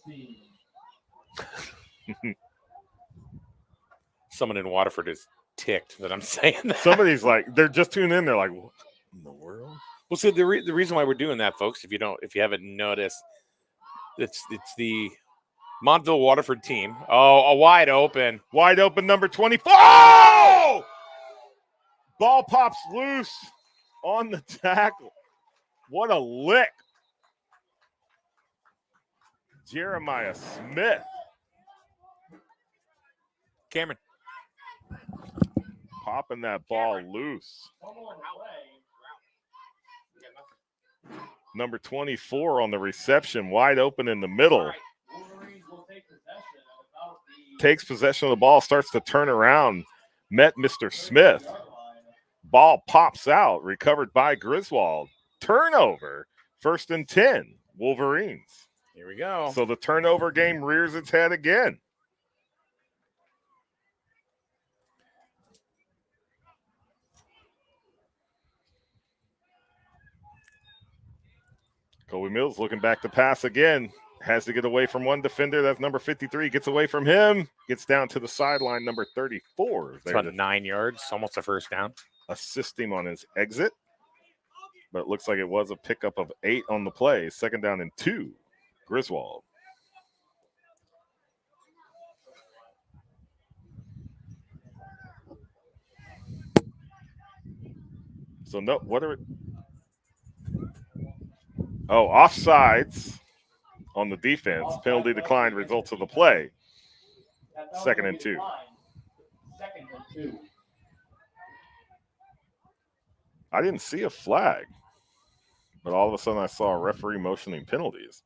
Someone in Waterford is ticked that I'm saying that. Somebody's like, they're just tuning in. They're like, what in the world? Well, see, the reason why we're doing that, folks, if you haven't noticed, it's the Montville Waterford team. Oh, a wide open. Wide open number 24. Oh! Ball pops loose on the tackle. What a lick. Jeremiah Smith. Cameron. Popping that ball loose. Number 24 on the reception, wide open in the middle. Takes possession of the ball, starts to turn around. Met Mr. Smith. Ball pops out, recovered by Griswold. Turnover, 1st and 10, Wolverines. Here we go. So the turnover game rears its head again. Colby Mills looking back to pass again. Has to get away from one defender. That's number 53. Gets away from him. Gets down to the sideline, number 34. It's about 9 yards, almost a first down. Assist him on his exit. But it looks like it was a pickup of 8 on the play. 2nd down and 2. Griswold. So no, what are it? Oh, offsides on the defense. Penalty declined, results of the play. 2nd and 2. 2nd and 2. I didn't see a flag, but all of a sudden I saw a referee motioning penalties.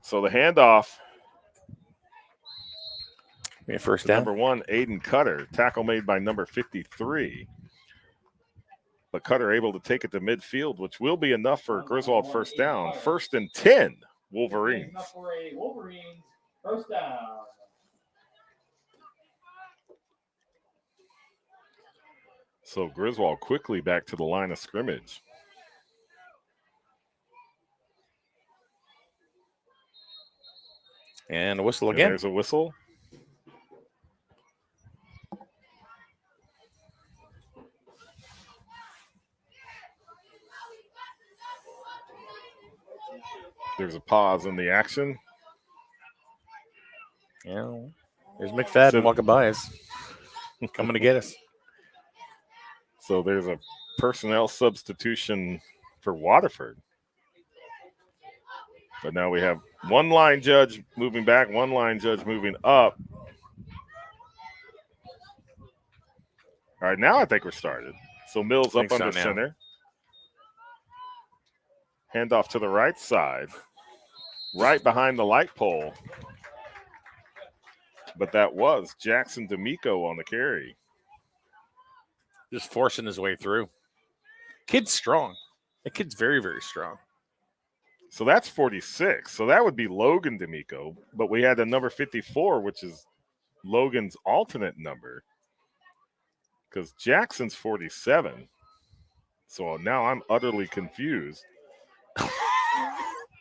So the handoff. First down. Number 1, Aiden Cutter. Tackle made by number 53. But Cutter able to take it to midfield, which will be enough for Griswold first down. 1st and 10, Wolverines. Enough for a Wolverines first down. So Griswold quickly back to the line of scrimmage. And a whistle And again. there's a whistle. There's a pause in the action. Yeah. There's McFadden walking by us. Coming to get us. So there's a personnel substitution for Waterford. But now we have one line judge moving back, one line judge moving up. All right, now I think we're started. So Mills up under center. Handoff to the right side. Right behind the light pole. But that was Jackson D'Amico on the carry. Just forcing his way through. Kid's strong. That kid's very, very strong. So that's 46. So that would be Logan D'Amico. But we had a number 54, which is Logan's alternate number. Because Jackson's 47. So now I'm utterly confused.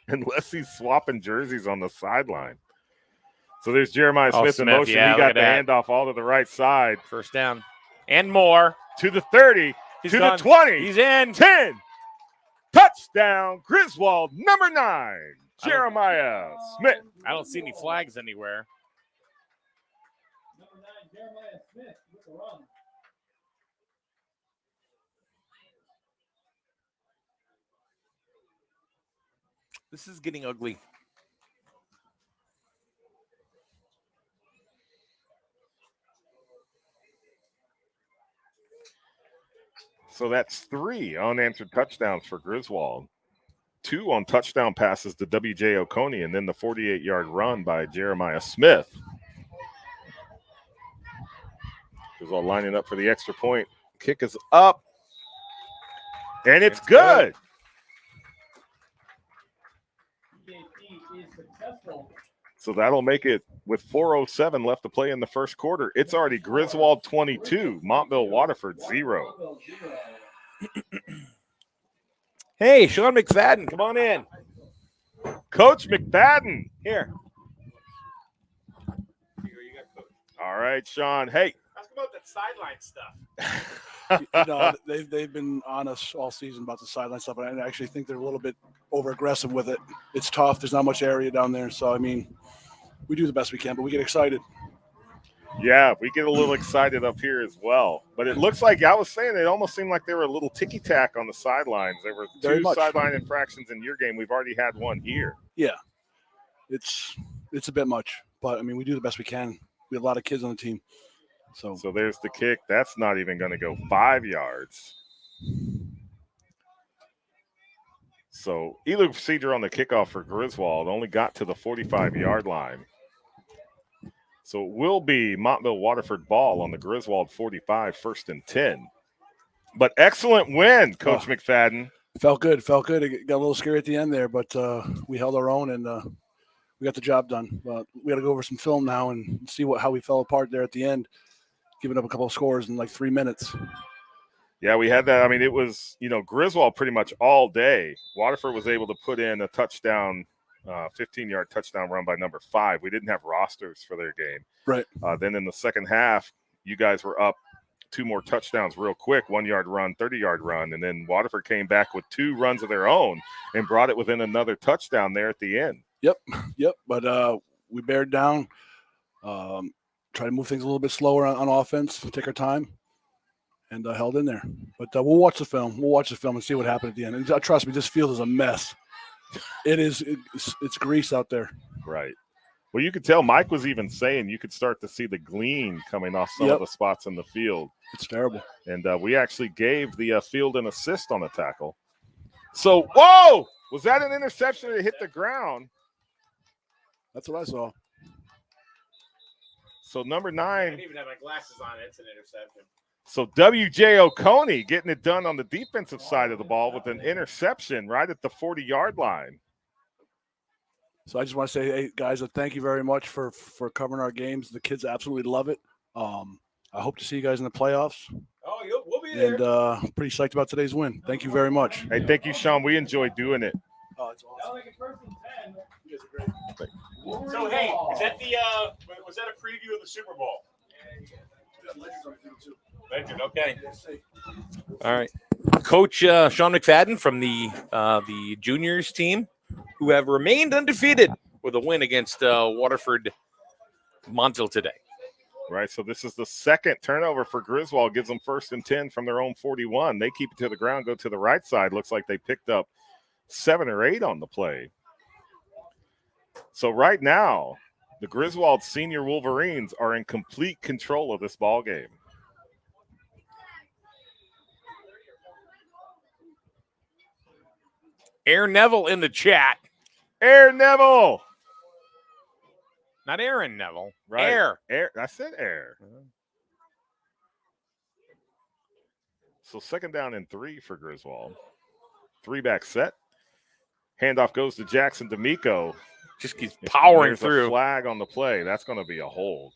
Unless he's swapping jerseys on the sideline. So there's Jeremiah Smith in motion. Yeah, he got the handoff all to the right side. First down. And more. To the 30. He's to gone. the 20. He's in. 10. Touchdown, Griswold, number 9, Jeremiah Smith. I don't see any flags anywhere. Number 9, Jeremiah Smith with the run. This is getting ugly. So that's 3 unanswered touchdowns for Griswold. 2 on touchdown passes to W.J. Oconee, and then the 48-yard run by Jeremiah Smith. Griswold lining up for the extra point. Kick is up. And it's good. PAT is successful. So that'll make it with 4:07 left to play in the first quarter. It's already Griswold 22, Montville Waterford 0. Hey, Sean McFadden, come on in. Coach McFadden. Here. All right, Sean. Hey. Ask about that sideline stuff. They've been on us all season about the sideline stuff, and I actually think they're a little bit over aggressive with it. It's tough. There's not much area down there, so I mean, we do the best we can, but we get excited. Yeah, we get a little excited up here as well. But it looks like, I was saying, it almost seemed like there were a little ticky-tack on the sidelines. There were Very 2 much. sideline infractions in your game. We've already had one here. Yeah, it's a bit much, but I mean, we do the best we can. We have a lot of kids on the team. So there's the kick. That's not even going to go 5 yards. So illegal procedure on the kickoff for Griswold only got to the 45-yard line. So it will be Montville Waterford ball on the Griswold 45, 1st and 10. But excellent win, Coach McFadden. felt good. It got a little scary at the end there, but we held our own and we got the job done. But we got to go over some film now and see how we fell apart there at the end, giving up a couple of scores in like 3 minutes. Yeah, we had that. I mean, it was, Griswold pretty much all day. Waterford was able to put in a touchdown, 15-yard touchdown run by number 5. We didn't have rosters for their game. Right. Then in the second half, you guys were up 2 more touchdowns real quick, 1-yard run, 30-yard run. And then Waterford came back with 2 runs of their own and brought it within another touchdown there at the end. Yep. But we bared down, try to move things a little bit slower on offense, take our time, and held in there. But we'll watch the film. We'll watch the film and see what happened at the end. And trust me, this field is a mess. It's grease out there. Right. Well, you could tell Mike was even saying you could start to see the gleam coming off some of the spots in the field. It's terrible. And we actually gave the field an assist on a tackle. So, whoa! Was that an interception that hit the ground? That's what I saw. So, number I 9. didn't even have my glasses on. It's an interception. So, W.J. Oconee getting it done on the defensive side of the ball with an interception right at the 40-yard line. So I just want to say, hey, guys, thank you very much for covering our games. The kids absolutely love it. I hope to see you guys in the playoffs. Oh, we'll be there. And pretty psyched about today's win. Thank you very much. Hey, thank you, Sean. We enjoyed doing it. Oh, it's awesome. Now make it 1st and 10. You guys are great. So hey, is that the was that a preview of the Super Bowl? Legend, okay. All right. Coach Sean McFadden from the juniors team, who have remained undefeated with a win against Waterford Montville today. Right, so this is the second turnover for Griswold. Gives them 1st and 10 from their own 41. They keep it to the ground, go to the right side. Looks like they picked up 7 or 8 on the play. So right now, the Griswold Senior Wolverines are in complete control of this ball game. Air Neville in the chat. Air Neville. Not Aaron Neville. Right. Air. I said air. So 2nd down and 3 for Griswold. 3-back set. Handoff goes to Jackson D'Amico. Just keeps powering There's through. A flag on the play. That's going to be a hold.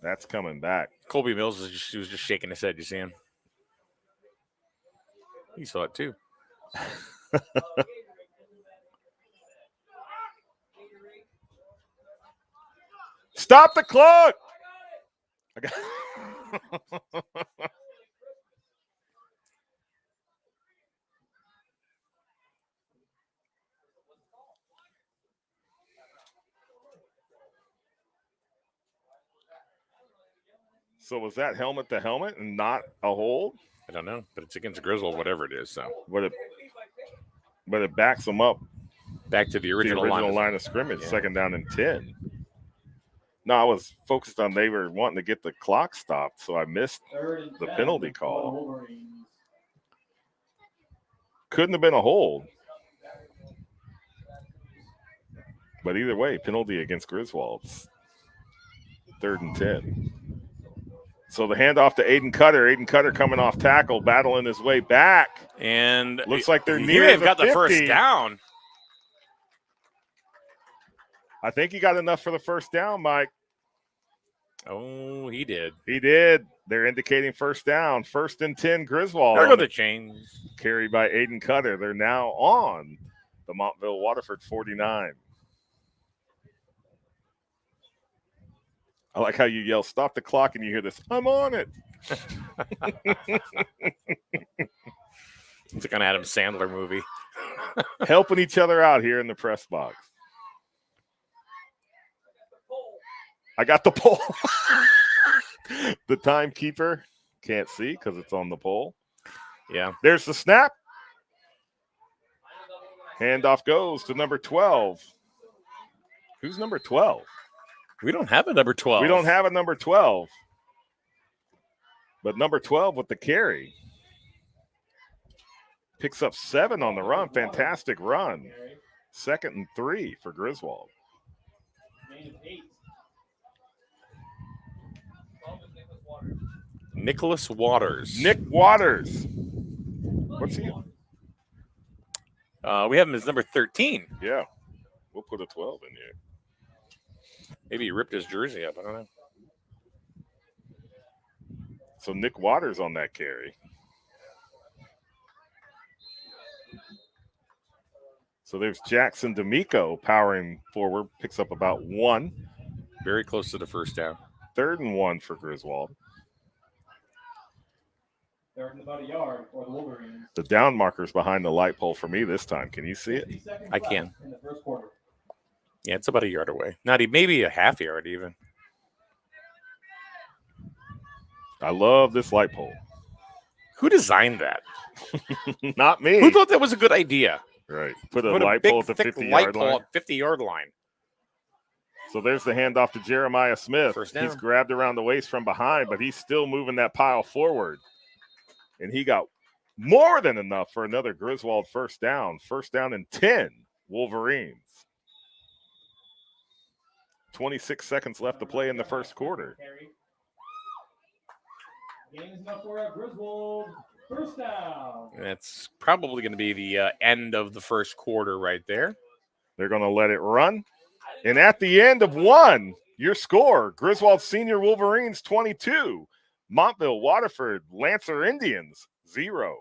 That's coming back. Colby Mills was just shaking his head. You see him? He saw it too. Stop the clock. I got So was that helmet to helmet and not a hold? I don't know, but it's against Griswold, whatever it is. So, But it backs them up back to the original line of scrimmage. Yeah. 2nd down and 10. No, I was focused on they were wanting to get the clock stopped, so I missed the penalty call. Couldn't have been a hold. But either way, penalty against Griswold. 3rd and 10. So the handoff to Aiden Cutter. Aiden Cutter coming off tackle, battling his way back. And looks like they're near. He may have got the 1st down. I think he got enough for the 1st down, Mike. Oh, he did. He did. They're indicating 1st down. 1st and 10, Griswold. There go the chains. Carried by Aiden Cutter. They're now on the Montville Waterford 49. I like how you yell, stop the clock, and you hear this, I'm on it. It's like an Adam Sandler movie. Helping each other out here in the press box. I got the pole. The timekeeper can't see because it's on the pole. Yeah. There's the snap. Handoff goes to number 12. Who's number 12? We don't have a number 12. We don't have a number 12. But number 12 with the carry. Picks up 7 on the run. Fantastic run. 2nd and 3 for Griswold. Nicholas Waters. Nick Waters. What's he? We have him as number 13. Yeah. We'll put a 12 in here. Maybe he ripped his jersey up. I don't know. So Nick Waters on that carry. So there's Jackson D'Amico powering forward. Picks up about 1. Very close to the 1st down. 3rd and 1 for Griswold. 3rd and about a yard for the Wolverines. The down marker's behind the light pole for me this time. Can you see it? I can. In the 1st quarter. Yeah, it's about a yard away. Maybe a half yard even. I love this light pole. Who designed that? Not me. Who thought that was a good idea? Right. Put a light pole at the 50-yard line. 50-yard line. So there's the handoff to Jeremiah Smith. He's grabbed around the waist from behind, but he's still moving that pile forward. And he got more than enough for another Griswold 1st down. 1st down and 10, Wolverines. 26 seconds left to play in the 1st quarter. Game is up for Griswold. 1st down. That's probably going to be the end of the 1st quarter right there. They're going to let it run. And at the end of 1, your score, Griswold Senior Wolverines 22, Montville Waterford Lancer Indians 0.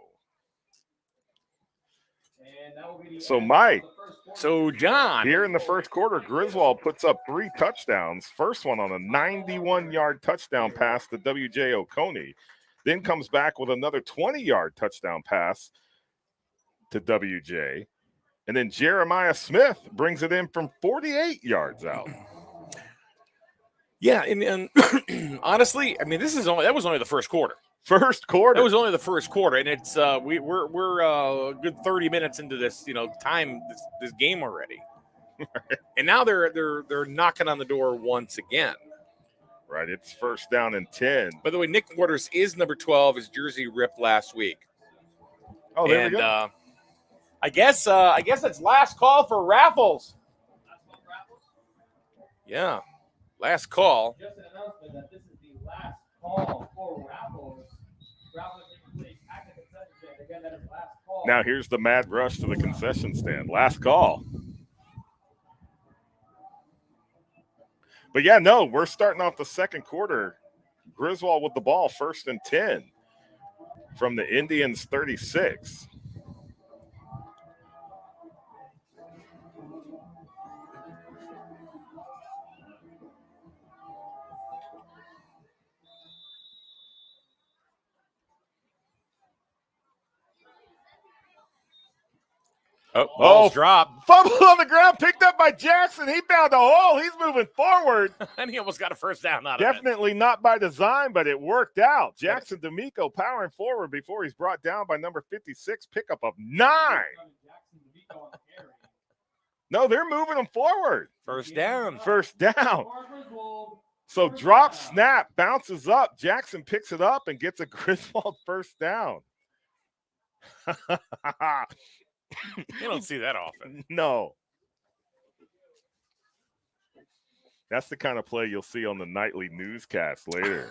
And that will be the so, end Mike, of the 1st So, John. Here in the first quarter, Griswold puts up 3 touchdowns. First one on a 91-yard touchdown pass to W.J. Oconee. Then comes back with another 20-yard touchdown pass to W.J. And then Jeremiah Smith brings it in from 48 yards out. Yeah, and honestly, I mean, that was only the first quarter. First quarter. That was only the first quarter, and it's we're a good 30 minutes into this this game already, and now they're knocking on the door once again. Right, it's first down and 10. By the way, Nick Waters is number 12. His jersey ripped last week. Oh, there we go. I guess it's last call for raffles. Yeah, last call. Just an announcement that this is the last call for raffles. Raffles are taking place at the concession stand. Again, that is last call. Now here's the mad rush to the concession stand. Last call. But yeah, no, we're starting off the second quarter. Griswold with the ball, first and 10 from the Indians' 36. Ball's dropped. Fumble on the ground, picked up by Jackson. He found a hole. He's moving forward. And he almost got a first down out of it. Definitely not by design, but it worked out. Jackson D'Amico powering forward before he's brought down by number 56, pickup of 9. No, they're moving them forward. First down. First down. So drop, snap, bounces up. Jackson picks it up and gets a Griswold first down. You don't see that often. No. That's the kind of play you'll see on the nightly newscast later.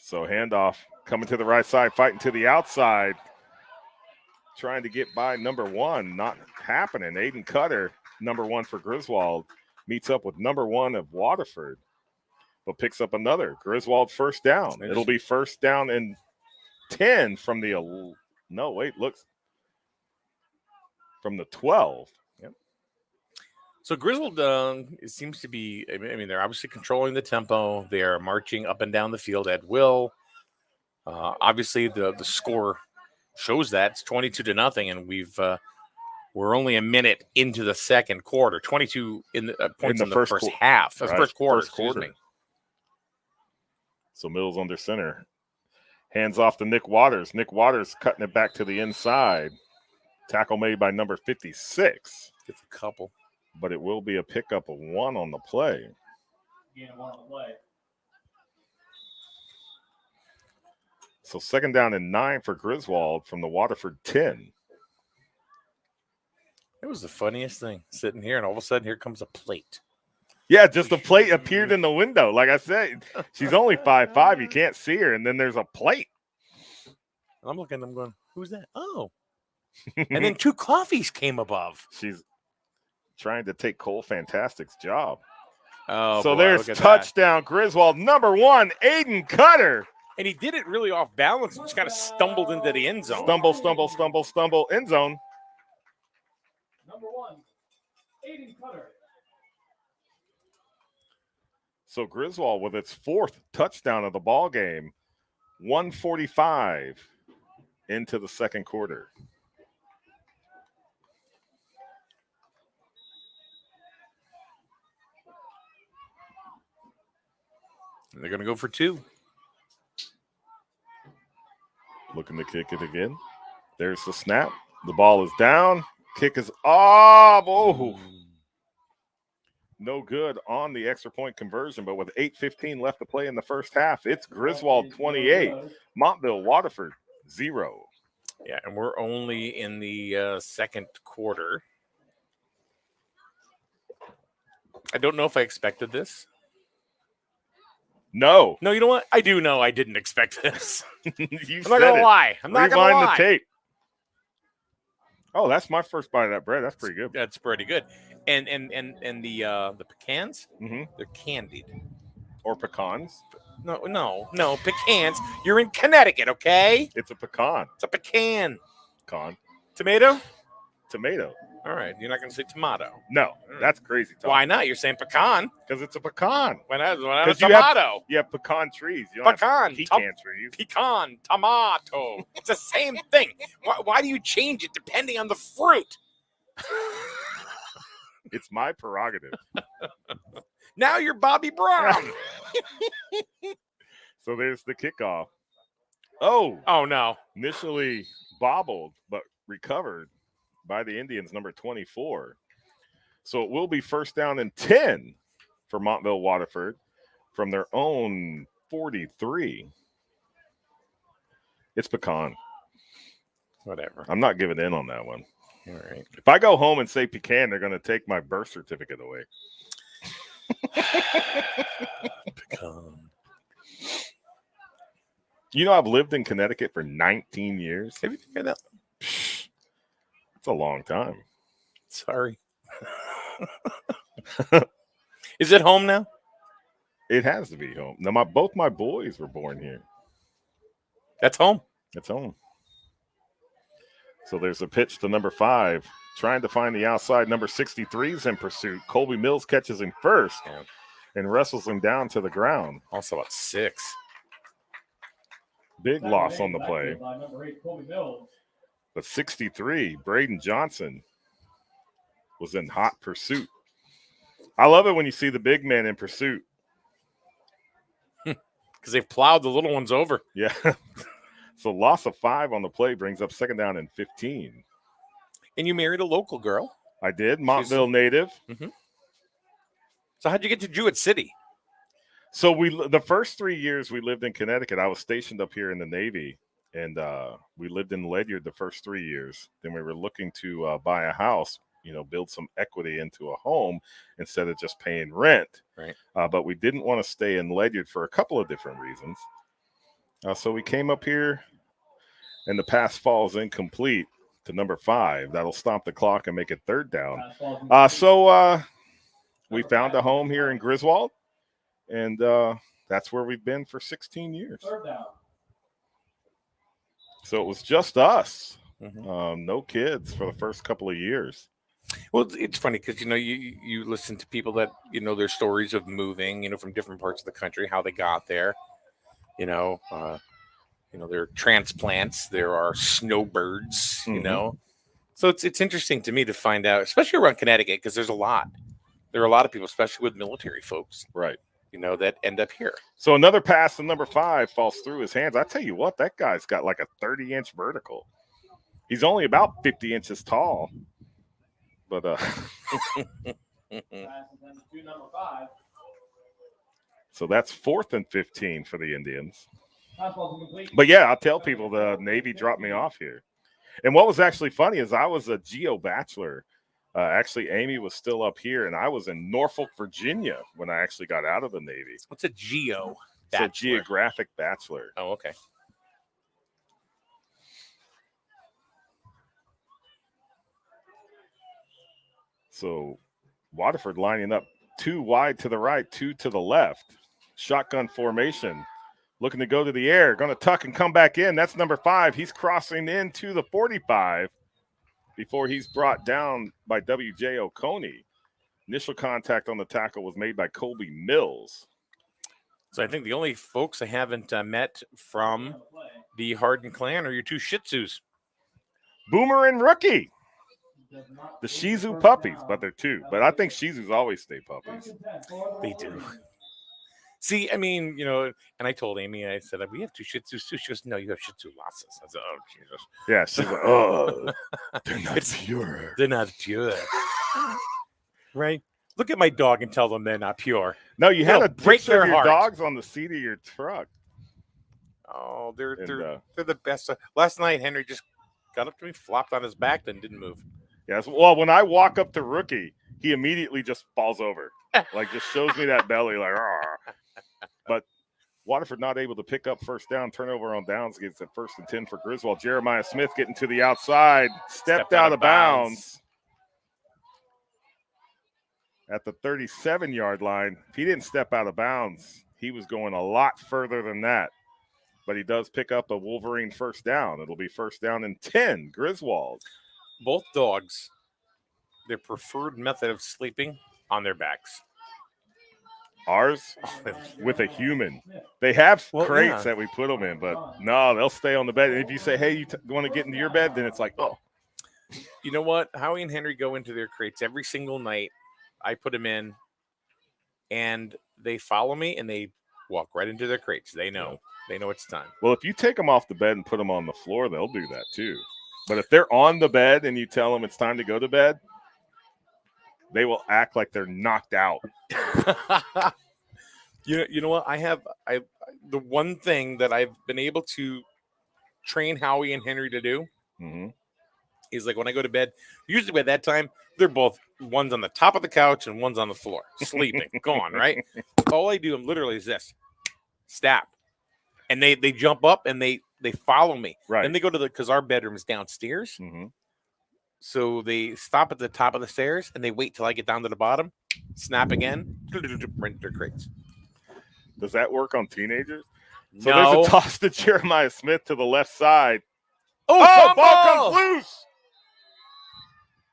So handoff coming to the right side, fighting to the outside. Trying to get by number 1. Not happening. Aiden Cutter, number 1 for Griswold, meets up with number 1 of Waterford, but picks up another. Griswold first down. It'll be first down and 10 from the from the 12. Yep. So Griswold it seems to be, I mean, they're obviously controlling the tempo. They are marching up and down the field at will. Obviously, the score shows that it's 22-0, and we're only a minute into the second quarter. 22 points in the first half. That's right. first quarter. First quarter. So Mills under center. Hands off to Nick Waters. Nick Waters cutting it back to the inside. Tackle made by number 56. Gets a couple. But it will be a pickup of 1 on the play. Gain of 1 on the play. So second down and 9 for Griswold from the Waterford 10. It was the funniest thing, sitting here, and all of a sudden, here comes a plate. Yeah, just a plate appeared in the window. Like I said, she's only 5'5". You can't see her, and then there's a plate. And I'm looking, I'm going, who's that? Oh. And then 2 coffees came above. She's trying to take Cole Fantastic's job. Oh, so boy, there's touchdown, Griswold. Number 1, Aiden Cutter. And he did it really off balance and just kind of stumbled into the end zone. Stumble, end zone. Number 1, Aiden Cutter. So Griswold with its 4th touchdown of the ball game. 1:45 into the second quarter. And they're going to go for 2. Looking to kick it again. There's the snap. The ball is down. Kick is off. Oh, no good on the extra point conversion. But with 8:15 left to play in the first half, it's Griswold 28, Montville Waterford 0. Yeah, and we're only in the second quarter. I don't know if I expected this. No, you know what? I do know I didn't expect this. I'm I'm not gonna lie. I'm not gonna lie. Rewind the tape. Oh, that's my first bite of that bread. That's pretty good. That's pretty good. And the pecans, Mm-hmm. they're candied. Or pecans. No, pecans. You're in Connecticut, okay? It's a pecan. It's a pecan. Con. Tomato? Tomato. All right, you're not going to say tomato. No, that's crazy talk. Why not? You're saying pecan. Because it's a pecan. Why not a 'Cause you have- tomato? You have pecan trees. You don't have Pecan. pecan trees. Pecan. Tomato. It's the same thing. Why do you change it depending on the fruit? It's my prerogative. Now you're Bobby Brown. So there's the kickoff. Oh, Oh, no. initially bobbled, but recovered by the Indians, number 24. So it will be first down and 10 for Montville Waterford from their own 43. It's pecan. Whatever. I'm not giving in on that one. All right. If I go home and say pecan, they're going to take my birth certificate away. Pecan. You know, I've lived in Connecticut for 19 years. Have you figured that? It's a long time. Sorry. Is it home now? It has to be home. Now, both my boys were born here. That's home. It's home. So there's a pitch to number 5, trying to find the outside. Number 63 is in pursuit. Colby Mills catches him first and wrestles him down to the ground. Also at 6. Big loss on the play. By number 8, Colby Mills. But 63, Braden Johnson, was in hot pursuit. I love it when you see the big men in pursuit. Because they've plowed the little ones over. Yeah. So loss of 5 on the play brings up second down and 15. And you married a local girl. I did. Montville native. So how'd you get to Jewett City? So the first 3 years we lived in Connecticut, I was stationed up here in the Navy, and we lived in Ledyard the first 3 years. Then we were looking to buy a house, build some equity into a home instead of just paying rent. Right. But we didn't want to stay in Ledyard for a couple of different reasons. So we came up here, and the pass falls incomplete to number 5. That'll stop the clock and make it third down. So we found a home here in Griswold, and that's where we've been for 16 years. Third down. So it was just us, no kids for the first couple of years. Well, it's funny because, you listen to people that, their stories of moving, from different parts of the country, how they got there. There are transplants, there are snowbirds, So it's interesting to me to find out, especially around Connecticut, because there's a lot. There are a lot of people, especially with military folks, right? That end up here. So another pass to number 5 falls through his hands. I tell you what, that guy's got like a 30-inch vertical. He's only about 50 inches tall, but Pass intended to number 5. so that's 4th and 15 for the Indians. Fastball's incomplete. But yeah, I'll tell people the Navy dropped me off here. And what was actually funny is I was a geo bachelor. Actually, Amy was still up here, and I was in Norfolk, Virginia when I actually got out of the Navy. What's a geo? So Bachelor? geographic bachelor. Oh, okay. So Waterford lining up 2 wide to the right, 2 to the left. Shotgun formation. Looking to go to the air. Going to tuck and come back in. That's number 5. He's crossing into the 45 before he's brought down by W.J. Oconee. Initial contact on the tackle was made by Colby Mills. So I think the only folks I haven't met from the Hardin clan are your 2 Shih Tzus. Boomer and Rookie. The Shih Tzu puppies, but they're 2. But I think Shih Tzus always stay puppies. They do. See, and I told Amy, I said, we have 2 Shih Tzus too. She goes, no, you have Shih Tzu losses. I said, oh, Jesus. Yeah, she's like, oh, they're not pure. They're not pure. Right? Look at my dog and tell them they're not pure. No, you had It'll a break picture their of your heart. dogs on the seat of your truck. Oh, they're And, the best. Last night, Henry just got up to me, flopped on his back, then didn't move. Yes. Well, when I walk up to Rookie, he immediately just falls over. Like, just shows me that belly, like, "Arr." But Waterford not able to pick up first down. Turnover on downs gets it 1st and 10 for Griswold. Jeremiah Smith getting to the outside. Stepped out of bounds. at the 37-yard line. If he didn't step out of bounds, he was going a lot further than that. But he does pick up a Wolverine first down. It'll be first down and 10, Griswold. Both dogs, their preferred method of sleeping on their backs. Ours with a human. They have crates yeah. that we put them in, but no, they'll stay on the bed. And if you say, hey, you want to get into your bed, then it's like, oh. You know what? Howie and Henry go into their crates every single night. I put them in, and they follow me, and they walk right into their crates. They know. They know it's time. Well, if you take them off the bed and put them on the floor, they'll do that too. But if they're on the bed and you tell them it's time to go to bed, they will act like they're knocked out. You know what? The one thing that I've been able to train Howie and Henry to do is like when I go to bed, usually by that time, they're both one's on the top of the couch and one's on the floor, sleeping, gone, right? All I do literally is this. Stop. And they jump up and they follow me. Right. Then they go to because our bedroom is downstairs. So they stop at the top of the stairs and they wait till I get down to the bottom, snap again, right into their crates. Does that work on teenagers? So No. there's a toss to Jeremiah Smith to the left side. Oh, ball comes loose.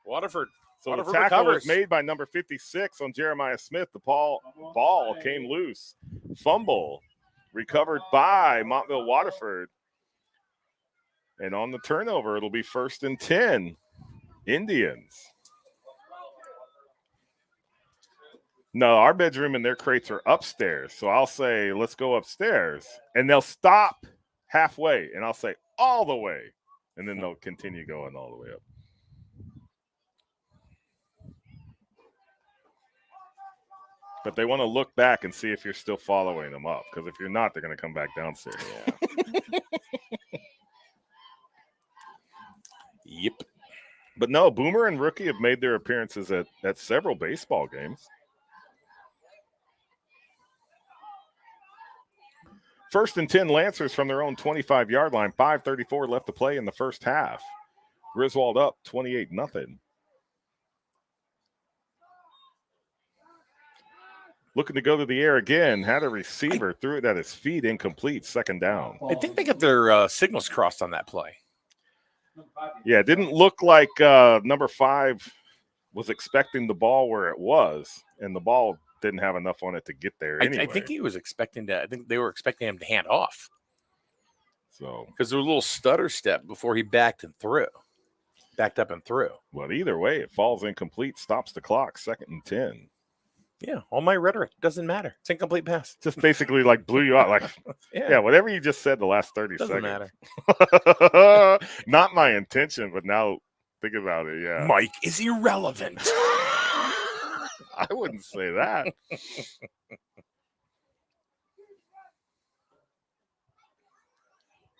Waterford. So Waterford the tackle recovers. was made by number 56 on Jeremiah Smith. The ball came loose. Fumble recovered by Montville Waterford. And on the turnover, it'll be first and 10, Indians. No, our bedroom and their crates are upstairs. So I'll say, let's go upstairs. And they'll stop halfway. And I'll say, all the way. And then they'll continue going all the way up. But they want to look back and see if you're still following them up. Because if you're not, they're going to come back downstairs. Yeah. Yep. But no, Boomer and Rookie have made their appearances at several baseball games. First and 10 Lancers from their own 25-yard line. 5:34 left to play in the first half. Griswold up 28-0. Looking to go to the air again. Had a receiver, threw it at his feet, incomplete, second down. I think they got their signals crossed on that play. Yeah, it didn't look like number 5 was expecting the ball where it was, and the ball didn't have enough on it to get there anyway. I think he was expecting to. I think they were expecting him to hand off. So because there was a little stutter step before he backed up and threw. Well, either way, it falls incomplete, stops the clock, second and 10. Yeah, all my rhetoric doesn't matter. It's incomplete pass. Just basically like blew you out. Like, yeah, whatever you just said the last 30 doesn't seconds. Matter. Not my intention, but now think about it. Yeah, Mike is irrelevant. I wouldn't say that.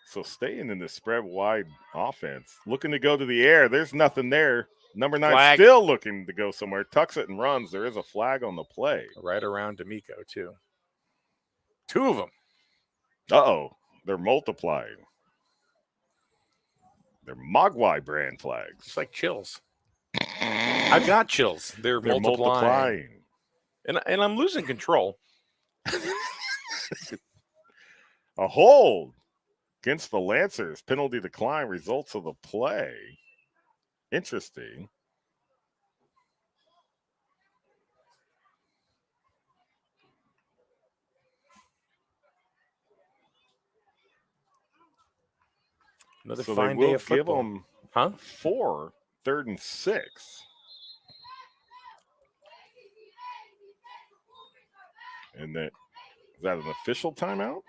So staying in the spread wide offense, looking to go to the air. There's nothing there. Number 9 Flag. Still looking to go somewhere. Tucks it and runs. There is a flag on the play. Right around D'Amico, too. 2 of them. Uh-oh. They're multiplying. They're Mogwai brand flags. It's like chills. I've got chills. They're multiplying. And I'm losing control. A hold against the Lancers. Penalty decline. Results of the play. Interesting. Another So fine they will day of football. give them 4, 3rd and 6. And that is that an official timeout?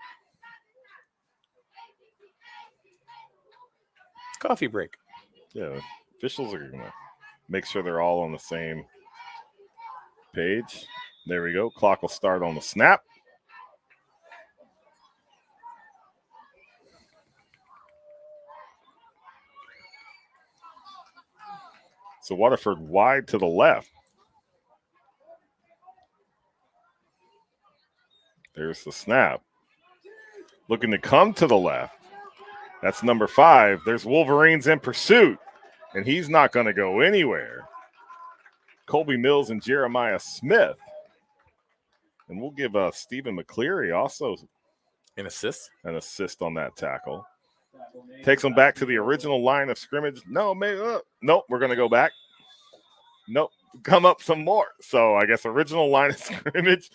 Coffee break. Yeah, officials are going to make sure they're all on the same page. There we go. Clock will start on the snap. So Waterford wide to the left. There's the snap. Looking to come to the left. That's number 5. There's Wolverines in pursuit, and he's not going to go anywhere. Colby Mills and Jeremiah Smith. And we'll give Stephen McCleary also An assist. an assist on that tackle. Takes them back to the original line of scrimmage. No, maybe, nope, we're going to go back. Nope, come up some more. So I guess original line of scrimmage,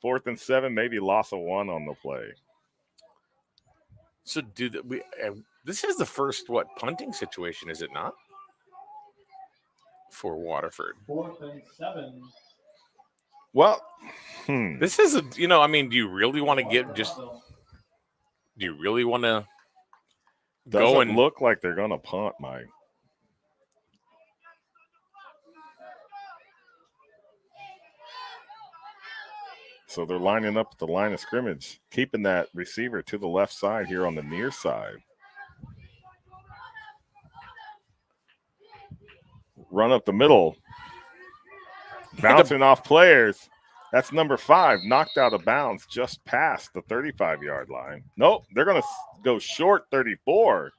4th and 7, maybe loss of 1 on the play. So this is the first punting situation, is it not? For Waterford. 4th and 7. Well, This is do you really want to do you really want to go doesn't and look like they're going to punt, Mike. So they're lining up at the line of scrimmage, keeping that receiver to the left side here on the near side. Run up the middle. Bouncing off players. That's number 5, knocked out of bounds just past the 35-yard line. Nope, they're going to go short 34.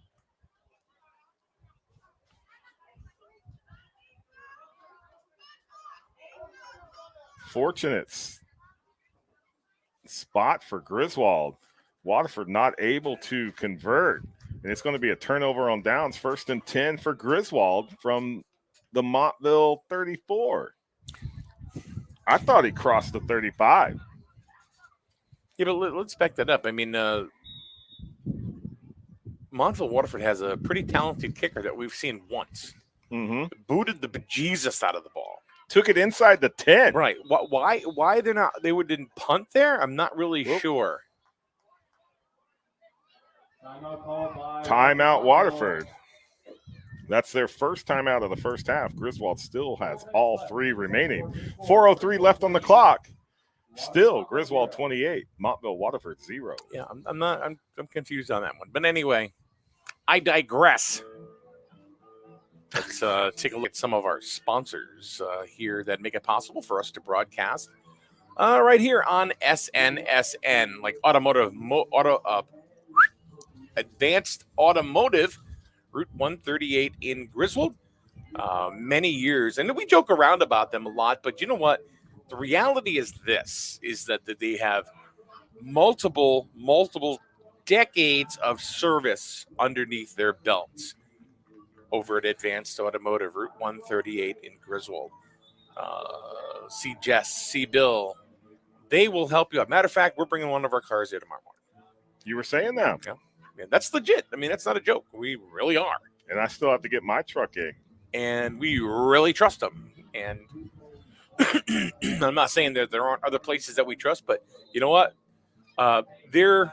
Fortunate spot for Griswold. Waterford not able to convert. And it's going to be a turnover on downs. 1st and 10 for Griswold from the Montville 34. I thought he crossed the 35. Yeah, but let's back that up. I mean, Montville Waterford has a pretty talented kicker that we've seen once. Mm-hmm. Booted the bejesus out of the ball. Took it inside the 10. Right. Why didn't punt there? I'm not really sure. Timeout Waterford. That's their first timeout of the first half. Griswold still has all 3 remaining. 4:03 left on the clock. Still Griswold 28, Montville Waterford 0. Yeah, I'm confused on that one. But anyway, I digress. Let's take a look at some of our sponsors here that make it possible for us to broadcast right here on SNSN, like Advanced Automotive, Route 138 in Griswold. Many years, and we joke around about them a lot, but you know what? The reality is that they have multiple decades of service underneath their belts over at Advanced Automotive, Route 138 in Griswold. See Jess, see Bill. They will help you out. Matter of fact, we're bringing one of our cars here tomorrow morning. You were saying that. Yeah, that's legit. I mean, that's not a joke. We really are. And I still have to get my truck in. And we really trust them. And I'm not saying that there aren't other places that we trust, but you know what? They're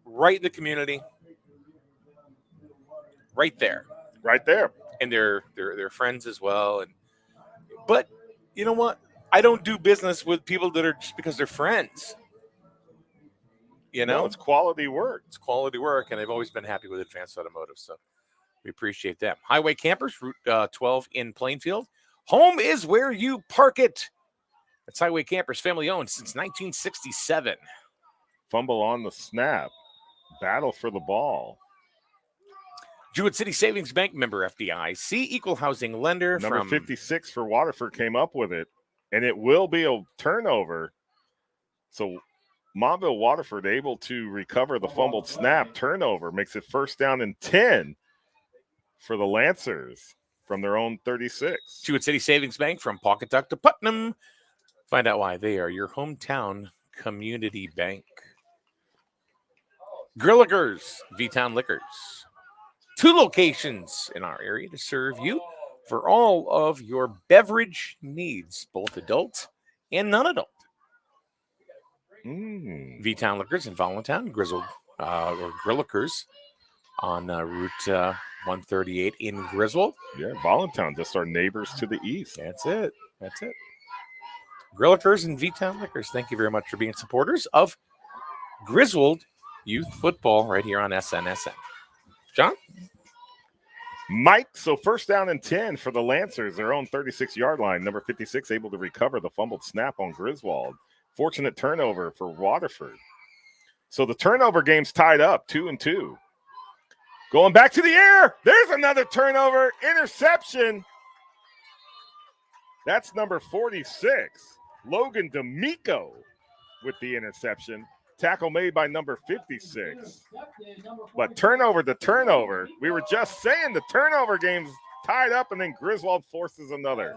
right in the community. Right there. And they're friends as well. But you know what? I don't do business with people that are just because they're friends. You know, no, it's quality work. It's quality work, and I've always been happy with Advanced Automotive, so we appreciate them. Highway Campers, Route 12 in Plainfield. Home is where you park it. It's Highway Campers, family owned since 1967. Fumble on the snap. Battle for the ball. Jewett City Savings Bank member FDIC, equal housing lender. Number 56 for Waterford came up with it, and it will be a turnover. So Montville Waterford able to recover the fumbled snap. Turnover makes it 1st down and 10 for the Lancers from their own 36. Jewett City Savings Bank from Pawcatuck to Putnam. Find out why they are your hometown community bank. Grillickers, V-Town Liquors. 2 locations in our area to serve you for all of your beverage needs, both adult and non-adult. V-Town Liquors in Voluntown, Griswold, or Grillickers on Route 138 in Griswold. Yeah, Voluntown, just our neighbors to the east. That's it. Grillickers and V-Town Liquors, thank you very much for being supporters of Griswold Youth Football right here on SNSN. John? Mike, so 1st down and 10 for the Lancers, their own 36-yard line. Number 56 able to recover the fumbled snap on Griswold. Fortunate turnover for Waterford. So the turnover game's tied up, 2-2. Going back to the air. There's another turnover. Interception. That's number 46, Logan D'Amico with the interception. Tackle made by number 56. But turnover to turnover. We were just saying the turnover game's tied up, and then Griswold forces another.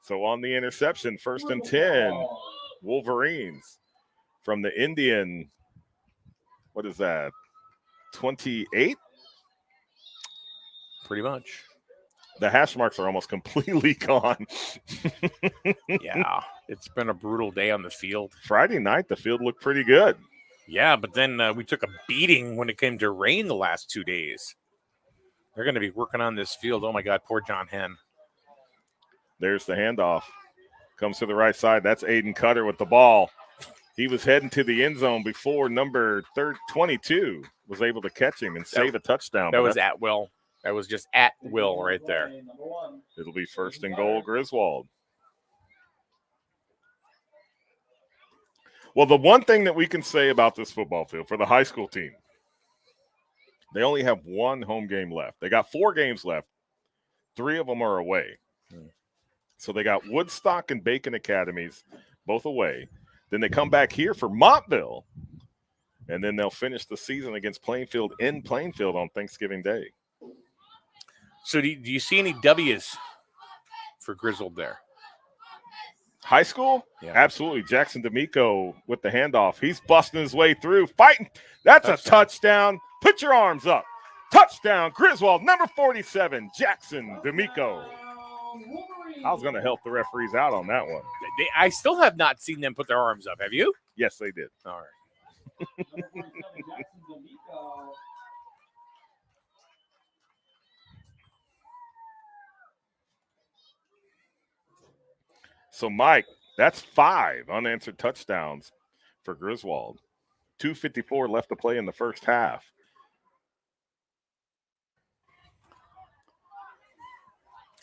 So on the interception, 1st and 10, Wolverines from the Indian, what is that, 28? Pretty much. The hash marks are almost completely gone. Yeah, it's been a brutal day on the field. Friday night, the field looked pretty good. Yeah, but then we took a beating when it came to rain the last 2 days. They're going to be working on this field. Oh, my God, poor John Henn. There's the handoff. Comes to the right side. That's Aiden Cutter with the ball. He was heading to the end zone before number 22 was able to catch him and save a touchdown. That was at will. That was just at will right there. It'll be 1st and goal, Griswold. Well, the one thing that we can say about this football field for the high school team, they only have one home game left. They got 4 games left. 3 of them are away. So they got Woodstock and Bacon Academies, both away. Then they come back here for Montville, and then they'll finish the season against Plainfield in Plainfield on Thanksgiving Day. So do you see any W's for Griswold there? High school? Yeah. Absolutely. Jackson D'Amico with the handoff. He's busting his way through, fighting. That's a touchdown. Put your arms up. Touchdown, Griswold, number 47, Jackson D'Amico. I was going to help the referees out on that one. I still have not seen them put their arms up. Have you? Yes, they did. All right. So, Mike, that's 5 unanswered touchdowns for Griswold. 2:54 left to play in the first half.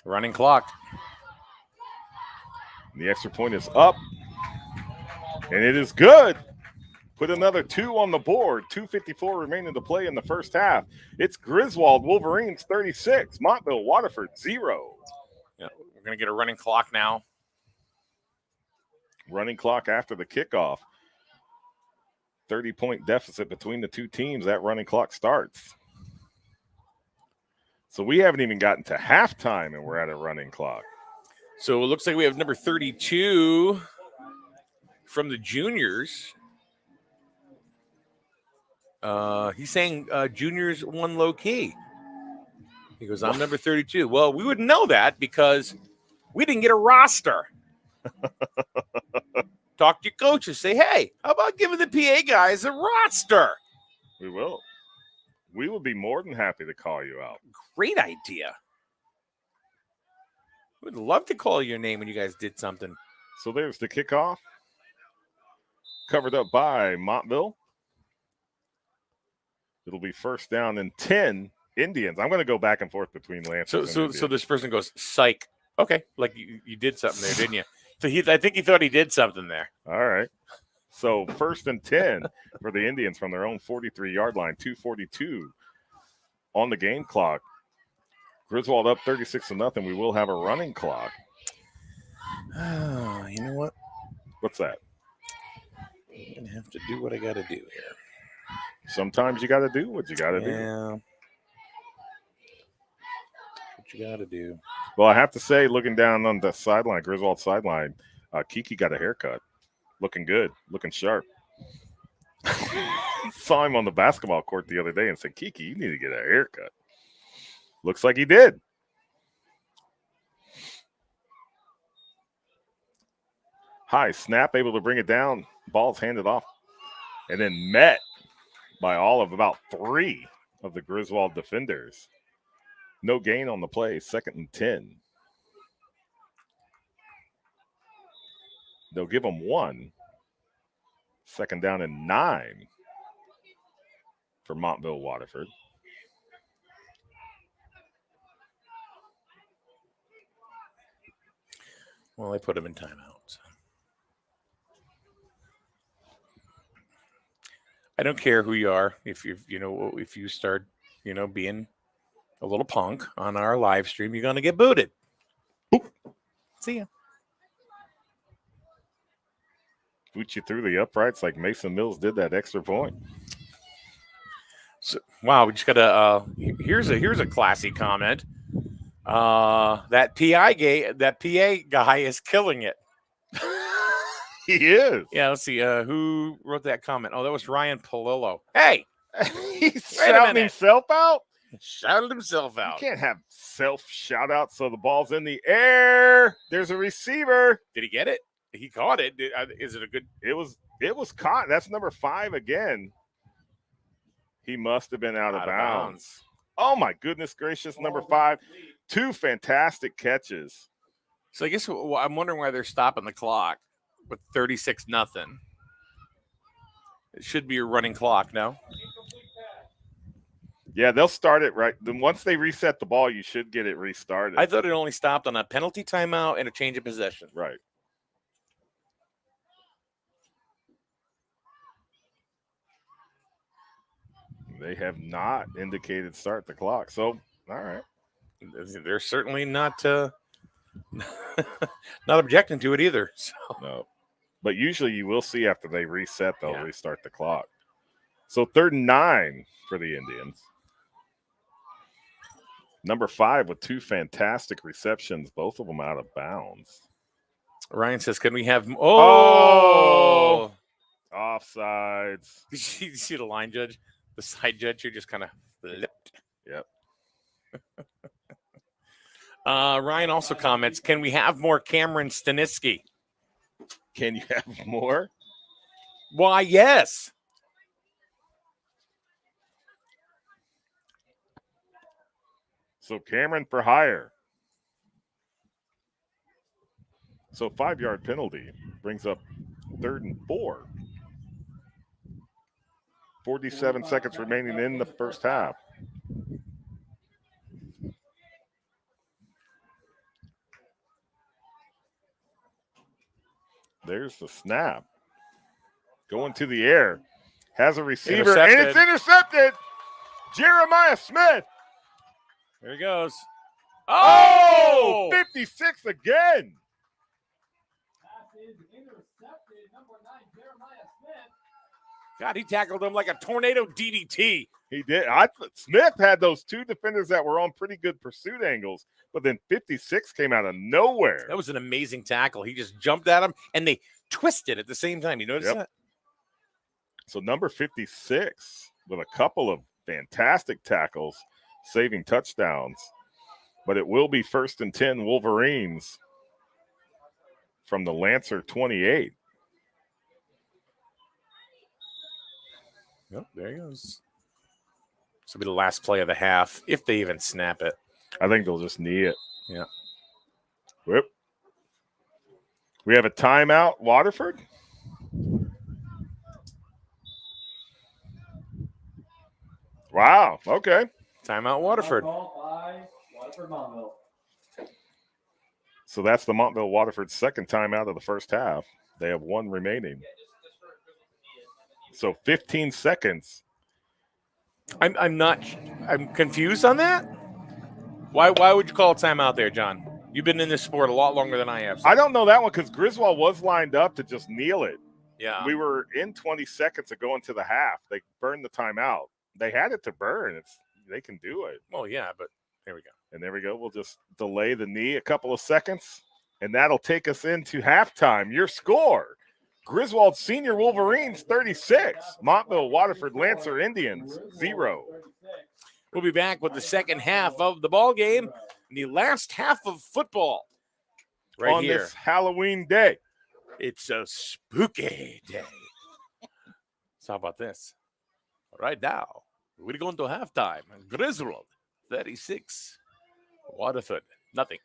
Running clock. The extra point is up, and it is good. Put another 2 on the board. 2:54 remaining to play in the first half. It's Griswold Wolverines 36, Montville Waterford 0. Yeah, we're going to get a running clock now. Running clock after the kickoff. 30-point deficit between the two teams. That running clock starts. So we haven't even gotten to halftime, and we're at a running clock. So it looks like we have number 32 from the juniors. He's saying juniors 1 low key. He goes, I'm number 32. Well, we wouldn't know that because we didn't get a roster. Talk to your coaches. Say, hey, how about giving the PA guys a roster? We will. We will be more than happy to call you out. Great idea. We'd love to call your name when you guys did something. So there's the kickoff. Covered up by Montville. It'll be 1st down and 10 Indians. I'm going to go back and forth between Lancers and So this person goes, psych. Okay, like you did something there, didn't you? So I think he thought he did something there. All right. So 1st and 10 for the Indians from their own 43-yard line. 2:42 on the game clock. Griswold up 36-0. We will have a running clock. Oh, you know what? What's that? I'm going to have to do what I got to do here. Sometimes you got to do what you got to do. Yeah. What you got to do. Well, I have to say, looking down on the sideline, Griswold sideline, Kiki got a haircut. Looking good. Looking sharp. Saw him on the basketball court the other day and said, Kiki, you need to get a haircut. Looks like he did. High snap, able to bring it down. Ball's handed off. And then met by all of about 3 of the Griswold defenders. No gain on the play. 2nd and 10. They'll give them 1. 2nd down and 9 for Montville Waterford. Well, I put him in timeout. I don't care who you are. If you start, being a little punk on our live stream, you're going to get booted. Boop. See ya. Boot you through the uprights like Mason Mills did that extra point. So, wow, we just got a here's a classy comment. That PA guy is killing it. He is. Yeah, let's see. Who wrote that comment? Oh, that was Ryan Palillo. Hey, He's Wait a shouting minute. himself out. shouted himself You out. can't have self shout out so the ball's in the air. There's a receiver. Did he get it? He caught it. Is it a good? It was caught. That's number 5 again. He must have been out of bounds. Oh my goodness gracious, number 5. 2 fantastic catches. So I guess I'm wondering why they're stopping the clock with 36-0. It should be a running clock, no? Yeah, they'll start it right. Then once they reset the ball, you should get it restarted. I thought it only stopped on a penalty timeout and a change of possession. Right. They have not indicated start the clock. So, all right. They're certainly not not objecting to it either. So. No. But usually you will see after they reset, they'll Yeah. restart the clock. So 3rd and 9 for the Indians. Number 5 with 2 fantastic receptions, both of them out of bounds. Ryan says, "Can we have?" Offsides. Did you see the line judge, the side judge who just kind of flipped? Yep. Ryan also comments, "Can we have more Cameron Stanisky?" Can you have more? Why, yes. So Cameron for hire. So 5-yard penalty brings up 3rd and 4. 47 seconds remaining in the first half. There's the snap. Going to the air. Has a receiver, and it's intercepted. Jeremiah Smith. There he goes. Oh, 56 again. Pass is intercepted. Number 9, Jeremiah Smith. God, he tackled him like a tornado DDT. He did. Smith had those 2 defenders that were on pretty good pursuit angles, but then 56 came out of nowhere. That was an amazing tackle. He just jumped at him, and they twisted at the same time. You notice that? So number 56 with a couple of fantastic tackles, saving touchdowns. But it will be 1st and 10 Wolverines from the Lancer 28. Yep, there he goes. This will be the last play of the half, if they even snap it. I think they'll just knee it. Yeah. Whoop. We have a timeout, Waterford. Wow. Okay. Timeout, Waterford. Call by Waterford Montville. So that's the Montville Waterford 2nd timeout of the first half. They have 1 remaining. So 15 seconds. I'm confused on that. Why would you call a timeout there, John? You've been in this sport a lot longer than I have. So. I don't know that one because Griswold was lined up to just kneel it. Yeah. We were in 20 seconds of going to the half. They burned the timeout. They had it to burn. They can do it. Well, yeah, but there we go. And there we go. We'll just delay the knee a couple of seconds, and that'll take us into halftime. Your score, Griswold Senior Wolverines 36, Montville Waterford Lancer Indians 0. We'll be back with the second half of the ball game, the last half of football. Right on here. This Halloween day. It's a spooky day. So how about this? Right now, we're going to halftime. Griswold 36, Waterford nothing.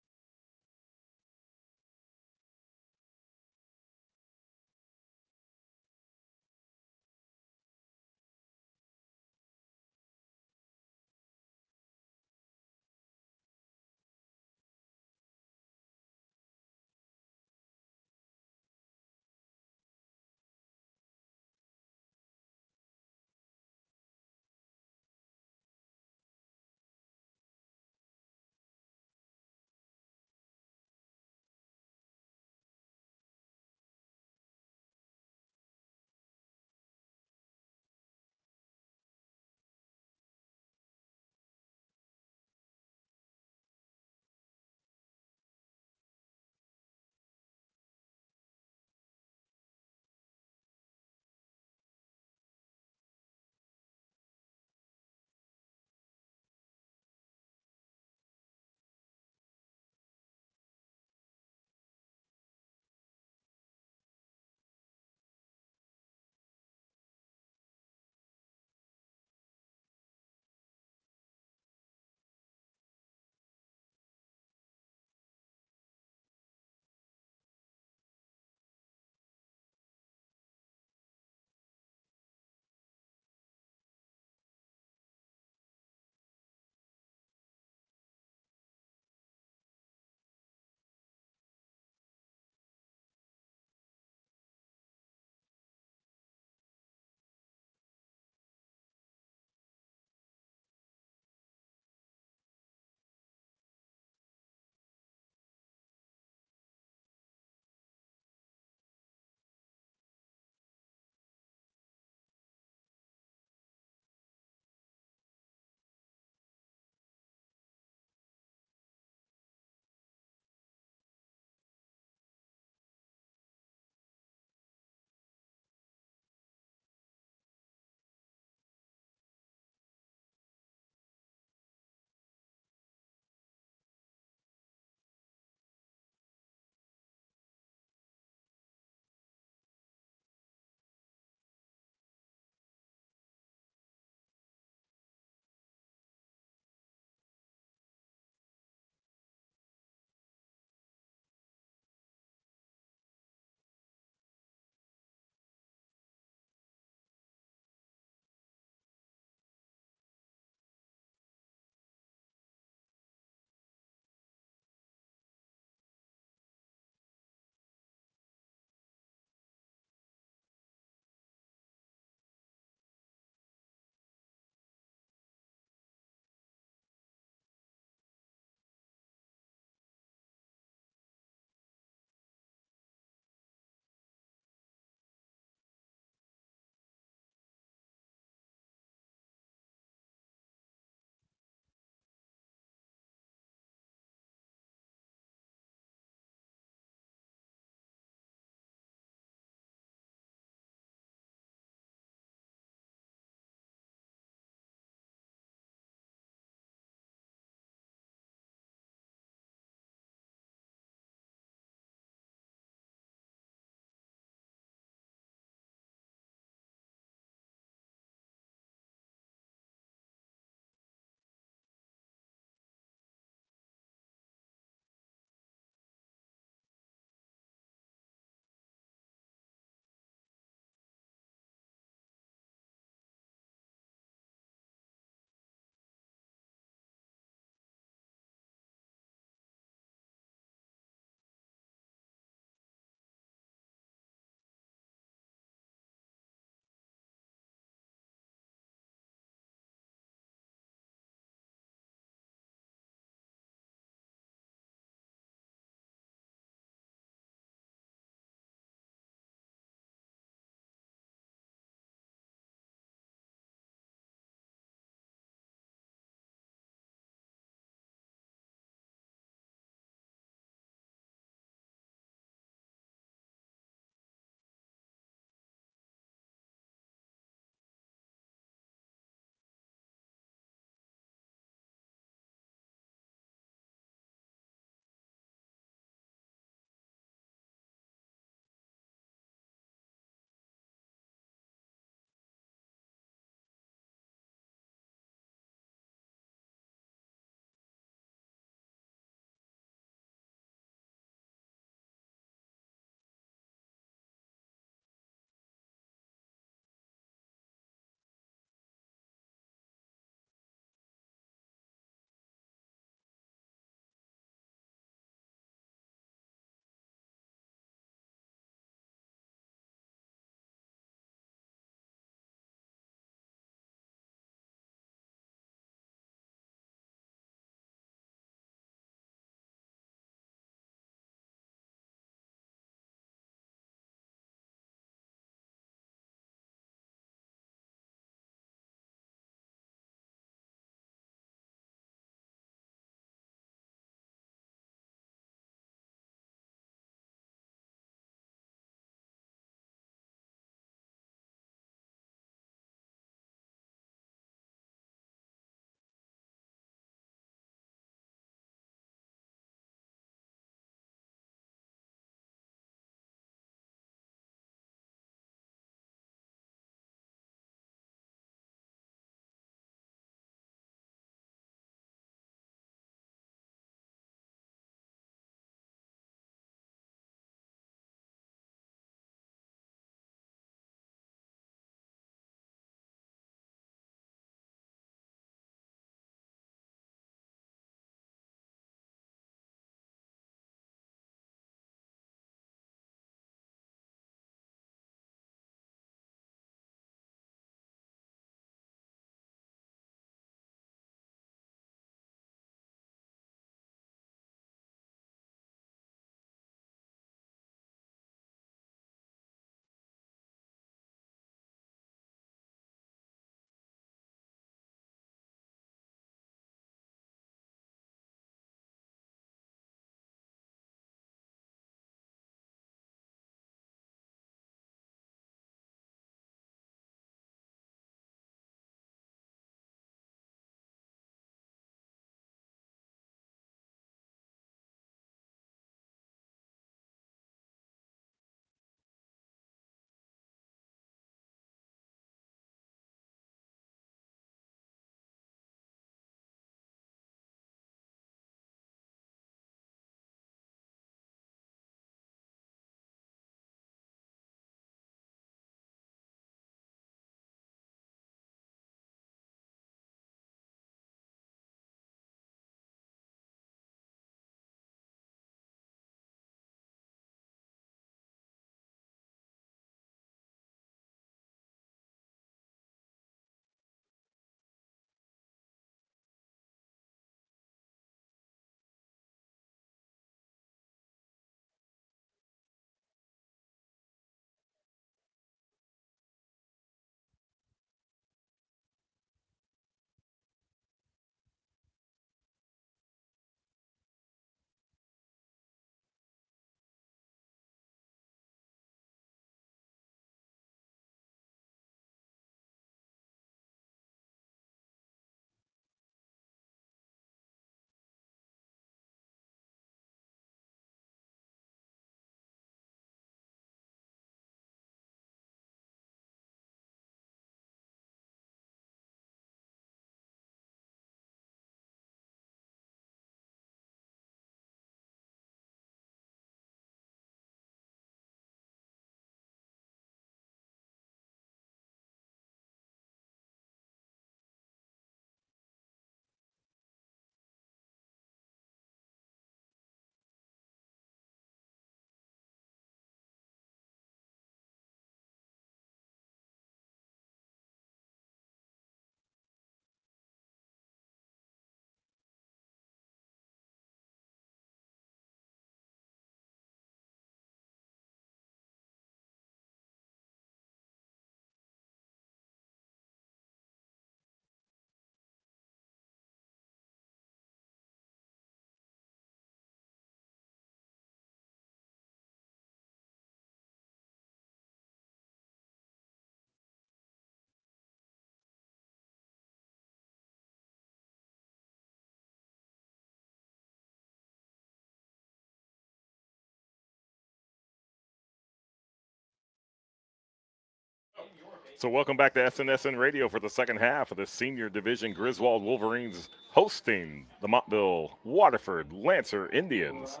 So welcome back to SNSN Radio for the second half of the Senior Division. Griswold Wolverines hosting the Montville Waterford Lancer Indians.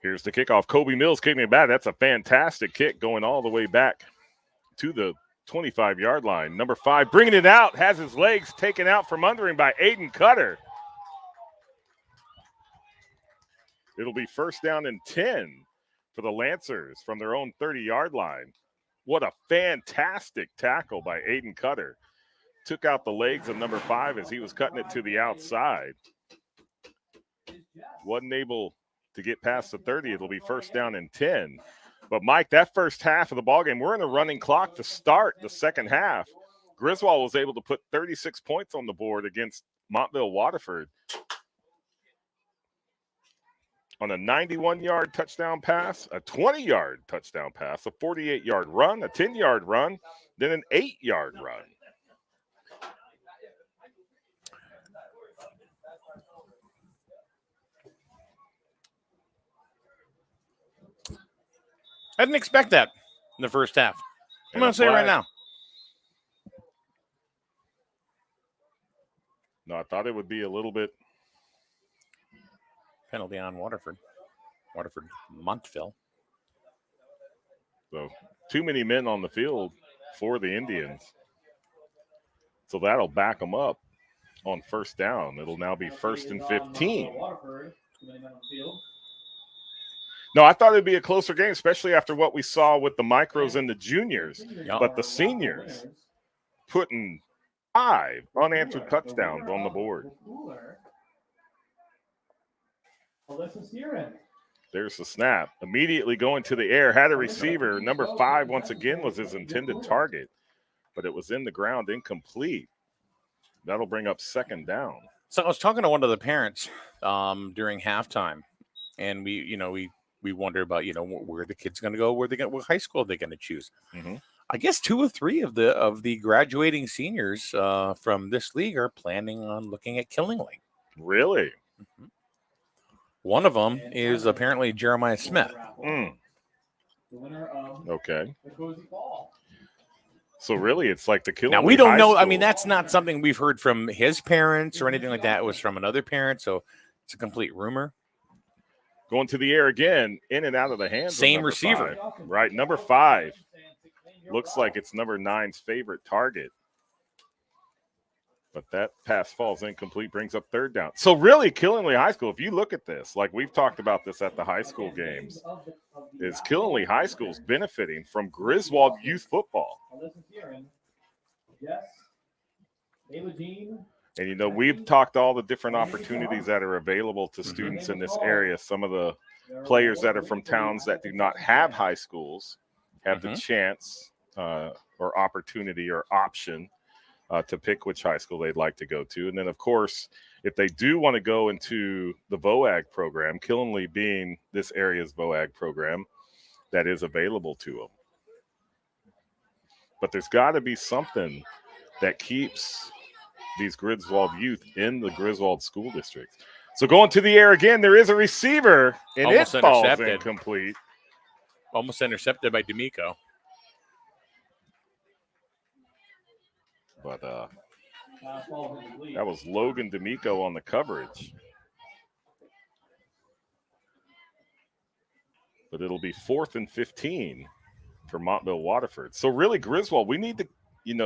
Here's the kickoff. Kobe Mills kicking it back. That's a fantastic kick going all the way back to the 25-yard line. Number 5 bringing it out, has his legs taken out from under him by Aiden Cutter. It'll be first down and 10 for the Lancers from their own 30-yard line. What a fantastic tackle by Aiden Cutter. Took out the legs of number 5 as he was cutting it to the outside. Wasn't able to get past the 30. It'll be first down and 10. But, Mike, that first half of the ballgame, we're in a running clock to start the second half. Griswold was able to put 36 points on the board against Montville Waterford on a 91-yard touchdown pass, a 20-yard touchdown pass, a 48-yard run, a 10-yard run, then an 8-yard run. I didn't expect that in the first half. I'm going to say right now. No, I thought it would be a little bit. Penalty on Waterford. Waterford, Montville. So too many men on the field for the Indians. So that'll back them up on first down. It'll now be first and 15. No, I thought it'd be a closer game, especially after what we saw with the micros and the juniors. Yep. But the seniors putting 5 unanswered touchdowns on the board. There's the snap. Immediately going to the air. Had a receiver. Number 5, once again, was his intended target. But it was in the ground, incomplete. That'll bring up second down. So I was talking to one of the parents during halftime. And we wonder about, where the kid's going to go, what high school are they going to choose. Mm-hmm. I guess 2 or 3 of the graduating seniors from this league are planning on looking at Killingly. Really? Mm-hmm. One of them is apparently Jeremiah Smith. Okay. So really, it's like the Killingly. Now, we don't high know. school. I mean, that's not something we've heard from his parents or anything like that. It was from another parent, so it's a complete rumor. Going to the air again, in and out of the hands. Same of receiver. 5. Right, number 5. Looks like it's number 9's favorite target. But that pass falls incomplete, brings up third down. So really, Killingly High School, if you look at this, like we've talked about this at the high school games, is Killingly High School's benefiting from Griswold youth football. And, we've talked all the different opportunities that are available to students in this area. Some of the players that are from towns that do not have high schools have the chance or opportunity or option to pick which high school they'd like to go to. And then, of course, if they do want to go into the VOAG program, Killingly being this area's VOAG program, that is available to them. But there's got to be something that keeps these Griswold youth in the Griswold school district. So going to the air again, there is a receiver, and Almost it falls intercepted. incomplete. Almost intercepted by D'Amico. But that was Logan D'Amico on the coverage. But it'll be 4th and 15 for Montville Waterford. So really, Griswold, we need to,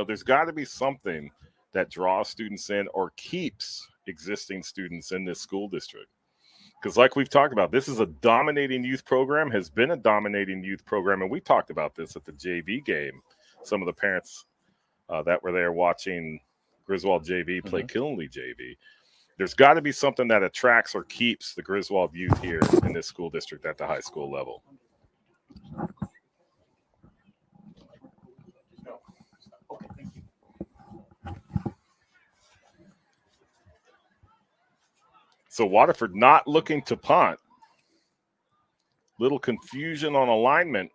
there's got to be something that draws students in or keeps existing students in this school district. Because like we've talked about, this is a dominating youth program, has been a dominating youth program. And we talked about this at the JV game. Some of the parents that were there watching Griswold JV play Killingly JV. There's got to be something that attracts or keeps the Griswold youth here in this school district at the high school level. So Waterford not looking to punt. Little confusion on alignment.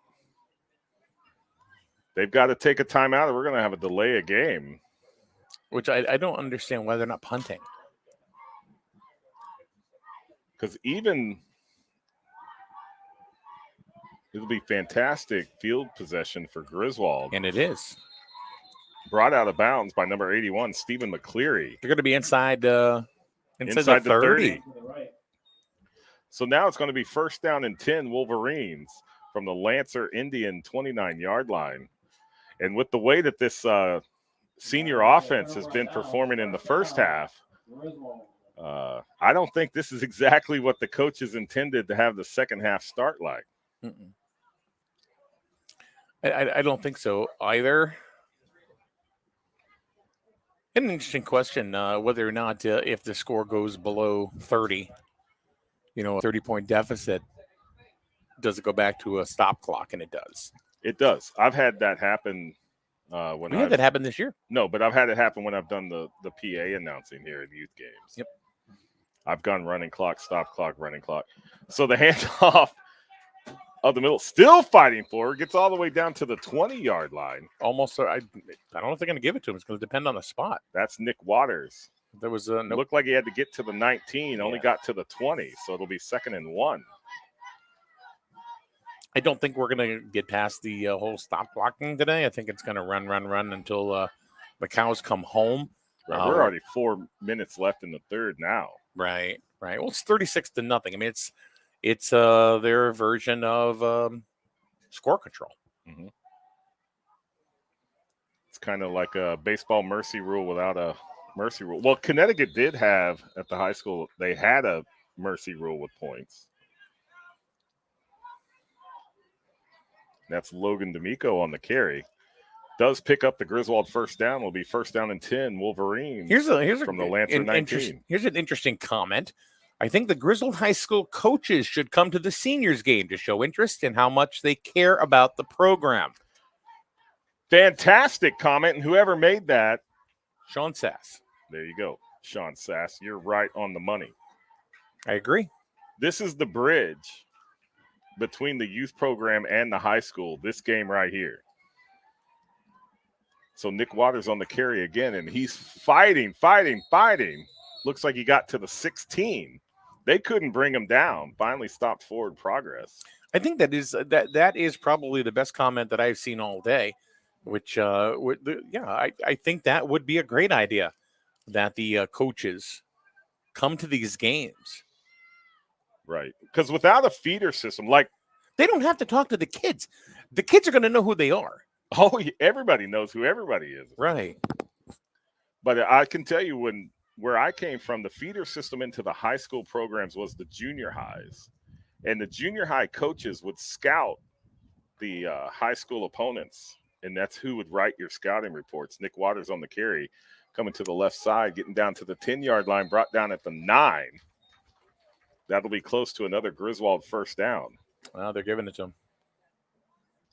They've got to take a timeout or we're going to have a delay of game. Which I don't understand why they're not punting. Because it'll be fantastic field possession for Griswold. And it is. brought out of bounds by number 81, Stephen McCleary. They're going to be inside the 30. To the right. So now it's going to be first down and 10 Wolverines from the Lancer Indian 29-yard line. And with the way that this senior offense has been performing in the first half, Griswold. I don't think this is exactly what the coaches intended to have the second half start like. I don't think so either. An interesting question, whether or not if the score goes below 30, a 30-point deficit, does it go back to a stop clock? And it does. It does. I've had that happen when We had that happen this year. No, but I've had it happen when I've done the PA announcing here in youth games. Yep. I've gone running clock, stop clock, running clock. So the handoff of the middle, still fighting for it, gets all the way down to the 20-yard line. Almost. I don't know if they're going to give it to him. It's going to depend on the spot. That's Nick Waters. There was It looked like he had to get to the 19, only Yeah. got to the 20, so it'll be 2nd and 1. I don't think we're going to get past the whole stop blocking today. I think it's going to run until the cows come home. Right, we're already 4 minutes left in the third now. Right. Well, it's 36-0. I mean, it's their version of score control. Mm-hmm. It's kind of like a baseball mercy rule without a mercy rule. Well, Connecticut did have at the high school, they had a mercy rule with points. That's Logan D'Amico on the carry. Does pick up the Griswold first down. Will be first down and 10 Wolverines. Here's from the Lancer 19. Here's an interesting comment. I think the Griswold High School coaches should come to the seniors game to show interest in how much they care about the program. Fantastic comment. And whoever made that, Sean Sass. there you go. Sean Sass, you're right on the money. I agree. This is the bridge between the youth program and the high school, this game right here. So Nick Waters on the carry again, and he's fighting. Looks like he got to the 16. They couldn't bring him down. Finally stopped forward progress. I think that is probably the best comment that I've seen all day, which I think that would be a great idea, that the coaches come to these games. Right. Because without a feeder system, like they don't have to talk to the kids. The kids are going to know who they are. Oh, everybody knows who everybody is. Right. But I can tell you where I came from, the feeder system into the high school programs was the junior highs. And the junior high coaches would scout the high school opponents, and that's who would write your scouting reports. Nick Waters on the carry, coming to the left side, getting down to the 10-yard line, brought down at the 9. That'll be close to another Griswold first down. Well, they're giving it to him.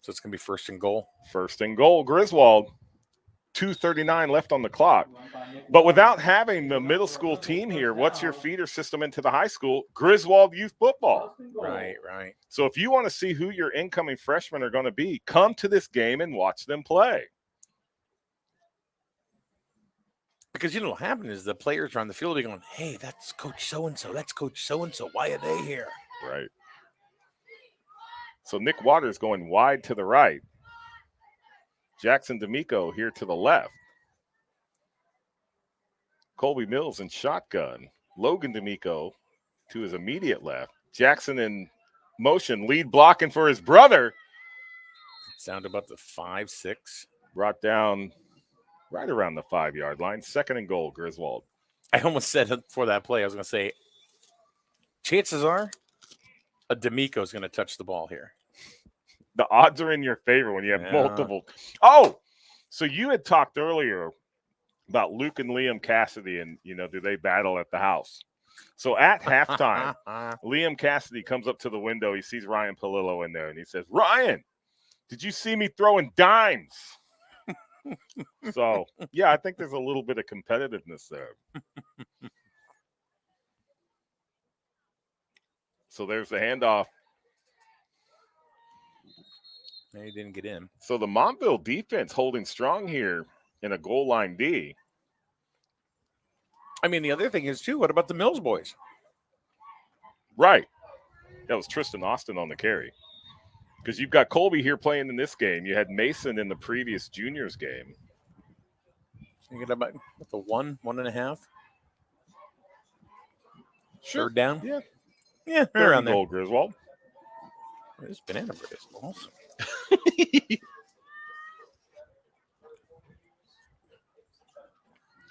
So it's going to be first and goal. First and goal, Griswold. 2:39 left on the clock. But without having the middle school team here, what's your feeder system into the high school? Griswold youth football. Right. So if you want to see who your incoming freshmen are going to be, come to this game and watch them play. Because you know what happened is the players are on the field, they're going, hey, that's Coach so-and-so. That's Coach so-and-so. Why are they here? Right. So Nick Waters going wide to the right. Jackson D'Amico here to the left. Colby Mills in shotgun. Logan D'Amico to his immediate left. Jackson in motion, lead blocking for his brother. It's down to about the 5-6. Brought down right around the 5-yard line. Second and goal, Griswold. I almost said for that play, I was going to say, chances are a D'Amico is going to touch the ball here. The odds are in your favor when you have multiple. Oh, so you had talked earlier about Luke and Liam Cassidy and, do they battle at the house? So at halftime, Liam Cassidy comes up to the window. He sees Ryan Palillo in there, and he says, Ryan, did you see me throwing dimes? So, yeah, I think there's a little bit of competitiveness there. So there's the handoff. He didn't get in. So the Montville defense holding strong here in a goal line D. I mean, the other thing is, too, what about the Mills boys? Right. That was Tristan Austin on the carry. Because you've got Colby here playing in this game. You had Mason in the previous juniors game. You get about the 1.5. Sure. Third down. Yeah. Yeah, right Third around and there. goal, Griswold. This banana bread is awesome.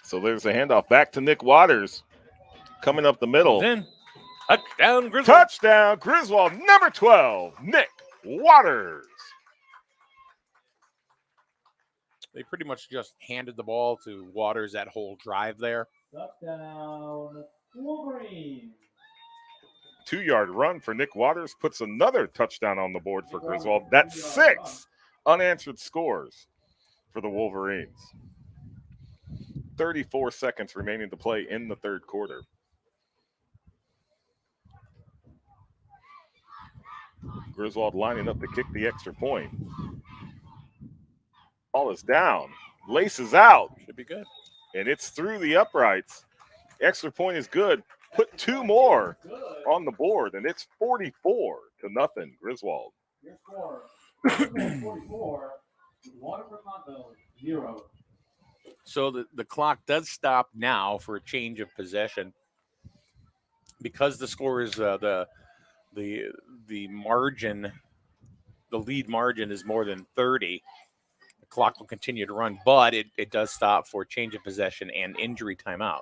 So there's a handoff back to Nick Waters. Coming up the middle. In. Touchdown, Griswold. Touchdown, Griswold, number 12, Nick Waters. They pretty much just handed the ball to Waters that whole drive there. Touchdown, Wolverine. 2-yard run for Nick Waters puts another touchdown on the board for Griswold. That's 6 unanswered scores for the Wolverines. 34 seconds remaining to play in the third quarter. Griswold lining up to kick the extra point. Ball is down, laces out, Should be good. and it's through the uprights. Extra point is good. Put 2 more on the board, and it's 44-0. Griswold. Your score, 44. Waterford Montville, 0. So the clock does stop now for a change of possession because the score is the margin, the lead margin is more than 30. The clock will continue to run, but it does stop for change of possession and injury timeouts.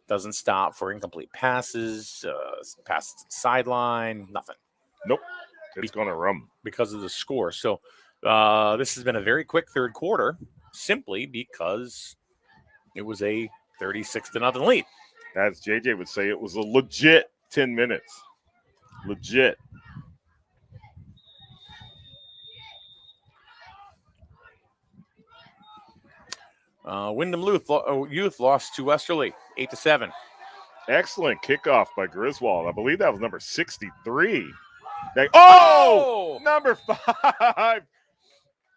Doesn't stop for incomplete passes, passes to the sideline, nothing. Nope. It's going to run. Because of the score. So this has been a very quick third quarter simply because it was a 36-0 lead. As JJ would say, it was a legit 10 minutes. Legit. Wyndham Youth lost to Westerly 8-7. Excellent kickoff by Griswold. I believe that was number 63. Oh! Number 5.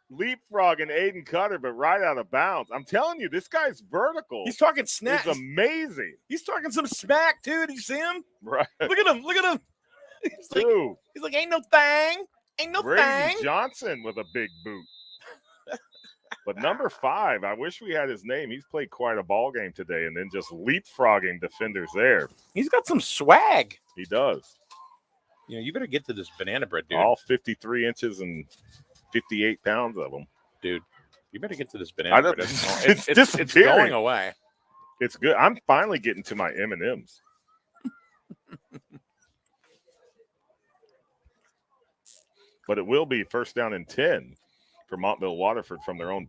Leapfrogging Aiden Cutter, but right out of bounds. I'm telling you, this guy's vertical. He's talking snack. It's amazing. He's talking some smack, dude. You see him? Right. Look at him. Look at him. He's like, ain't no thing. Ain't no Brady thing. Johnson with a big boot. But number 5, I wish we had his name. He's played quite a ball game today, and then just leapfrogging defenders there. He's got some swag. He does. You know, you better get to this banana bread, dude. All 53 inches and 58 pounds of them. Dude, you better get to this banana bread. It's It's disappearing. going away. It's good. I'm finally getting to my M&Ms. But it will be first down and 10 for Montville Waterford from their own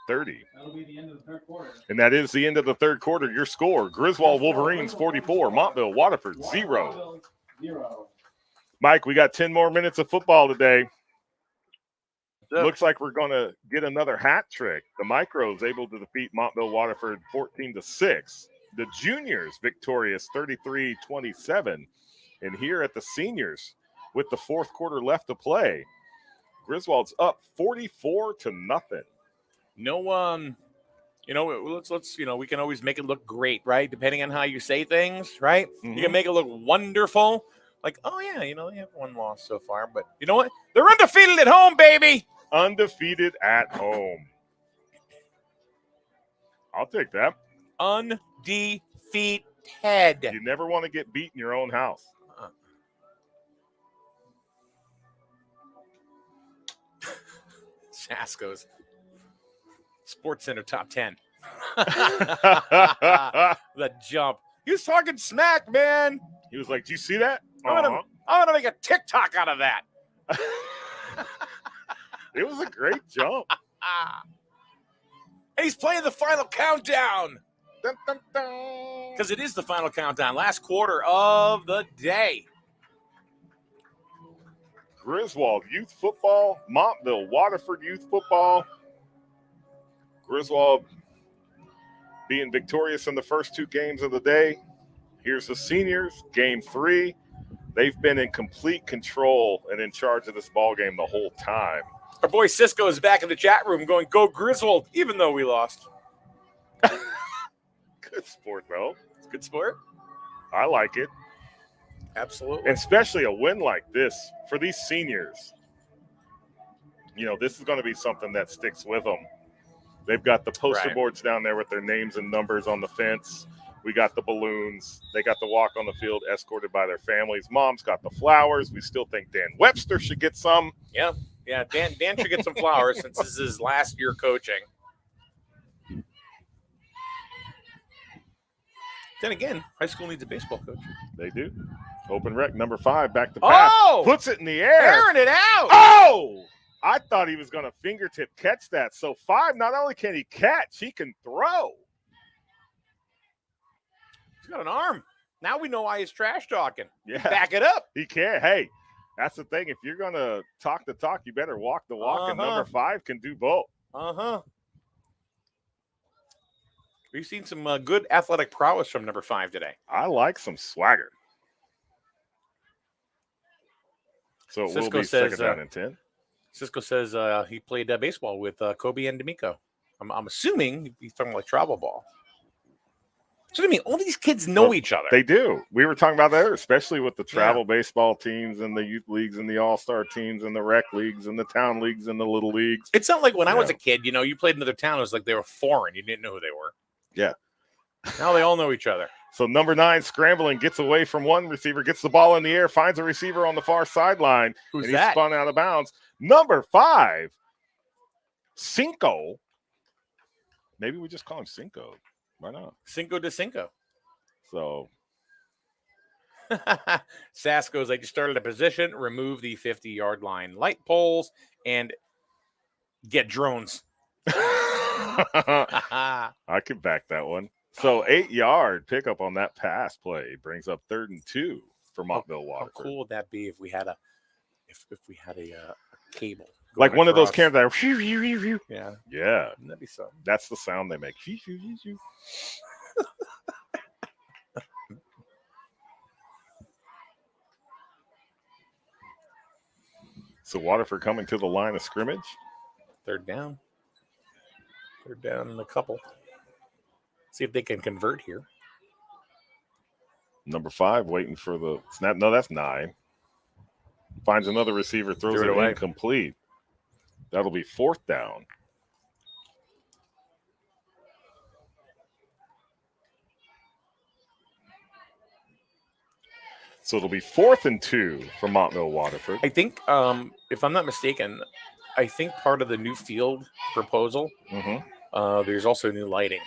30. That'll be the end of the third quarter. And that is the end of the third quarter. Your score, Griswold Wolverines 44, Montville Waterford 0. 0. Mike, we got 10 more minutes of football today. Looks like we're going to get another hat trick. The Micros able to defeat Montville Waterford 14-6. The Juniors victorious 33-27. And here at the Seniors, with the fourth quarter left to play, Griswold's up 44-0. No, let's we can always make it look great, right? Depending on how you say things, right? Mm-hmm. You can make it look wonderful. Like, oh yeah, they have one loss so far, but you know what? They're undefeated at home, baby. Undefeated at home. I'll take that. Undefeated. You never want to get beat in your own house. Sasko's Sports Center top 10. The The jump. He was talking smack, man. He was like, "Do you see that? I'm gonna make a TikTok out of that." It was a great jump. And he's playing the final countdown. Dun, dun, dun. Because it is the final countdown. Last quarter of the day. Griswold Youth Football, Montville Waterford Youth Football. Griswold being victorious in the first 2 games of the day. Here's the Seniors, game 3. They've been in complete control and in charge of this ball game the whole time. Our boy Cisco is back in the chat room going, "Go Griswold," even though we lost. Good sport, though. It's a good sport. I like it. Absolutely. Especially a win like this for these seniors. This is going to be something that sticks with them They've got the poster Right. boards down there with their names and numbers on the fence. We got the balloons. They got the walk on the field escorted by their families. Mom's got the flowers. We still think Dan Webster should get some. Yeah. Dan should get some flowers since this is his last year coaching. Then again, high school needs a baseball coach. They do. Open rec, number 5, back to pass. Oh! Puts it in the air. Airing it out. Oh! I thought he was going to fingertip catch that. So 5, not only can he catch, he can throw. He's got an arm. Now we know why he's trash talking. Yeah. Back it up. He can. Hey, that's the thing. If you're going to talk the talk, you better walk the walk. And number 5 can do both. We've seen some good athletic prowess from number 5 today. I like some swagger. So it will Cisco be says, second down and 10. Cisco says he played baseball with Kobe and D'Amico. I'm assuming he's talking like travel ball. So I mean, all these kids know each other. They do. We were talking about that, especially with the travel baseball teams and the youth leagues and the all-star teams and the rec leagues and the town leagues and the little leagues. It's not like when I was a kid, you played in another town. It was like they were foreign. You didn't know who they were. Yeah. Now they all know each other. So number 9 scrambling, gets away from one receiver, gets the ball in the air, finds a receiver on the far sideline. Who's and that? He's spun out of bounds. Number 5, Cinco. Maybe we just call him Cinco. Why not? Cinco de Cinco. So Sass goes, I just started a position, remove the 50-yard line light poles, and get drones. I could back that one. So 8-yard pickup on that pass play brings up 3rd and 2 for Montville Waterford. How cool would that be if we had a cable? Like one of those across. cameras that Yeah, Wouldn't that'd be something. that's the sound they make. So Waterford coming to the line of scrimmage. Third down and a couple. See if they can convert here. Number 5 waiting for the snap. No, that's 9. Finds another receiver, throws it away. incomplete. That'll be 4th down. So it'll be 4th and 2 for Montville Waterford. I think, if I'm not mistaken, I think part of the new field proposal, there's also new lighting.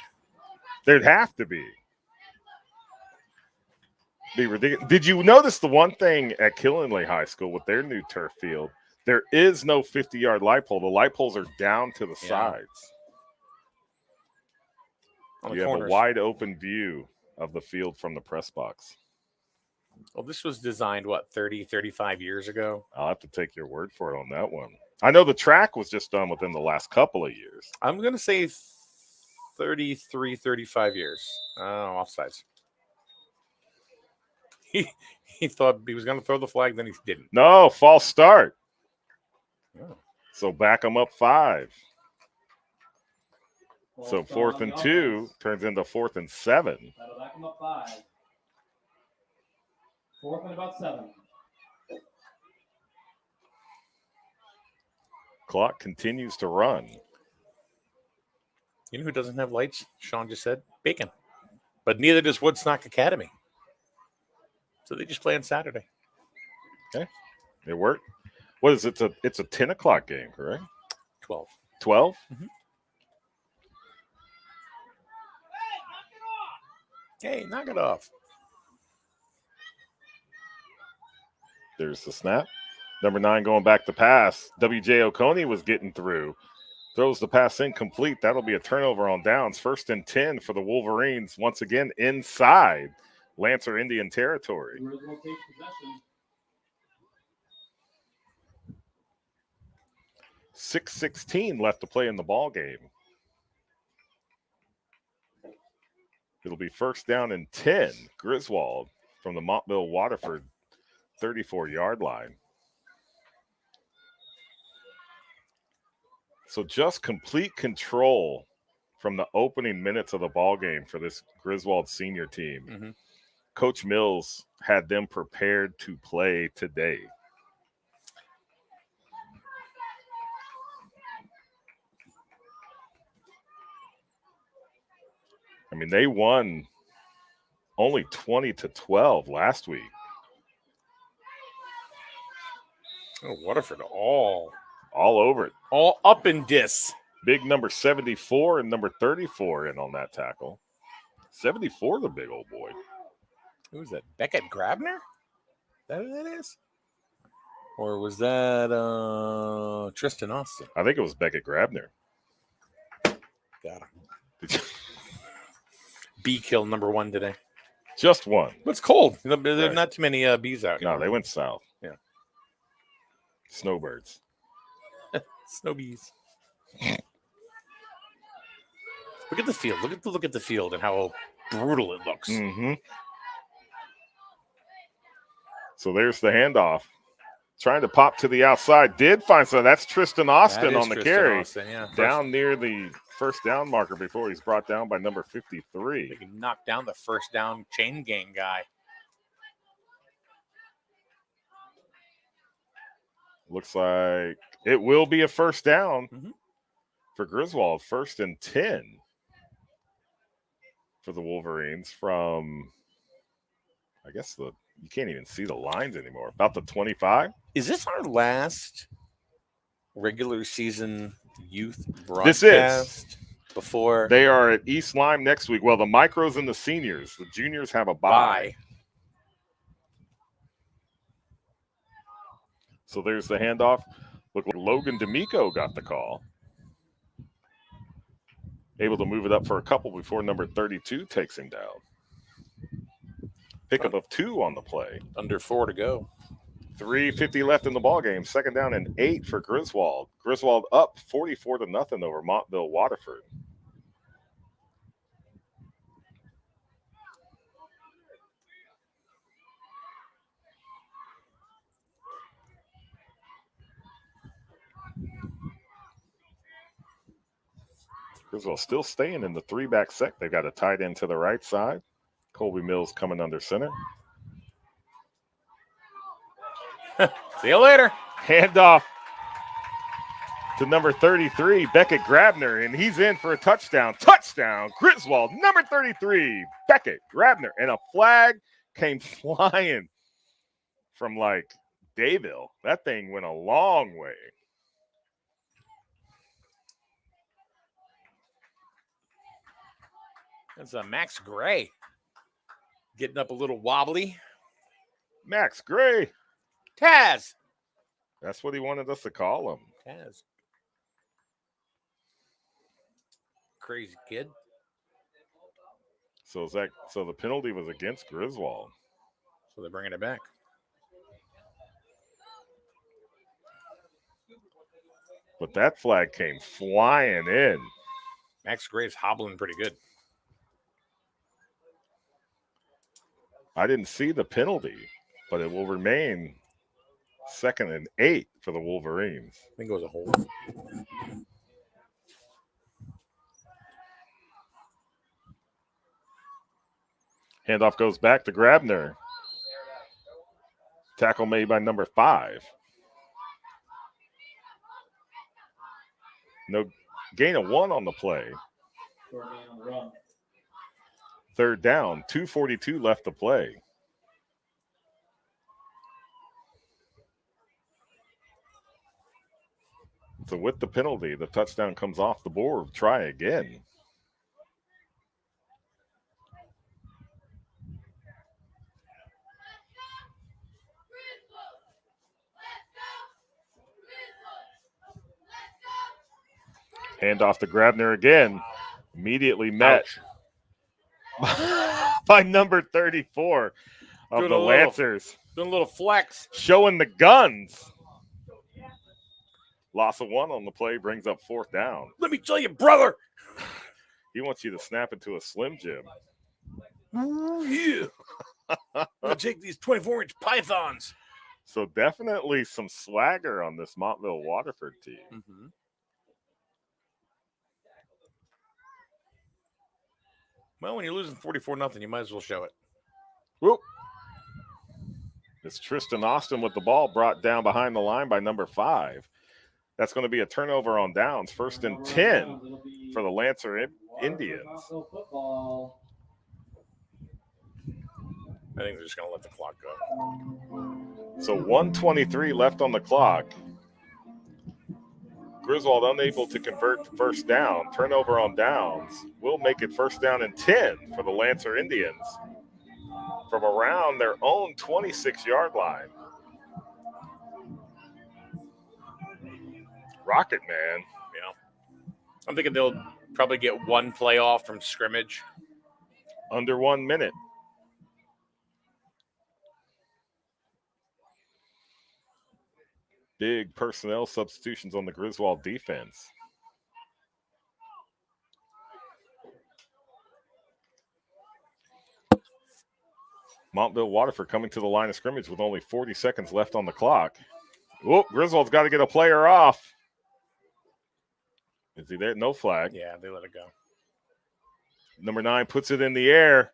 There'd have to be. Be ridiculous. Did you notice the one thing at Killenly High School with their new turf field? There is no 50-yard light pole. The light poles are down to the sides. On the You have corners. a wide open view of the field from the press box. Well, this was designed, 30, 35 years ago? I'll have to take your word for it on that one. I know the track was just done within the last couple of years. I'm going to say 33, 35 years. Offsides. He thought he was going to throw the flag, then he didn't. No, false start. Oh. So back them up 5. Well, So 4th and 2 turns into 4th and 7. That'll back him up 5. 4th and about 7. Clock continues to run. You know who doesn't have lights? Sean just said Bacon. But neither does Woodstock Academy. So they just play on Saturday. Okay. It worked. What is it? It's a 10 o'clock game, correct? 12. 12? Hey, knock it off. There's the snap. Number 9 going back to pass. W.J. Oconee was getting through. Throws the pass incomplete. That'll be a turnover on downs. 1st and 10 for the Wolverines. Once again, inside Lancer Indian territory. Griswold takes possession. 6:16 left to play in the ball game. It'll be 1st down and 10. Griswold from the Montville Waterford 34-yard line. So just complete control from the opening minutes of the ball game for this Griswold senior team. Coach Mills had them prepared to play today. I mean, they won only 20-12 last week. Oh, Waterford all All over it. up in dis. Big number 74 and number 34 in on that tackle. 74, the big old boy. Who's that? Beckett Grabner? Is that who that is? Or was that Tristan Austin? I think it was Beckett Grabner. Got him. Bee kill number 1 today. Just one. But it's cold. There are Right. not too many bees out here. No, they went south. Yeah. Snowbirds. Snow bees. Look at the field. Look at the field and how brutal it looks. Mm-hmm. So there's the handoff. Trying to pop to the outside. Did find some. That's Tristan Austin That is on the Tristan carry. Austin, yeah. Down near the first down marker before he's brought down by number 53. They can knock down the first down chain gang guy. Looks like it will be a first down Mhm. for Griswold. 1st and 10 for the Wolverines from, I guess you can't even see the lines anymore. About the 25. Is this our last regular season youth This broadcast? is. Before They are at East Lyme next week. Well, the micros and the seniors. The juniors have a bye. So there's the handoff. Look, Logan D'Amico got the call. Able to move it up for a couple before number 32 takes him down. Pickup of 2 on the play. Under 4 to go. 3:50 left in the ball game. 2nd down and 8 for Griswold. Griswold up 44-0 over Montville Waterford. Griswold still staying in the 3-back set. They've got a tight end to the right side. Colby Mills coming under center. See you later. Handoff to number 33, Beckett Grabner, and he's in for a touchdown. Touchdown, Griswold, number 33, Beckett Grabner. And a flag came flying from like Dayville. That thing went a long way. That's Max Gray. Getting up a little wobbly. Max Gray. Taz. That's what he wanted us to call him. Taz. Crazy kid. So the penalty was against Griswold. So they're bringing it back. But that flag came flying in. Max Gray's hobbling pretty good. I didn't see the penalty, but it will remain 2nd and 8 for the Wolverines. I think it was a hold. Handoff goes back to Grabner. Tackle made by number 5. No gain of 1 on the play. Short man on the run. 3rd down, 2:42 left to play. So with the penalty, the touchdown comes off the board. Try again. Handoff to Grabner again. Immediately met by number 34 of Doing the a little- Lancers. Doing a little flex. Showing the guns. Loss of 1 on the play brings up 4th down. Let me tell you, brother. He wants you to snap into a Slim Jim. Ooh, yeah. I'm going to take these 24-inch pythons. So definitely some swagger on this Montville Waterford team. Mm-hmm. Well, when you're losing 44-0, you might as well show it. Whoop. It's Tristan Austin with the ball brought down behind the line by number 5. That's going to be a turnover on downs. 1st and 10 for the Lancer Indians. Montville football. I think they're just going to let the clock go. So 1:23 left on the clock. Griswold unable to convert to first down. Turnover on downs. Will make it first down and 10 for the Lancer Indians from around their own 26-yard line. Rocket Man. Yeah. I'm thinking they'll probably get one play off from scrimmage. Under 1 minute. Big personnel substitutions on the Griswold defense. Montville Waterford coming to the line of scrimmage with only 40 seconds left on the clock. Whoop, Griswold's got to get a player off. Is he there? No flag. Yeah, they let it go. Number 9 puts it in the air.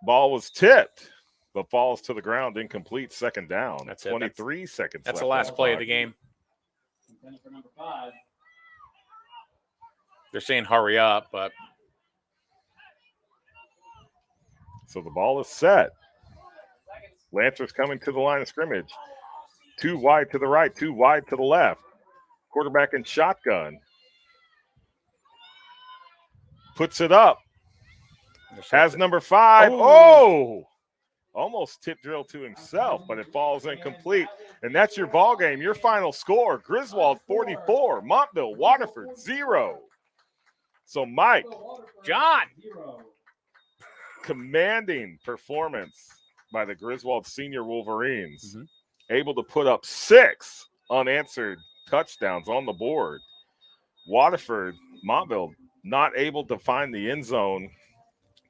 Ball was tipped, but falls to the ground, incomplete, second down. That's it. 23 seconds That's left the on last play of clock. the game. Intended for number 5. They're saying hurry up, but So the ball is set. Lancer's coming to the line of scrimmage. 2 wide to the right, 2 wide to the left. Quarterback in shotgun. Puts it up. Has number 5. Oh! Almost tip drill to himself, but it falls incomplete. And that's your ball game. Your final score, Griswold 44, Montville Waterford 0. So Mike, John. 0. commanding performance by the Griswold Senior Wolverines. Mhm. Able to put up 6 unanswered touchdowns on the board. Waterford, Montville, not able to find the end zone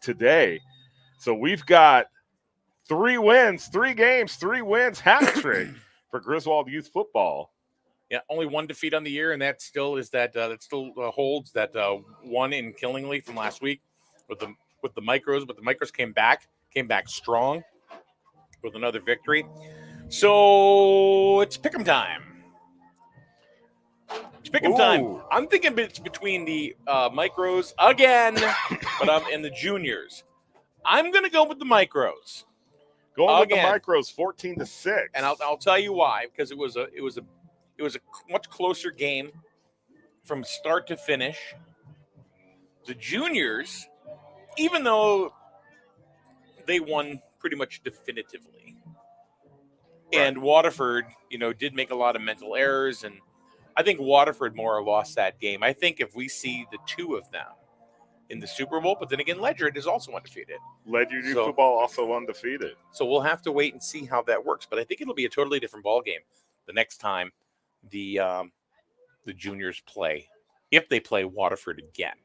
today. So we've got 3 wins, 3 games, 3 wins, hat trick for Griswold Youth Football. Yeah, only 1 defeat on the year, and that still is that still holds that 1 in Killingly from last week with the Micros, but the Micros came back strong with another victory. So it's pick'em time. It's pick'em time. Ooh. I'm thinking it's between the Micros again, but I'm in the juniors. I'm gonna go with the Micros. Going with the Again. Micros 14-6. And I'll tell you why, because it was a much closer game from start to finish. The juniors, even though they won pretty much definitively, and Waterford, did make a lot of mental errors, and I think Waterford more lost that game. I think if we see the 2 of them in the Super Bowl, but then again, Ledyard is also undefeated. Ledyard Youth So- Football also undefeated. So we'll have to wait and see how that works. But I think it'll be a totally different ball game the next time the juniors play, if they play Waterford again.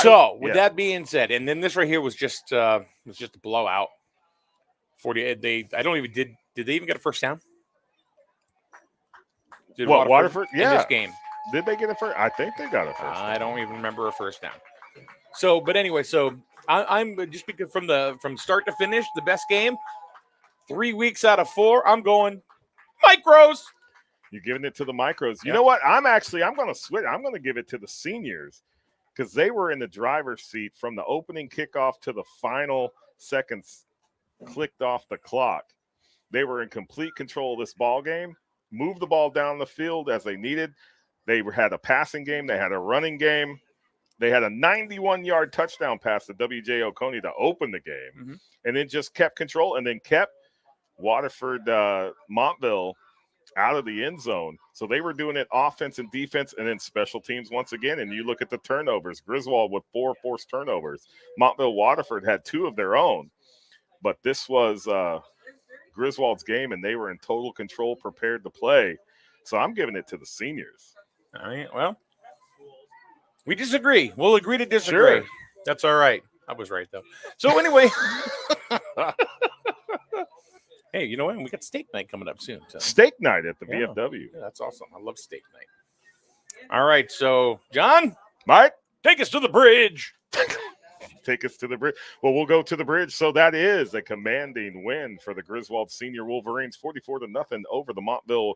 So with that being said, and then this right here was just a blowout. 40. Did they even get a first down? Did Waterford? in Yeah. this game? Did they get a first? I think they got a first. I don't even remember a first down. So, but anyway, I'm just because from start to finish, the best game. 3 weeks out of 4, I'm going Micros. You're giving it to the Micros. You Yeah. know what? I'm going to switch. I'm going to give it to the seniors because they were in the driver's seat from the opening kickoff to the final seconds clicked off the clock. They were in complete control of this ball game, moved the ball down the field as they needed. They had a passing game. They had a running game. They had a 91-yard touchdown pass to W.J. Oconee to open the game, and then just kept control and then kept Waterford, Montville out of the end zone. So they were doing it offense and defense and then special teams once again. And you look at the turnovers, Griswold with 4 forced turnovers. Montville Waterford had 2 of their own. But this was Griswold's game, and they were in total control, prepared to play. So I'm giving it to the seniors. All right. Well, we disagree. We'll agree to disagree. Sure. That's all right. I was right, though. So anyway. Hey, you know what? We got steak night coming up soon. So. Steak night at the Yeah. VFW. Yeah, that's awesome. I love steak night. All right. So, John, Mike, take us to the bridge. take us to the bridge. Well, we'll go to the bridge. So that is a commanding win for the Griswold Senior Wolverines, 44-0 over the Montville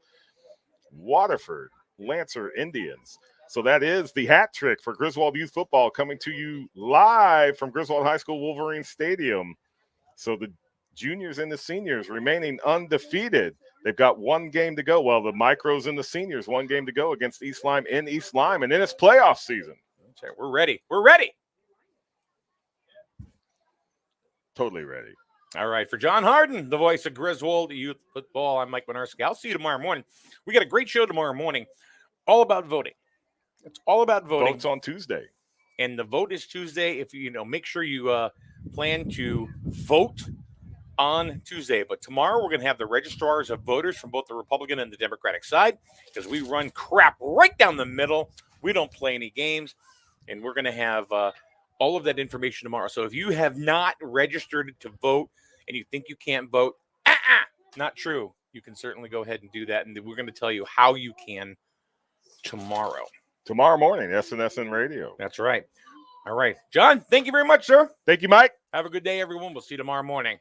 Waterford Lancer Indians. So that is the hat trick for Griswold Youth Football coming to you live from Griswold High School Wolverine Stadium. So the juniors and the seniors remaining undefeated. They've got one game to go. Well, the micros and the seniors, one game to go against East Lyme in East Lyme, and then it's playoff season. That's right. We're ready. We're ready. Totally ready. All right. For John Harden, the voice of Griswold Youth Football, I'm Mike Winarski. I'll see you tomorrow morning. We got a great show tomorrow morning, all about voting. It's all about voting. Votes on Tuesday. And the vote is Tuesday. If you make sure you plan to vote on Tuesday. But tomorrow we're going to have the registrars of voters from both the Republican and the Democratic side, because we run crap right down the middle. We don't play any games, and we're going to have all of that information tomorrow. So if you have not registered to vote and you think you can't vote, not true. You can certainly go ahead and do that, and we're going to tell you how you can tomorrow. Tomorrow morning, SNSN Radio. That's right. All right. John, thank you very much, sir. Thank you, Mike. Have a good day, everyone. We'll see you tomorrow morning.